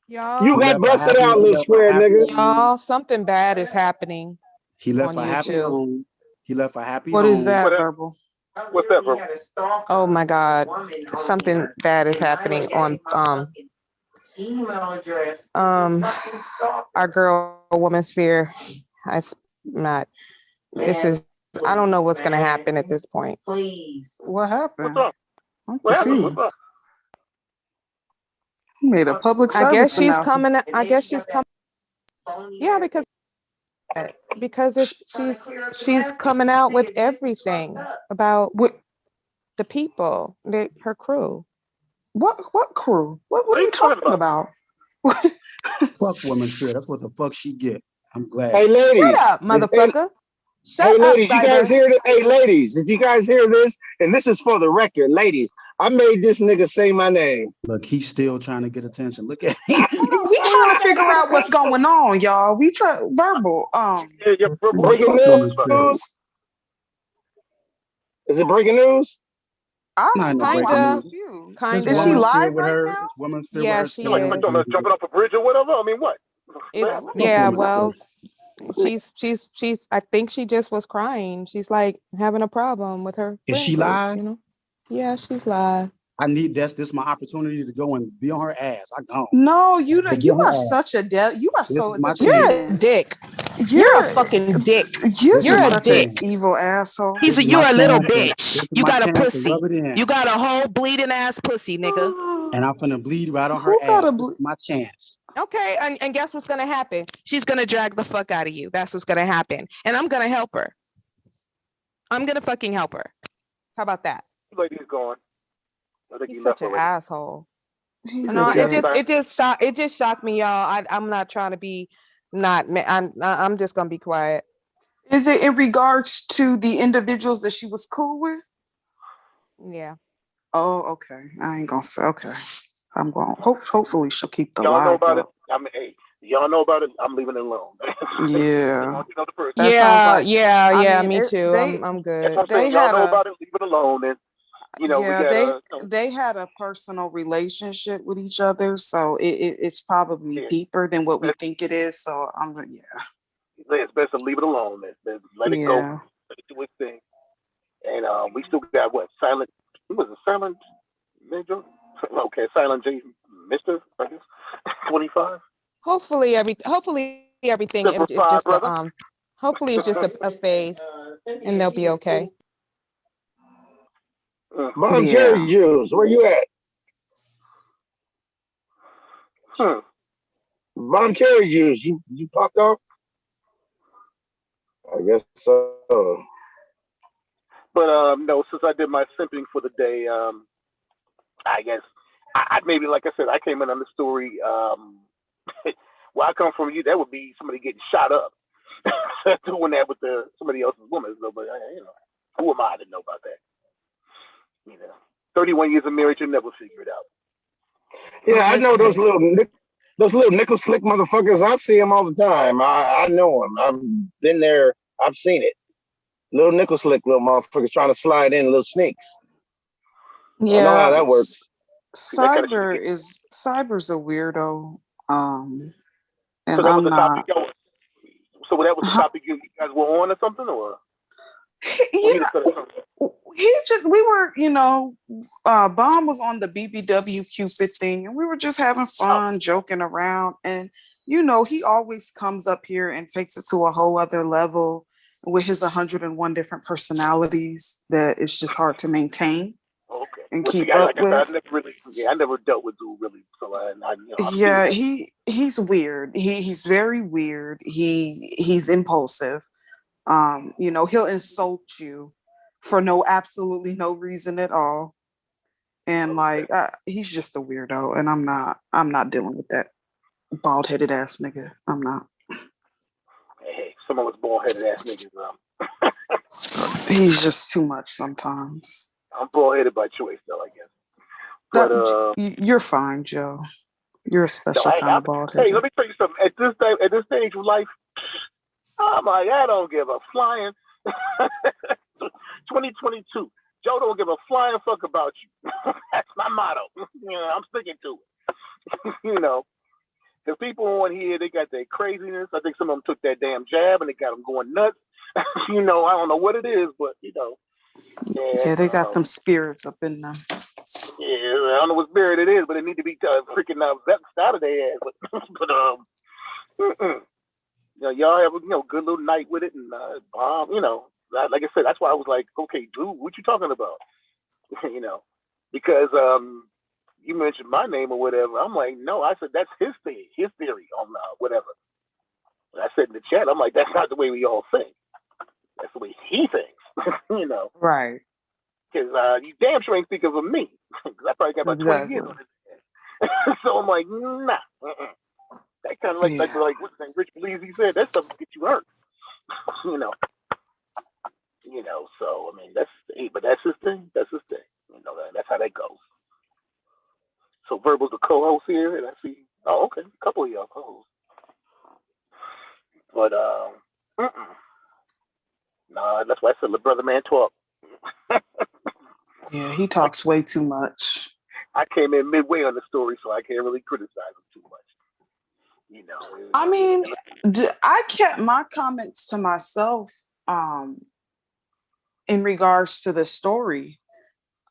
You Y'all, He got left a busted happy. out, He little left a square happy nigga. home. y'all, something bad is happening He left on a happy YouTube. home. He left a happy What is home. that, What Verbal? what's that, bro? Oh my God, something bad is happening on our girl woman sphere. Not. This is. I don't know what's gonna happen at this point. What What's happened? up? I'm What happened? confused. What's up? He made a public I guess service she's announcement. coming. I guess she's coming. Yeah, because she's coming out with everything about the people, her crew. What crew? What What are are you you talking talking about? about? Fuck woman spirit. That's what the fuck she get. I'm glad. Hey Shut ladies. up, Hey, motherfucker. hey Shut up, ladies, you guys Cyber. hear this? Hey ladies, did you guys hear this? And this is for the record, ladies. I made this nigga say my name. Look, he's still trying to get attention. Look at Hold on, we trying to figure out what's going on, y'all. We try Verbal. Yeah, bro, what Breaking you talking about? news. Is it breaking news? I not don't in the know. breaking I'm news. confused. This Is she Kinda. woman spirit live with right her. now? This woman spirit Yeah, with her she Like skinny ass is. nigga. jumping off a bridge or whatever? I mean, what? It's What happened? Fuck yeah. woman Well, spirit. she's. I think she just was crying. She's like having a problem with her Is friend she group. live? You know. Yeah, she's live. I need this my opportunity to go and be on her ass. I gone. No, you To don't. get You her are ass. such a you are This so is my such a You're chance. a demon. dick. You're a You're fucking dick. you're This is You're just my a such an dick. chance. evil asshole. This is You're my a little chance. This bitch. is You my got a chance to pussy. rub it in. You got a whole bleeding ass pussy, nigga. And I'm finna bleed right on her Who got ass. a This is my chance. Okay, and guess what's gonna happen? She's gonna drag the fuck out of you. That's what's gonna happen. And I'm gonna help her. I'm gonna fucking help her. How about that? Lady's gone. I think He's he left such an already. asshole. He's No, a Yeah, dick. it just shocked me, y'all. I'm not trying to be I'm just gonna be quiet. Is it in regards to the individuals that she was cool with? Yeah. Oh, okay. I ain't gonna say okay. I'm going. Hopefully, she'll keep the y'all know live about it. up. I mean, hey, y'all know about it. I'm leaving it alone. Yeah, You know the person. that sounds like. I mean, me too. They I'm That's good. what I'm saying. they Y'all had know a about it. Leave it alone. And we yeah got they had a personal relationship with each other, so it's probably yeah. deeper than what we think it is. So It's best to leave it alone. Let it go. yeah. Let it do its thing. And we still got what? Silent. Who was it? Silent Major? Okay, Silent J. Mister, I guess. 25. Hopefully everything Super is Five, just brother. hopefully it's just a phase and they'll be okay. Bomb Yeah. cherry juice, where you at? Bomb cherry juice, you popped off? I guess so. But no, since I did my simping for the day, I guess I maybe, like I said, I came in on the story. Where I come from, that would be somebody getting shot up doing that with somebody else's woman. So, but who am I to know about that? 31 years of marriage, you never figure it out. Yeah, I know those little nickel slick motherfuckers. I see them all the time. I know them. I've been there. I've seen it. Little nickel slick little motherfuckers trying to slide in, little sneaks. I know how that works. Cyber's a weirdo. And So that was I'm the not. topic. So that was the topic you guys were on or something, or? We were, Bomb was on the BBW Cupid thing, and we were just having fun, joking around. And, he always comes up here and takes it to a whole other level with his 101 different personalities that it's just hard to maintain and keep up with. I never dealt with Zoo really, so Yeah, he's weird. He's very weird. He's impulsive. He'll insult you for absolutely no reason at all. And he's just a weirdo, and I'm not dealing with that bald-headed ass nigga. I'm not. Hey, some of us bald-headed ass niggas. He's just too much sometimes. I'm bald-headed by choice, though, I guess. But you're fine, Joe. You're a special kind of bald-headed. Hey, let me tell you something. At this stage of life, I'm like, I don't give a flying. 2022. Joe don't give a flying fuck about you. That's my motto. I'm sticking to it. The people on here, they got their craziness. I think some of them took that damn jab and they got them going nuts. I don't know what it is, but Yeah, they got them spirits up in them. Yeah, I don't know what spirit it is, but it need to be freaking vexed out of their ass. Y'all have a good little night with it, and like I said, that's why I was like, okay, dude, what you talking about? Because you mentioned my name or whatever. I'm like, no, I said that's his theory on whatever. And I said in the chat, I'm like, that's not the way we all think. That's the way he thinks. Right. Because you damn sure ain't think of me. Because I probably got about 20 years on his head. So I'm like, nah. That kind of like what's his name? Rich believes he said that stuff will get you hurt. So I mean but that's his thing. That's his thing. That's how that goes. So Verbal's the co-host here, and I see okay, a couple of y'all co-hosts. But nah, that's why I said let brother man talk. Yeah, he talks way too much. I came in midway on the story, so I can't really criticize him too much. I mean, I kept my comments to myself in regards to the story.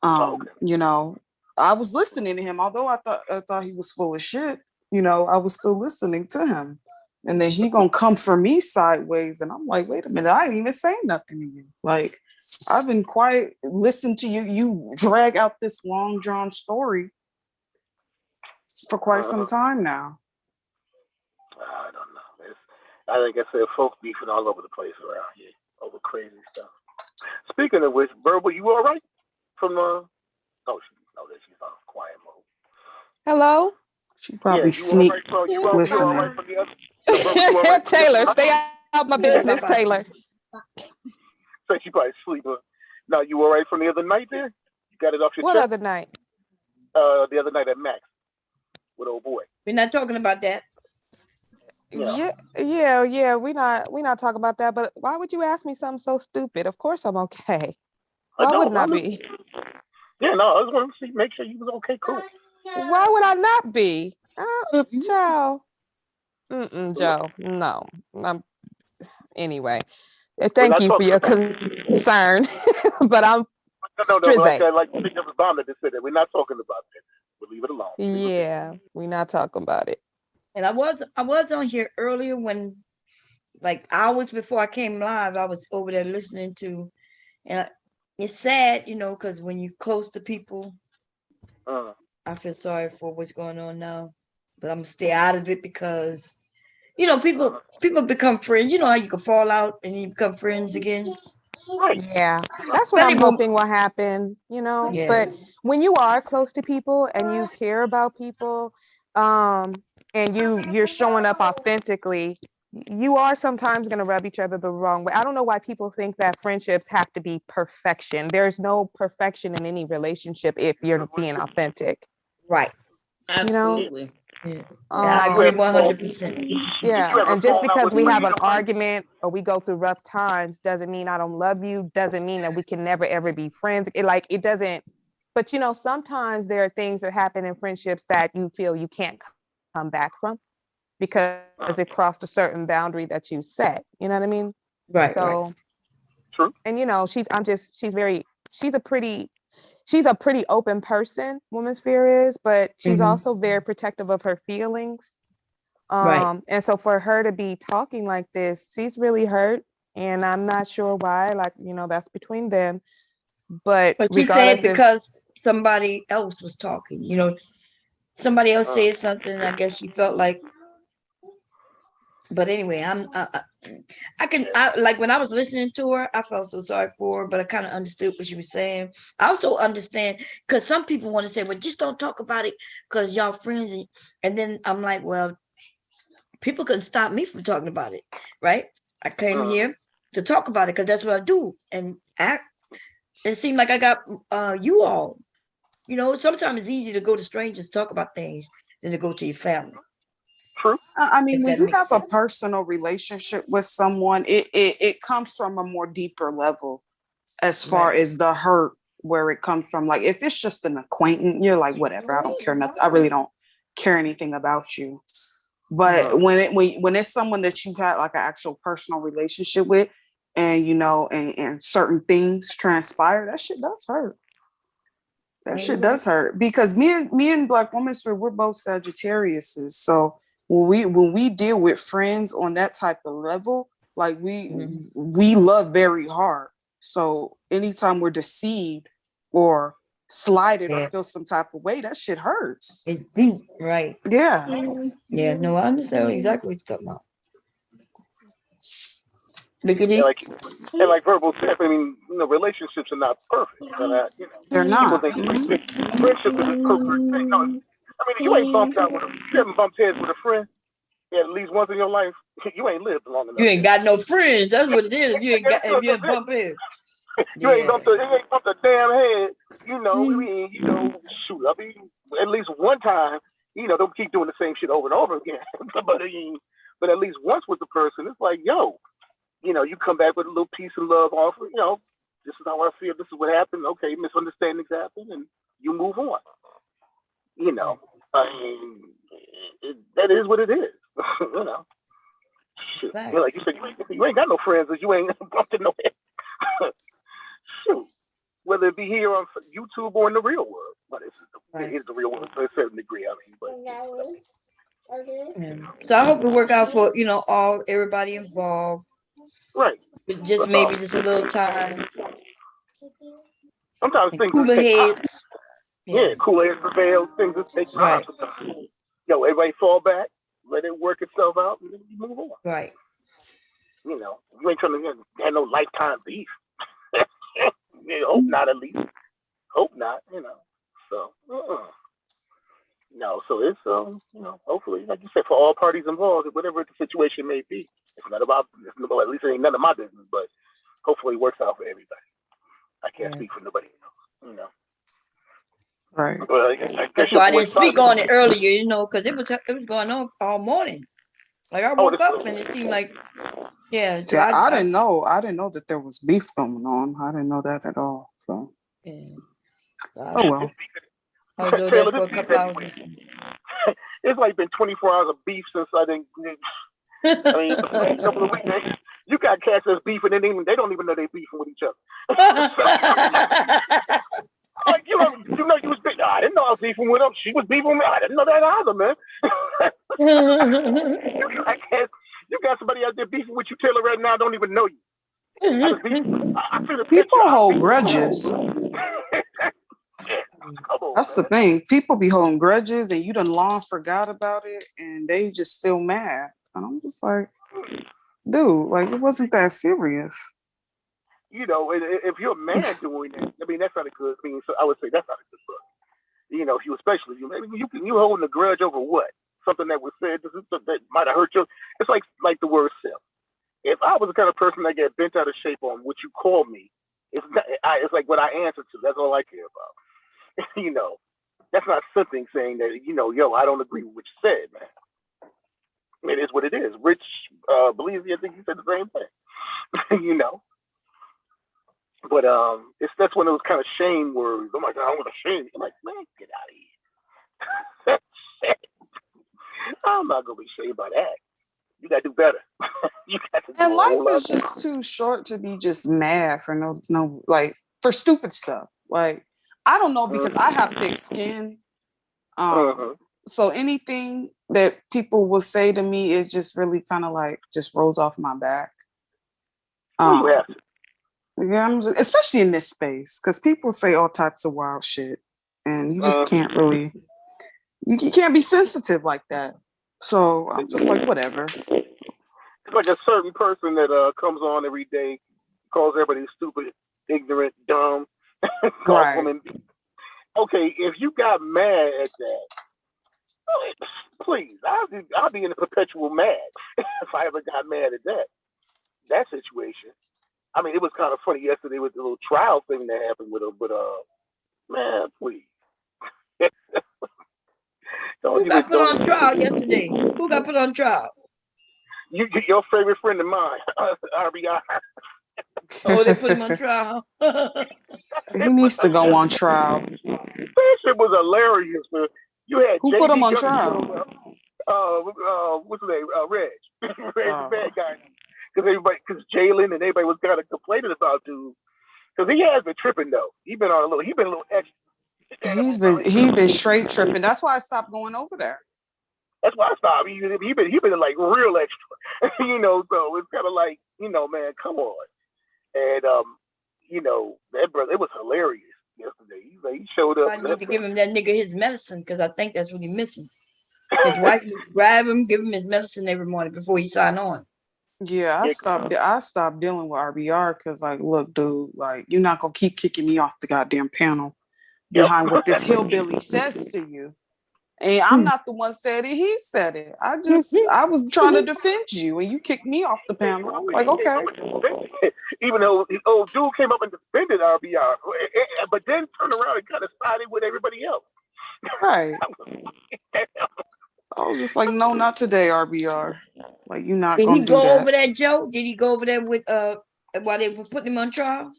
I was listening to him, although I thought he was full of shit. I was still listening to him. And then he gonna come for me sideways. And I'm like, wait a minute, I ain't even saying nothing to you. Like, I've been quiet, listen to you. You drag out this long drawn story for quite some time now. I don't know. I think I said folks beefing all over the place around here over crazy stuff. Speaking of which, Verbal, you all right? From she's on quiet mode. Hello? She probably sneak listening. Taylor, stay out my business, Taylor. So she probably sleeping. Now, you all right from the other night there? You got it off your chest? What other night? The other night at Max with old boy. We're not talking about that. Yeah. We're not talking about that. But why would you ask me something so stupid? Of course I'm okay. Why wouldn't I be? Yeah, no, I was going to make sure you was okay, cool. Why would I not be? Joe. Joe. No. Anyway. Thank you for your concern. But I'm like Obama just said that. We're not talking about that. We'll leave it alone. Yeah, we're not talking about it. And I was on here earlier when, like hours before I came live, I was over there listening to, and it's sad, because when you're close to people, I feel sorry for what's going on now, but I'm gonna stay out of it because, people become friends. You know how you can fall out and you become friends again. Right. Yeah, that's what I'm hoping will happen. Yeah. But when you are close to people and you care about people, and you're showing up authentically, you are sometimes going to rub each other the wrong way. I don't know why people think that friendships have to be perfection. There's no perfection in any relationship if you're being authentic. Right. Absolutely. Yeah, I agree 100%. Yeah, and just because we have an argument or we go through rough times doesn't mean I don't love you, doesn't mean that we can never ever be friends. It doesn't, but sometimes there are things that happen in friendships that you feel you can't come back from because it crossed a certain boundary that you set. You know what I mean? Right. So right. True. And she's a pretty open person, Woman Sphere is, but she's also very protective of her feelings. Right. And so for her to be talking like this, she's really hurt. And I'm not sure why, that's between them. But she said because somebody else was talking, somebody else said something. I guess she felt like, but anyway, I like when I was listening to her, I felt so sorry for her, but I kind of understood what she was saying. I also understand because some people want to say, well, just don't talk about it because y'all friends. And then I'm like, well, people couldn't stop me from talking about it, right? I came here to talk about it because that's what I do. And it seemed like I got you all. Sometimes it's easy to go to strangers, talk about things than to go to your family. True. I mean, If when that you makes have a sense. personal relationship with someone, it comes from a more deeper level as far Right. as the hurt where it comes from. Like if it's just an acquaintance, you're like, whatever, I don't care nothing. I really don't care anything about you. But when it's someone that you've had like an actual personal relationship with, and you know, and certain things transpire, that shit does hurt. That Yeah, shit you're does hurt because me and Black Woman Spirit, we're both Sagittariuses. So when we deal with friends on that type of level, like we love very hard. So anytime we're deceived or slighted or Yeah. feel some type of way, that shit hurts. It's deep, right? Yeah. Yeah, no, I understand exactly what you're talking about. Look at And these. like Verbal said, I mean, you know, relationships are not perfect. And you know, They're people not. think friendship is a perfect thing. No, I mean, you ain't bumped out with you haven't bumped heads with a friend at least once in your life. You ain't lived long enough. You ain't got no friends. That's what it is. If you ain't got, if you ain't bump head. You ain't bumped a damn head. You know, I mean, you know, shoot. I mean, at least one time. You know, don't keep doing the same shit over and over again. but at least once with the person, it's like, yo, you know, you come back with a little peace and love offer. You know, this is how I feel. This is what happened. Okay, misunderstandings happen, and you move on. You know, I mean, that is what it is. You know, shoot. Right. You know, like you said, you ain't got no friends, or you ain't bumped in no head. Shoot, whether it be here on YouTube or in the real world, but it's the real world to a certain degree. I mean, but. So I hope it work out for, you know, everybody involved. Right. With just maybe just a little time. Sometimes things Cooler take time. heads. Yeah, cooler heads prevail. Things just take time. Right. Sometimes. Yo, everybody fall back, let it work itself out, and then you move on. Right. You know, you ain't trying to have no lifetime beef. Yeah, hope not, at least. Hope not, you know. So, no, so it's, you know, hopefully, like you said, for all parties involved, whatever the situation may be, at least it ain't none of my business, but hopefully it works out for everybody. I can't speak for nobody else, you know. Right. But I guess That's why I didn't speak on it earlier, you know, because it was going on all morning. Like I woke up and it seemed like, yeah. So See, I didn't know. I didn't know that there was beef going on. I didn't know that at all. So. Yeah. Oh well. I was over there for a couple hours. It's like been 24 hours of beef since I didn't. I mean, a couple of weeks. You got cats that's beefing, and they don't even know they beefing with each other. Like you know, you was beefing. I didn't know I was beefing with them. She was beefing with me. I didn't know that either, man. You got somebody out there beefing with you, Taylor, right now. Don't even know you. I see the People picture. hold grudges. That's the thing. People be holding grudges, and you done long forgot about it, and they just still mad. And I'm just like, dude, like it wasn't that serious. You know, if you're a man doing it, I mean, that's not a good thing. So I would say that's not a good look. You know, if you especially you holding a grudge over what? Something that was said that might have hurt you. It's like the word self. If I was the kind of person that get bent out of shape on what you call me, it's like what I answer to. That's all I care about. You know, that's not something saying that, you know, yo, I don't agree with what you said, man. It is what it is. Rich believes I think he said the same thing. You know. But that's one of those kind of shame words. Oh my God, I want to shame you. I'm like, man, get out of here. I'm not gonna be shamed by that. You gotta do better. You got to do And a life whole lot is just too short to be just mad for no like for stupid stuff. Like I don't know because I have thick skin. So anything that people will say to me, it just really kind of like just rolls off my back. You have to. Yeah, especially in this space, because people say all types of wild shit, and you just can't really, you can't be sensitive like that. So I'm just like, whatever. It's like a certain person that comes on every day, calls everybody stupid, ignorant, dumb, calls women. Okay, if you got mad at that, please, I'll be in a perpetual mad if I ever got mad at that situation. I mean, it was kind of funny yesterday with the little trial thing that happened with him, but man, please. don't Who got even put on don't trial yesterday? Who got put on trial? your favorite friend of mine, RBI. Oh, they put him on trial. He needs to go on trial. That shit was hilarious, man. You had Who put him on trial? What's his name? Reg. Reg, the bad guy. Because Jalen and everybody was kind of complaining about dude. Because he has been tripping though. He been a little extra. He's been straight tripping. That's why I stopped going over there. That's why I stopped. He been like real extra. So it's kind of like, man, come on. And that brother, it was hilarious yesterday. He showed up. I need to give him that nigga his medicine because I think that's what he's missing. His wife needs to grab him, give him his medicine every morning before he sign on. Yeah, I stopped dealing with RBR because, like, look, dude, like, you're not gonna keep kicking me off the goddamn panel behind what this hillbilly says to you. And I'm not the one said it, he said it. I was trying to defend you and you kicked me off the panel. I'm like, okay. Even though old dude came up and defended RBR, but then turned around and kind of sided with everybody else. Right. I was just like, no, not today, RBR. Like, you're not gonna do that. Did he go over that, Joe? Did he go over there with while they were putting him on trial?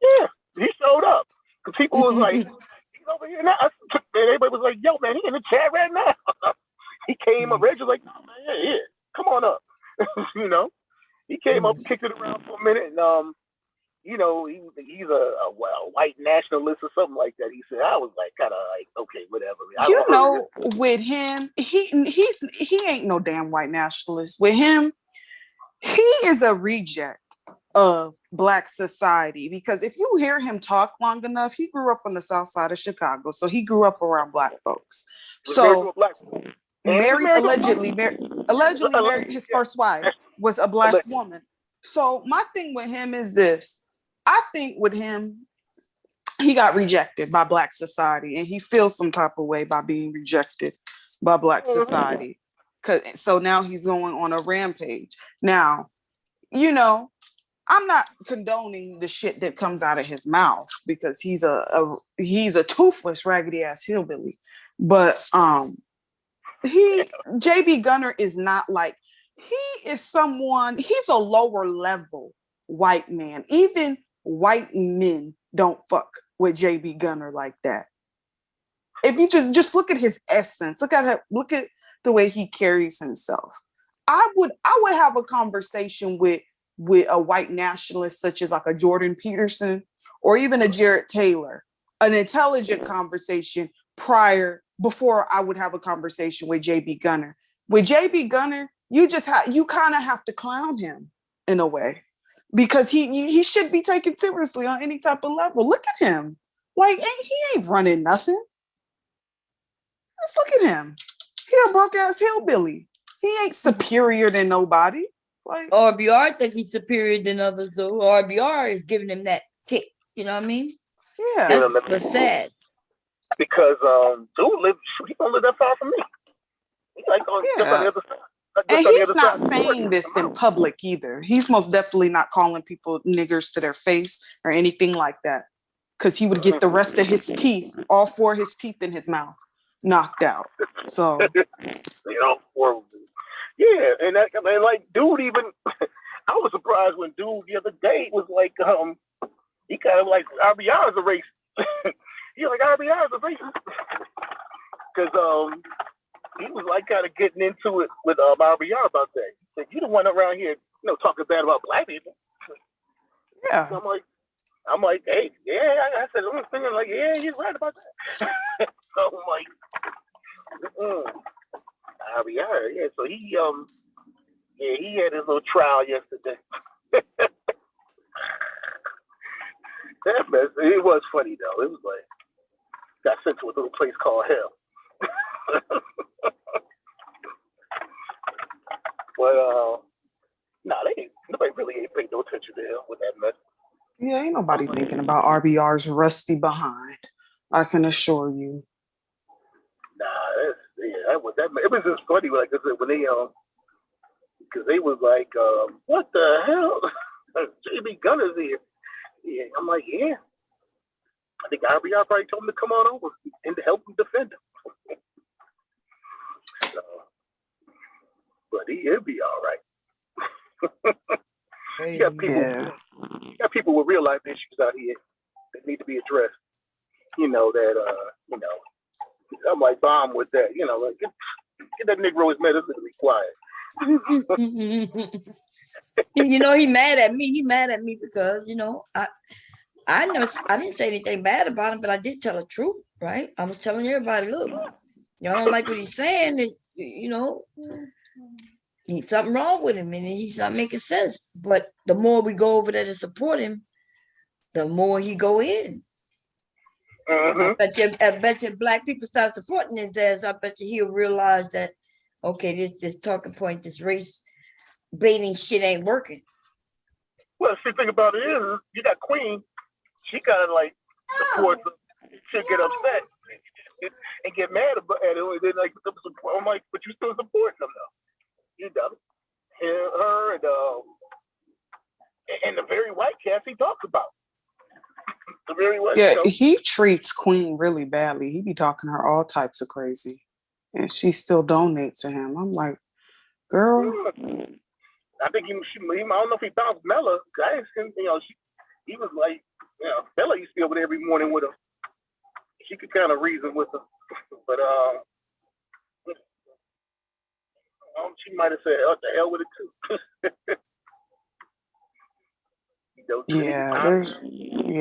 Yeah, he showed up. Because people was like, he's over here now. And everybody was like, yo, man, he in the chat right now. He came up, Reg was like, oh, man, yeah, come on up. He came up, kicked it around for a minute, and he's a white nationalist or something like that. He said, I was like, kind of like, okay, whatever. With him, he ain't no damn white nationalist. With him, he is a reject of Black society, because if you hear him talk long enough, he grew up on the south side of Chicago, so he grew up around Black folks. So allegedly married his first wife was a Black woman. So my thing with him is this. I think with him, he got rejected by Black society and he feels some type of way by being rejected by Black society. So now he's going on a rampage. Now, I'm not condoning the shit that comes out of his mouth because he's a toothless, raggedy ass hillbilly. But JB Gunner is not like, he's a lower level white man. Even white men don't fuck with JB Gunner like that. If you just look at his essence, look at the way he carries himself. I would have a conversation with a white nationalist such as like a Jordan Peterson or even a Jared Taylor, an intelligent conversation before I would have a conversation with JB Gunner. With JB Gunner, you kind of have to clown him in a way because he should be taken seriously on any type of level. Look at him. Like, he ain't running nothing. Just look at him. He a broke ass hillbilly. He ain't superior than nobody. Like, RBR think he's superior than others, though. RBR is giving him that kick. You know what I mean? Yeah. That's sad. Because he don't live that far from me. He's like just on the other side. And he's not saying this in public either. He's most definitely not calling people niggers to their face or anything like that. Because he would get the rest of his teeth, all four of his teeth in his mouth, knocked out. So yeah, and like dude, even I was surprised when dude the other day was like, he kind of like RBI is a racist. He like RBI is a racist because he was like kind of getting into it with RBI about that. He said, "You the one around here, talking bad about Black people." Yeah. So I'm like, hey, yeah. I said, I'm thinking like, yeah, he's right about that. So I'm like, RBI, yeah. So he had his little trial yesterday. That mess, it was funny though. It was like got sent to a little place called hell. But nobody really ain't paying no attention to him with that mess. Yeah, ain't nobody thinking about RBR's rusty behind. I can assure you. Nah, it was just funny when they because they was like, what the hell? JB Gunner's here. Yeah, I'm like, yeah. I think RBR probably told him to come on over and to help him defend him. Yeah. you got people with real life issues out here that need to be addressed. I'm like bomb with that. Like, get that Negro his medicine required. He mad at me. He mad at me because I didn't say anything bad about him, but I did tell the truth, right? I was telling everybody, look, y'all don't like what he's saying, he's something wrong with him and he's not making sense. But the more we go over there to support him, the more he go in. I bet you black people start supporting his ass. I bet you he'll realize that, okay, this talking point, this race baiting shit ain't working. Well, the thing about it is, you got Queen. She gotta like support. She'll get upset and get mad about it. And then like, I'm like, but you still supporting them though. You got her and the very white cats he talks about. The very white. Yeah, he treats Queen really badly. He be talking to her all types of crazy, and she still donates to him. I'm like, girl. I think I don't know if he found Mella. I asked him, he was like, Mella used to be over there every morning with him. She could kind of reason with him, but she might have said, "What the hell with it too."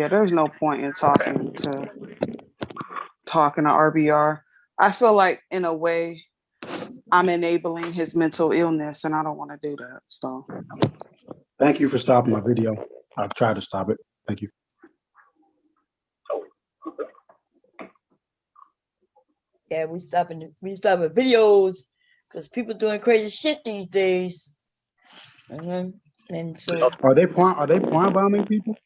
There's no point in talking to RBR. I feel like in a way I'm enabling his mental illness, and I don't want to do that. So, thank you for stopping my video. I've tried to stop it. Thank you. Yeah, we stopping videos because people doing crazy shit these days. And so, are they porn bombing people?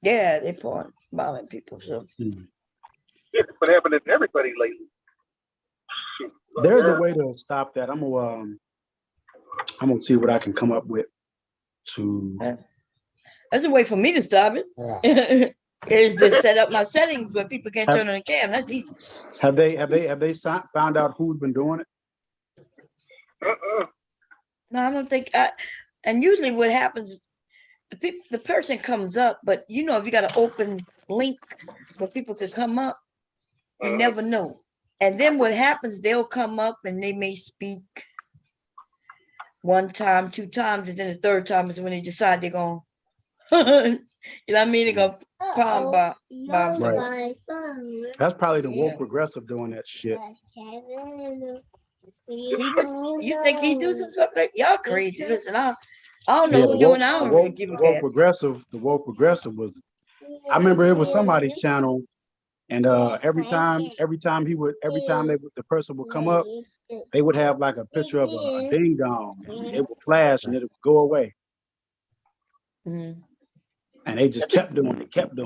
Yeah, they porn bombing people. So, it's been happening to everybody lately. There's a way to stop that. I'm gonna see what I can come up with to. There's a way for me to stop it. Is to set up my settings where people can't turn on the cam. That's easy. Have they found out who's been doing it? No, I don't think. And usually, what happens, the person comes up, but if you got an open link where people can come up, you never know. And then what happens, they'll come up and they may speak one time, two times, and then the third time is when they decide they're going. You know what I mean? They're going to palm bomb. Right. That's probably the woke progressive doing that shit. You think he do something? Y'all crazy. Listen, I don't know who doing. I don't really give a damn. The woke progressive was. I remember it was somebody's channel, and every time the person would come up, they would have like a picture of a ding dong. It would flash and it would go away. Mm-hmm. And they just kept doing it. I think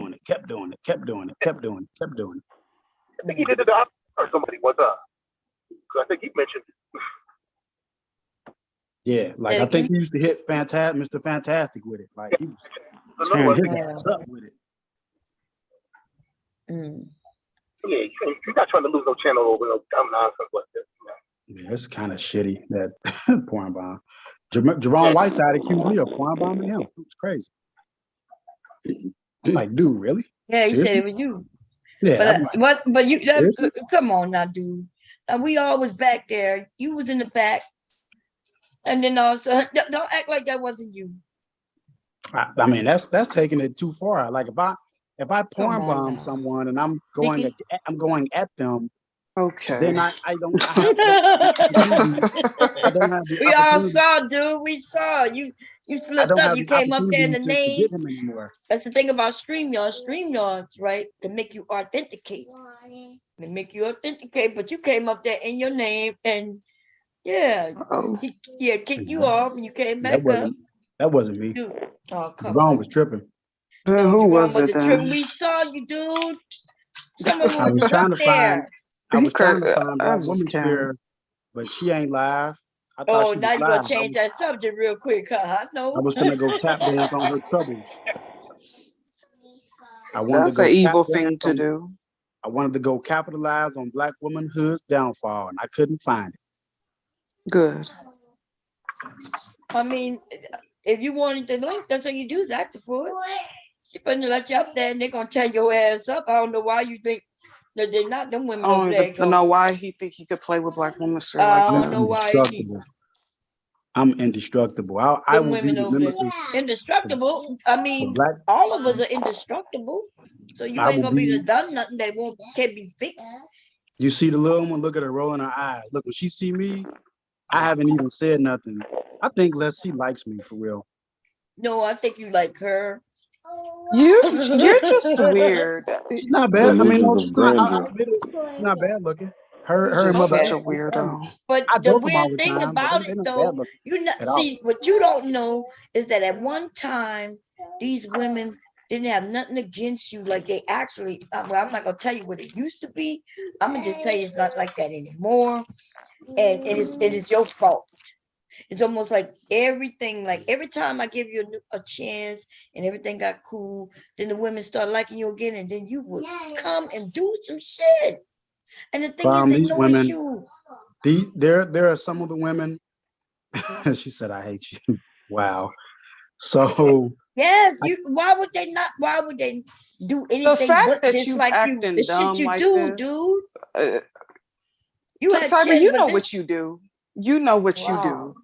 he did it to or somebody one time. So I think he mentioned it. Yeah, like I think he used to hit Mr. Fantastic with it. Like he was tearing his ass up with it. Yeah, you're not trying to lose no channel over no dumb nonsense like this. Yeah, it's kind of shitty that porn bomb. Jerome Whiteside accused me of porn bombing him. It was crazy. I'm like, dude, really? Yeah, he Seriously? said it was you. Yeah, but you come on now, dude. Now, we all was back there. You was in the back, and then also don't act like that wasn't you. I mean, that's taking it too far. Like if I porn bomb someone and I'm going at them. Okay. Then I don't have the We all saw, dude. We saw you. You slipped up. You came up there in the name. Get him anymore. That's the thing about StreamYard. StreamYard's right to make you authenticate. But you came up there in your name and kicked you off and you came back up. That wasn't me. Dude. Oh, come Jerome on. was tripping. Who was it then? We saw you, dude. Someone I was trying to find that woman's spirit, but she ain't live. Now you're gonna change that subject real quick, huh? I know. I was gonna go tap dance on her troubles. That's an evil thing to do. I wanted to go capitalize on Black womanhood's downfall, and I couldn't find it. Good. I mean, if you wanted the link, that's all you do is ask for it. She finna let you up there and they're gonna tear your ass up. I don't know why you think that they're not them women I over don't there. even know why he think he could play with black women straight I like don't that. know why he Indestructible. I'm indestructible. I them will be women the over there. nemesis Indestructible. I for mean, black. all of us are indestructible. So you I ain't will gonna be be. done nothing that can't be fixed. You see the little one, look at her rolling her eyes. Look, when she see me, I haven't even said nothing. I think she likes me for real. No, I think you like her. You're just weird. She's not The bad. I mean, no, illusions of she's not. I grandeur. admit it. She's not bad looking. You're Her just mother. such a weirdo. But I the joke them all weird the thing time, but about they're it not bad though, looking you not at all. see what you don't know is that at one time these women didn't have nothing against you like they actually well, I'm not gonna tell you what it used to be. I'm gonna just tell you it's not like that anymore. And it is your fault. It's almost like everything, like every time I give you a chance and everything got cool, then the women start liking you again, and then you would come and do some shit. And the thing is, they These know it's women, you. there are some of the women. She said, "I hate you." Wow. So Yes, why would they not? Why would they do The anything fact but that you dislike you? acting The shit dumb you like do, this, dude. You had Cyber, chance, you but know this, what you do. You know what you wow. do.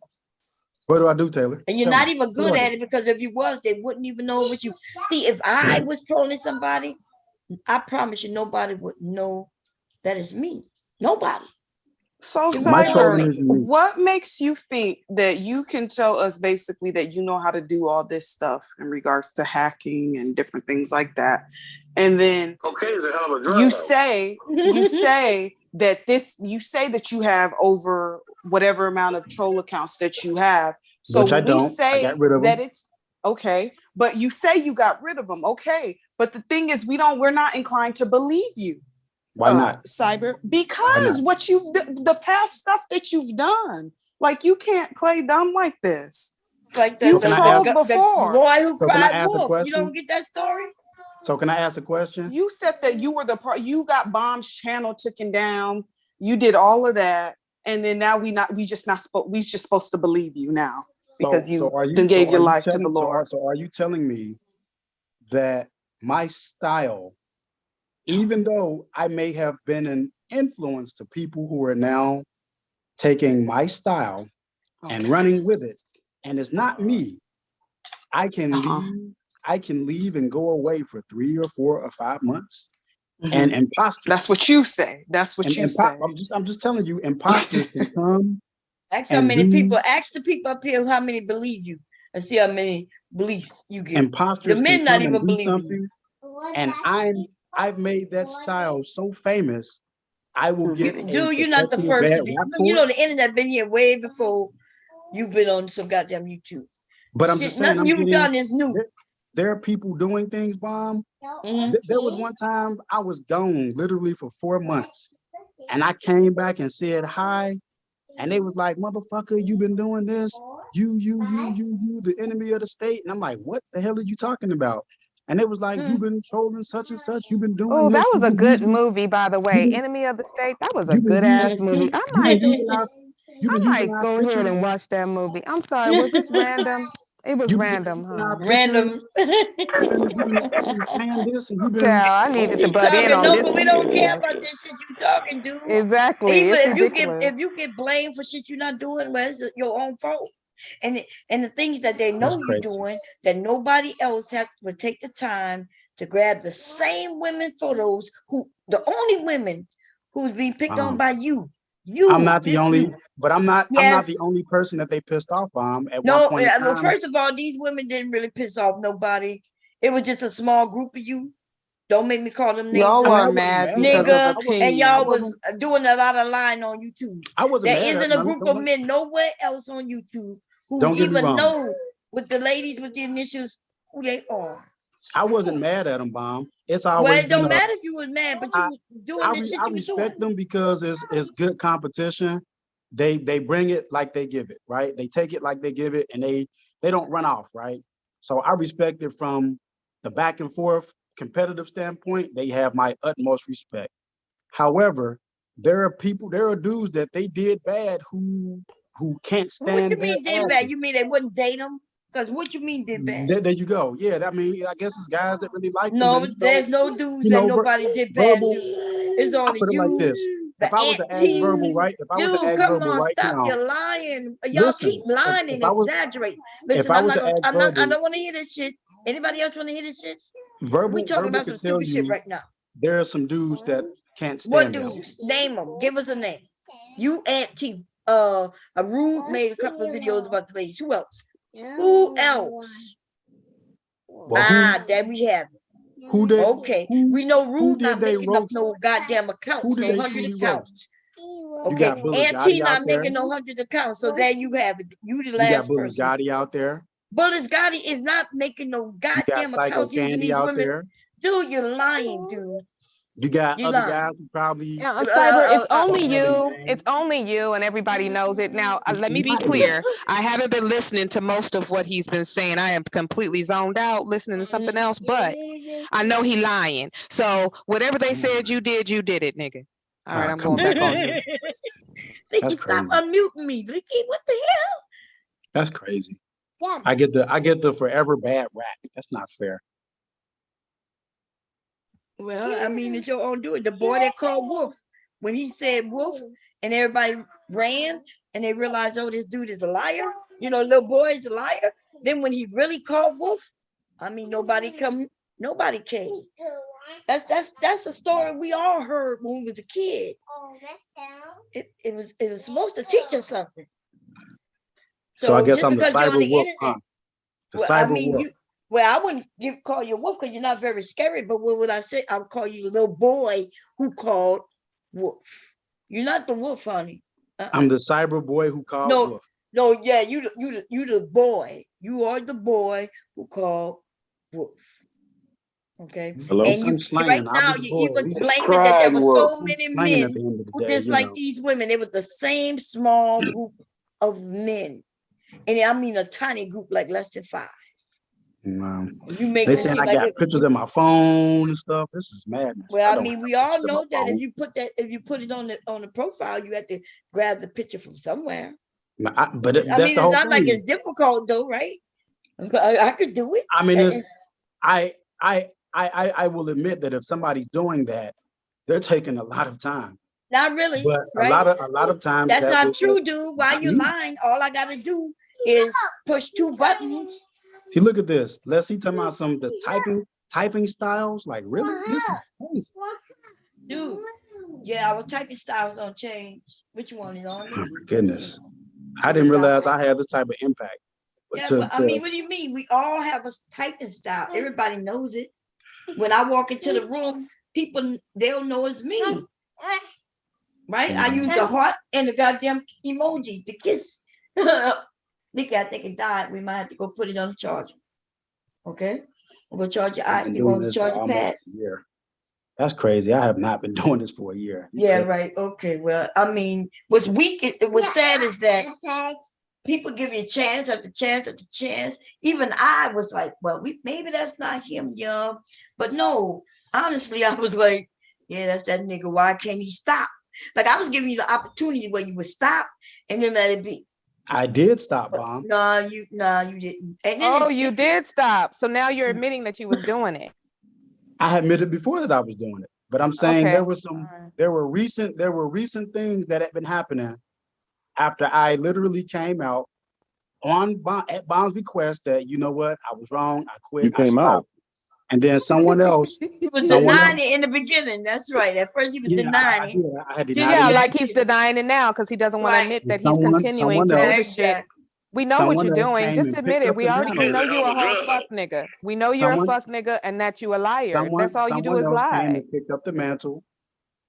what do I do, Taylor? And you're Tell not me. even What do good I at do? it because if you was, they wouldn't even know what you see. If I was trolling somebody, I promise you, nobody would know that it's me. Nobody. So, It My would never Cyber, trolling be. is unique. what makes you think that you can tell us basically that you know how to do all this stuff in regards to hacking and different things like that? And then Cocaine's a hell of a drug. you say that you have over whatever amount of troll accounts that you have. So Which I when we don't. I say got rid of that them. it's okay, but you say you got rid of them, okay. But the thing is, we're not inclined to believe you. Why not? Cyber? Why Because not? the past stuff that you've done, like you can't play dumb like this. Like You can I trolled ask? before. boy who So can I cried ask a wolf. You don't question? get that story? So can I ask a question? You said that you were you got Bomb's channel taken down. You did all of that, and then now we just supposed to believe you now because So you are you? then So gave are your you life to the telling? Lord. So are you telling me that my style, even though I may have been an influence to people who are now taking my style and running with it, and it's not me, I can leave and go away for 3 or 4 or 5 months. And imposters. That's what you say. That's what you say. I'm just telling you, imposters can come Ask how and many people, do. ask the people up here how many believe you and see how many beliefs you get. The Imposters can men not come and even do believing you. something, and I've made that style so famous, I will get a Dude, you're not the perpetual first bad to be. rap You for know, it. the internet been here way before you've been on some goddamn YouTube. But I'm Shit, just saying, nothing you've done is new. there are people doing things, Bomb. There was one time I was gone literally for 4 months, and I came back and said hi, and they was like, "Motherfucker, you been doing this? You, the enemy of the state." And I'm like, "What the hell are you talking about?" And it was like, "You've been trolling such and such. You've been doing Oh, this. that was a You've been good using, movie, by the way. you've been, Enemy of the State. That was a you've been good ass using, movie. you've been using our, you've I been using might our go ahead pictures. and watch that movie. I'm sorry, was this random? It was You've been random, using huh? our pictures. Random. You've been saying this, and you've been Child, I needed to Keep butt in talking, on no, this but we don't care foolishness. about this shit you talking, dude. Exactly. Even It's if ridiculous. you get blamed for shit you're not doing, well, it's your own fault. And the things that they That's know you're crazy. doing, that nobody else would take the time to grab the same women photos who the only women who would be picked on by you. I'm not the only, but I'm not Yes. the only person that they pissed off, Bomb. At one No, point in well, time, first of all, these women didn't really piss off nobody. It was just a small group of you. Don't make me call them names. Y'all I mean, I are wasn't mad mad at because them. of Nigga, and y'all was opinions. doing a lot of lying on YouTube. I wasn't There mad at isn't a them. group of men nowhere else on YouTube who Don't get me even wrong. know with the ladies with the initials who they are. I wasn't mad at them, Bomb. It's Well, always it been don't a, matter if you was mad, but you was doing the shit I you was doing. respect them because it's good competition. They bring it like they give it, right? They take it like they give it, and they don't run off, right? So I respect it from the back and forth competitive standpoint. They have my utmost respect. However, there are dudes that they did bad who can't What you stand their mean did bad? asses. You mean they wouldn't date them? Because what you mean did bad? There you go. Yeah, I mean, I guess it's guys that really like them. No, and, there's no dudes you that know, nobody did bad verbal. to. It's I only put it like you, this: the if I was to ask verbal auntie. right, if I was to Dude, ask come verbal on, right stop now, your lying. Y'all listen. keep lying If and I was, exaggerate. if Listen, I I'm was not to gonna. ask I'm not. I verbal, don't want to hear this shit. Anybody else want to hear this shit? We talking verbal about some can tell stupid shit you right now. there are some dudes that can't What stand them. dudes? Name them. Give us a name. You, Auntie. A Rude made a couple of videos about the ladies. Who else? Who else? Well, There we have it. who did? Okay, Who, we know who Rude did not they making up roast? no goddamn accounts, Who did no they 100 truly roast? accounts. You Okay, got Bully Aunt Gotti T out not there. making no 100 accounts, so there you have it. You the You got last Bully person. Gotti out there. Bully Gotti is not making no You got goddamn Psycho accounts using Candy these out women. there. Dude, you're lying, dude. You got You other lying. guys who probably Yeah, Cyber, it's only don't know their you. name. It's only you, and everybody knows it. Now, let me be Not clear. I haven't been listening to most of what he's been saying. I am completely zoned out listening to something else, but I know he lying. So whatever they said you did it, nigga. All right, I'm come going on. back on you. Licky, That's stop crazy. unmuting me. Licky, what the hell? That's crazy. I get the forever bad rap. That's not fair. Well, I mean, it's your own doing. The boy that called Wolf, when he said Wolf, and everybody ran, and they realized, oh, this dude is a liar. You know, little boy is a liar. Then when he really called Wolf, I mean, nobody came. That's a story we all heard when we was a kid. It was supposed to teach us something. So I guess just I'm the because you're on cyber the wolf, internet, huh? The well, I cyber mean, wolf. I wouldn't call you a wolf because you're not very scary. But what would I say? I would call you the little boy who called wolf. You're not the wolf, honey. I'm the cyber boy who called No, wolf. no, yeah, you the boy. You are the boy who called wolf. Okay, Hello? and you I'm slanging. right I now was the you're boy. At even least claiming that there Cried were wolf. so many slanging at men the end of the who day, just you like know. these women. It was the same small group of men, and I mean a tiny group, like less than 5. You make They it saying seem I like got pictures in my phone and stuff. This is madness. well, I don't mean, have we all pictures in my know that phone. if you put it on the profile, you have to grab the picture from somewhere. But I that's mean, the it's whole not like thing. it's difficult though, right? But I could do it. I mean, I will admit that if somebody's doing that, they're taking a lot of time. Not really, But right? a lot of times That's that not was true, dude. Why not you me. lying? All I gotta do is push 2 buttons. See, look at this. Let's see talking about some of the typing styles. Like really, this is crazy. Dude, yeah, our typing styles don't change. Which one is on? Oh my goodness. I didn't realize I had this type of impact. Yeah, but I mean, what do you mean? We all have a typing style. Everybody knows it. When I walk into the room, people they'll know it's me. Right? I use the heart and the goddamn emoji, the kiss. Nicky, I think it died. We might have to go put it on the charger. Okay? I'm gonna charge your I've been you're doing gonna this charge for your almost pad. a year. That's crazy. I have not been doing this for a year. Yeah, right. Okay. Well, I mean, what's weak, it was sad is that people give you a chance after chance after chance. Even I was like, well, maybe that's not him, young. But no, honestly, I was like, yeah, that's that nigga. Why can't he stop? Like I was giving you the opportunity where you would stop and then let it be. I did stop, Bomb. No, you didn't. And then You did stop. So now you're admitting that you was doing it. I admitted before that I was doing it, but I'm saying Okay. there were recent things that had been happening after I literally came out at Bomb's request that, you know what, I was wrong, I quit. You came out. And then someone else. he was denying it in the beginning. That's right. At first he was denying it. I had denied Yeah, it. like he's denying it now because he doesn't want to admit that he's continuing to do the shit. We know what you're doing. Just admit it. We know you a whole fuck nigga. We know you're a fuck nigga and that you a liar. That's all you do is lie. Came and picked up the mantle,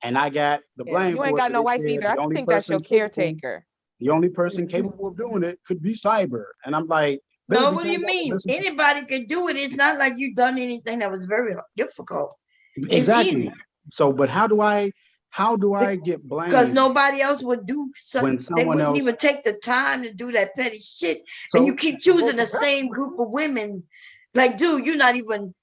and I got the blame. You ain't got no wife either. I think that's your caretaker. The only person capable of doing it could be Cyber, and I'm like, no, what do you mean? Anybody can do it. It's not like you've done anything that was very difficult. Exactly. So, but how do I get blamed? Because nobody else would do something. They wouldn't else, even take the time to do that petty shit. So, and you keep choosing the same group of women. Like, dude, you're not even,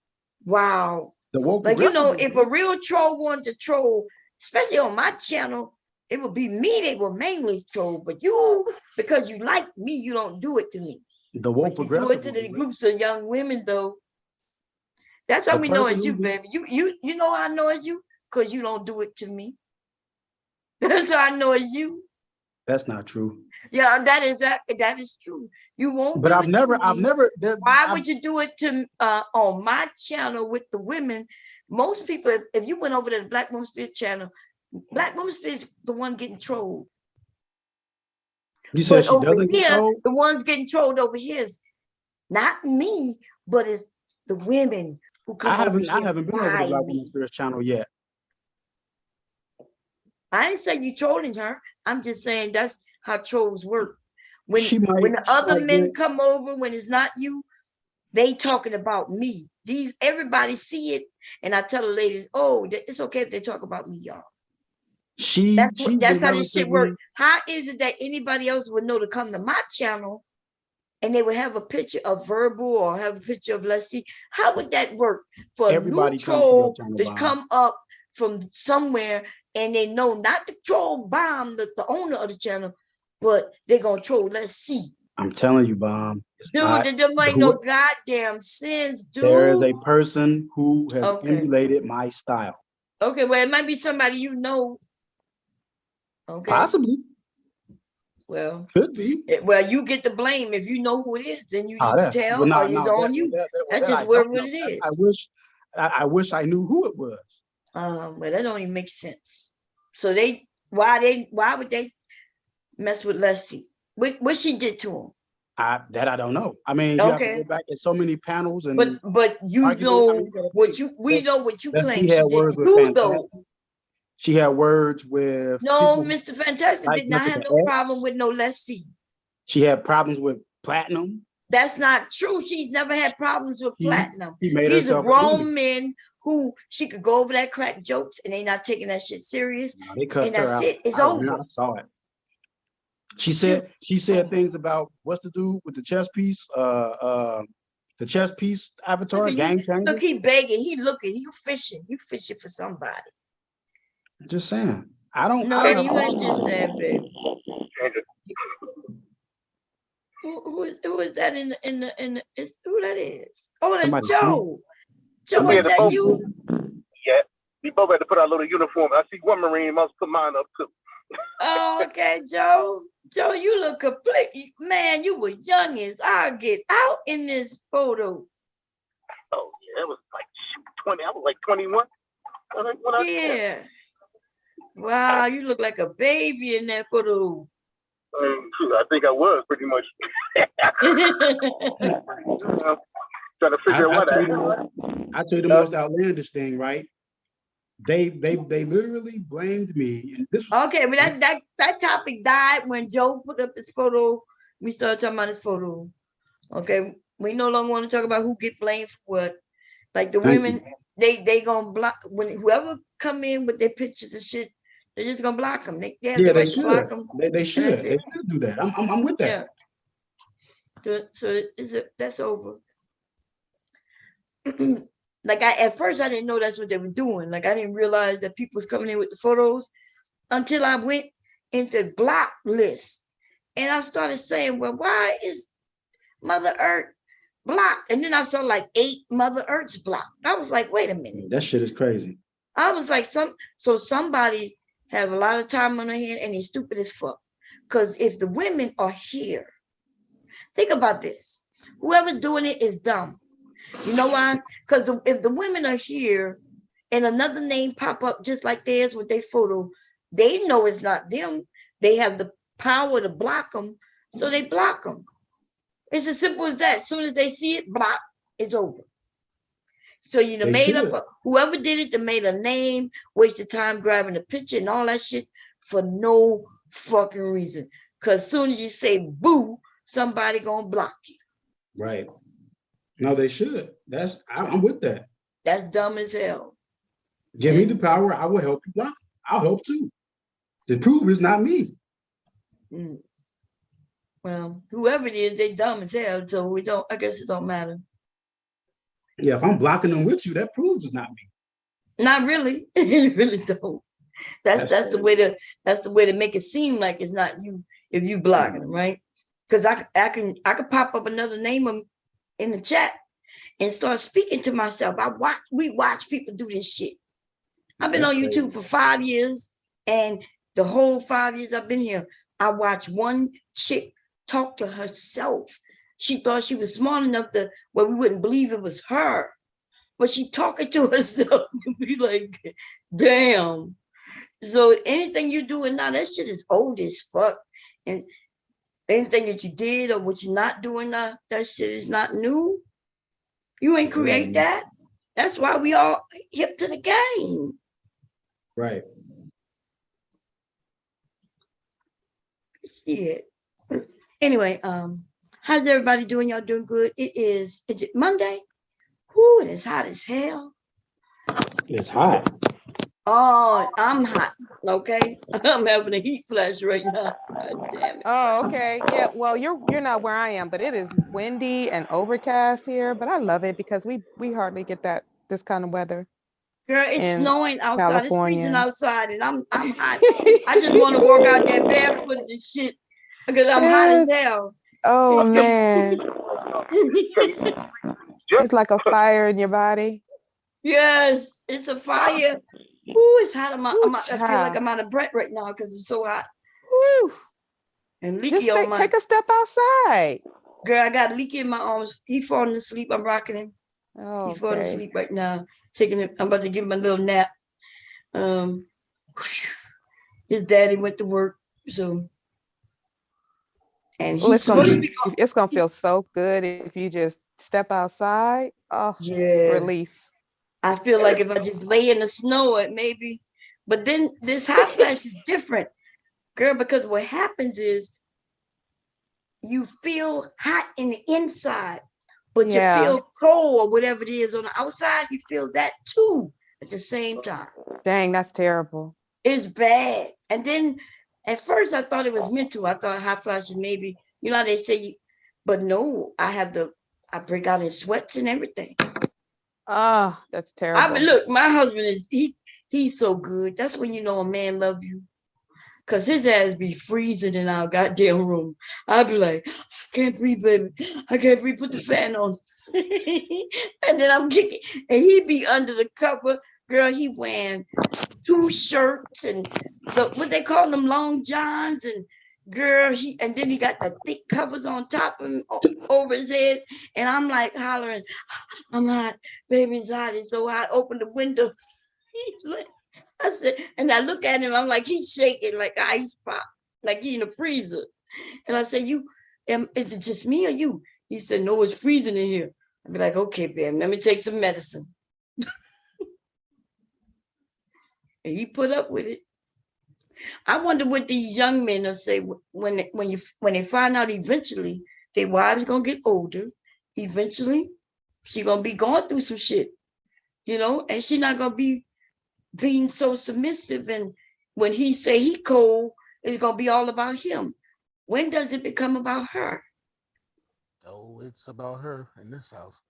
wow. Like, you know, if a real troll wanted to troll, especially on my channel, it would be me they will mainly troll. But you, because you like me, you don't do it to me. The woke But you do progressive. it to the groups of young women though. That's how The we know person it's you, who- baby. You know how I know it's you? Because you don't do it to me. That's how I know it's you. That's not true. Yeah, that is true. You won't But do I've it never, to I've me. never. Why would you do it to on my channel with the women? Most people, if you went over to the Black Women's Fit channel, Black Women's Fit is the one getting trolled. You said But she over doesn't get here, told? the ones getting trolled over here is not me, but it's the women who come I over here. haven't been over the by Black me. Women's First channel yet. I didn't say you trolling her. I'm just saying that's how trolls work. When She might- when the she other might men get- come over, when it's not you, they talking about me. Everybody see it, and I tell the ladies, oh, it's okay if they talk about me, y'all. That's how this shit works. How is it that anybody else would know to come to my channel and they would have a picture of Verbal or have a picture of Let's See? How would that work for Everybody a new comes to your troll channel, to Bob. come up from somewhere and they know not the troll bomb, the owner of the channel, but they're gonna troll Let's See? I'm telling you, Bomb. It's Dude, not, there ain't no goddamn sense, dude. there is a person who has Okay. emulated my style. Okay, well, it might be somebody you know. Okay. Possibly. Well, Could be. well, you get the blame. If you know who it is, then you Ah, need to that- tell, well, nah, or it's nah, on that- you. that- That's that just I what don't it know. is. I wish I knew who it was. Well, that don't even make sense. So why would they mess with Leslie? What she did to him? I don't know. I mean, you have to Okay. go back in so many panels and But you argument. know I mean, you gotta what think. you we know what you Let's claim see, she had did words to with you though. Fantastic. She had words with No, people Mr. Fantastic like did not have Jessica no X. problem with no Leslie. She had problems with Platinum. That's not true. She's never had problems with Platinum. She made These are herself grown men who she could go over that crack jokes and they not taking that shit serious. They cussed And her that's out. it. It's I over. saw it. She said things about what's the dude with the chess piece, the chess piece avatar, Look, game changer. look, he begging, he looking, you fishing for somebody. Just saying. I don't. No, I don't you have ain't just saying, baby. Who is that in the who that is? Oh, that's Somebody Joe. Joe, We is had to that both- you? Yeah, we both had to put our little uniform. I see one Marine, must put mine up too. Oh, okay, Joe. Joe, you look complete. Man, you were young as I get out in this photo. Oh yeah, it was like 20. I was like 21. Yeah. Wow, you look like a baby in that photo. I think I was pretty much. Trying to figure I out tell you that. I tell you the most outlandish thing, right? They literally blamed me, and this was Okay, but that topic died when Joe put up his photo. We started talking about his photo. Okay, we no longer want to talk about who get blamed for what. Like the Thank women, they gonna block when whoever come in with their pictures and shit. They're just gonna block them. They have the yeah, they right to block should. them. They should. that's They it. should do that. I'm with that. Yeah. So that's over. Like at first I didn't know that's what they were doing. Like I didn't realize that people was coming in with the photos until I went into block list. And I started saying, well, why is Mother Earth blocked? And then I saw like 8 Mother Earths blocked. I was like, wait a minute. That shit is crazy. I was like, somebody have a lot of time on their hand and they stupid as fuck. Because if the women are here, think about this. Whoever's doing it is dumb. You know why? Because if the women are here and another name pop up just like theirs with their photo, they know it's not them. They have the power to block them, so they block them. It's as simple as that. As soon as they see it, block, it's over. So you They made should. up, whoever did it, they made a name, wasted time grabbing a picture and all that shit for no fucking reason. Because as soon as you say boo, somebody gonna block you. Right. No, they should. I'm with that. That's dumb as hell. Give me the power. I will help you block. I'll help too. The proof is not me. Well, whoever it is, they dumb as hell. So I guess it don't matter. Yeah, if I'm blocking them with you, that proves it's not me. Not really. It really don't. That's the way to make it seem like it's not you if you blocking them, right? Because I could pop up another name in the chat and start speaking to myself. We watch people do this shit. I've been That's on crazy. YouTube for 5 years, and the whole 5 years I've been here, I watched one chick talk to herself. She thought she was smart enough to where we wouldn't believe it was her. But she talking to herself and be like, damn. So anything you're doing now, that shit is old as fuck. And anything that you did or what you're not doing now, that shit is not new. You ain't create that. That's why we all hip to the game. Right. Shit. Anyway, how's everybody doing? Y'all doing good? Is it Monday? Whoo, and it's hot as hell. It's hot. Oh, I'm hot. Okay. I'm having a heat flash right now. God damn it. Oh, okay. Yeah. Well, you're not where I am, but it is windy and overcast here. But I love it because we hardly get this kind of weather. Girl, it's in snowing outside. It's freezing California. outside, and I'm hot. I just want to walk out there barefooted and shit because I'm hot as hell. Oh man, it's like a fire in your body. Yes, it's a fire. Ooh, it's hot. I feel like child. I'm out of breath right now because it's so hot. Woo. And Just Leaky on my take a step outside. girl. I got Leaky in my arms. He falling asleep. I'm rocking him. Oh, He's falling okay. asleep right now. Taking it. I'm about to give him a little nap. His daddy went to work, so and Well, he's supposed to be it's gonna feel so good if you just step outside. Oh, yeah. relief. I feel like if I just lay in the snow, it maybe. But then this hot flash is different, girl, because what happens is you feel hot in the inside, but Yeah. you feel cold or whatever it is on the outside. You feel that too at the same time. Dang, that's terrible. It's bad. And then at first I thought it was mental. I thought hot flashes maybe, you know how they say, but no, I break out in sweats and everything. Oh, that's terrible. I mean, look, my husband he's so good. That's when you know a man love you. Cause his ass be freezing in our goddamn room. I'd be like, I can't breathe, baby. I can't breathe. Put the fan on. And then I'm kicking, and he be under the cover. Girl, he wearing 2 shirts and what they call them, long johns, and girl, and then he got the thick covers on top of him over his head. And I'm like hollering, I'm hot, baby, it's hot, it's so hot. Open the window. I said, and I look at him, I'm like, he's shaking like an ice pop, like he in the freezer. And I said, is it just me or you? He said, no, it's freezing in here. I'd be like, okay, babe, let me take some medicine. And he put up with it. I wonder what these young men will say when they find out eventually their wives gonna get older. Eventually, she gonna be going through some shit, and she not gonna be being so submissive. And when he say he cold, it's gonna be all about him. When does it become about her? Oh, it's about her in this house.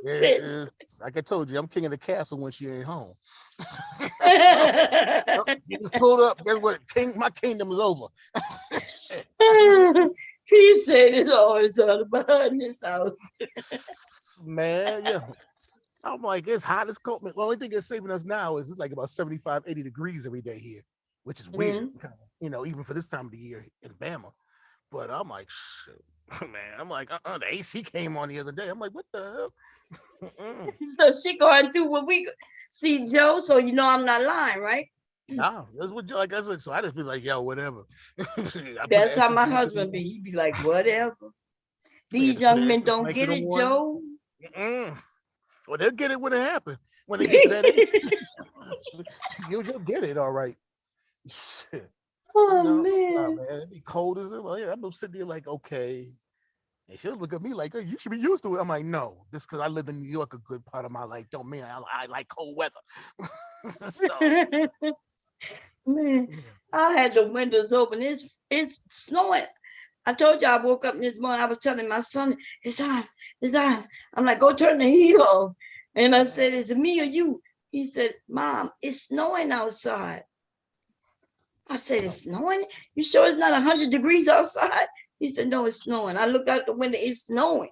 Said, like I told you, I'm king of the castle when she ain't home. So, you just pulled up. Guess what? My kingdom is over. He said it's always all about her in this house. Man, yeah. I'm like, it's hot, it's cold. The only thing that's saving us now is it's like about 75, 80 degrees every day here, which is weird, even for this time of the year in Bama. But I'm like, shit, man. I'm like, the AC came on the other day. I'm like, what the hell? So she going through what we see, Joe. So I'm not lying, right? No, that's what, like I said. So I just be like, yo, whatever. That's how my husband be. He be like, whatever. These young men don't get it, Joe. Well, they'll get it when it happens. When they get to that age, you'll get it, all right. Shit. Oh, man. It'd be cold as well. Yeah, I'm sitting there like, okay. And she'll look at me like, oh, you should be used to it. I'm like, no, just because I live in New York a good part of my life don't mean I like cold weather. Man, I had the windows open. It's snowing. I told you I woke up this morning. I was telling my son, it's on. I'm like, go turn the heat off. And I said, is it me or you? He said, Mom, it's snowing outside. I said, it's snowing? You sure it's not 100 degrees outside? He said, no, it's snowing. I looked out the window, it's snowing.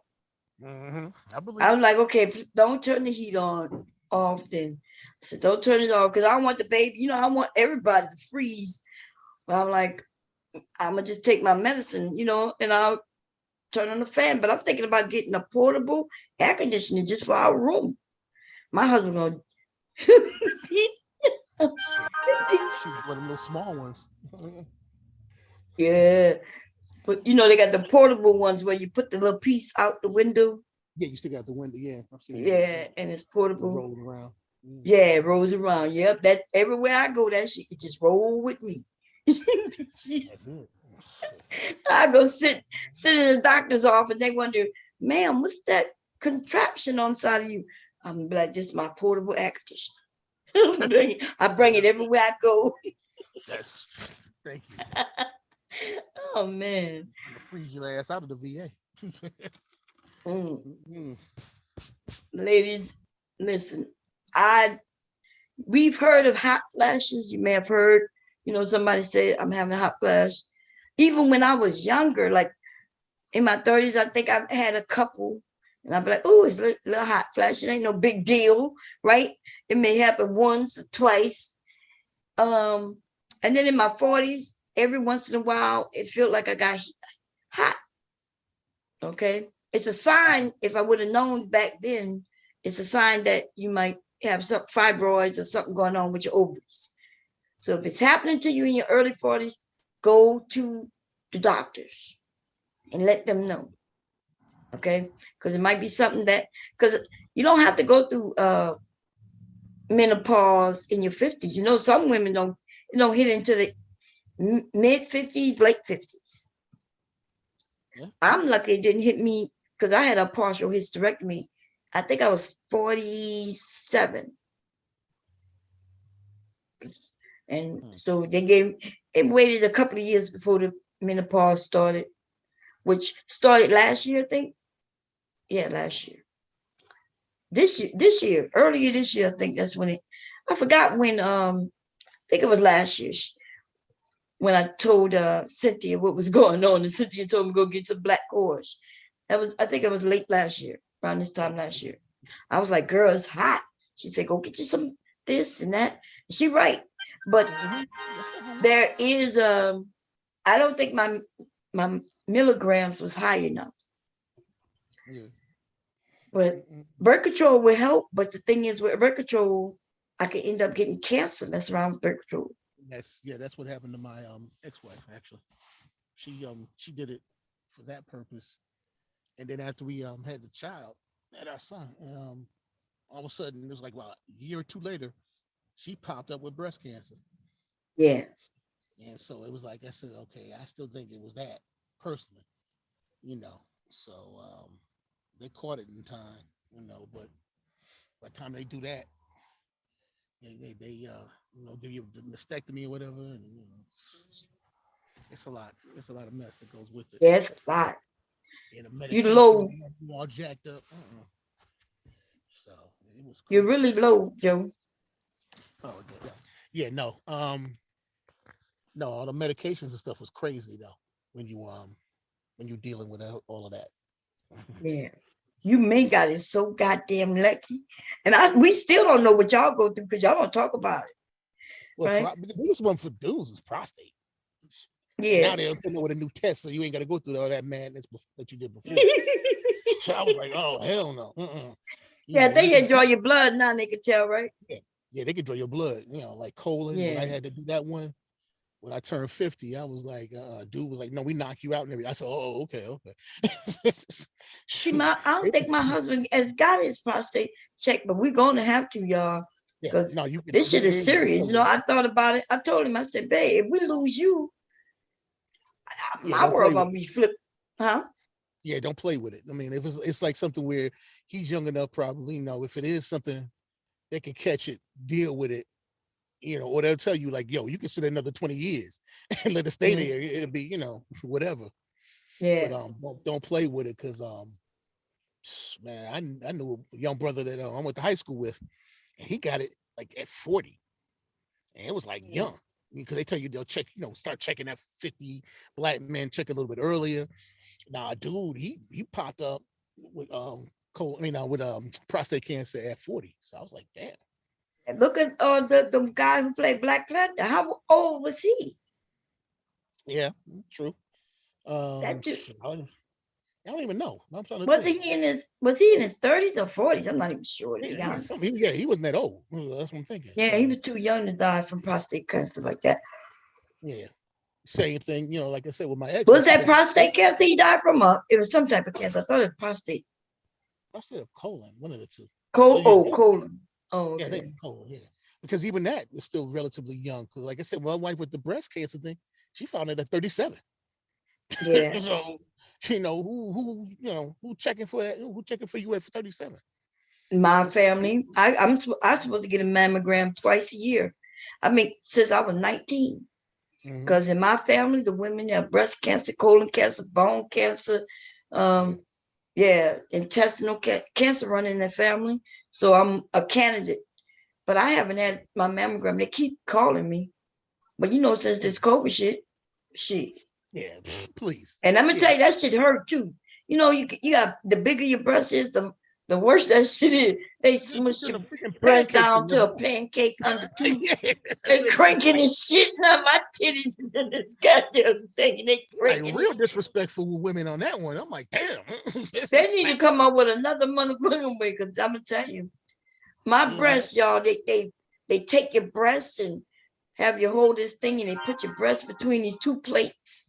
I believe. I was like, okay, don't turn the heat on off then. I said, don't turn it off because I want the baby, you know, I want everybody to freeze. But I'm like, I'm gonna just take my medicine, you know, and I'll turn on the fan. But I'm thinking about getting a portable air conditioner just for our room. My husband gonna Shoot, one of those small ones. yeah. But you know, they got the portable ones where you put the little piece out the window. Yeah, you stick out the window. Yeah, I've seen that. Yeah, and it's portable. Rolling around. Yeah, it rolls around. Yep, that everywhere I go, that shit just roll with me. That's it. I go sit in the doctor's office. They wonder, ma'am, what's that contraption on the side of you? I'm like, this is my portable air conditioner. I bring it everywhere I go. That's thank you. Oh man. I'm gonna freeze your ass out of the VA. Ladies, listen, we've heard of hot flashes. You may have heard, you know, somebody say I'm having a hot flash. Even when I was younger, like in my 30s, I think I had a couple, and I'd be like, oh, it's a little hot flash. It ain't no big deal, right? It may happen once or twice. And then in my 40s, every once in a while, it felt like I got hot. Okay. It's a sign, if I would have known back then, it's a sign that you might have some fibroids or something going on with your ovaries. So if it's happening to you in your early 40s, go to the doctors and let them know. Okay. Because it might be something that, because you don't have to go through menopause in your 50s. You know, some women don't hit into the mid 50s, late 50s. Yeah. I'm lucky it didn't hit me because I had a partial hysterectomy. I think I was 47. And so it waited a couple of years before the menopause started, which started last year, I think. Yeah, last year. Earlier this year, I think that's when I forgot when, I think it was last year when I told Cynthia what was going on, and Cynthia told me to go get some black horse. I think it was late last year, around this time last year. I was like, girl, it's hot. She said, go get you some this and that. She right. But there is I don't think my milligrams was high enough. Yeah. But birth control will help. But the thing is, with birth control, I could end up getting cancer. That's around birth control. That's what happened to my ex-wife, actually. She did it for that purpose. And then after we had the child, had our son, all of a sudden it was like, well, a year or two later, she popped up with breast cancer. Yeah. And so it was like, I said, okay, I still think it was that personally, you know. So they caught it in time, you know, but by the time they do that, they you know, give you the mastectomy or whatever, and you know, it's a lot. It's a lot of mess that goes with it. Yes, a lot. And the you low. You all jacked up. So it was. Crazy. You're really low, Joe. Oh yeah, no. No, all the medications and stuff was crazy though. When you're dealing with all of that. Yeah. You may got it so goddamn lucky. And we still don't know what y'all go through because y'all don't talk about it. Well, right? The biggest one for dudes is prostate. Yeah. Now they're coming with a new test, so you ain't got to go through all that madness that you did before. So I was like, oh, hell no. Yeah, they can draw your blood now, they can tell, right? Yeah, they can draw your blood, you know, like colon. Yeah. When I had to do that one, when I turned 50, I was like, dude was like, no, we knock you out and everything. I said, oh, okay. See, I don't think my husband has got his prostate checked, but we're going to have to, y'all. Because this shit is serious. You know, I thought about it. I told him, I said, babe, if we lose you, my world gonna be flipped. Huh? Yeah, don't play with it. I mean, if it's like something where he's young enough, probably, you know, if it is something they can catch it, deal with it, you know, or they'll tell you like, yo, you can sit another 20 years and let it stay there. It'll be, you know, whatever. Yeah. But don't play with it because man, I knew a young brother that I went to high school with, and he got it like at 40. And it was like young. because they tell you they'll check, start checking at 50. Black men check a little bit earlier. Nah, dude, he popped up with prostate cancer at 40. So I was like, damn. And look at the guy who played Black Panther. How old was he? Yeah, true. That dude, I don't even know. I'm trying to was think. he in his 30s or 40s? I'm not even sure, to be Yeah, honest. he wasn't that old. That's what I'm thinking. Yeah, So, he was too young to die from prostate cancer like that. yeah. Same thing, like I said with my ex. Was that prostate cancer he died from? It was some type of cancer. I thought it was prostate. Prostate or colon, one of the two. Colon. Oh, yeah, okay. colon, yeah. Because even that was still relatively young. Because like I said, my wife with the breast cancer thing, she found it at 37. Yeah. So, who checking for that? Who checking for you at 37? My family. I'm supposed to get a mammogram twice a year. I mean, since I was 19. Because in my family, the women have breast cancer, colon cancer, bone cancer, intestinal cancer running in their family. So I'm a candidate. But I haven't had my mammogram. They keep calling me. But since this COVID shit. Yeah, please. And I'm gonna tell you, that shit hurt too. You got, the bigger your breast is, the worse that shit is. They smush your breast down to a pancake under two. They cranking this shit. Now my titties is in this goddamn thing, and they cranking. Like, real disrespectful with women on that one. I'm like, damn. They need to come up with another motherfucking way, because I'm gonna tell you, my breasts, y'all, they take your breasts and have you hold this thing, and they put your breast between these two plates.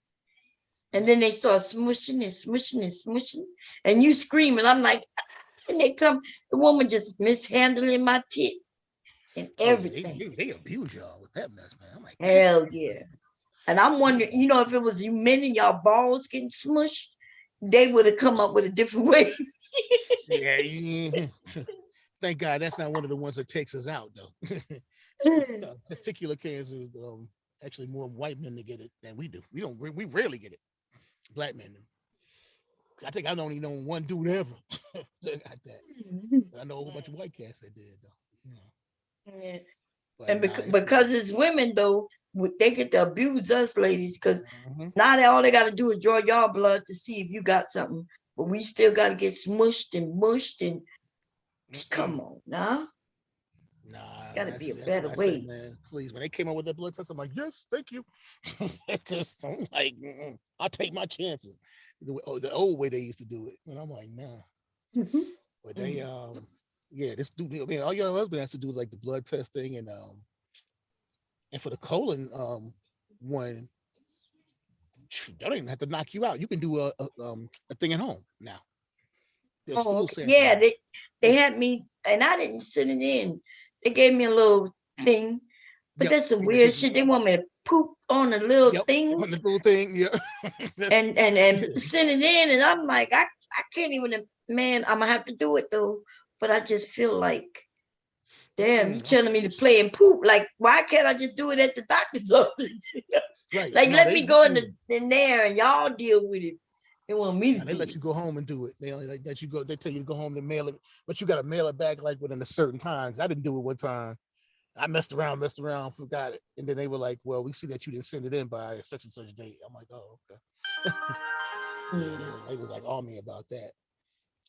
And then they start smushing and smushing and smushing, and you scream, and I'm like, and the woman just mishandling my tit and everything. They abuse y'all with that mess, man. I'm like, hell yeah. And I'm wondering, if it was you men and y'all balls getting smushed, they would have come up with a different way. Yeah. Thank God that's not one of the ones that takes us out, though. Testicular cancer, actually more white men to get it than we do. We rarely get it. Black men do. I think I only know one dude ever that got that. But I know a whole bunch of white cats that did, though. Yeah. And because it's women, though, they get to abuse us ladies, because now all they got to do is draw y'all blood to see if you got something. But we still got to get smushed and mushed, and come on now. Nah, gotta be a better way. Said, man, please, when they came up with that blood test, I'm like, yes, thank you. Because I'm like, I'll take my chances. The old way they used to do it, and I'm like, nah. But they, this dude. I mean, all your husband has to do like the blood testing, and for the colon one, they don't even have to knock you out. You can do a thing at home now. Yeah, they had me, and I didn't send it in. They gave me a little thing, but that's some weird shit. They want me to poop on a little thing. On the little thing, yeah. and send it in, and I'm like, I can't even, man, I'm gonna have to do it though. But I just feel like, damn, you telling me to play and poop. Like, why can't I just do it at the doctor's office? Right. Like, let me go in there and y'all deal with it. They want me to. They let you go home and do it. They only let you go. They tell you to go home and mail it, but you got to mail it back like within a certain time. I didn't do it one time. I messed around, forgot it, and then they were like, "Well, we see that you didn't send it in by such and such date." I'm like, "Oh, okay." They was like on me about that,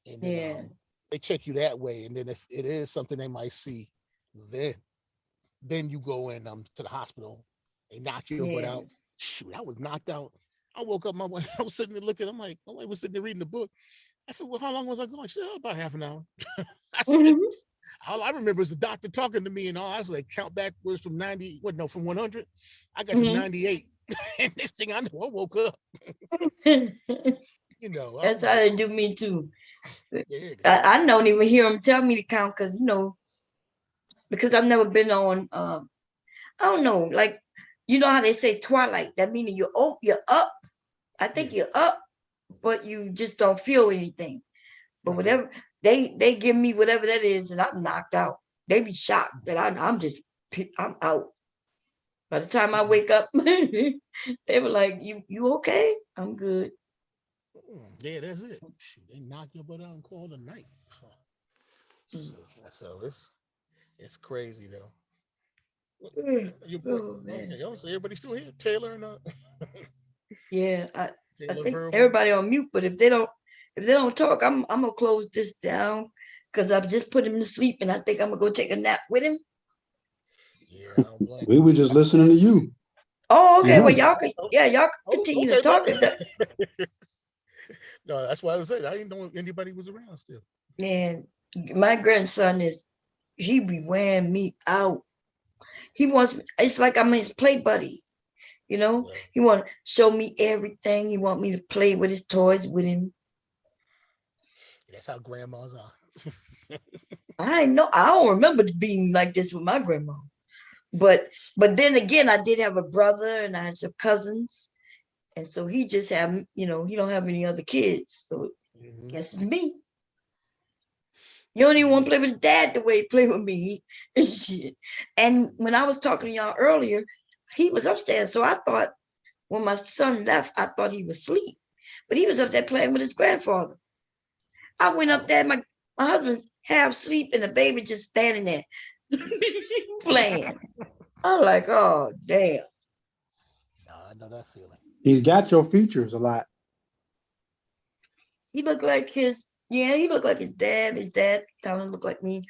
and then they check you that way, and then if it is something they might see, then you go in to the hospital. They knock your butt out. Shoot, I was knocked out. I woke up, my wife, I was sitting there looking, I'm like, my wife was sitting there reading the book. I said, well, how long was I going? She said, about half an hour. I said, all I remember is the doctor talking to me and all. I was like, count backwards from 100. I got to 98. And this thing, I know, I woke up. That's how they do me too. I don't even hear them tell me to count, because I've never been on, I don't know, like, how they say twilight, that means you're up. I think you're up, but you just don't feel anything. But whatever they give me, whatever that is, and I'm knocked out. They be shocked that I'm out. By the time I wake up, they were like, "You okay?" I'm good. Yeah, that's it. They knock your butt out and call it a night. So it's crazy though. Your boy. Oh man. Okay, y'all say everybody's still here. Taylor and Yeah, I Taylor think Verbal. everybody on mute, but if they don't talk, I'm gonna close this down because I've just put him to sleep and I think I'm gonna go take a nap with him. Yeah, I don't blame We were just listening to you. Oh, okay. Well, Mhm. y'all can, yeah, y'all Oh, continue okay, to talk. but no, that's why I said I didn't know if anybody was around still. And my grandson he be wearing me out. He wants, it's like I'm his play buddy. You know, Yeah. he want to show me everything. He want me to play with his toys with him. That's how grandmas are. I know. I don't remember being like this with my grandma. But then again, I did have a brother and I had some cousins. And so he just have, he don't have any other kids. So I guess it's me. You don't even want to play with his dad the way he played with me and shit. And when I was talking to y'all earlier, he was upstairs. So I thought when my son left, I thought he was asleep. But he was up there playing with his grandfather. I went up there, my husband's half asleep and the baby just standing there playing. I'm like, oh damn. No, I know that feeling. He's got your features a lot. He looked like he looked like his dad. His dad kind of looked like me.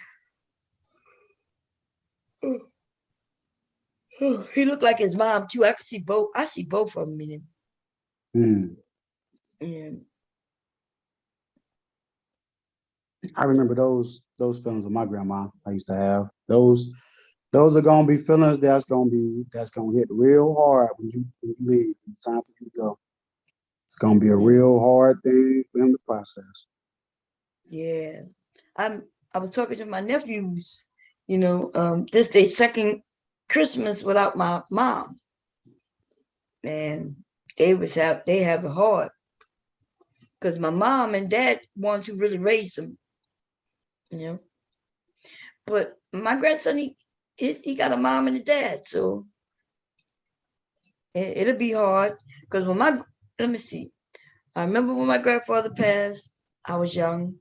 He looked like his mom too. I see both of them in him. Mm. And I remember those feelings with my grandma I used to have. Those are gonna be feelings that's gonna hit real hard when you leave. It's time for you to go. It's gonna be a real hard thing for him to process. yeah, I was talking to my nephews, this their second Christmas without my mom. And they have it hard. Because my mom and dad ones who really raised them. But my grandson, he got a mom and a dad, so it'll be hard. Because let me see. I remember when my grandfather passed, I was young.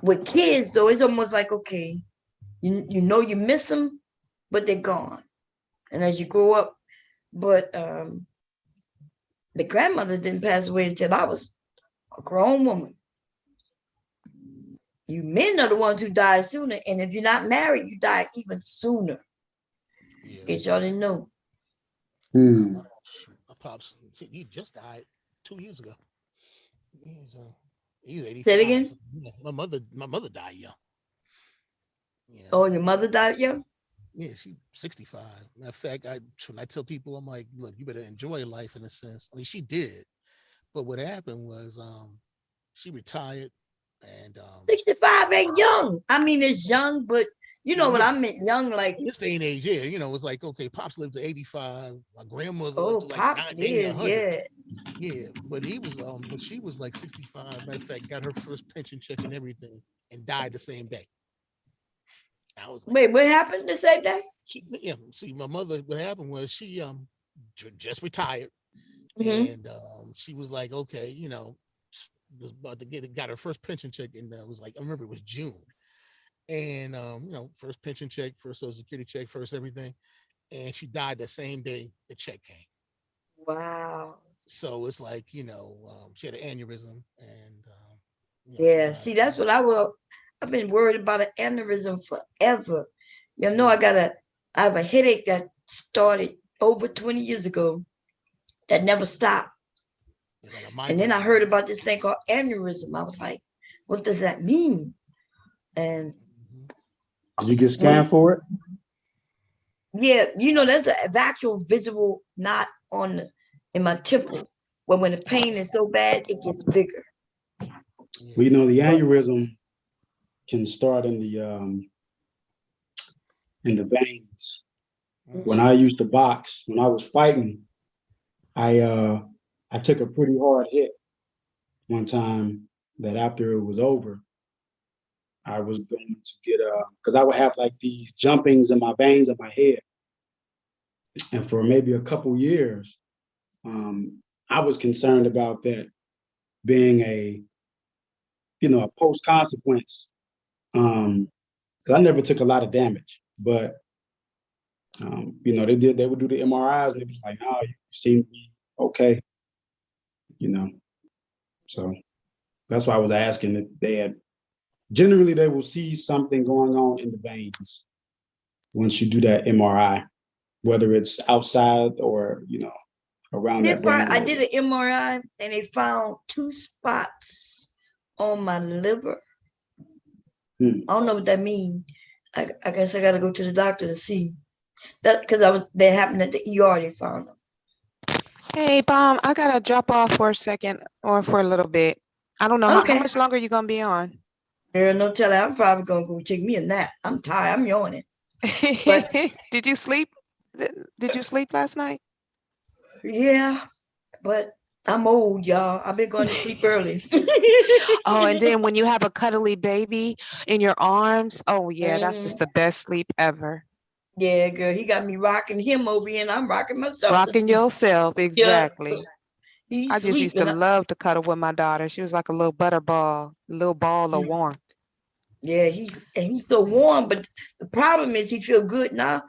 With kids, though, it's almost like, okay, you miss them, but they're gone. And as you grow up, but the grandmother didn't pass away until I was a grown woman. You men are the ones who die sooner. And if you're not married, you die even sooner. Yeah. In case y'all didn't know. Mm. My pops, he just died 2 years ago. He's 85. Say it again? So, yeah, my mother died young. Yeah. Oh, your mother died young? Yeah, she's 65. Matter of fact, when I tell people, I'm like, look, you better enjoy life in a sense. I mean, she did. But what happened was she retired and 65 ain't young. I mean, it's young, but you know what yeah. I meant young, like In this day and age, yeah, it's like, okay, pops lived to 85, my grandmother lived to like pops maybe did, 100. Yeah, but but she was like 65. Matter of fact, got her first pension check and everything and died the same day. I was like, wait, what happened the same day? See, my mother, what happened was she just retired. Mm-hmm. And she was like, okay, was about to got her first pension check, and it was like, I remember it was June. And first pension check, first Social Security check, first everything. And she died the same day the check came. Wow. So it's like, she had an aneurysm and yeah, see, that's what I've been worried about an aneurysm forever. I have a headache that started over 20 years ago that never stopped. And then I heard about this thing called aneurysm. I was like, what does that mean? And did you get scanned for it? Yeah, there's an actual visible knot in my temple. When the pain is so bad, it gets bigger. Well, the aneurysm can start in the veins. When I used to box, when I was fighting, I took a pretty hard hit one time that after it was over, I was going to get because I would have like these jumpings in my veins in my head. And for maybe a couple years, I was concerned about that being a post consequence. Because I never took a lot of damage, But you know, they would do the MRIs and it was like, no, you seem to be okay, you know. So that's why I was asking if they had, generally they will see something going on in the veins once you do that MRI, whether it's outside or, you know, around that vein. I did an MRI and they found 2 spots on my liver. I don't know what that means. I guess I got to go to the doctor to see that, because that happened at the ER. They found them. Hey, Bomb, I gotta drop off for a second or for a little bit. I don't know how much longer you gonna be on. There, no telling. I'm probably gonna go take me a nap. I'm tired. I'm yawning. Did you sleep? Did you sleep last night? Yeah, but I'm old, y'all. I've been going to sleep early. Oh, and then when you have a cuddly baby in your arms, oh yeah, that's just the best sleep ever. Yeah, girl, he got me rocking him over here, and I'm rocking myself. Rocking yourself, exactly. He's I just used to love to cuddle with my daughter. She was like a little butterball, a little ball of warmth. Yeah, he's so warm, but the problem is he feel good now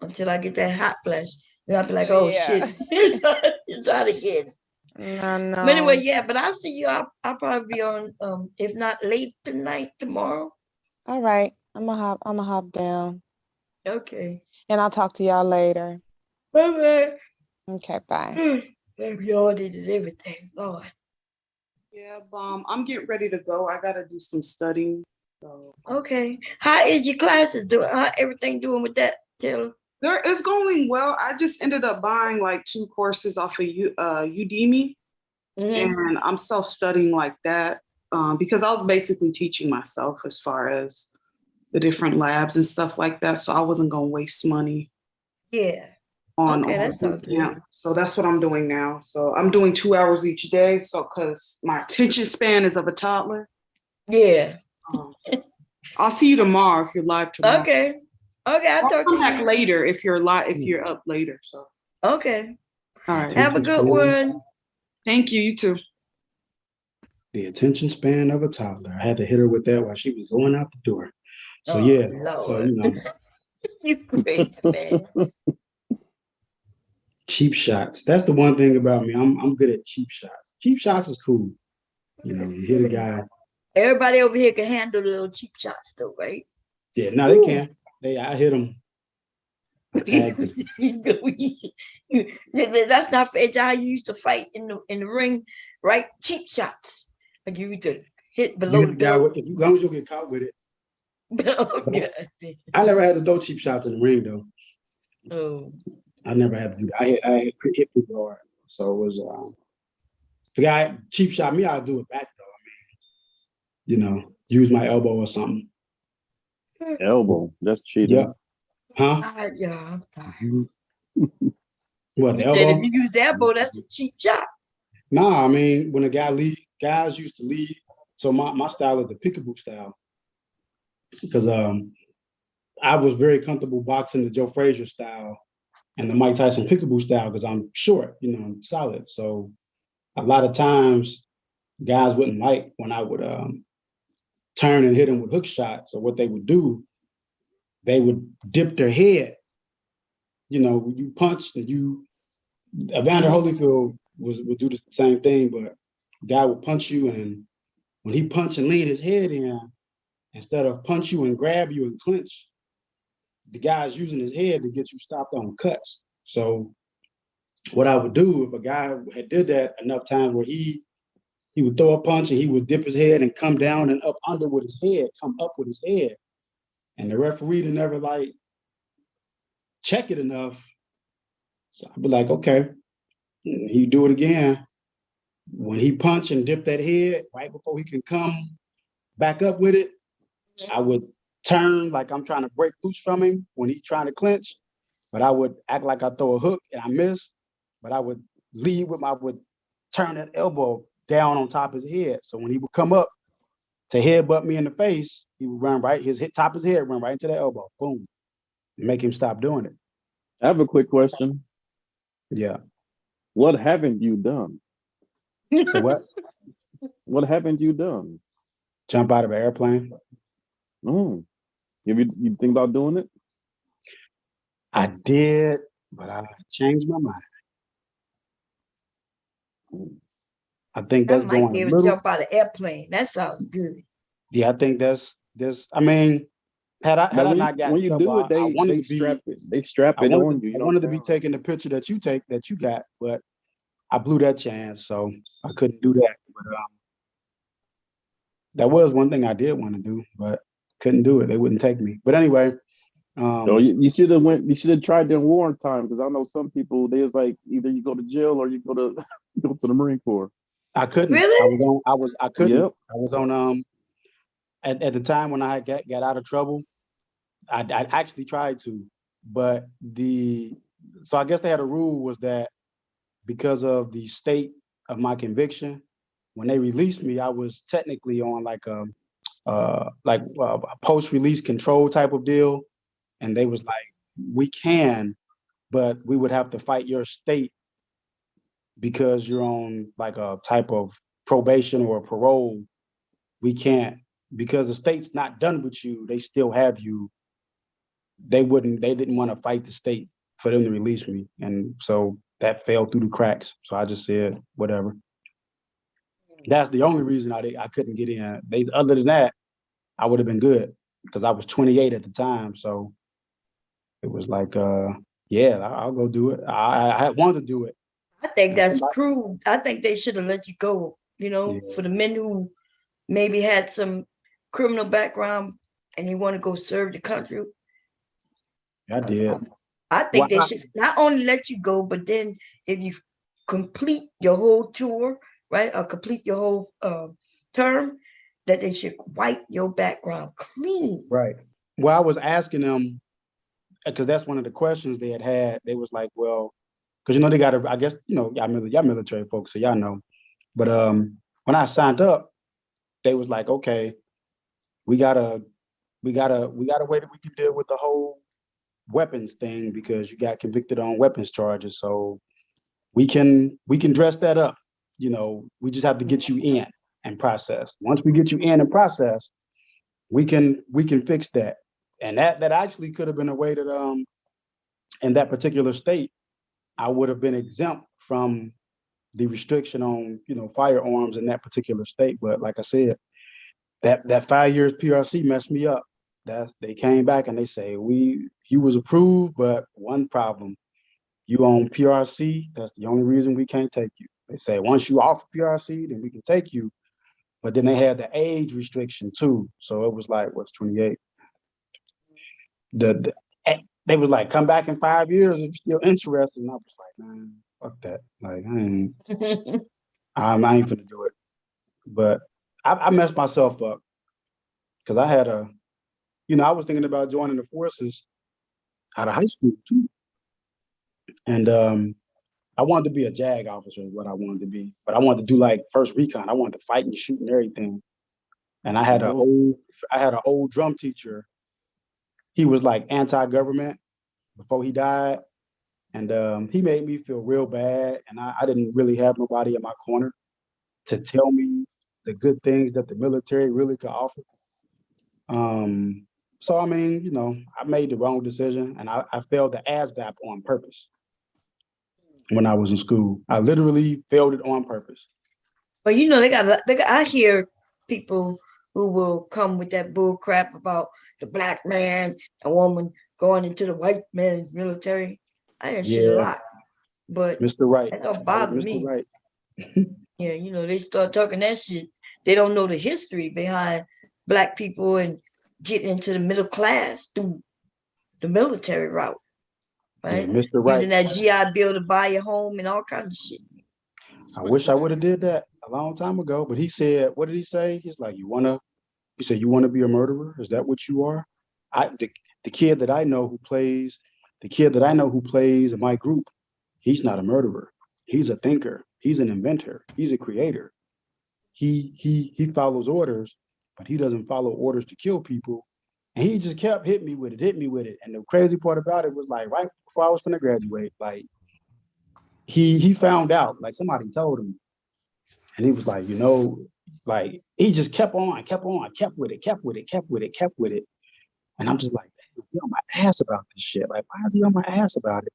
until I get that hot flash. Then I'll be like, oh shit, it's out again. No. But anyway, yeah, but I'll see you. I'll probably be on, if not late tonight, tomorrow. All right, I'm gonna hop down. Okay. And I'll talk to y'all later. Bye-bye. Okay, bye. Baby, all did everything, Lord. Yeah, I'm getting ready to go. I gotta do some studying. So. Okay. How is your classes doing? How everything doing with that, Taylor? It's going well. I just ended up buying like 2 courses off of Udemy, and I'm self-studying like that because I was basically teaching myself as far as the different labs and stuff like that. So I wasn't gonna waste money. Yeah. Okay, that sounds good. So that's what I'm doing now. So I'm doing 2 hours each day. So because my attention span is of a toddler. Yeah. I'll see you tomorrow if you're live tomorrow. Okay. I'll come back later if you're live, if you're up later. So okay. All right. Have a good one. Thank you. You too. The attention span of a toddler. I had to hit her with that while she was going out the door. So Lord. so you know. You crazy man. Cheap shots. That's the one thing about me. I'm good at cheap shots. Cheap shots is cool. You know, you hit a guy. Everybody over here can handle the little cheap shots though, right? Yeah, no, they can. I hit them. That's not fair. How you used to fight in the ring, right? Cheap shots. Like you used to hit below the belt. As long as you get caught with it. I never had to throw cheap shots in the ring though. Oh. I never had to do that. I hit people hard. So it was the guy cheap shot me, I'll do it back though. I mean, you know, use my elbow or something. Elbow, that's cheating. Yeah. Huh? Yeah. What, the If elbow? you use the elbow, that's a cheap shot. Nah, I mean, when a guy lead, guys used to lead. So my style is the peekaboo style. Because I was very comfortable boxing the Joe Frazier style and the Mike Tyson peekaboo style because I'm short, you know, I'm solid. So a lot of times guys wouldn't like when I would turn and hit them with hook shots. So what they would do, they would dip their head. You know, you punch and Evander Holyfield would do the same thing, but guy would punch you, and when he punched and leaned his head in, instead of punch you and grab you and clinch, the guy's using his head to get you stopped on cuts. So what I would do if a guy had did that enough times where he would throw a punch and he would dip his head and come down and up under with his head, come up with his head. And the referee would never like check it enough. So I'd be like, okay. And he'd do it again. When he punched and dipped that head, right before he can come back up with it, I would turn like I'm trying to break loose from him when he's trying to clinch, but I would act like I throw a hook and I miss, but I would lead with would turn that elbow down on top of his head. So when he would come up to headbutt me in the face, he would run right, top of his head run right into the elbow, boom, and make him stop doing it. I have a quick question. Yeah. What haven't you done? So what? What haven't you done? Jump out of an airplane. Oh, you think about doing it? I did, but I changed my mind. I think I that's might going be a able to little. jump out of airplane. That sounds good. Yeah, I think that's this. I mean, had I But not gotten when in you trouble, do it, I wanted they to be. strap I it wanted on you. I You know what wanted to I'm be saying? taking the picture that you got, but I blew that chance, so I couldn't do that. But that was one thing I did want to do, but couldn't do it. They wouldn't take me. But anyway, So you should have went. You should have tried during war time because I know some people. They was like either you go to jail or you go to go to the Marine Corps. I couldn't. Really? I couldn't. Yep. I was on at the time when I got out of trouble. I actually tried to, but so I guess they had a rule was that because of the state of my conviction, when they released me, I was technically on like a post-release control type of deal, and they was like, we can, but we would have to fight your state because you're on like a type of probation or parole. We can't because the state's not done with you. They still have you. They didn't want to fight the state for them to release me, and so that fell through the cracks. So I just said whatever. That's the only reason I couldn't get in. Other than that, I would have been good because I was 28 at the time. So it was like, yeah, I'll go do it. I wanted to do it. I think And that's somebody, cruel. I think they should have let you go, yeah, for the men who maybe had some criminal background and you want to go serve the country. I did. I Well, think they should not only let you go, but then if you complete your whole tour, right, or complete your whole term, that they should wipe your background clean. right. Well, I was asking them because that's one of the questions they had. They was like, well, because they got to. I guess y'all military folks, so y'all know. But when I signed up, they was like, okay, we got a way that we can deal with the whole weapons thing because you got convicted on weapons charges. So we can dress that up. We just have to get you in and process. Once we get you in and process, we can fix that. And that actually could have been a way that in that particular state, I would have been exempt from the restriction on firearms in that particular state. But like I said, that 5 years PRC messed me up. They came back and they say you was approved, but one problem, you on PRC. That's the only reason we can't take you. They say once you off PRC, then we can take you. But then they had the age restriction too, so it was like what's 28. They was like come back in 5 years if you're still interested, and I was like, man, fuck that. Like I ain't gonna do it. But I messed myself up because I had I was thinking about joining the forces out of high school too. And I wanted to be a JAG officer is what I wanted to be. But I wanted to do like first recon. I wanted to fight and shoot and everything. And I had an old drum teacher. He was like anti-government before he died. And he made me feel real bad. And I didn't really have nobody in my corner to tell me the good things that the military really could offer. So I mean, I made the wrong decision and I failed the ASVAB on purpose when I was in school. I literally failed it on purpose. But I hear people who will come with that bull crap about the black man and woman going into the white man's military. I hear shit a lot, but Mr. Right. that don't bother Mr. me. Right. Yeah, they start talking that shit. They don't know the history behind black people and getting into the middle class through the military route, right? Yeah, Mr. Right. Using that GI Bill to buy your home and all kinds of shit. I wish I would have did that a long time ago. But he said, what did he say? He's like, you want to be a murderer? Is that what you are? The kid that I know who plays in my group, he's not a murderer. He's a thinker. He's an inventor. He's a creator. He follows orders, but he doesn't follow orders to kill people. And he just kept hitting me with it. And the crazy part about it was like right before I was going to graduate, like he found out, like somebody told him, and he was like, like he just kept with it. And I'm just like, He on my ass about this shit. Like, why is he on my ass about it?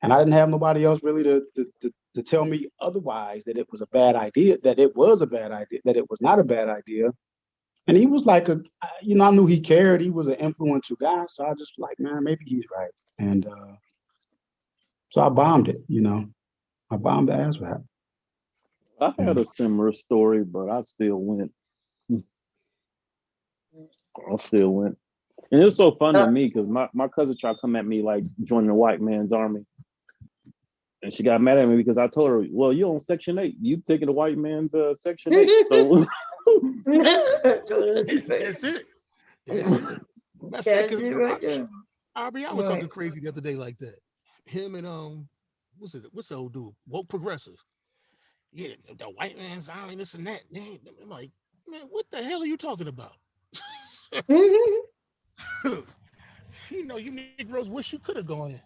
And I didn't have nobody else really to tell me otherwise, that it was a bad idea, that it was a bad idea, that it was not a bad idea. And he was like, I knew he cared. He was an influential guy. So I just like, man, maybe he's right. And so I bombed it, I bombed the ass rap. I had a similar story, but I still went. And it's so funny to me because my cousin tried to come at me like joining the white man's army. And she got mad at me because I told her, well, you're on Section 8. You taking the white man's Section 8. So That's it. That's it right there. I was talking crazy the other day like that. Him and what's the old dude? Woke progressive. Yeah, the white man's army, this and that. Man, I'm like, man, what the hell are you talking about? You Negroes wish you could have gone in.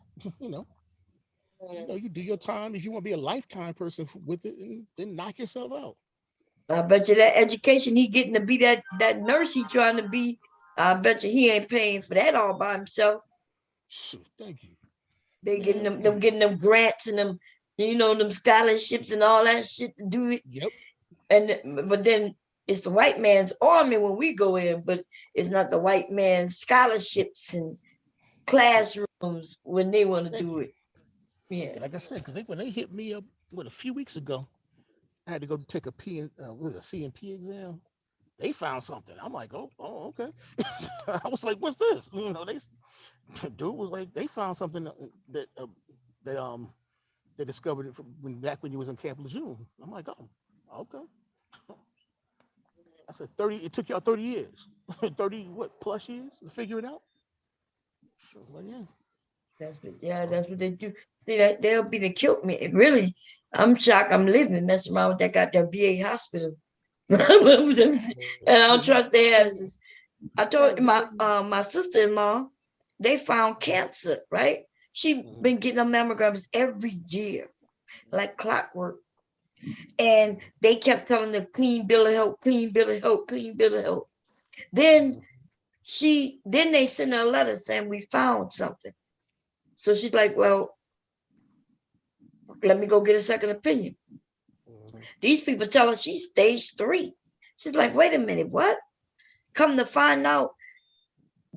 You do your time. If you want to be a lifetime person with it, and then knock yourself out. I bet you that education he getting to be that nurse he trying to be, I bet you he ain't paying for that all by himself. Thank you. They getting them getting them grants and them, them scholarships and all that shit to do it. Yep. But then it's the white man's army when we go in, but it's not the white man's scholarships and classrooms when they want to do it. Yeah. Like I said, because when they hit me up a few weeks ago, I had to go take a CMP exam. They found something. I'm like, oh, okay. I was like, what's this? Dude was like, they found something that they discovered it back when you was in Camp Lejeune. I'm like, oh, okay. I said 30. It took y'all 30 years, 30 plus years to figure it out. Well, yeah. That's what they do. See, that they'll be to kill me. Really, I'm shocked. I'm living messing around with that goddamn VA hospital. And I don't trust their asses. I told my sister-in-law, they found cancer, right? She been getting her mammograms every year, like clockwork. And they kept telling them clean bill of health, clean bill of health, clean bill of health. Then they sent her a letter saying we found something. So she's like, well, let me go get a second opinion. These people tell her she's stage 3. She's like, wait a minute, what? Come to find out,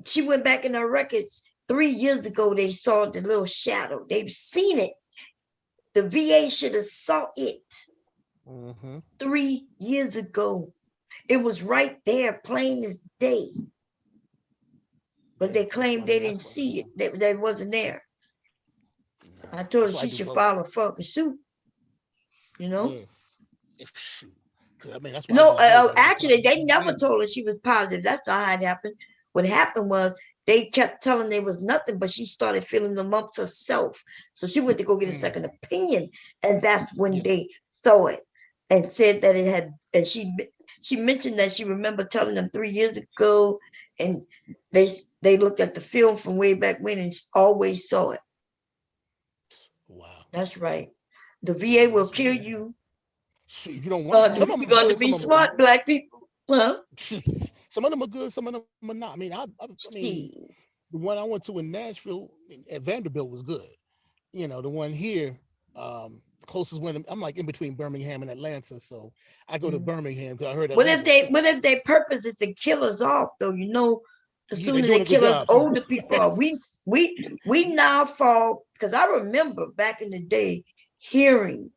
she went back in her records 3 years ago. They saw the little shadow. They've seen it. The VA should have saw it 3 years ago. It was right there, plain as day. But they claimed they didn't see it. That wasn't there. I told her she should file a fucking suit. Yeah. That's actually, they never told her she was positive. That's not how it happened. What happened was they kept telling there was nothing, but she started feeling the lumps herself. So she went to go get a second opinion, and that's when they saw it and said that it had. And she mentioned that she remembered telling them 3 years ago, and they looked at the film from way back when and always saw it. Wow, that's right. The VA will kill you. You don't want some of them going to be smart black people. Huh? Some of them are good, some of them are not. I mean, the one I went to in Nashville at Vanderbilt was good. The one here, closest one, I'm like in between Birmingham and Atlanta, so I go to Birmingham because I heard. What if their purpose is to kill us off, though? As soon as they kill us older people off, we now fall, because I remember back in the day hearing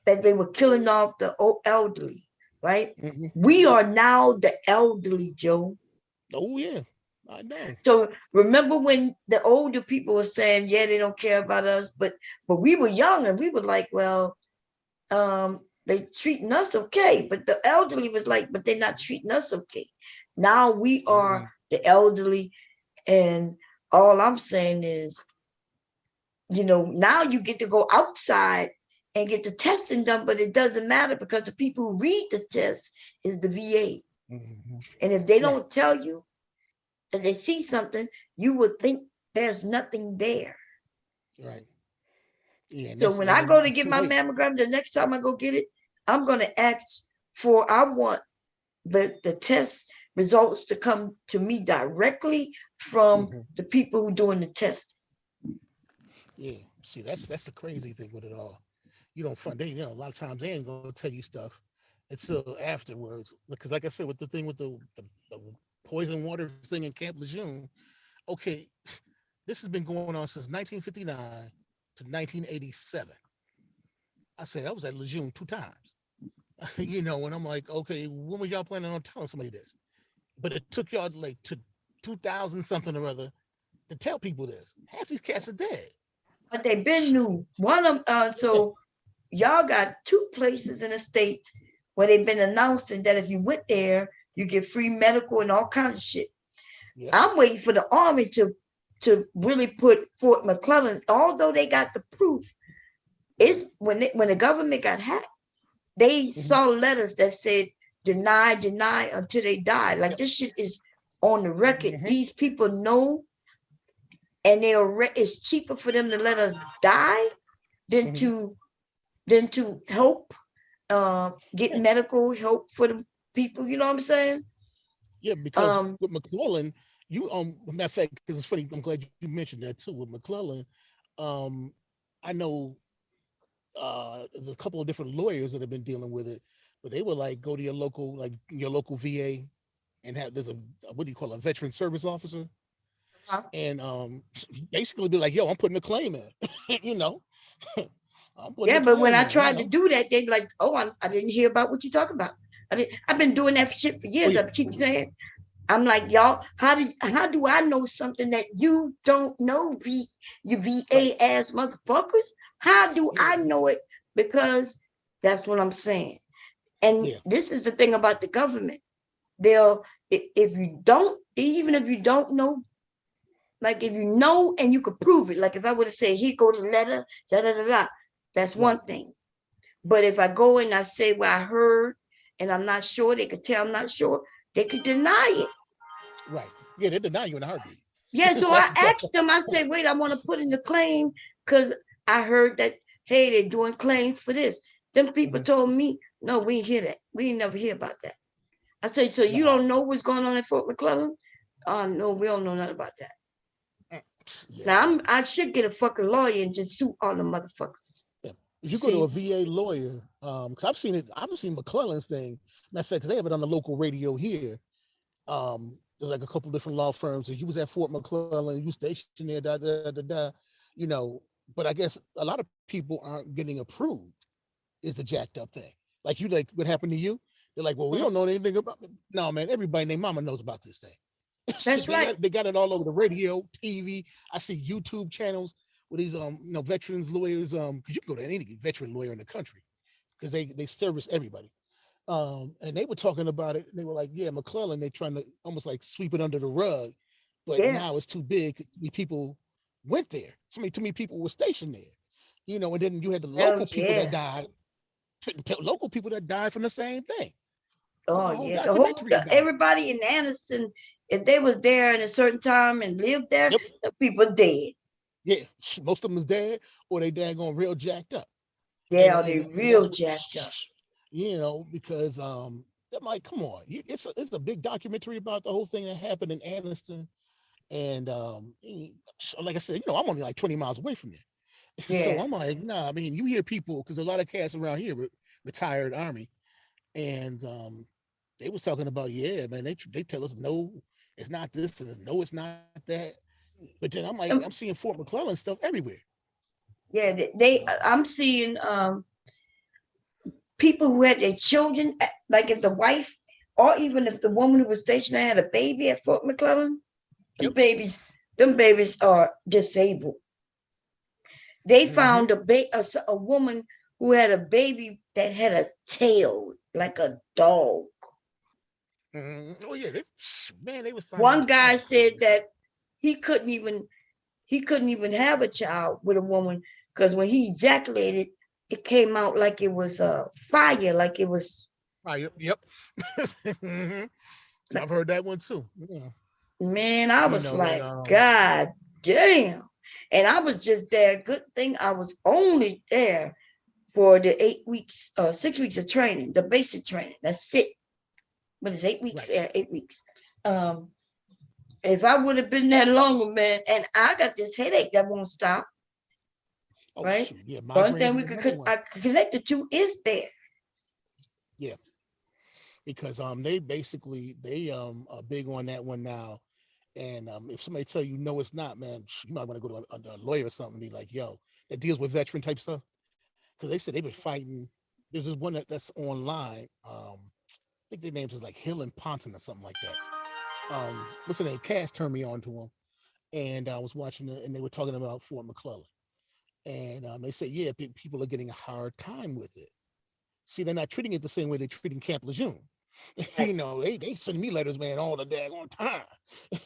that they were killing off the elderly, right? We are now the elderly, Joe. Oh yeah, I know. So remember when the older people were saying, yeah, they don't care about us, but we were young and we were like, well, they treating us okay. But the elderly was like, but they're not treating us okay. Now we are the elderly, and all I'm saying is, now you get to go outside and get the testing done, but it doesn't matter because the people who read the test is the VA. And if they don't tell you that they see something, you would think there's nothing there. Right. Yeah. So when I go to get my mammogram, the next time I go get it, I'm going to ask I want the test results to come to me directly from Mhm. the people who doing the testing. Yeah. See, that's the crazy thing with it all. You don't find a lot of times they ain't gonna tell you stuff until afterwards. Because like I said, with the thing with the poison water thing in Camp Lejeune, okay, this has been going on since 1959 to 1987. I said I was at Lejeune 2 times. And I'm like, okay, when was y'all planning on telling somebody this? But it took y'all like to 2000 something or other to tell people this. Half these cats are dead. But they been new. One of so y'all got 2 places in the state where they've been announcing that if you went there, you get free medical and all kinds of shit. Yeah. I'm waiting for the Army to really put Fort McClellan, although they got the proof. It's when the government got hacked, they saw letters that said deny until they die. Like this shit is on the record. These people know, and it's cheaper for them to let us die than to help get medical help for the people. You know what I'm saying? Yeah, because with McClellan, matter of fact, because it's funny, I'm glad you mentioned that too. With McClellan, I know there's a couple of different lawyers that have been dealing with it, but they would like go to your local VA and there's a what do you call a veteran service officer, and basically be like, yo, I'm putting a claim in, Yeah, but when I tried to do that, they like, oh, I didn't hear about what you're talking about. I've been doing that shit for years. I keep saying, I'm like, y'all, how do I know something that you don't know, you VA ass motherfuckers? How do I know it? Because that's what I'm saying. And this is the thing about the government. If you don't, even if you don't know, like if you know and you could prove it, like if I would have said, here go the letter, that's one thing. But if I go and I say what I heard and I'm not sure, they could tell I'm not sure, they could deny it. Right. Yeah, they deny you in a heartbeat. Yeah, so I asked them, I said, wait, I want to put in the claim because I heard that, hey, they're doing claims for this. Them people told me, no, we didn't hear that. We didn't never hear about that. I said, so you don't know what's going on at Fort McClellan? No, we don't know nothing about that. Now I should get a fucking lawyer and just sue all the motherfuckers. Yeah. If you go to a VA lawyer, because I've seen McClellan's thing. Matter of fact, because they have it on the local radio here. There's like a couple different law firms. If you was at Fort McClellan, you stationed there, But I guess a lot of people aren't getting approved. Is the jacked up thing. Like what happened to you? They're like, well, we don't know anything about it. No, man, everybody named mama knows about this thing. That's right. They got it all over the radio, TV. I see YouTube channels with these veterans lawyers. Because you can go to any veteran lawyer in the country because they service everybody. And they were talking about it. And they were like, yeah, McClellan, they're trying to almost like sweep it under the rug. But now it's too big. People went there. Too many people were stationed there. And then you had the local people that died. Local people that died from the same thing. Oh yeah, everybody in Anniston, if they was there in a certain time and lived there, the people dead. Yeah, most of them is dead, or they daggone real jacked up. Yeah, they real jacked up. Because I'm like, come on, it's a big documentary about the whole thing that happened in Anniston, and like I said, I'm only like 20 miles away from there. Yeah. So I'm like, nah, I mean, you hear people, because a lot of cats around here retired Army, and they was talking about, yeah, man, they tell us, no, it's not this, and no, it's not that. But then I'm like, I'm seeing Fort McClellan stuff everywhere. Yeah, I'm seeing people who had their children, like if the wife, or even if the woman who was stationed there had a baby at Fort McClellan, them babies are disabled. They found a woman who had a baby that had a tail like a dog. Oh yeah, they was finding. One guy said that he couldn't even have a child with a woman because when he ejaculated, it came out like it was fire, like it was fire. Yep. I've heard that one too. Yeah. Man, I was like, God damn. And I was just there. Good thing I was only there for the 6 weeks of training, the basic training. That's it. But it's 8 weeks, 8 weeks. If I would have been there longer, man, and I got this headache that won't stop, Oh, right? shoot. Yeah, The only migraines thing is we another could one. connect the two is there. Yeah, because they basically are big on that one now. And if somebody tell you no, it's not, man, you might want to go to a lawyer or something and be like, yo, that deals with veteran type stuff. Because they said they've been fighting. There's this one that's online. I think their names is like Hill and Ponton or something like that. What's the name? Cass turned me on to them, and I was watching it, and they were talking about Fort McClellan, and they said, yeah, people are getting a hard time with it. See, they're not treating it the same way they're treating Camp Lejeune. You know, they send me letters, man, all the daggone time.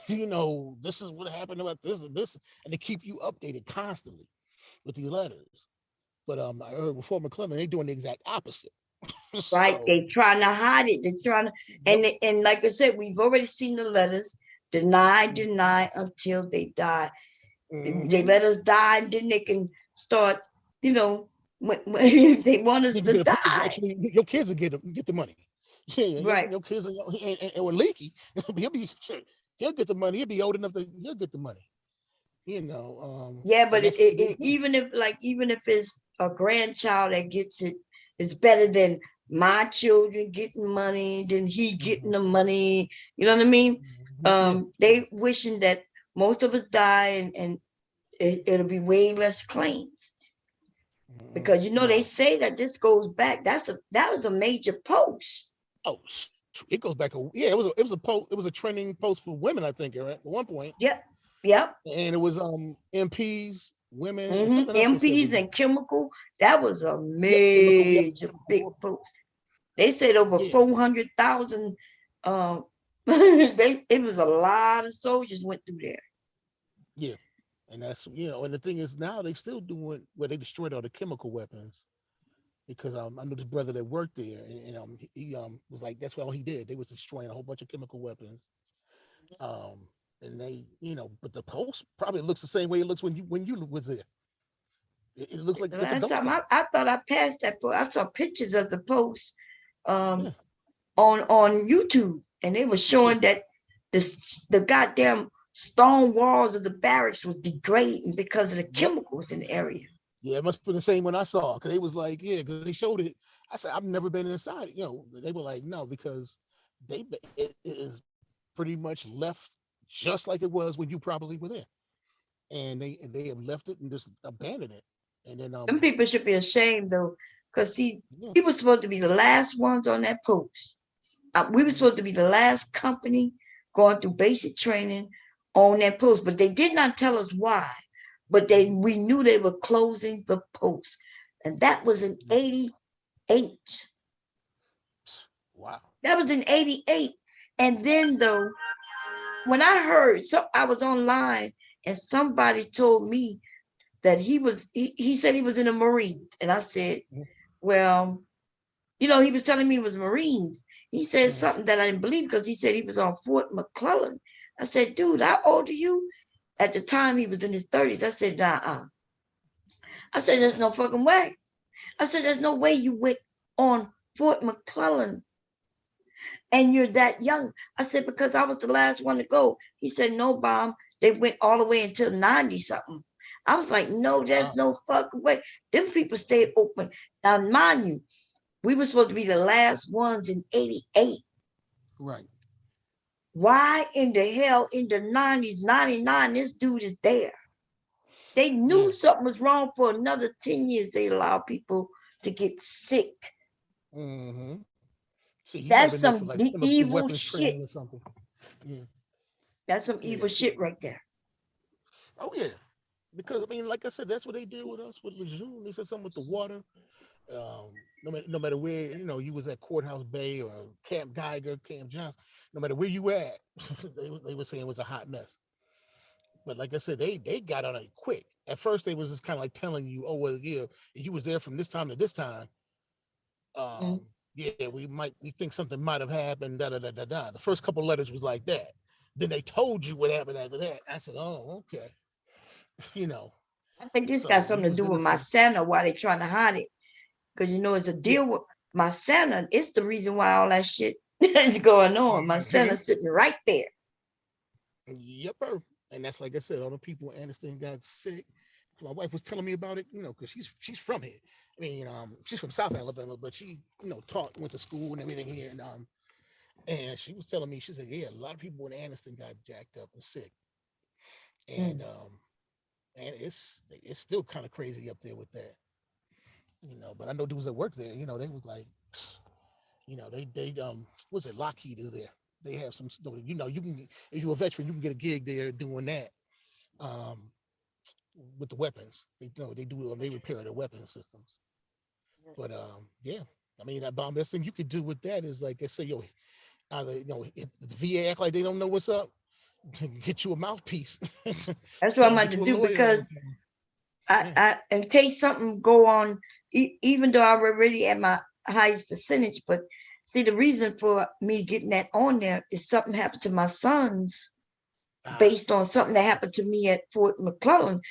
You know, this is what happened about this and this, and they keep you updated constantly with these letters. But I heard with Fort McClellan, they're doing the exact opposite. Right? So, They trying to hide it. They're trying to, and like I said, we've already seen the letters. Deny until they die. They let us die, and then they can start, you know, when they want us you to get die. actually, your kids will get the money. Yeah, Right. your kids and or Leaky, he'll get the money. He'll be old enough to he'll get the money. You know. Yeah, but And that's what they do. even if it's a grandchild that gets it, it's better than my children getting money, than he getting the money. You know what I mean? They wishing that most of us die, and it'll be way less claims. Because you know they say that this goes back. That was a major post. Oh, it goes back. Yeah, it was a post. It was a trending post for women, I think, right? At one point. Yep. And it was MPs, women, and something else. MPs and chemical. That was a major big post. They said over 400,000. It was a lot of soldiers went through there. Yeah, and that's and the thing is now they still doing where they destroyed all the chemical weapons. Because I know this brother that worked there, and he was like, that's all he did. They was destroying a whole bunch of chemical weapons. And they, but the post probably looks the same way it looks when you was there. It looks like it's a Last dumpster. time I thought I passed that post. I saw pictures of the post on YouTube, and they were showing that the goddamn stone walls of the barracks was degrading because of the chemicals in the area. Yeah, it must have been the same one I saw, because they was like, because they showed it. I said, I've never been inside. They were like, no, because it is pretty much left just like it was when you probably were there, and they have left it and just abandoned it. And then Some people should be ashamed though, because see, we were supposed to be the last ones on that post. We were supposed to be the last company going through basic training on that post, but they did not tell us why. But we knew they were closing the post, and that was in 88. Wow. That was in 88. And then though, when I heard, I was online and somebody told me that he said he was in the Marines. And I said, well, he was telling me it was Marines. He said something that I didn't believe, because he said he was on Fort McClellan. I said, dude, how old are you? At the time, he was in his 30s. I said, nah. I said, there's no fucking way. I said, there's no way you went on Fort McClellan and you're that young. I said, because I was the last one to go. He said, no, Bomb. They went all the way until 90-something. I was like, no, there's no fucking way. Them people stayed open. Now, mind you, we were supposed to be the last ones in 88. Right. Why in the hell in the 90s, 99, this dude is there? They knew something was wrong for another 10 years. They allowed people to get sick. Mm-hmm. See, that's some for evil shit. Or something. Yeah. That's some evil shit right there. Oh yeah, because I mean, like I said, that's what they did with us with Lejeune. They said something with the water. No matter where you was at Courthouse Bay or Camp Geiger, Camp Johnson, no matter where you were at, they were saying it was a hot mess. But like I said, they got on it quick. At first, they was just kind of like telling you, oh well, yeah, you was there from this time to this time. Yeah, we think something might have happened. Da da da da da. The first couple of letters was like that. Then they told you what happened after that. I said, oh okay. I think this got something to do with my Santa. Why they trying to hide it? Because it's a deal with my Santa. It's the reason why all that shit is going on. My Santa's sitting right there. Yep. And that's like I said, all the people in Anniston got sick. My wife was telling me about it, because she's from here. I mean, she's from South Alabama, but she, went to school and everything here. And she was telling me, she said, yeah, a lot of people in Anniston got jacked up and sick. And and it's still kind of crazy up there with that. But I know dudes that work there, they was like, they what's it, Lockheed is there. They have some, you can, if you're a veteran, you can get a gig there doing that. With the weapons, they repair their weapon systems. But yeah, I mean, that best thing you could do with that is like I say, either if the VA act like they don't know what's up, get you a mouthpiece. That's what I'm about to do because I in case something go on, even though I already at my highest percentage, but see the reason for me getting that on there is something happened to my sons based on something that happened to me at Fort McClellan.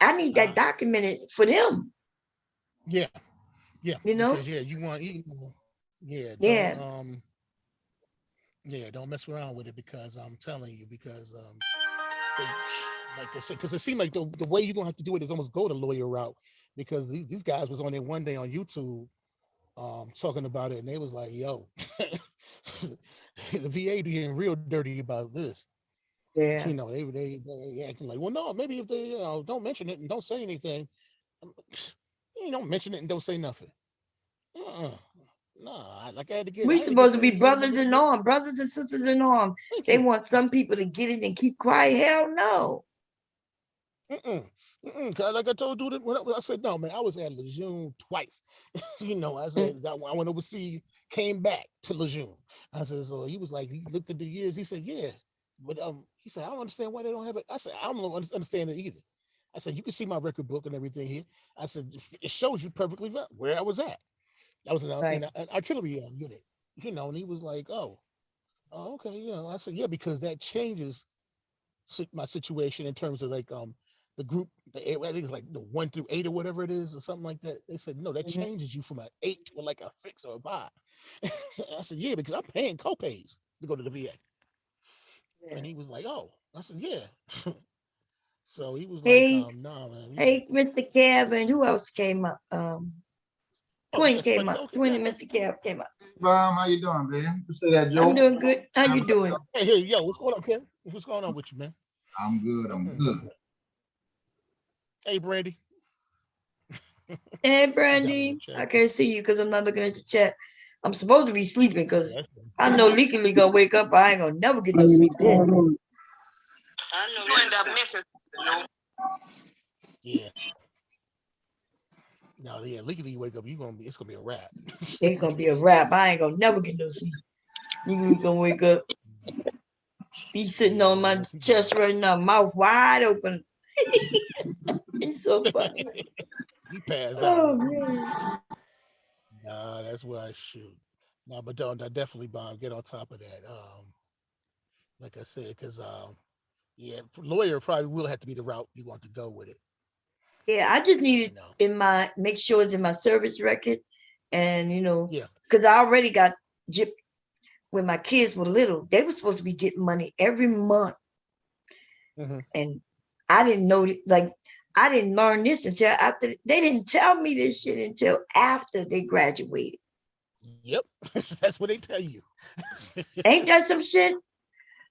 I need that documented for them. Yeah. Because, you want, don't mess around with it because I'm telling you, because they, like I said, because it seemed like the way you're gonna have to do it is almost go the lawyer route, because these guys was on there one day on YouTube talking about it, and they was like, yo, the VA getting real dirty about this. Yeah. They acting like, well, no, maybe if they don't mention it and don't say anything, don't mention it and don't say nothing. No, I had to get. We're supposed to be brothers in arms, brothers and sisters in arms. They want some people to get it and keep quiet. Hell no. Like I told you, I said, no, man, I was at Lejeune twice. I said, I went overseas, came back to Lejeune. I said, so he was like, he looked at the years. He said, yeah, but he said, I don't understand why they don't have it. I said, I don't understand it either. I said, you can see my record book and everything here. I said, it shows you perfectly where I was at. I was in an artillery unit, and he was like, oh, okay, I said, yeah, because that changes my situation in terms of like the group, I think it's like the 1 through 8 or whatever it is or something like that. They said, no, that changes you from an 8 to like a 6 or a 5. I said, yeah, because I'm paying copays to go to the VA. Yeah. And he was like, oh, I said, yeah. So he was like, no, man. Hey, Mr. Kevin, who else came up? Twin came up. Okay, Twin and Mr. Kev came up. How you doing, man? You say that, Joe? I'm doing good. How you doing? Hey, yo, what's going on, Kevin? What's going on with you, man? I'm good. I'm good. Hey, Brandy. Hey, Brandy. I can't see you because I'm not looking at the chat. I'm supposed to be sleeping because I know legally gonna wake up. I ain't gonna never get no sleep. I know you end up missing. Yeah. No, yeah, legally you wake up, it's gonna be a wrap. It's gonna be a wrap. I ain't gonna never get no sleep. You gonna wake up. Be sitting on my chest right now, mouth wide open. It's so funny. You passed out. Oh man. Nah, that's where I shoot. No, but don't definitely get on top of that. Like I said, because lawyer probably will have to be the route you want to go with it. Yeah, I just need it make sure it's in my service record, and because I already got gypped when my kids were little. They were supposed to be getting money every month, and I didn't know. Like, I didn't learn this until after. They didn't tell me this shit until after they graduated. Yep, that's what they tell you. Ain't that some shit?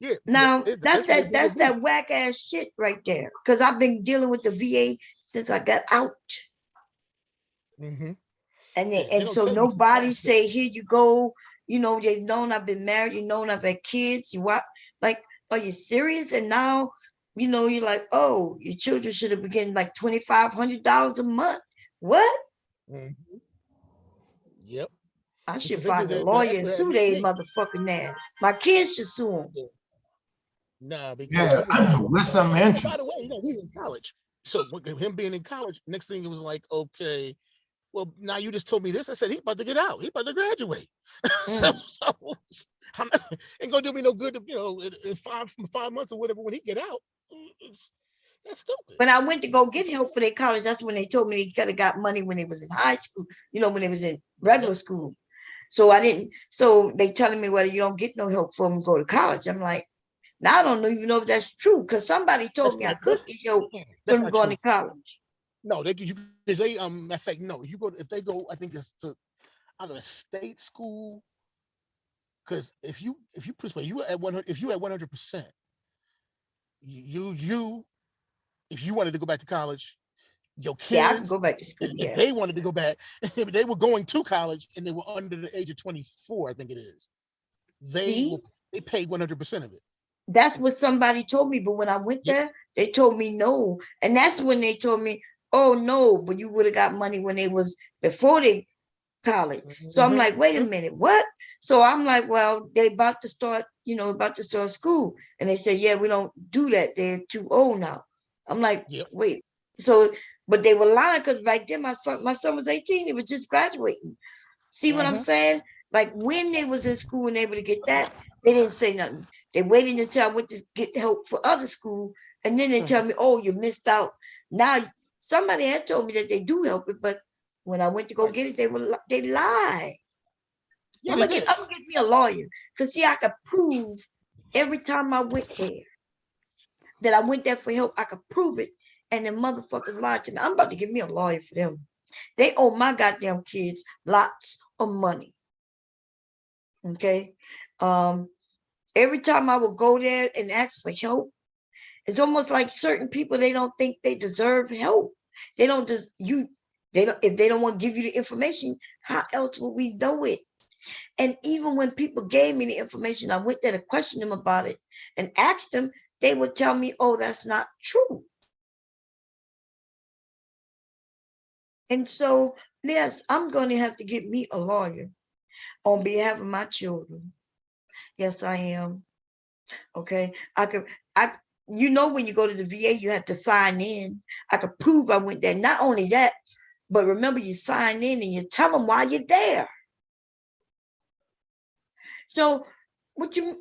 Yeah. Now that's that whack ass shit right there. Because I've been dealing with the VA since I got out. And so nobody say, here you go. They've known I've been married. You know I've had kids. Like, are you serious? And now, you're like, oh, your children should have been getting like $2,500 a month. What? Yep. I should find a lawyer and sue their motherfucking ass. My kids should sue them. Nah, because by the way, he's in college. So him being in college, next thing it was like, okay, well, now you just told me this. I said he's about to get out. He's about to graduate. So I'm not, ain't gonna do me no good. In 5 months or whatever when he get out. That's stupid. When I went to go get help for their college, that's when they told me they could have got money when they was in high school. When they was in regular school. So I didn't. So they telling me, well, you don't get no help for them to go to college. I'm like, Now I don't even know if that's true because somebody told That's me I not could that's, get help that's from not going true. to college. No, they matter of fact, no. You go if they go, I think it's to either a state school. Because if you put this you at 100, if you at 100%, you if you wanted to go back to college, your Yeah, I can kids, go back to school. if Yeah. they wanted to go back, if they were going to college and they were under the age of 24, I think it is, See, they pay 100% of it. that's what somebody told me. But when I went Yep. there, they told me no. And that's when they told me, oh no, but you would have got money when they was before they college. So I'm like, wait a minute, what? So I'm like, well, they about to start, school. And they said, yeah, we don't do that. They're too old now. I'm like, Yep. wait. So, but they were lying because back then my son was 18. He was just graduating. See what I'm saying? Like when they was in school and able to get that, they didn't say nothing. They waited until I went to get help for other school. And then they tell me, oh, you missed out. Now, somebody had told me that they do help it, but when I went to go get it, they lied. Yeah, I'm they gonna did. get me a lawyer. Cause see, I could prove every time I went there that I went there for help, I could prove it. And the motherfuckers lied to me. I'm about to get me a lawyer for them. They owe my goddamn kids lots of money. Okay. Every time I would go there and ask for help, it's almost like certain people, they don't think they deserve help. They don't just if they don't want to give you the information, how else would we know it? And even when people gave me the information, I went there to question them about it and asked them, they would tell me, oh, that's not true. And so, yes, I'm going to have to get me a lawyer on behalf of my children. Yes, I am. Okay. When you go to the VA, you have to sign in. I could prove I went there. Not only that, but remember, you sign in and you tell them why you're there. So, am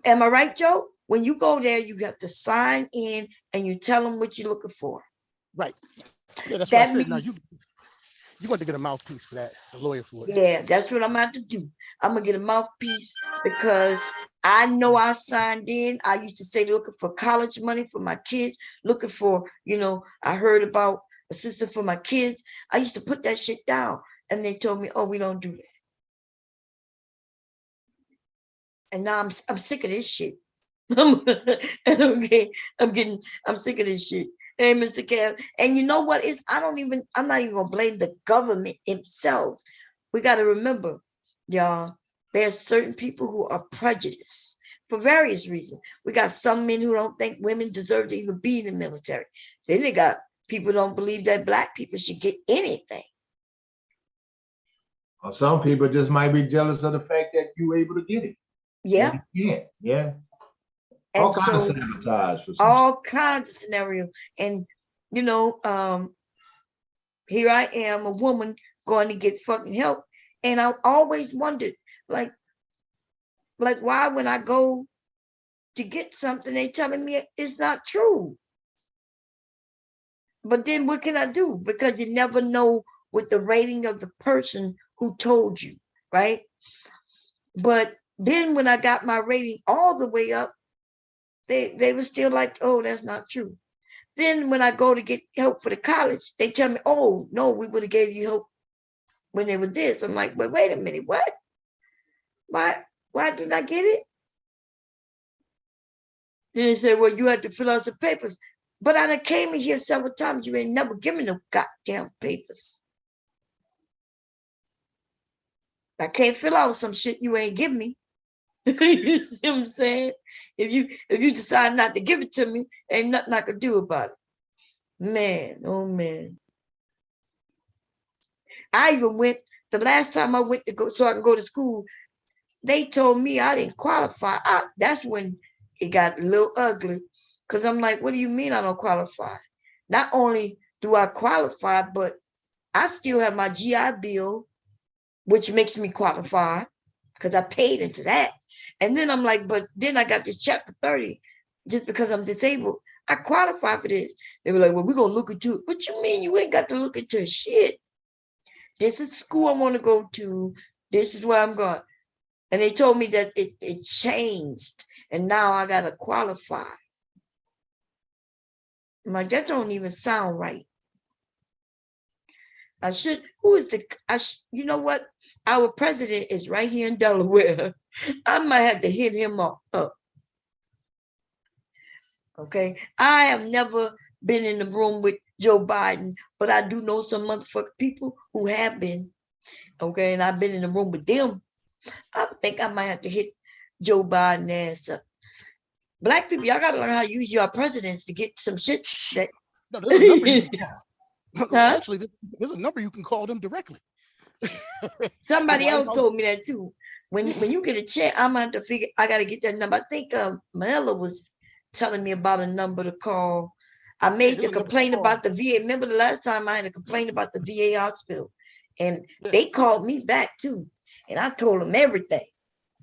I right, Joe? When you go there, you have to sign in and you tell them what you're looking for. Right. Yeah, that's what I said. Now you got to get a mouthpiece for that, a lawyer for it. Yeah, that's what I'm about to do. I'm gonna get a mouthpiece because I know I signed in. I used to say looking for college money for my kids, looking for, I heard about assistance for my kids. I used to put that shit down and they told me, oh, we don't do that. And now I'm sick of this shit. Okay, I'm sick of this shit. Hey, Mr. Kev. And you know what? I'm not even gonna blame the government itself. We got to remember, y'all, there's certain people who are prejudiced for various reasons. We got some men who don't think women deserve to even be in the military. Then they got people who don't believe that Black people should get anything. Or some people just might be jealous of the fact that you were able to get it. Yeah. Yeah. And All kinds of sabotage. All kinds of scenarios. And, here I am, a woman going to get fucking help. And I always wondered, like why when I go to get something, they telling me it's not true. But then what can I do? Because you never know what the rating of the person who told you, right? But then when I got my rating all the way up, they were still like, oh, that's not true. Then when I go to get help for the college, they tell me, oh, no, we would have gave you help when it was this. I'm like, but wait a minute, what? Why did I get it? Then they said, well, you had to fill out some papers. But I done came in here several times. You ain't never given no goddamn papers. I can't fill out some shit you ain't give me. You see what I'm saying? If you decide not to give it to me, ain't nothing I could do about it. Man, oh man. I even went, the last time I went to go so I can go to school, they told me I didn't qualify. That's when it got a little ugly. Because I'm like, what do you mean I don't qualify? Not only do I qualify, but I still have my GI Bill, which makes me qualify because I paid into that. And then I'm like, but then I got this chapter 30 just because I'm disabled. I qualify for this. They were like, well, we're going to look into it. What you mean you ain't got to look into shit? This is the school I want to go to. This is where I'm going. And they told me that it changed and now I gotta qualify. I'm like, that don't even sound right. I should, who is the, you know what? Our president is right here in Delaware. I might have to hit him up. Okay. I have never been in the room with Joe Biden, but I do know some motherfucking people who have been. Okay. And I've been in the room with them. I think I might have to hit Joe Biden ass up. Black people, y'all gotta learn how to use your presidents to get some shit that No, there's a number you can call. Huh? Actually, there's a number you can call them directly. Somebody White else House- told me that too. When you get a check, I'm gonna have to figure. I gotta get that number. I think Manila was telling me about a number to call. I made the there's a number to complaint call. about the VA. Remember the last time I had a complaint about the VA hospital, and Yeah. they called me back too, and I told them everything.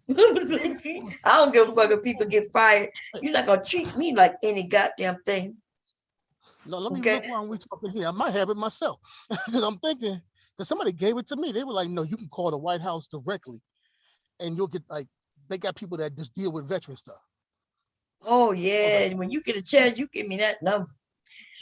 I don't give a fuck if people get fired. You're not gonna treat me like any goddamn thing. No, let me Okay. look while we talking here. I might have it myself because I'm thinking because somebody gave it to me. They were like, "No, you can call the White House directly, and you'll get like they got people that just deal with veteran stuff." Oh yeah, and when you get a chance, you give me that number.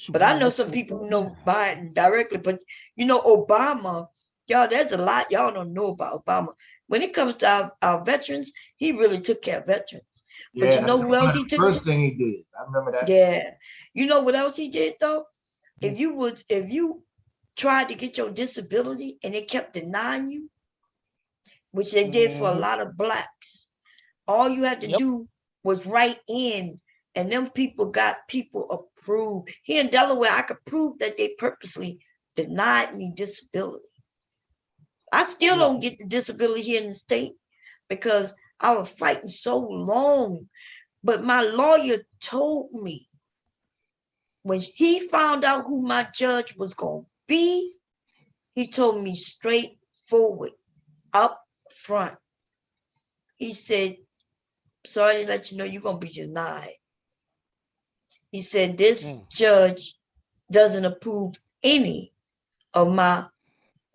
But I know some people who know Biden directly. But you know, Obama, y'all, there's a lot y'all don't know about Obama. When it comes to our veterans, he really took care of veterans. But you Yeah, know that's who else one he of the took? first thing he did. I remember that. Yeah. You know what else he did though? If you tried to get your disability and they kept denying you, which they did for a lot of blacks, all you had to do was write in, and them people got people approved. Here in Delaware, I could prove that they purposely denied me disability. I still don't get the disability here in the state because I was fighting so long. But my lawyer told me when he found out who my judge was going to be, he told me straightforward, up front. He said, sorry to let you know you're going to be denied. He said, this judge doesn't approve any of my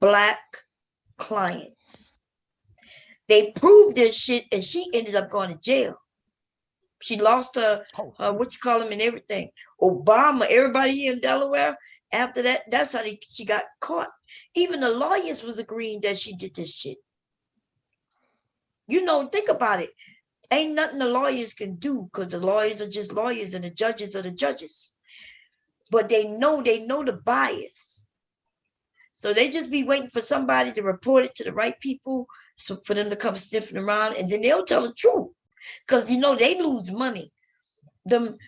black clients. They proved this shit and she ended up going to jail. She lost her what you call them and everything. Obama, everybody here in Delaware, after that, that's how she got caught. Even the lawyers was agreeing that she did this shit. You know, think about it. Ain't nothing the lawyers can do because the lawyers are just lawyers and the judges are the judges. But they know the bias. So they just be waiting for somebody to report it to the right people so for them to come sniffing around and then they'll tell the truth. Because you know they lose money. The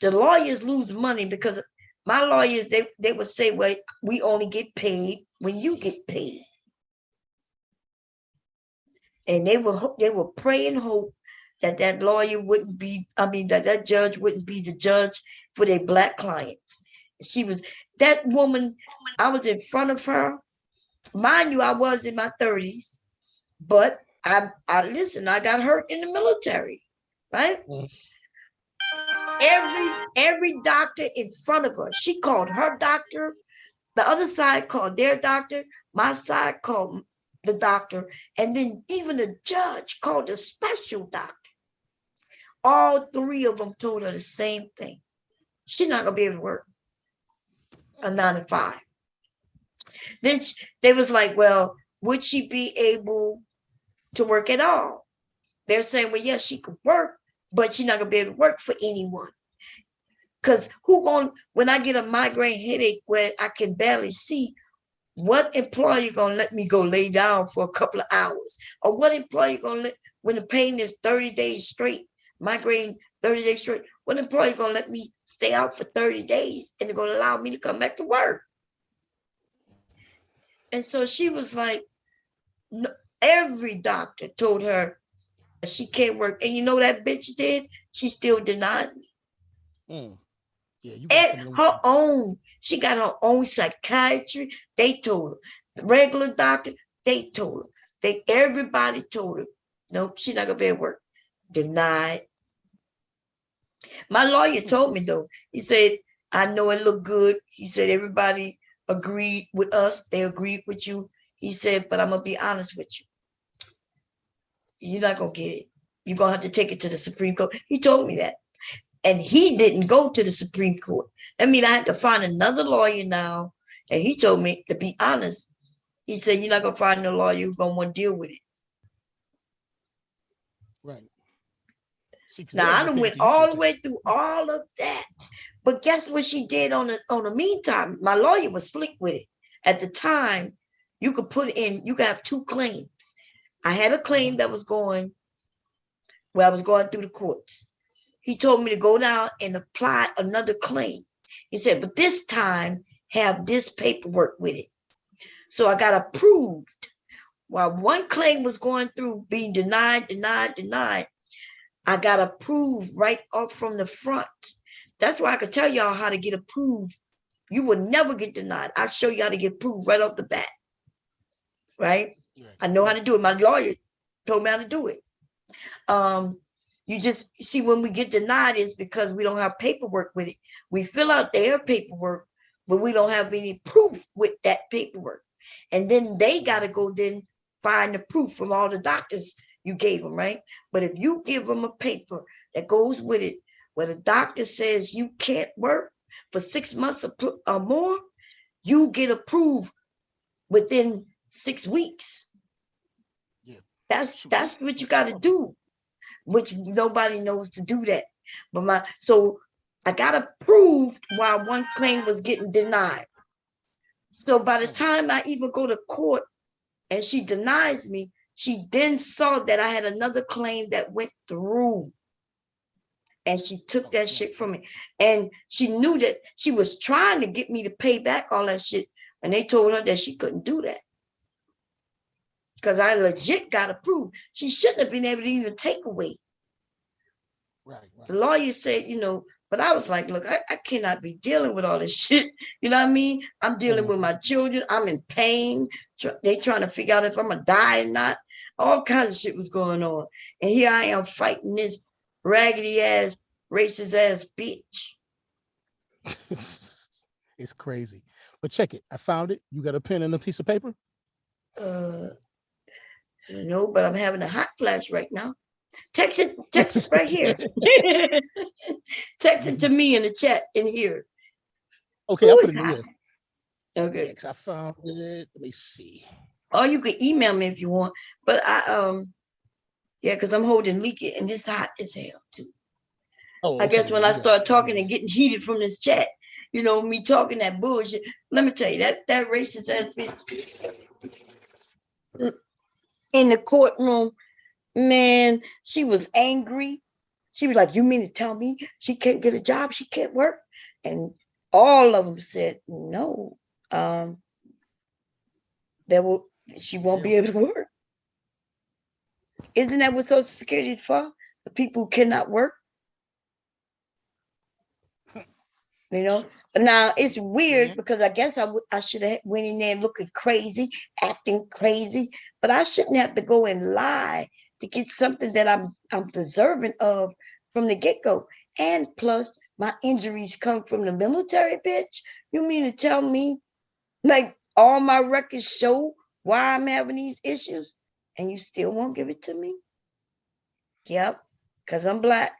lawyers lose money because my lawyers they would say, well, we only get paid when you get paid. And they will pray and hope that lawyer wouldn't be, that judge wouldn't be the judge for their black clients. She was that woman. I was in front of her. Mind you, I was in my 30s, but I listen, I got hurt in the military, right? Every doctor in front of her, she called her doctor, the other side called their doctor, my side called the doctor, and then even the judge called a special doctor. All three of them told her the same thing. She's not gonna be able to work a 9 to 5. Then they was like, well, would she be able to work at all? They're saying, well, yes, she could work, but she's not gonna be able to work for anyone. Because when I get a migraine headache where I can barely see, what employer gonna let me go lay down for a couple of hours? Or what employer gonna when the pain is 30 days straight, migraine 30 days straight, what employer gonna let me stay out for 30 days and they're gonna allow me to come back to work? And so she was like, no, every doctor told her she can't work. And you know that bitch did? She still denied me. Yeah, you got she got her own psychiatry. They told her. The regular doctor, they told her. Everybody told her, nope, she's not gonna be able to work. Denied. My lawyer told me though, he said, I know it looked good. He said, everybody agreed with us. They agreed with you. He said, but I'm gonna be honest with you. you're not gonna get it. You're gonna have to take it to the Supreme Court. He told me that. And he didn't go to the Supreme Court. I mean, I had to find another lawyer now. And he told me, to be honest, he said, you're not gonna find a lawyer who's gonna want to deal with it. Right. See, 'cause Now they'll I look done at went it, all the way through all of that. But guess what she did on the meantime? My lawyer was slick with it. At the time, you could put in, you could have 2 claims. I had a claim that was going, where I was going through the courts. He told me to go down and apply another claim. He said, but this time have this paperwork with it. So I got approved. While one claim was going through being denied, I got approved right off from the front. That's why I could tell y'all how to get approved. You will never get denied. I'll show you how to get approved right off the bat. Right? I know how to do it. My lawyer told me how to do it. You just see when we get denied is because we don't have paperwork with it. We fill out their paperwork, but we don't have any proof with that paperwork. And then they got to go then find the proof from all the doctors you gave them, right? But if you give them a paper that goes with it, where the doctor says you can't work for 6 months or more, you get approved within 6 weeks. Yeah. That's what you got to do, which nobody knows to do that. But so I got approved while one claim was getting denied. So by the time I even go to court and she denies me, she then saw that I had another claim that went through. And she took that shit from me. And she knew that she was trying to get me to pay back all that shit. And they told her that she couldn't do that. Because I legit got approved. She shouldn't have been able to even take away. Right. The lawyer said, but I was like, look, I cannot be dealing with all this shit. You know what I mean? I'm dealing with my children. I'm in pain. They trying to figure out if I'm going to die or not. All kinds of shit was going on. And here I am fighting this raggedy ass, racist ass bitch. It's crazy. But check it. I found it. You got a pen and a piece of paper? No, but I'm having a hot flash right now. Text it right here. Text it to me in the chat in here. Okay, I'll put it in here. Okay. Next, I found it. Let me see. Or you can email me if you want. But yeah, because I'm holding leaky and it's hot as hell too. Oh, I guess okay, when I start talking and getting heated from this chat, me talking that bullshit. Let me tell you, that racist ass bitch in the courtroom, man, she was angry. She was like, you mean to tell me she can't get a job? She can't work? And all of them said, no, she won't be able to work. Isn't that what Social Security is for? The people who cannot work? Now it's weird because I guess I should have went in there looking crazy, acting crazy, but I shouldn't have to go and lie to get something that I'm deserving of from the get-go. And plus my injuries come from the military, bitch. You mean to tell me like all my records show why I'm having these issues and you still won't give it to me? Yep, because I'm Black.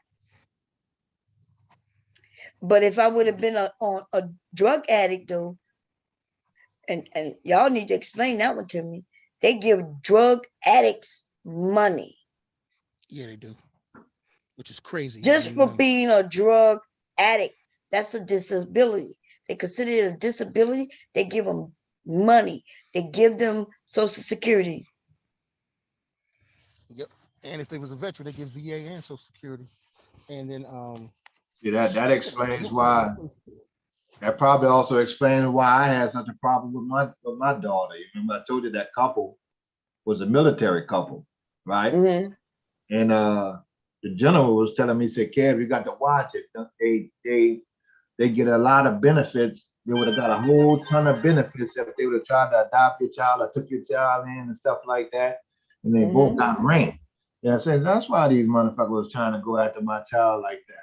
But if I would have been a drug addict though, and y'all need to explain that one to me, they give drug addicts money. Yeah, they do. Which is crazy. Just for being a drug addict. That's a disability. They consider it a disability. They give them money. They give them Social Security. Yep. And if they was a veteran, they give VA and Social Security. And then See, that explains why. That probably also explains why I had such a problem with my daughter. You remember I told you that couple was a military couple, right? Mm-hmm. And the gentleman was telling me, he said, Kev, you got to watch it. They get a lot of benefits. They would have got a whole ton of benefits if they would have tried to adopt your child or took your child in and stuff like that. And they both got ranked. Yeah, I said that's why these motherfuckers was trying to go after my child like that.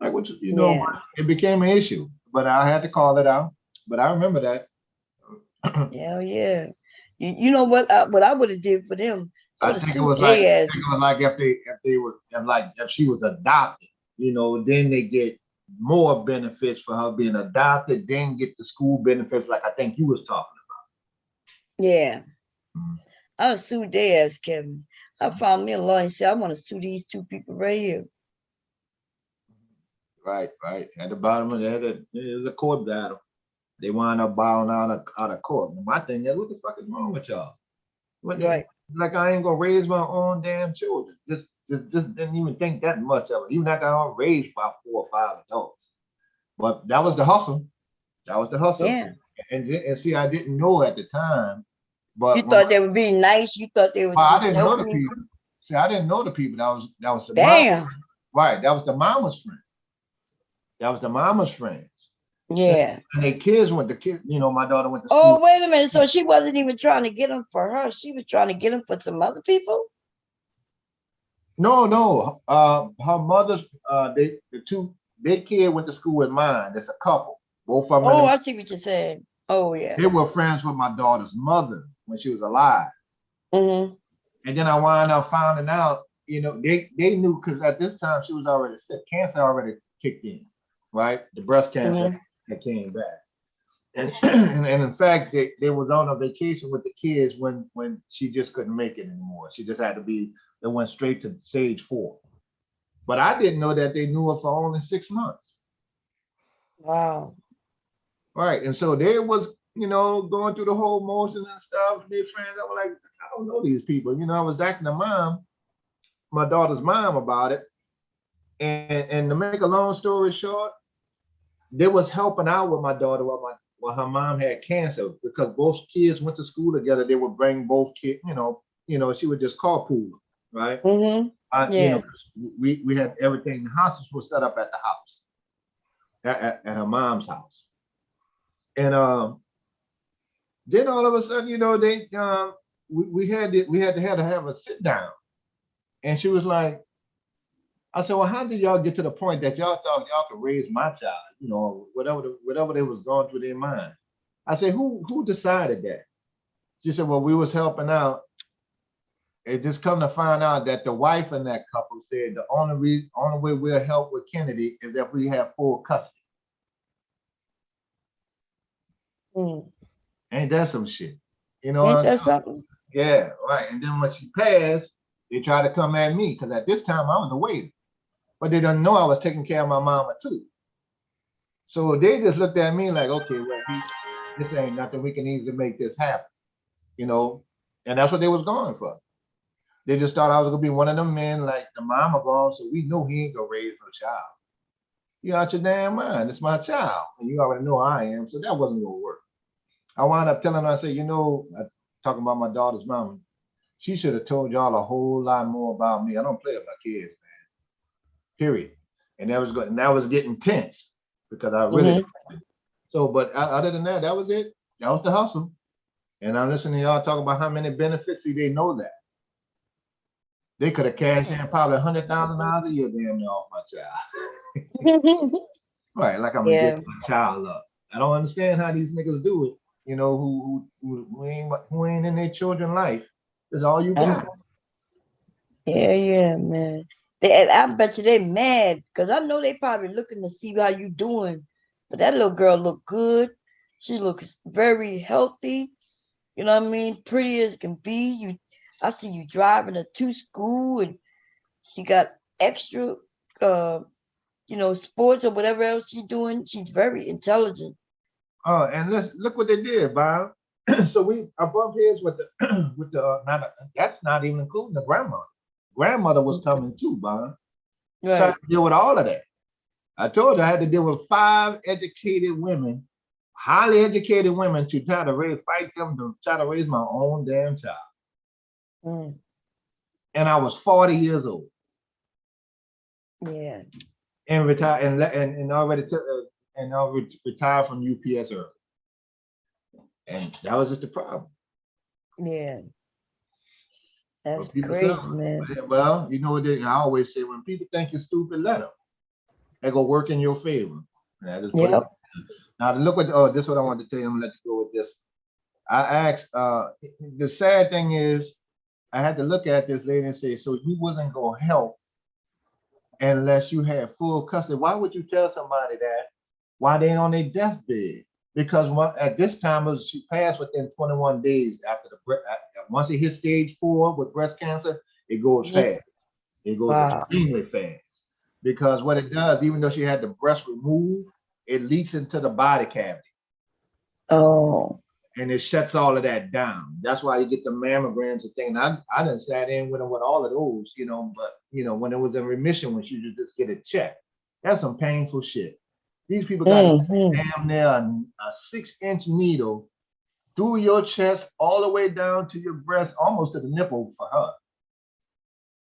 Like what it became an issue. But I had to call it out. But I remember that. Hell yeah. You know what I would have did for them, I I would have think it sued was like, their ass. like if she was adopted, you know, then they get more benefits for her being adopted, then get the school benefits, like I think you was talking Yeah. about. I would sue their ass, Kevin. I found me a lawyer and said, I want to sue these two people right here. Right. At the bottom of that, it was a court battle. They wound up bowing out of court. And my thing is, what the fuck is wrong with y'all? Right. Like I ain't gonna raise my own damn children. Just didn't even think that much of it. Even after I was raised by 4 or 5 adults. But that was the hustle. Yeah. And see, I didn't know at the time. But You thought they were being nice. You thought they were I just didn't know the helping you. people. See, I didn't know the people. That was the Damn. right. That was the mama's friend. That was the mama's friends. Yeah. And their kids went to you know, my daughter went to Oh, school. wait a minute. So she wasn't even trying to get them for her. She was trying to get them for some other people? No. Her mother's their kid went to school with mine. There's a couple. Both of them. Oh, I see what you're saying. Oh, yeah. They were friends with my daughter's mother when she was alive. Mm-hmm. And then I wound up finding out, you know, they knew because at this time she was already sick. Cancer already kicked in, right? The breast cancer that came back. And in fact, they was on a vacation with the kids when she just couldn't make it anymore. She just had to be, they went straight to stage 4. But I didn't know that they knew her for only 6 months. Wow. Right. And so they was, you know, going through the whole motion and stuff. Their friends, I was like, I don't know these people. You know, I was asking the mom, my daughter's mom, about it. And to make a long story short, they was helping out with my daughter while her mom had cancer, because both kids went to school together. They would bring both kids, you know, she would just carpool, right? Mm-hmm. You know, we had everything. The houses were set up at the house, at her mom's house. And then all of a sudden, you know, we had to have a sit down. And she was like, I said, well, how did y'all get to the point that y'all thought y'all could raise my child? You know, whatever they was going through their mind. I said, who decided that? She said, well, we was helping out. It just come to find out that the wife in that couple said the only way we'll help with Kennedy is if we have full custody. Ain't that some shit? You know, ain't that something? Yeah, right. And then when she passed, they tried to come at me because at this time I was a waiter, but they didn't know I was taking care of my mama too. So they just looked at me like, okay, well, this ain't nothing. We can easily make this happen, you know. And that's what they was going for. They just thought I was gonna be one of them men like the mama gone, so we know he ain't gonna raise no child. You out your damn mind. It's my child, and you already know I am. So that wasn't gonna work. I wound up telling her, I said, you know, talking about my daughter's mama, she should have told y'all a whole lot more about me. I don't play with my kids, man. Period. And that was good. And that was getting tense because I really. So, but other than that, that was it. That was the hustle. And I'm listening to y'all talk about how many benefits. See, they know that. They could have cashed in probably $100,000 a year damn near off my child. Right, like I'm gonna get my child up. I don't understand how these niggas do it. You know, who ain't in their children's life. That's all you got. Yeah, man. I bet you they mad because I know they probably looking to see how you doing. But that little girl look good. She looks very healthy. You know what I mean? Pretty as can be. I see you driving her to school, and she got extra, you know, sports or whatever else she's doing. She's very intelligent. Oh, and look what they did, Bob. So I bumped heads with the that's not even including the grandmother. Grandmother was coming too, Bob. Right. Trying to deal with all of that. I told her I had to deal with 5 educated women, highly educated women, to try to fight them to try to raise my own damn child. And I was 40 years old. Yeah. And retired and already took and I retired from UPS early. And that was just the problem. Yeah. That's People crazy, say, man. well, you know what I always say, when people think you're stupid, let them. They go work in your favor. Now to look at this is what I wanted to tell you. I'm gonna let you go with this. I asked, the sad thing is I had to look at this lady and say, so you wasn't gonna help unless you had full custody. Why would you tell somebody that while they on their deathbed? Because at this time, she passed within 21 days after once it hit stage 4 with breast cancer, it goes fast. It goes extremely fast. Because what it does, even though she had the breast removed, it leaks into the body cavity. Oh. And it shuts all of that down. That's why you get the mammograms and things. I done sat in with all of those, but when it was in remission, when she would just get it checked. That's some painful shit. These people got damn near a 6-inch needle through your chest all the way down to your breast, almost to the nipple for her,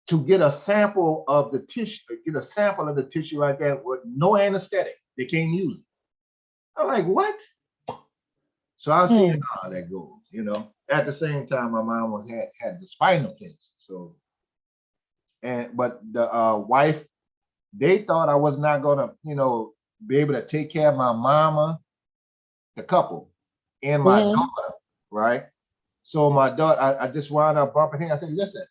to get a sample of the tissue, right there with no anesthetic. They can't use it. I'm like, what? So I see how that goes, At the same time, my mom had the spinal cancer. So, but the wife, they thought I was not gonna, be able to take care of my mama, the couple, and my daughter, right? So my daughter, I just wound up bumping him. I said, listen,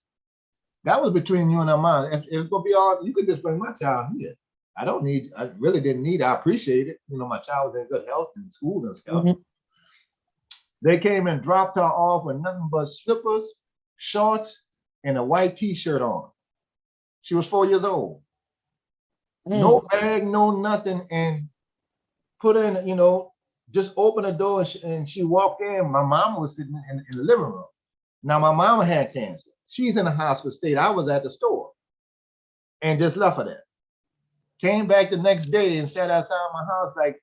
that was between you and her mom. If it's gonna be all, you could just bring my child here. I really didn't need it. I appreciate it. My child was in good health and school and stuff. They came and dropped her off with nothing but slippers, shorts, and a white t-shirt on. She was 4 years old. No bag, no nothing, and put her in, just open the door and she walked in. My mama was sitting in the living room. Now my mama had cancer. She's in a hospital state. I was at the store and just left her there. Came back the next day and sat outside my house like,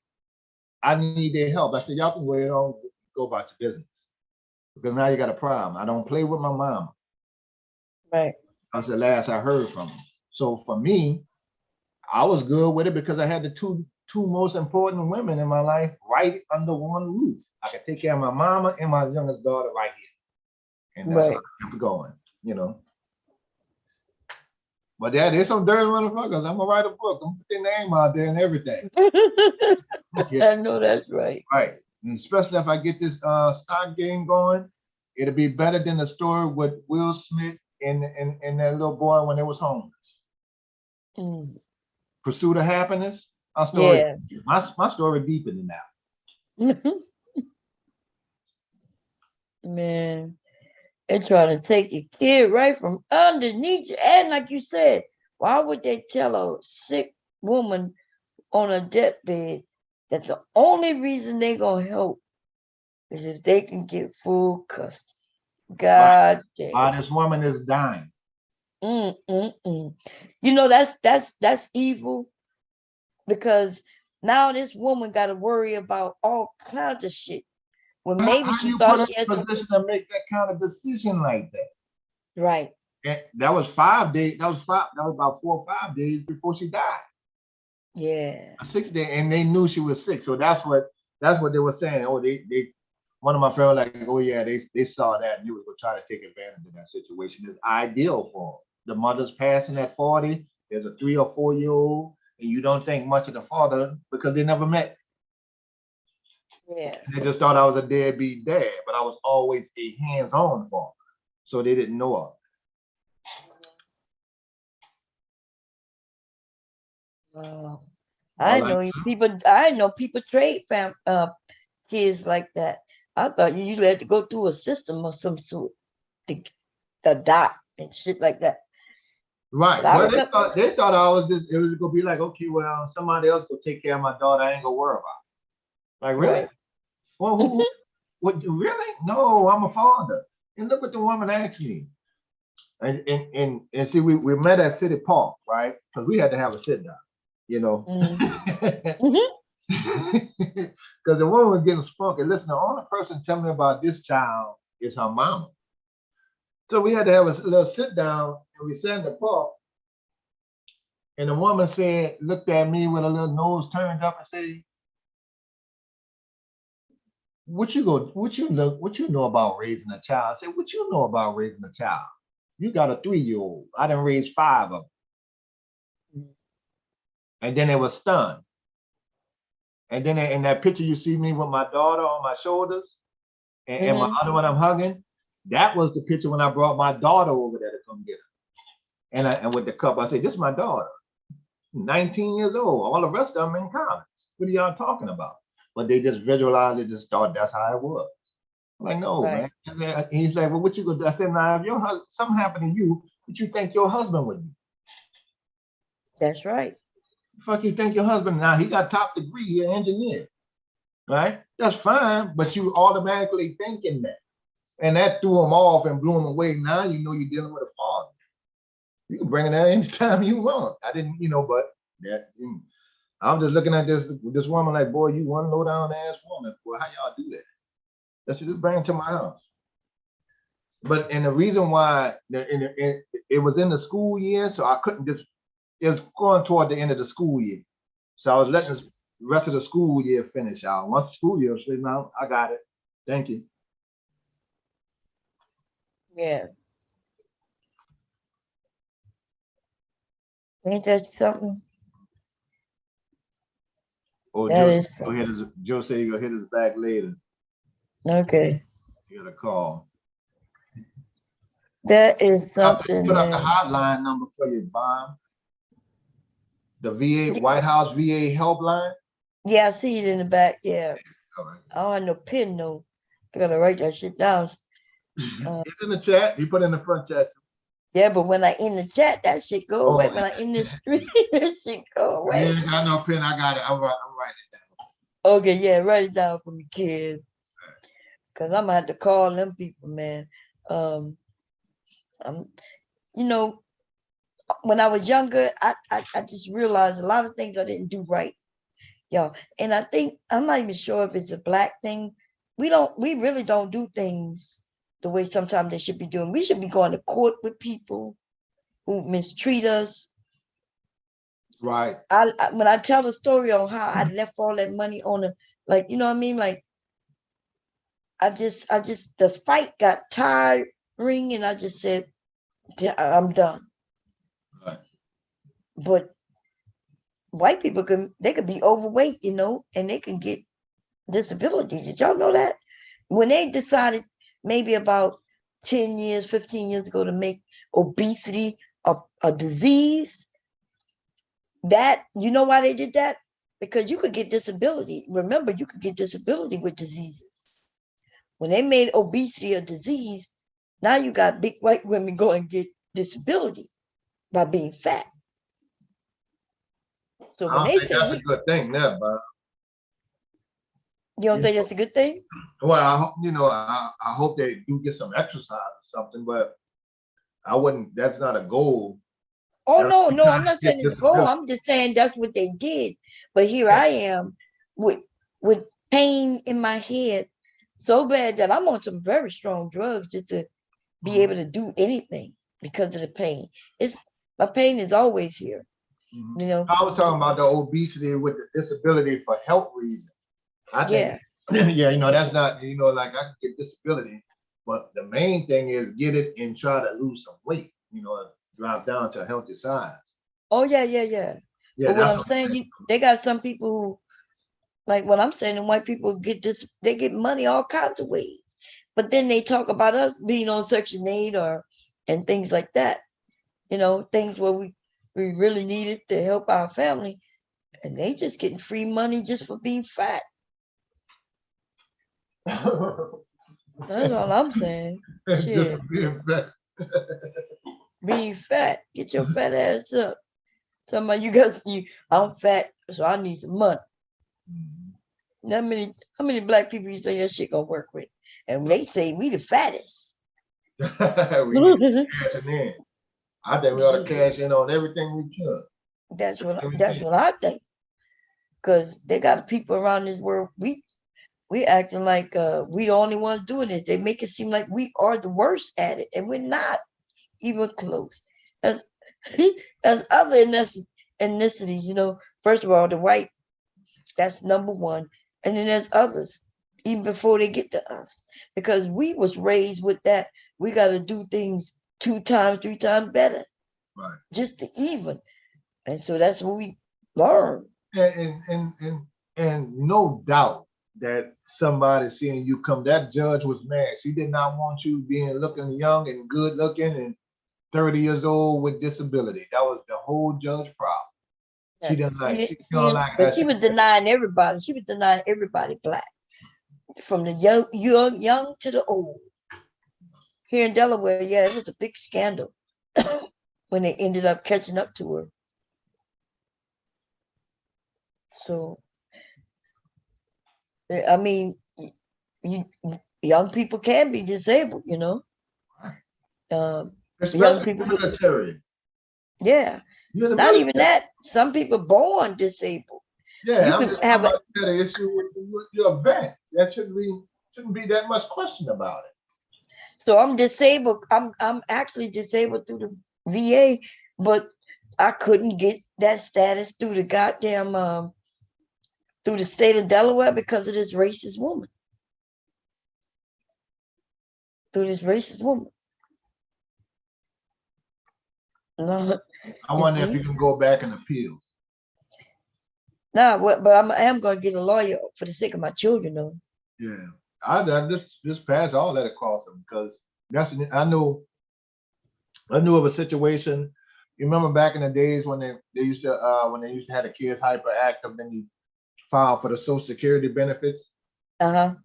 I need their help. I said, y'all can wait on, go about your business. Because now you got a problem. I don't play with my mama. Right. That's the last I heard from her. So for me, I was good with it because I had the two most important women in my life right under one roof. I could take care of my mama and my youngest daughter right here. And that's how I kept going, But there's some dirty motherfuckers. I'm gonna write a book. I'm gonna put their name out there and everything. I know that's right. Right. And especially if I get this stock game going, it'll be better than the story with Will Smith and that little boy when they was homeless. Pursuit of Happiness. My story, my story deeper than that. Man, they're trying to take your kid right from underneath you. And like you said, why would they tell a sick woman on a deathbed that the only reason they're gonna help is if they can get full custody? God damn. Why this woman is dying. That's evil, because now this woman got to worry about all kinds of shit when maybe she thought she had a position to make that kind of decision like that. Right. And that was 5 days. That was about 4 or 5 days before she died. Yeah. 6 days, and they knew she was sick. So that's what they were saying. Oh, they one of my friends was like, oh yeah, they saw that and they were trying to take advantage of that situation. It's ideal for them. The mother's passing at 40. There's a 3 or 4 year old, and you don't think much of the father because they never met. Yeah. They just thought I was a deadbeat dad, but I was always a hands-on father. So they didn't know of it. Wow. I know people trade kids like that. I thought you usually had to go through a system of some sort to adopt and shit like that. Right. Well, they thought it was gonna be like, okay, well, somebody else will take care of my daughter. I ain't gonna worry about it. Like, really? Right. Well, what? Really? No, I'm a father. And look what the woman asked me. And see, we met at City Park, right? Because we had to have a sit down, Because the woman was getting spunky. Listen, the only person telling me about this child is her mama. So we had to have a little sit down, and we sat in the park. And the woman looked at me with a little nose turned up and said, what you know about raising a child? I said, what you know about raising a child? You got a 3-year-old. I done raised 5 of them. And then they were stunned. And then in that picture, you see me with my daughter on my shoulders and my other one I'm hugging. That was the picture when I brought my daughter over there to come get her. And with the cup, I said, this is my daughter, 19 years old. All the rest of them in college. What are y'all talking about? But they just visualized it, just thought that's how it was. I'm like, no, Right. man. And he's like, well, what you gonna do? I said, now, if your husband, something happened to you, what you think your husband would do? That's right. Fuck you think your husband, now he got top degree, he an engineer, right? That's fine, but you automatically thinking that. And that threw him off and blew him away. Now you know you're dealing with a father. You can bring it out anytime you want. I didn't, but that I'm just looking at this woman like, boy, you one low down ass woman. Boy, how y'all do that? That should just bring it to my house. But and the reason why it was in the school year, so I couldn't just. It was going toward the end of the school year, so I was letting the rest of the school year finish out. Once the school year was finished out, I got it. Thank you. Yeah. Ain't that something? Oh, That Joe, is Joe said you're gonna hit us back later. okay. You got a call. That is I something, put up the man. hotline number for you, Bob. The VA, White House VA helpline. Yeah, I see it in the back. Yeah. All right. I don't have no pen, no. I gotta write that shit down. It's in the chat. He put in the front chat. Yeah, but when I in the chat, that shit go away. Oh. When I in the street, that shit go away. Yeah, I got no pen. I got it. I'm writing it down. Okay, yeah, write it down for me, kid. Cause I'm gonna have to call them people, man. I'm, when I was younger, I just realized a lot of things I didn't do right, y'all. And I think I'm not even sure if it's a black thing. We really don't do things the way sometimes they should be doing. We should be going to court with people who mistreat us. Right. When I tell the story on how I left all that money on like, you know what I mean? Like, I just the fight got tiring, and I just said, I'm done. Right. But white people could be overweight, and they can get disabilities. Did y'all know that? When they decided maybe about 10 years, 15 years ago to make obesity a disease, that, you know why they did that? Because you could get disability. Remember, you could get disability with diseases. When they made obesity a disease, now you got big white women go and get disability by being fat. So when they say that's a good thing there, but you don't think that's a good thing? well, I hope they do get some exercise or something, but I wouldn't. That's not a goal. Oh no, I'm not saying it's a goal. I'm just saying that's what they did. But here I am with pain in my head so bad that I'm on some very strong drugs just to be able to do anything because of the pain. My pain is always here. I was talking about the obesity with the disability for health reasons. I think, yeah, that's not, like I can get disability, but the main thing is get it and try to lose some weight, drop down to a healthy size. Oh, yeah. But what I'm saying, they got some people who, like what I'm saying, and white people they get money all kinds of ways. But then they talk about us being on Section 8 and things like that. Things where we really need it to help our family. And they just getting free money just for being fat. That's all I'm saying. Shit. Being fat. Get your fat ass up. Somebody, I'm fat, so I need some money. How many black people you say that shit gonna work with? And when they say we the fattest. We need to cash in. I think we ought to cash in on everything we can. That's what I think. Because they got people around this world, we acting like we the only ones doing this. They make it seem like we are the worst at it, and we're not even close. As other ethnicities, first of all, the white, that's number one. And then there's others, even before they get to us. Because we was raised with that. We got to do things 2 times, 3 times better. Right. Just to even. And so that's what we learn. And no doubt, that somebody seeing you come, that judge was mad. She did not want you being looking young and good looking and 30 years old with disability. That was the whole judge problem. She didn't like, she don't like But that. she was denying everybody. She was denying everybody black, from the young to the old. Here in Delaware, yeah, it was a big scandal when they ended up catching up to her. So, I mean, young people can be disabled, you know. Young Especially people, military. yeah. You're in the Not even military. that. Some people born disabled. Yeah, You I'm can just have talking about the issue with your vet. That shouldn't be that much question about it. So I'm disabled. I'm actually disabled through the VA, but I couldn't get that status through the goddamn through the state of Delaware because of this racist woman. Through this racist woman. No, I you wonder if see? you can go back and appeal. Nah, but I am gonna get a lawyer for the sake of my children, though. Yeah, I just pass all that across them because I knew of a situation. You remember back in the days when they used to have the kids hyperactive, then you file for the Social Security benefits. But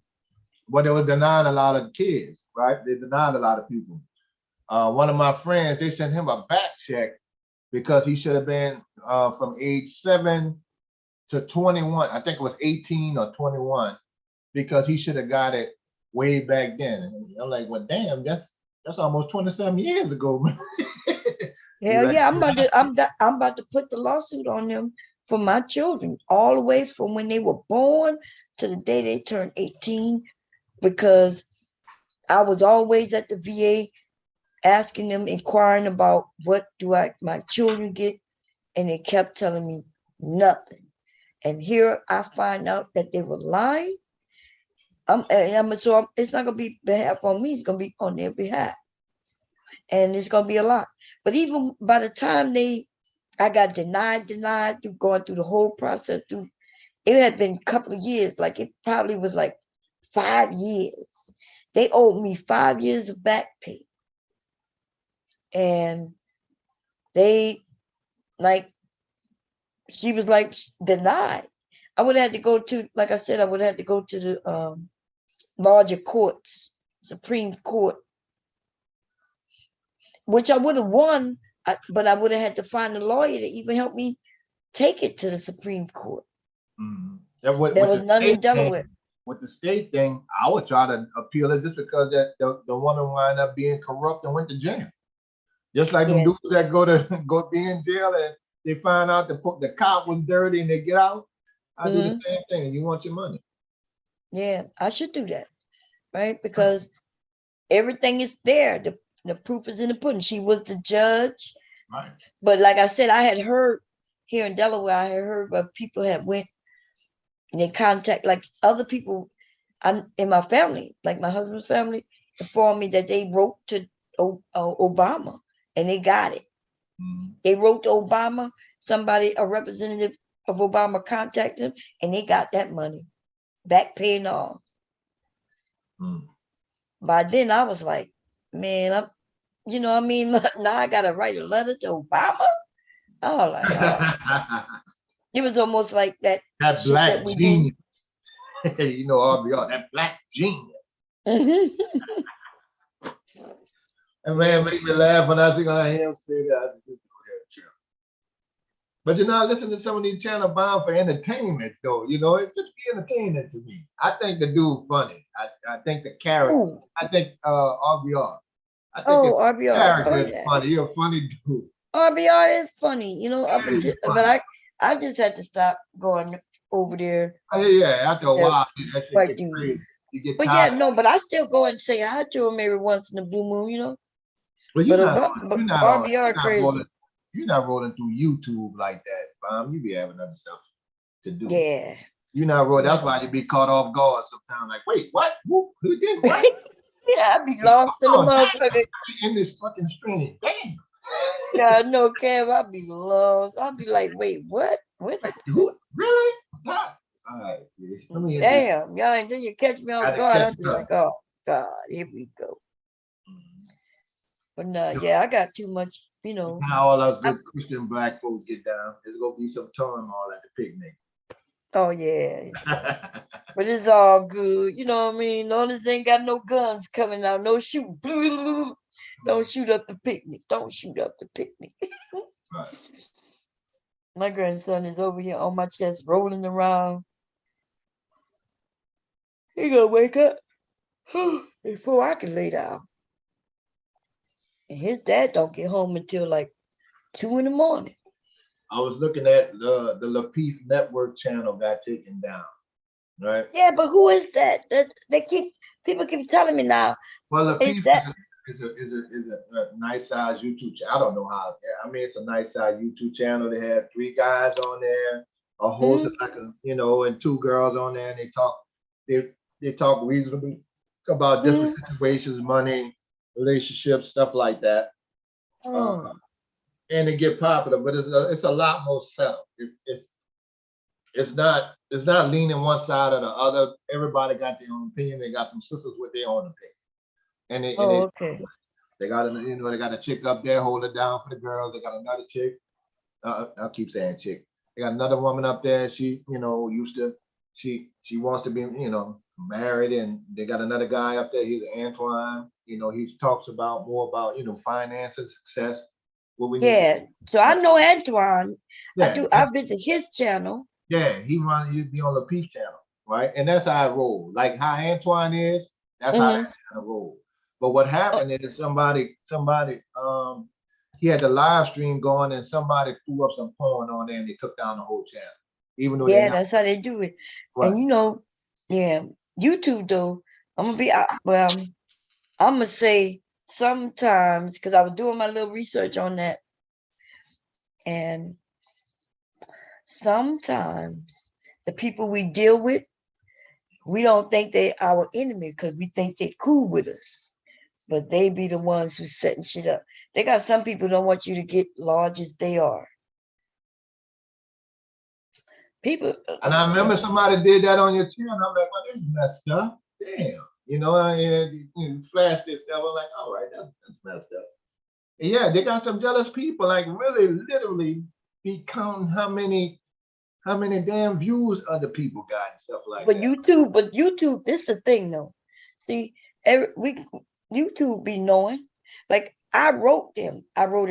they were denying a lot of kids, right? They denied a lot of people. One of my friends, they sent him a back check because he should have been from age 7 to 21. I think it was 18 or 21, because he should have got it way back then. And I'm like, well, damn, that's almost 27 years ago, man. Hell Like, yeah, I'm about to put the lawsuit on them for my children, all the way from when they were born to the day they turned 18, because I was always at the VA asking them, inquiring about what do my children get, and they kept telling me nothing. And here I find out that they were lying. So it's not gonna be behalf on me, it's gonna be on their behalf. And it's gonna be a lot. But even by the time I got denied through going through the whole process, it had been a couple of years, like it probably was like 5 years. They owed me 5 years of back pay. And they she was like denied. I would have had to go to, like I said, I would have had to go to the larger courts, Supreme Court, which I would have won, but I would have had to find a lawyer to even help me take it to the Supreme Court. There was none in Delaware. With the state thing, I would try to appeal it just because that the woman wound up being corrupt and went to jail. Just like them dudes that go be in jail and they find out the cop was dirty and they get out. I do the same thing. You want your money. Yeah, I should do that, right? Because everything is there. The proof is in the pudding. She was the judge. Right. But like I said, I had heard here in Delaware, I had heard where people had went and they contact, like other people in my family, like my husband's family, informed me that they wrote to Obama and they got it. They wrote to Obama, a representative of Obama contacted them, and they got that money, back pay and all. By then I was like, man, now I gotta write a letter to Obama. Oh, like, it was almost like that black genius. You know, RBR, that black genius. And man, make me laugh when I see him say that. But I listen to some of these channels bound for entertainment, though. You know, it's just be entertaining to me. I think the dude funny. I think the character. Ooh. I think RBR. I think RBR. Character is funny. You're a funny dude. RBR is funny, but I just had to stop going over there. Oh, yeah, after a while, that shit But gets crazy. You get but tired. yeah, no, but I still go and say hi to him every once in a blue moon, But RBR crazy. You're not rolling through YouTube like that, You be having other stuff to do. Yeah. You're not rolling. That's why you be caught off guard sometimes. Like, wait, what? Who did what? Yeah, I be lost in the motherfucker. In this fucking stream. Damn. Yeah, no, Kev, I be lost. I'll be like, wait, what? What? Who? Really? God. All right, let me introduce. Damn, y'all, and then you catch me off Gotta guard. catch I'm just up. like, oh God, here we go. But no, yeah, I got too much, you know. How all us good Christian black folks get down. There's gonna be some turmoil at the picnic. Oh yeah, but it's all good. You know what I mean? Long as they ain't got no guns coming out, no shooting. Don't shoot up the picnic. Don't shoot up the picnic. Right. My grandson is over here on my chest, rolling around. He gonna wake up before I can lay down. And his dad don't get home until like 2 in the morning. I was looking at the Lapeef Network channel got taken down, right? Yeah, but who is that? People keep telling me now. Well, Is Lapeef that is a nice size YouTube channel. I don't know how. I mean, it's a nice size YouTube channel. They had 3 guys on there, a host like and 2 girls on there, and they talk reasonably about different situations, money, relationships, stuff like that. And they get popular, but it's a lot more settled. It's not leaning one side or the other. Everybody got their own opinion. They got some sisters with their own opinion, okay. They got they got a chick up there holding it down for the girls. They got another chick. I'll keep saying chick. They got another woman up there. She she wants to be married, and they got another guy up there. He's Antoine. He talks more about finances, success. Yeah, so I know Antoine. Yeah, I visit his channel. Yeah, he'd be on the Peace channel, right? And that's how I roll. Like how Antoine is, that's how that channel roll. But what happened is somebody, he had the live stream going, and somebody threw up some porn on there, and they took down the whole channel. Even though that's how they do it. Right. And YouTube though, I'm gonna say sometimes, because I was doing my little research on that, and sometimes the people we deal with, we don't think they're our enemy because we think they're cool with us, but they be the ones who's setting shit up. They got some people who don't want you to get large as they are. People, and I remember somebody did that on your channel. I'm like, well, this is messed up. Damn. You flash this stuff. I'm like, all right, that's messed up. And yeah, they got some jealous people, like really literally be counting how many damn views other people got and stuff like that. YouTube, this the thing though. See, YouTube be knowing. Like I wrote a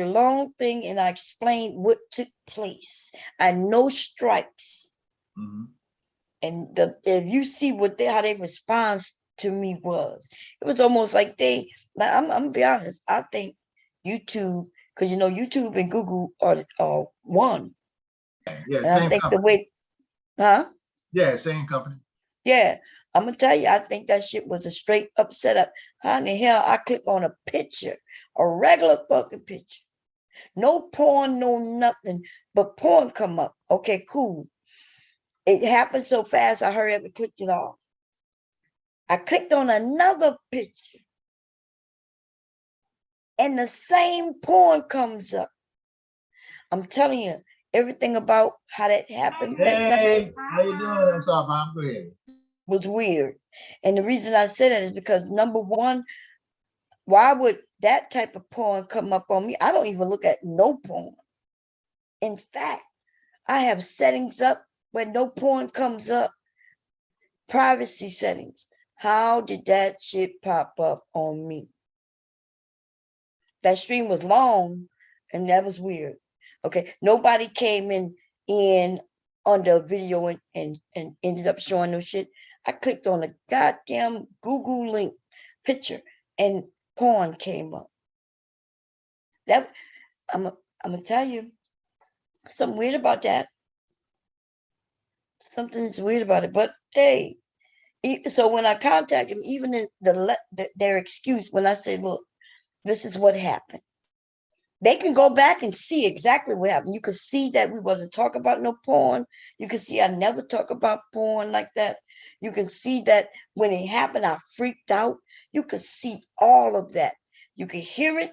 long thing and I explained what took place. I know strikes. And if you see how they respond to me it was almost like I'm gonna be honest. I think YouTube, because YouTube and Google are one. Yeah, and I think company. Yeah, same company. Yeah, I'm gonna tell you, I think that shit was a straight up setup. How in the hell I click on a picture, a regular fucking picture, no porn, no nothing, but porn come up. Okay, cool. It happened so fast, I hurry up and clicked it off. I clicked on another picture, and the same porn comes up. I'm telling you, everything about how that happened. Hey, how you doing? I'm sorry, I'm good. Was weird. And the reason I said that is because number one, why would that type of porn come up on me? I don't even look at no porn. In fact, I have settings up where no porn comes up. Privacy settings. How did that shit pop up on me? That stream was long and that was weird. Okay, nobody came in under a video and ended up showing no shit. I clicked on a goddamn Google link picture and porn came up. That I'm gonna tell you something weird about that. Something's weird about it, but hey, so when I contact them, even in their excuse, when I say, look, this is what happened, they can go back and see exactly what happened. You can see that we wasn't talking about no porn. You can see I never talk about porn like that. You can see that when it happened, I freaked out. You could see all of that. You could hear it.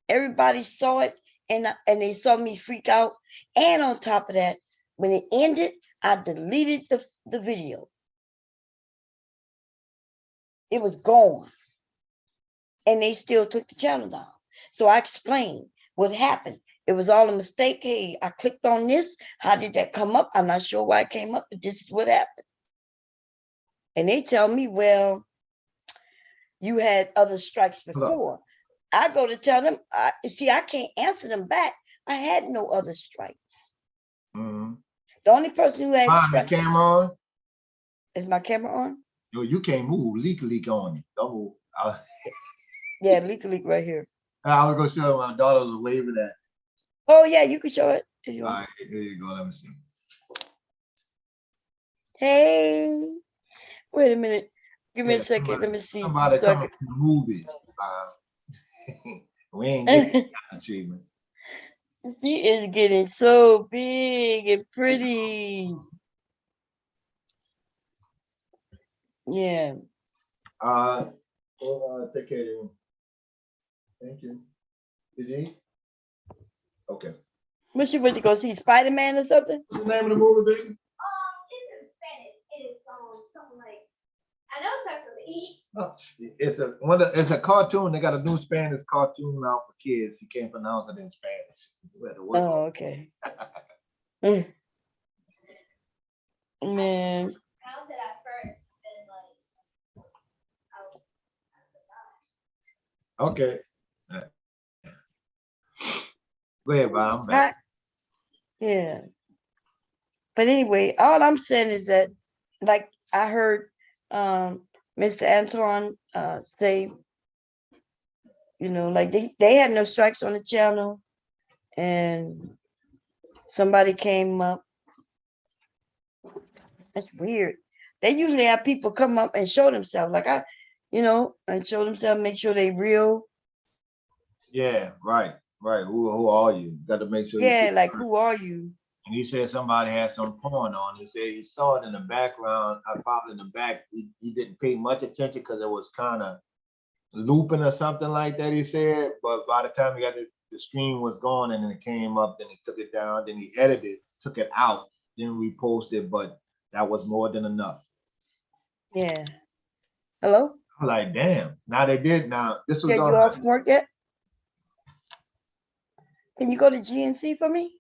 Everybody saw it, and they saw me freak out. And on top of that, When it ended, I deleted the video. It was gone. And they still took the channel down. So I explained what happened. It was all a mistake. Hey, I clicked on this. How did that come up? I'm not sure why it came up, but this is what happened. And they tell me, well, you had other strikes before. I go to tell them, see, I can't answer them back. I had no other strikes. Mm-hmm. The only person who had the strikes. camera on? Is my camera on? No, you can't move. Leak on it. Don't move. Yeah, leak right here. I was gonna show my daughter was waving at. Oh yeah, you can show it. If you All want. right, here you go. Let me see. Hey, wait a minute. Give me a Yeah, second. Let me see. Somebody So I coming from the movies. We ain't getting that kind of treatment. She is getting so big and pretty. Yeah. Take care of you. Thank you. Did you eat? Okay. What's she went to go see? Spider-Man or something? What's the name of the movie, baby? It's in Spanish. It is something like, I know it starts with E. Oh, it's a cartoon. They got a new Spanish cartoon out for kids. You can't pronounce it in Spanish. You had to work on Oh, it. okay. Man. Found it at first, and like, Okay. Go ahead, Bob. I'm back. Yeah. But anyway, all I'm saying is that, like I heard Mr. Antoine say, you know, like they had no strikes on the channel, and somebody came up. That's weird. They usually have people come up and show themselves, like and show themselves, make sure they real. Yeah, right. Who are you? Got to make sure. Yeah, like who are you? And he said somebody had some porn on. He said he saw it in the background. I found in the back. He didn't pay much attention because it was kind of looping or something like that. He said, but by the time he got the stream was gone and then it came up, then he took it down, then he edited, took it out, then reposted. But that was more than enough. Yeah. Hello. I'm like, damn. Now they did. Now this was Yeah, you off from work yet? Can you go to GNC for me?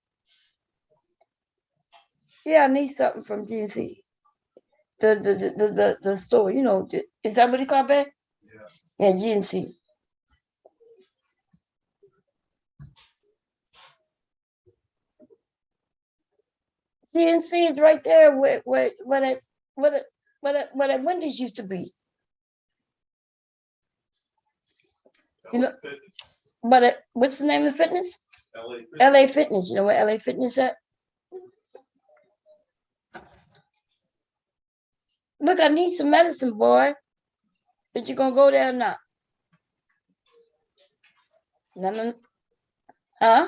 Yeah, I need something from GNC. The store, you know, is that what it's called back? Yeah. Yeah, GNC. GNC is right there where that Wendy's used to be. You know, but what's the name of the fitness? LA Fitness. You know where LA Fitness at? Look, I need some medicine, boy. But you gonna go there or not? No. Huh?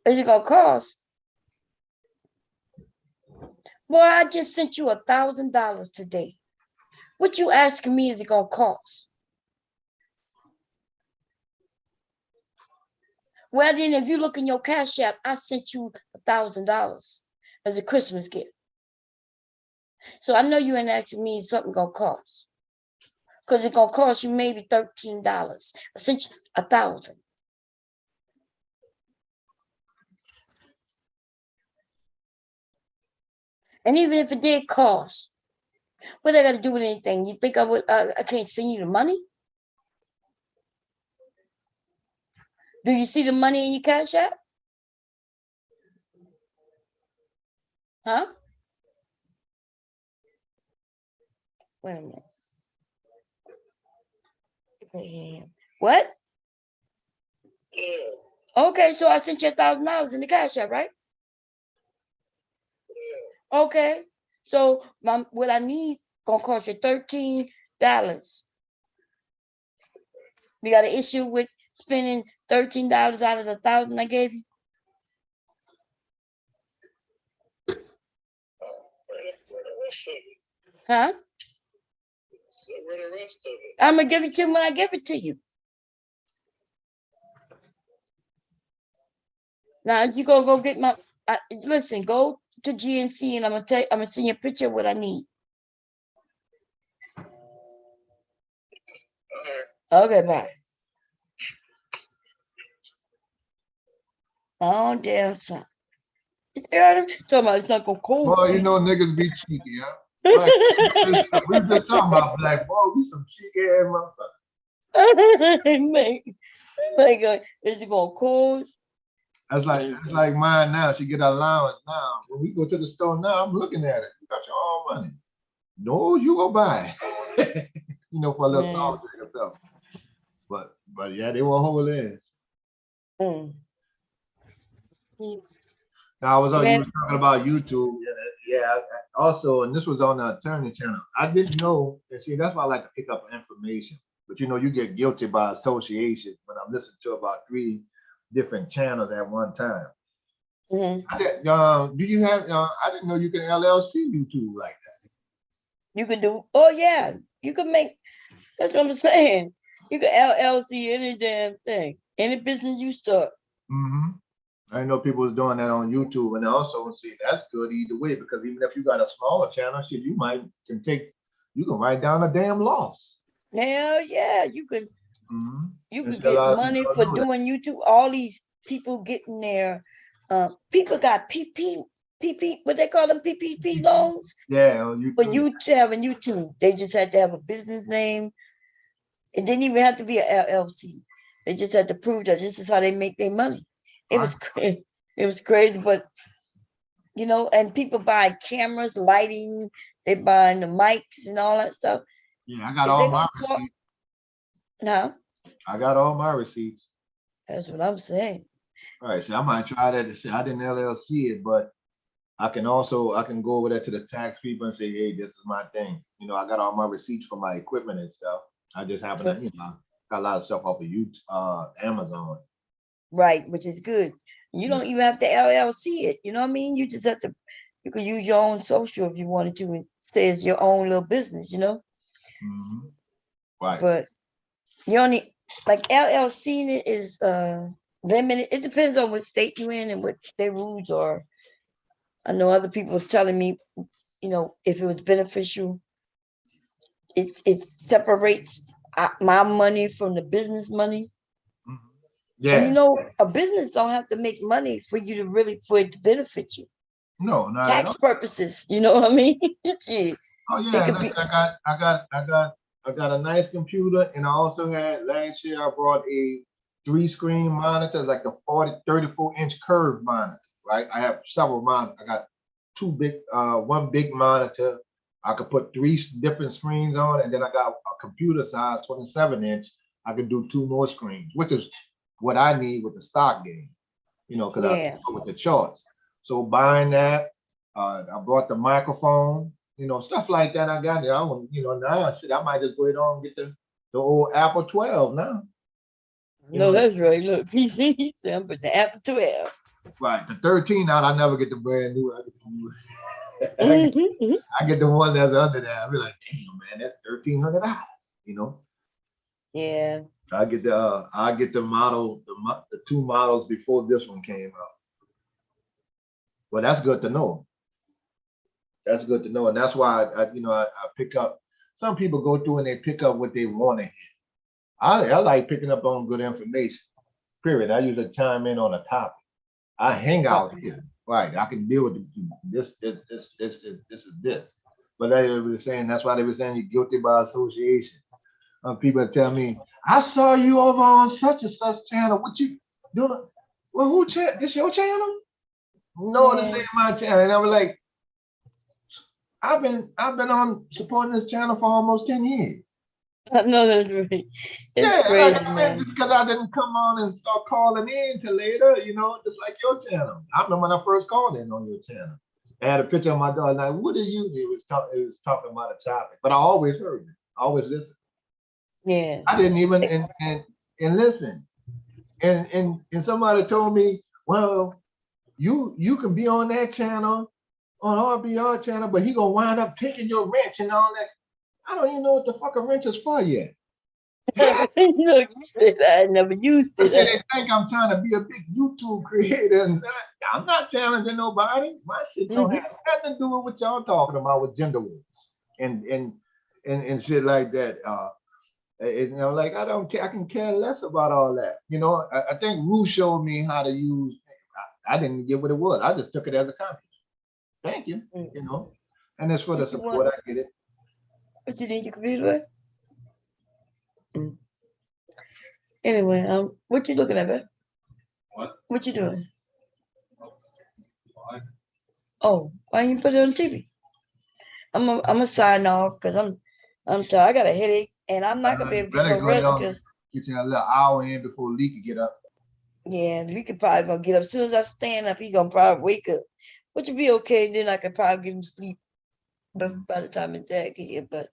Is it gonna cost? Boy, I just sent you $1,000 today. What you asking me is it gonna cost? Well, then if you look in your Cash App, I sent you $1,000 as a Christmas gift. So I know you ain't asking me something gonna cost. Because it's gonna cost you maybe $13. I sent you $1,000. And even if it did cost, what they got to do with anything? You think I can't send you the money? Do you see the money in your Cash App? Huh? Wait a minute. What? Okay, so I sent you $1,000 in the Cash App, right? Okay, so what I need gonna cost you $13. You got an issue with spending $13 out of the $1,000 I gave you? Huh? I'm gonna give it to you when I give it to you. Now you go get my. Listen, go to GNC and I'm gonna send you a picture of what I need. Okay, bye. Oh damn son. Talking about it's not gonna cold. Well, you know, niggas be cheeky, huh? Like, we just talking about black boy. We some cheeky ass motherfuckers. My God, is it gonna cold? That's like mine now. She get her allowance now. When we go to the store now, I'm looking at it. You got your own money. No, you go buy. You know, for a little salt or something. But yeah, they won't hold this. Now I was on you were talking about YouTube. Yeah. Also, and this was on the attorney channel. I didn't know. And see, that's why I like to pick up information. But you know, you get guilty by association when I'm listening to about 3 different channels at one time. Do you have? I didn't know you can LLC YouTube like that. You can do. Oh yeah, you can make. That's what I'm saying. You can LLC any damn thing, any business you start. I know people was doing that on YouTube, and also see that's good either way because even if you got a smaller channel, shit, you can write down a damn loss. Hell yeah, you can. You can There's a get lot of money people for do that. doing YouTube. All these people getting their people got PP, what they call them, PPP loans. Yeah, on YouTube. For you to have a YouTube, they just had to have a business name. It didn't even have to be an LLC. They just had to prove that this is how they make their money. It was crazy. It was crazy, but you know, and people buy cameras, lighting, they buying the mics and all that stuff. Yeah, I got all my receipts. No. I got all my receipts. That's what I'm saying. All right, so I might try that to say I didn't LLC it, but I can go over there to the tax people and say, hey, this is my thing. You know, I got all my receipts for my equipment and stuff. I just happen to, got a lot of stuff off of YouTube, Amazon. Right, which is good. You don't even have to LLC it. You know what I mean? You just have to. You can use your own social if you wanted to, and say it's your own little business. You know. Right. But you only like LLC is limited. It depends on what state you're in and what their rules are. I know other people was telling me, you know, if it was beneficial, it separates my money from the business money. Yeah. And you know, a business don't have to make money for you to really for it to benefit you. No, not tax at all. purposes. You know what I mean? Shit. Oh yeah, I got a nice computer, and I also had last year I brought a 3-screen monitor, like a 34-inch curved monitor. Right, I have several monitors. I got 2 big, 1 big monitor. I could put 3 different screens on, and then I got a computer size 27-inch. I could do 2 more screens, which is what I need with the stock game. You know, because I go with the charts. So buying that, I brought the microphone. You know, stuff like that. I got it. I want, you know, now shit, I might just go ahead on and get the old Apple 12 now. No, that's right. Look, PC, but the Apple 12. Right, the 13 out, I never get the brand new. I get the one that's under that. I be like, damn, man, that's $1,300. You know. Yeah. I get the model, the 2 models before this one came out. Well, that's good to know. That's good to know, and that's why I pick up. Some people go through and they pick up what they want to hear. I like picking up on good information. Period. I usually chime in on a topic. I hang out here. Right. I can deal with this is this. But they were saying that's why they were saying you're guilty by association. People tell me, I saw you over on such and such channel. What you doing? Well, who channel? This your channel? No, this ain't my channel. And I was like, I've been on supporting this channel for almost 10 years. No, that's right. It's crazy, man. Just because I didn't come on and start calling in till later, you know, just like your channel. I remember when I first called in on your channel. I had a picture of my daughter. Like, what are you? It was talking about a topic, but I always heard it. I always listened. Yeah. I didn't even and listen. And somebody told me, well, you can be on that channel, on RBR channel, but he gonna wind up taking your wrench and all that. I don't even know what the fuck a wrench is for yet. Look, you said I never used I said, it. they think I'm trying to be a big YouTube creator. And I'm not challenging nobody. My shit don't have nothing to do with what y'all talking about with gender wars and shit like that. Like I don't care. I can care less about all that. I think Ru showed me how to use. I didn't get what it was. I just took it as a compliment. Thank you. And it's for the What you support. want? I get it. What you need your computer with? Anyway, what you looking at, man? What you doing? Oh, why you put it on TV? I'm gonna sign off because I'm tired. I got a headache and I'm not gonna be able to get Better no go rest down. because Get you a little hour in before Lee can get up. yeah, we could probably gonna get up. As soon as I stand up, he gonna probably wake up. Which would be okay, then I could probably get him sleep by the time his dad get here. But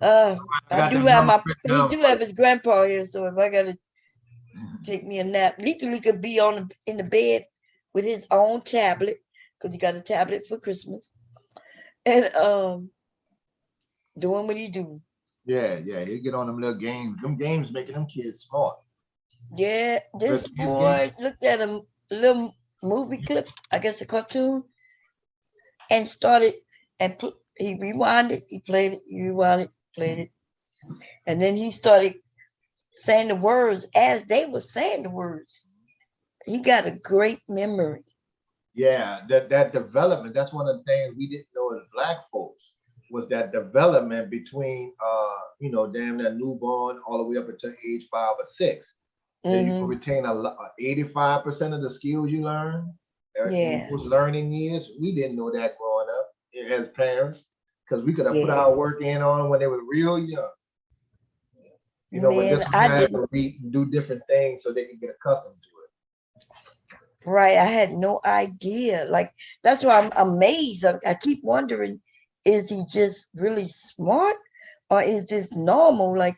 I got do the have number he written do down. have his grandpa here, so if I gotta take me a nap, Lee could be in the bed with his own tablet because he got a tablet for Christmas and doing what he do. Yeah, he get on them little games. Them games making them kids smart. Yeah, this Kids boy looked at a little movie clip, I guess a cartoon, and started and he rewound it, he played it, he rewound it, played it, and then he started saying the words as they were saying the words. He got a great memory. Yeah, that development, that's one of the things we didn't know as Black folks, was that development between damn that newborn all the way up until age 5 or 6. That you can retain 85% of the skills you learn in those learning years. We didn't know that growing up as parents because we could have put our work in on when they were real young. When this one had to read and do different things so they can get accustomed to it. Right, I had no idea. Like that's why I'm amazed. I keep wondering, is he just really smart, or is this normal? Like,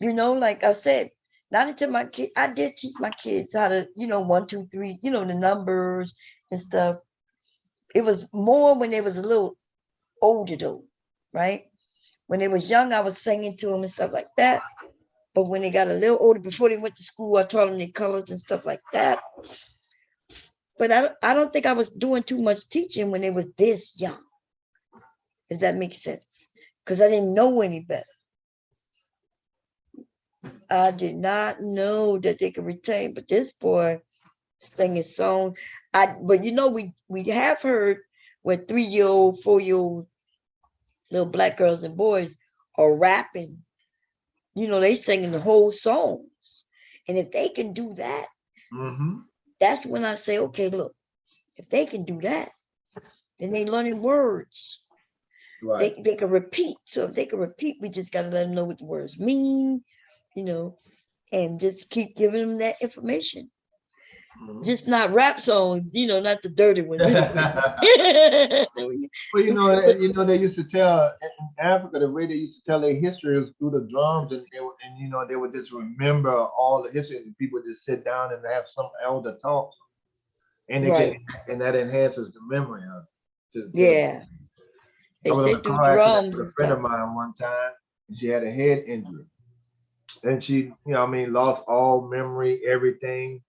like I said, not until my kid. I did teach my kids how to, 1, 2, 3, the numbers and stuff. It was more when they was a little older though, right? When they was young, I was singing to them and stuff like that. But when they got a little older, before they went to school, I taught them their colors and stuff like that. But I don't think I was doing too much teaching when they were this young, if that makes sense, because I didn't know any better. I did not know that they could retain, but this boy singing song. But we have heard where 3-year-old, 4-year-old little Black girls and boys are rapping. They singing the whole songs, and if they can do that, that's when I say, okay, look, if they can do that, then they learning words. Right. They can repeat. So if they can repeat, we just got to let them know what the words mean, and just keep giving them that information. Just not rap songs, not the dirty ones. Well, they used to tell in Africa, the way they used to tell their history was through the drums, and they would just remember all the history, and people would just sit down and have some elder talk, and and that enhances the memory of it. They I was sit on a through car accident drums. with a friend of mine one time, and she had a head injury, and she, lost all memory, everything.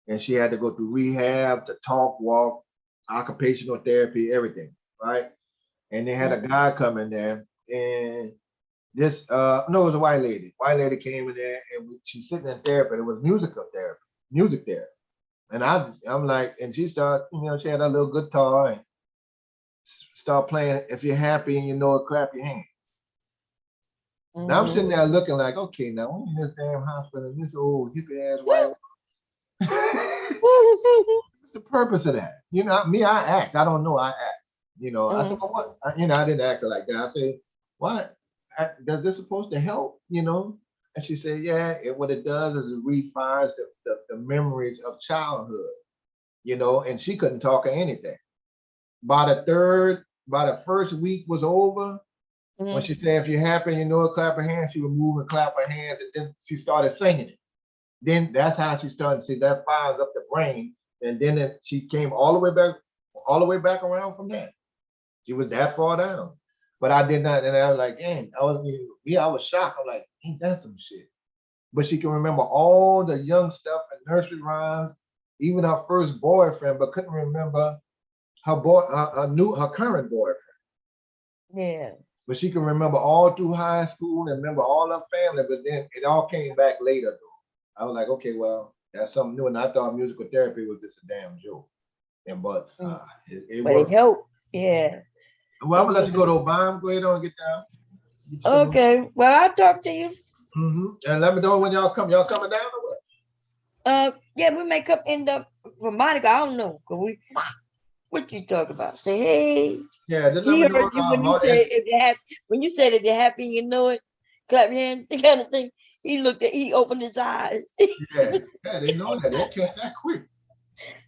And she had to go through rehab, to talk, walk, occupational therapy, everything, right? And they had a guy come in there, and this, no, it was a white lady. White lady came in there, and she's sitting in therapy. It was music therapy. And I'm like, and she started, she had a little guitar and start playing. If you're happy and you know it, clap your hands. Now I'm sitting there looking like, okay, now we're in this damn hospital, and this old hippie ass white. What's the purpose of that? Me, I act. I don't know. I act. I said, well, what? I didn't act like that. I said, what? Does this supposed to help? And she said, yeah. What it does is it refines the memories of childhood. And she couldn't talk or anything. By the first week was over, when she said, if you're happy, clap her hands, she would move and clap her hands, and then she started singing it. Then that's how she started to see that fires up the brain, and then she came all the way back around from that. She was that far down. But I did not, and I was like, dang, I was shocked. I'm like, ain't that some shit? But she can remember all the young stuff and nursery rhymes, even her first boyfriend, but couldn't remember her current boyfriend. Yeah. But she can remember all through high school and remember all her family, but then it all came back later though. I was like, okay, well, that's something new. And I thought musical therapy was just a damn joke. But it But it worked. helped. Yeah. Well, I'm gonna let you go to Obama. Go ahead on and get down. Okay. Well, I'll talk to you. And let me know when y'all come. Y'all coming down or what? Yeah, we may end up for Monica. I don't know. What you talk about? Say, hey. Yeah, just He let me heard know. you when you said if you're happy. When you said if you're happy, you know it. Clap your hands, the kind of thing. He opened his eyes. yeah, they know that. They catch that quick.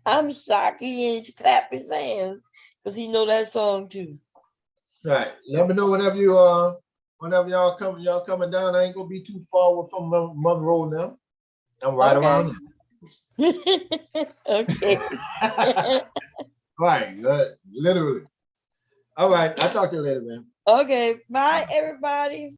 I'm shocked he didn't clap his hands because he know that song too. Right. Let me know whenever y'all coming down. I ain't gonna be too far from Monroe now. I'm right around there. Okay. Right, literally. All right. I'll talk to you later, man. Okay. Bye, everybody.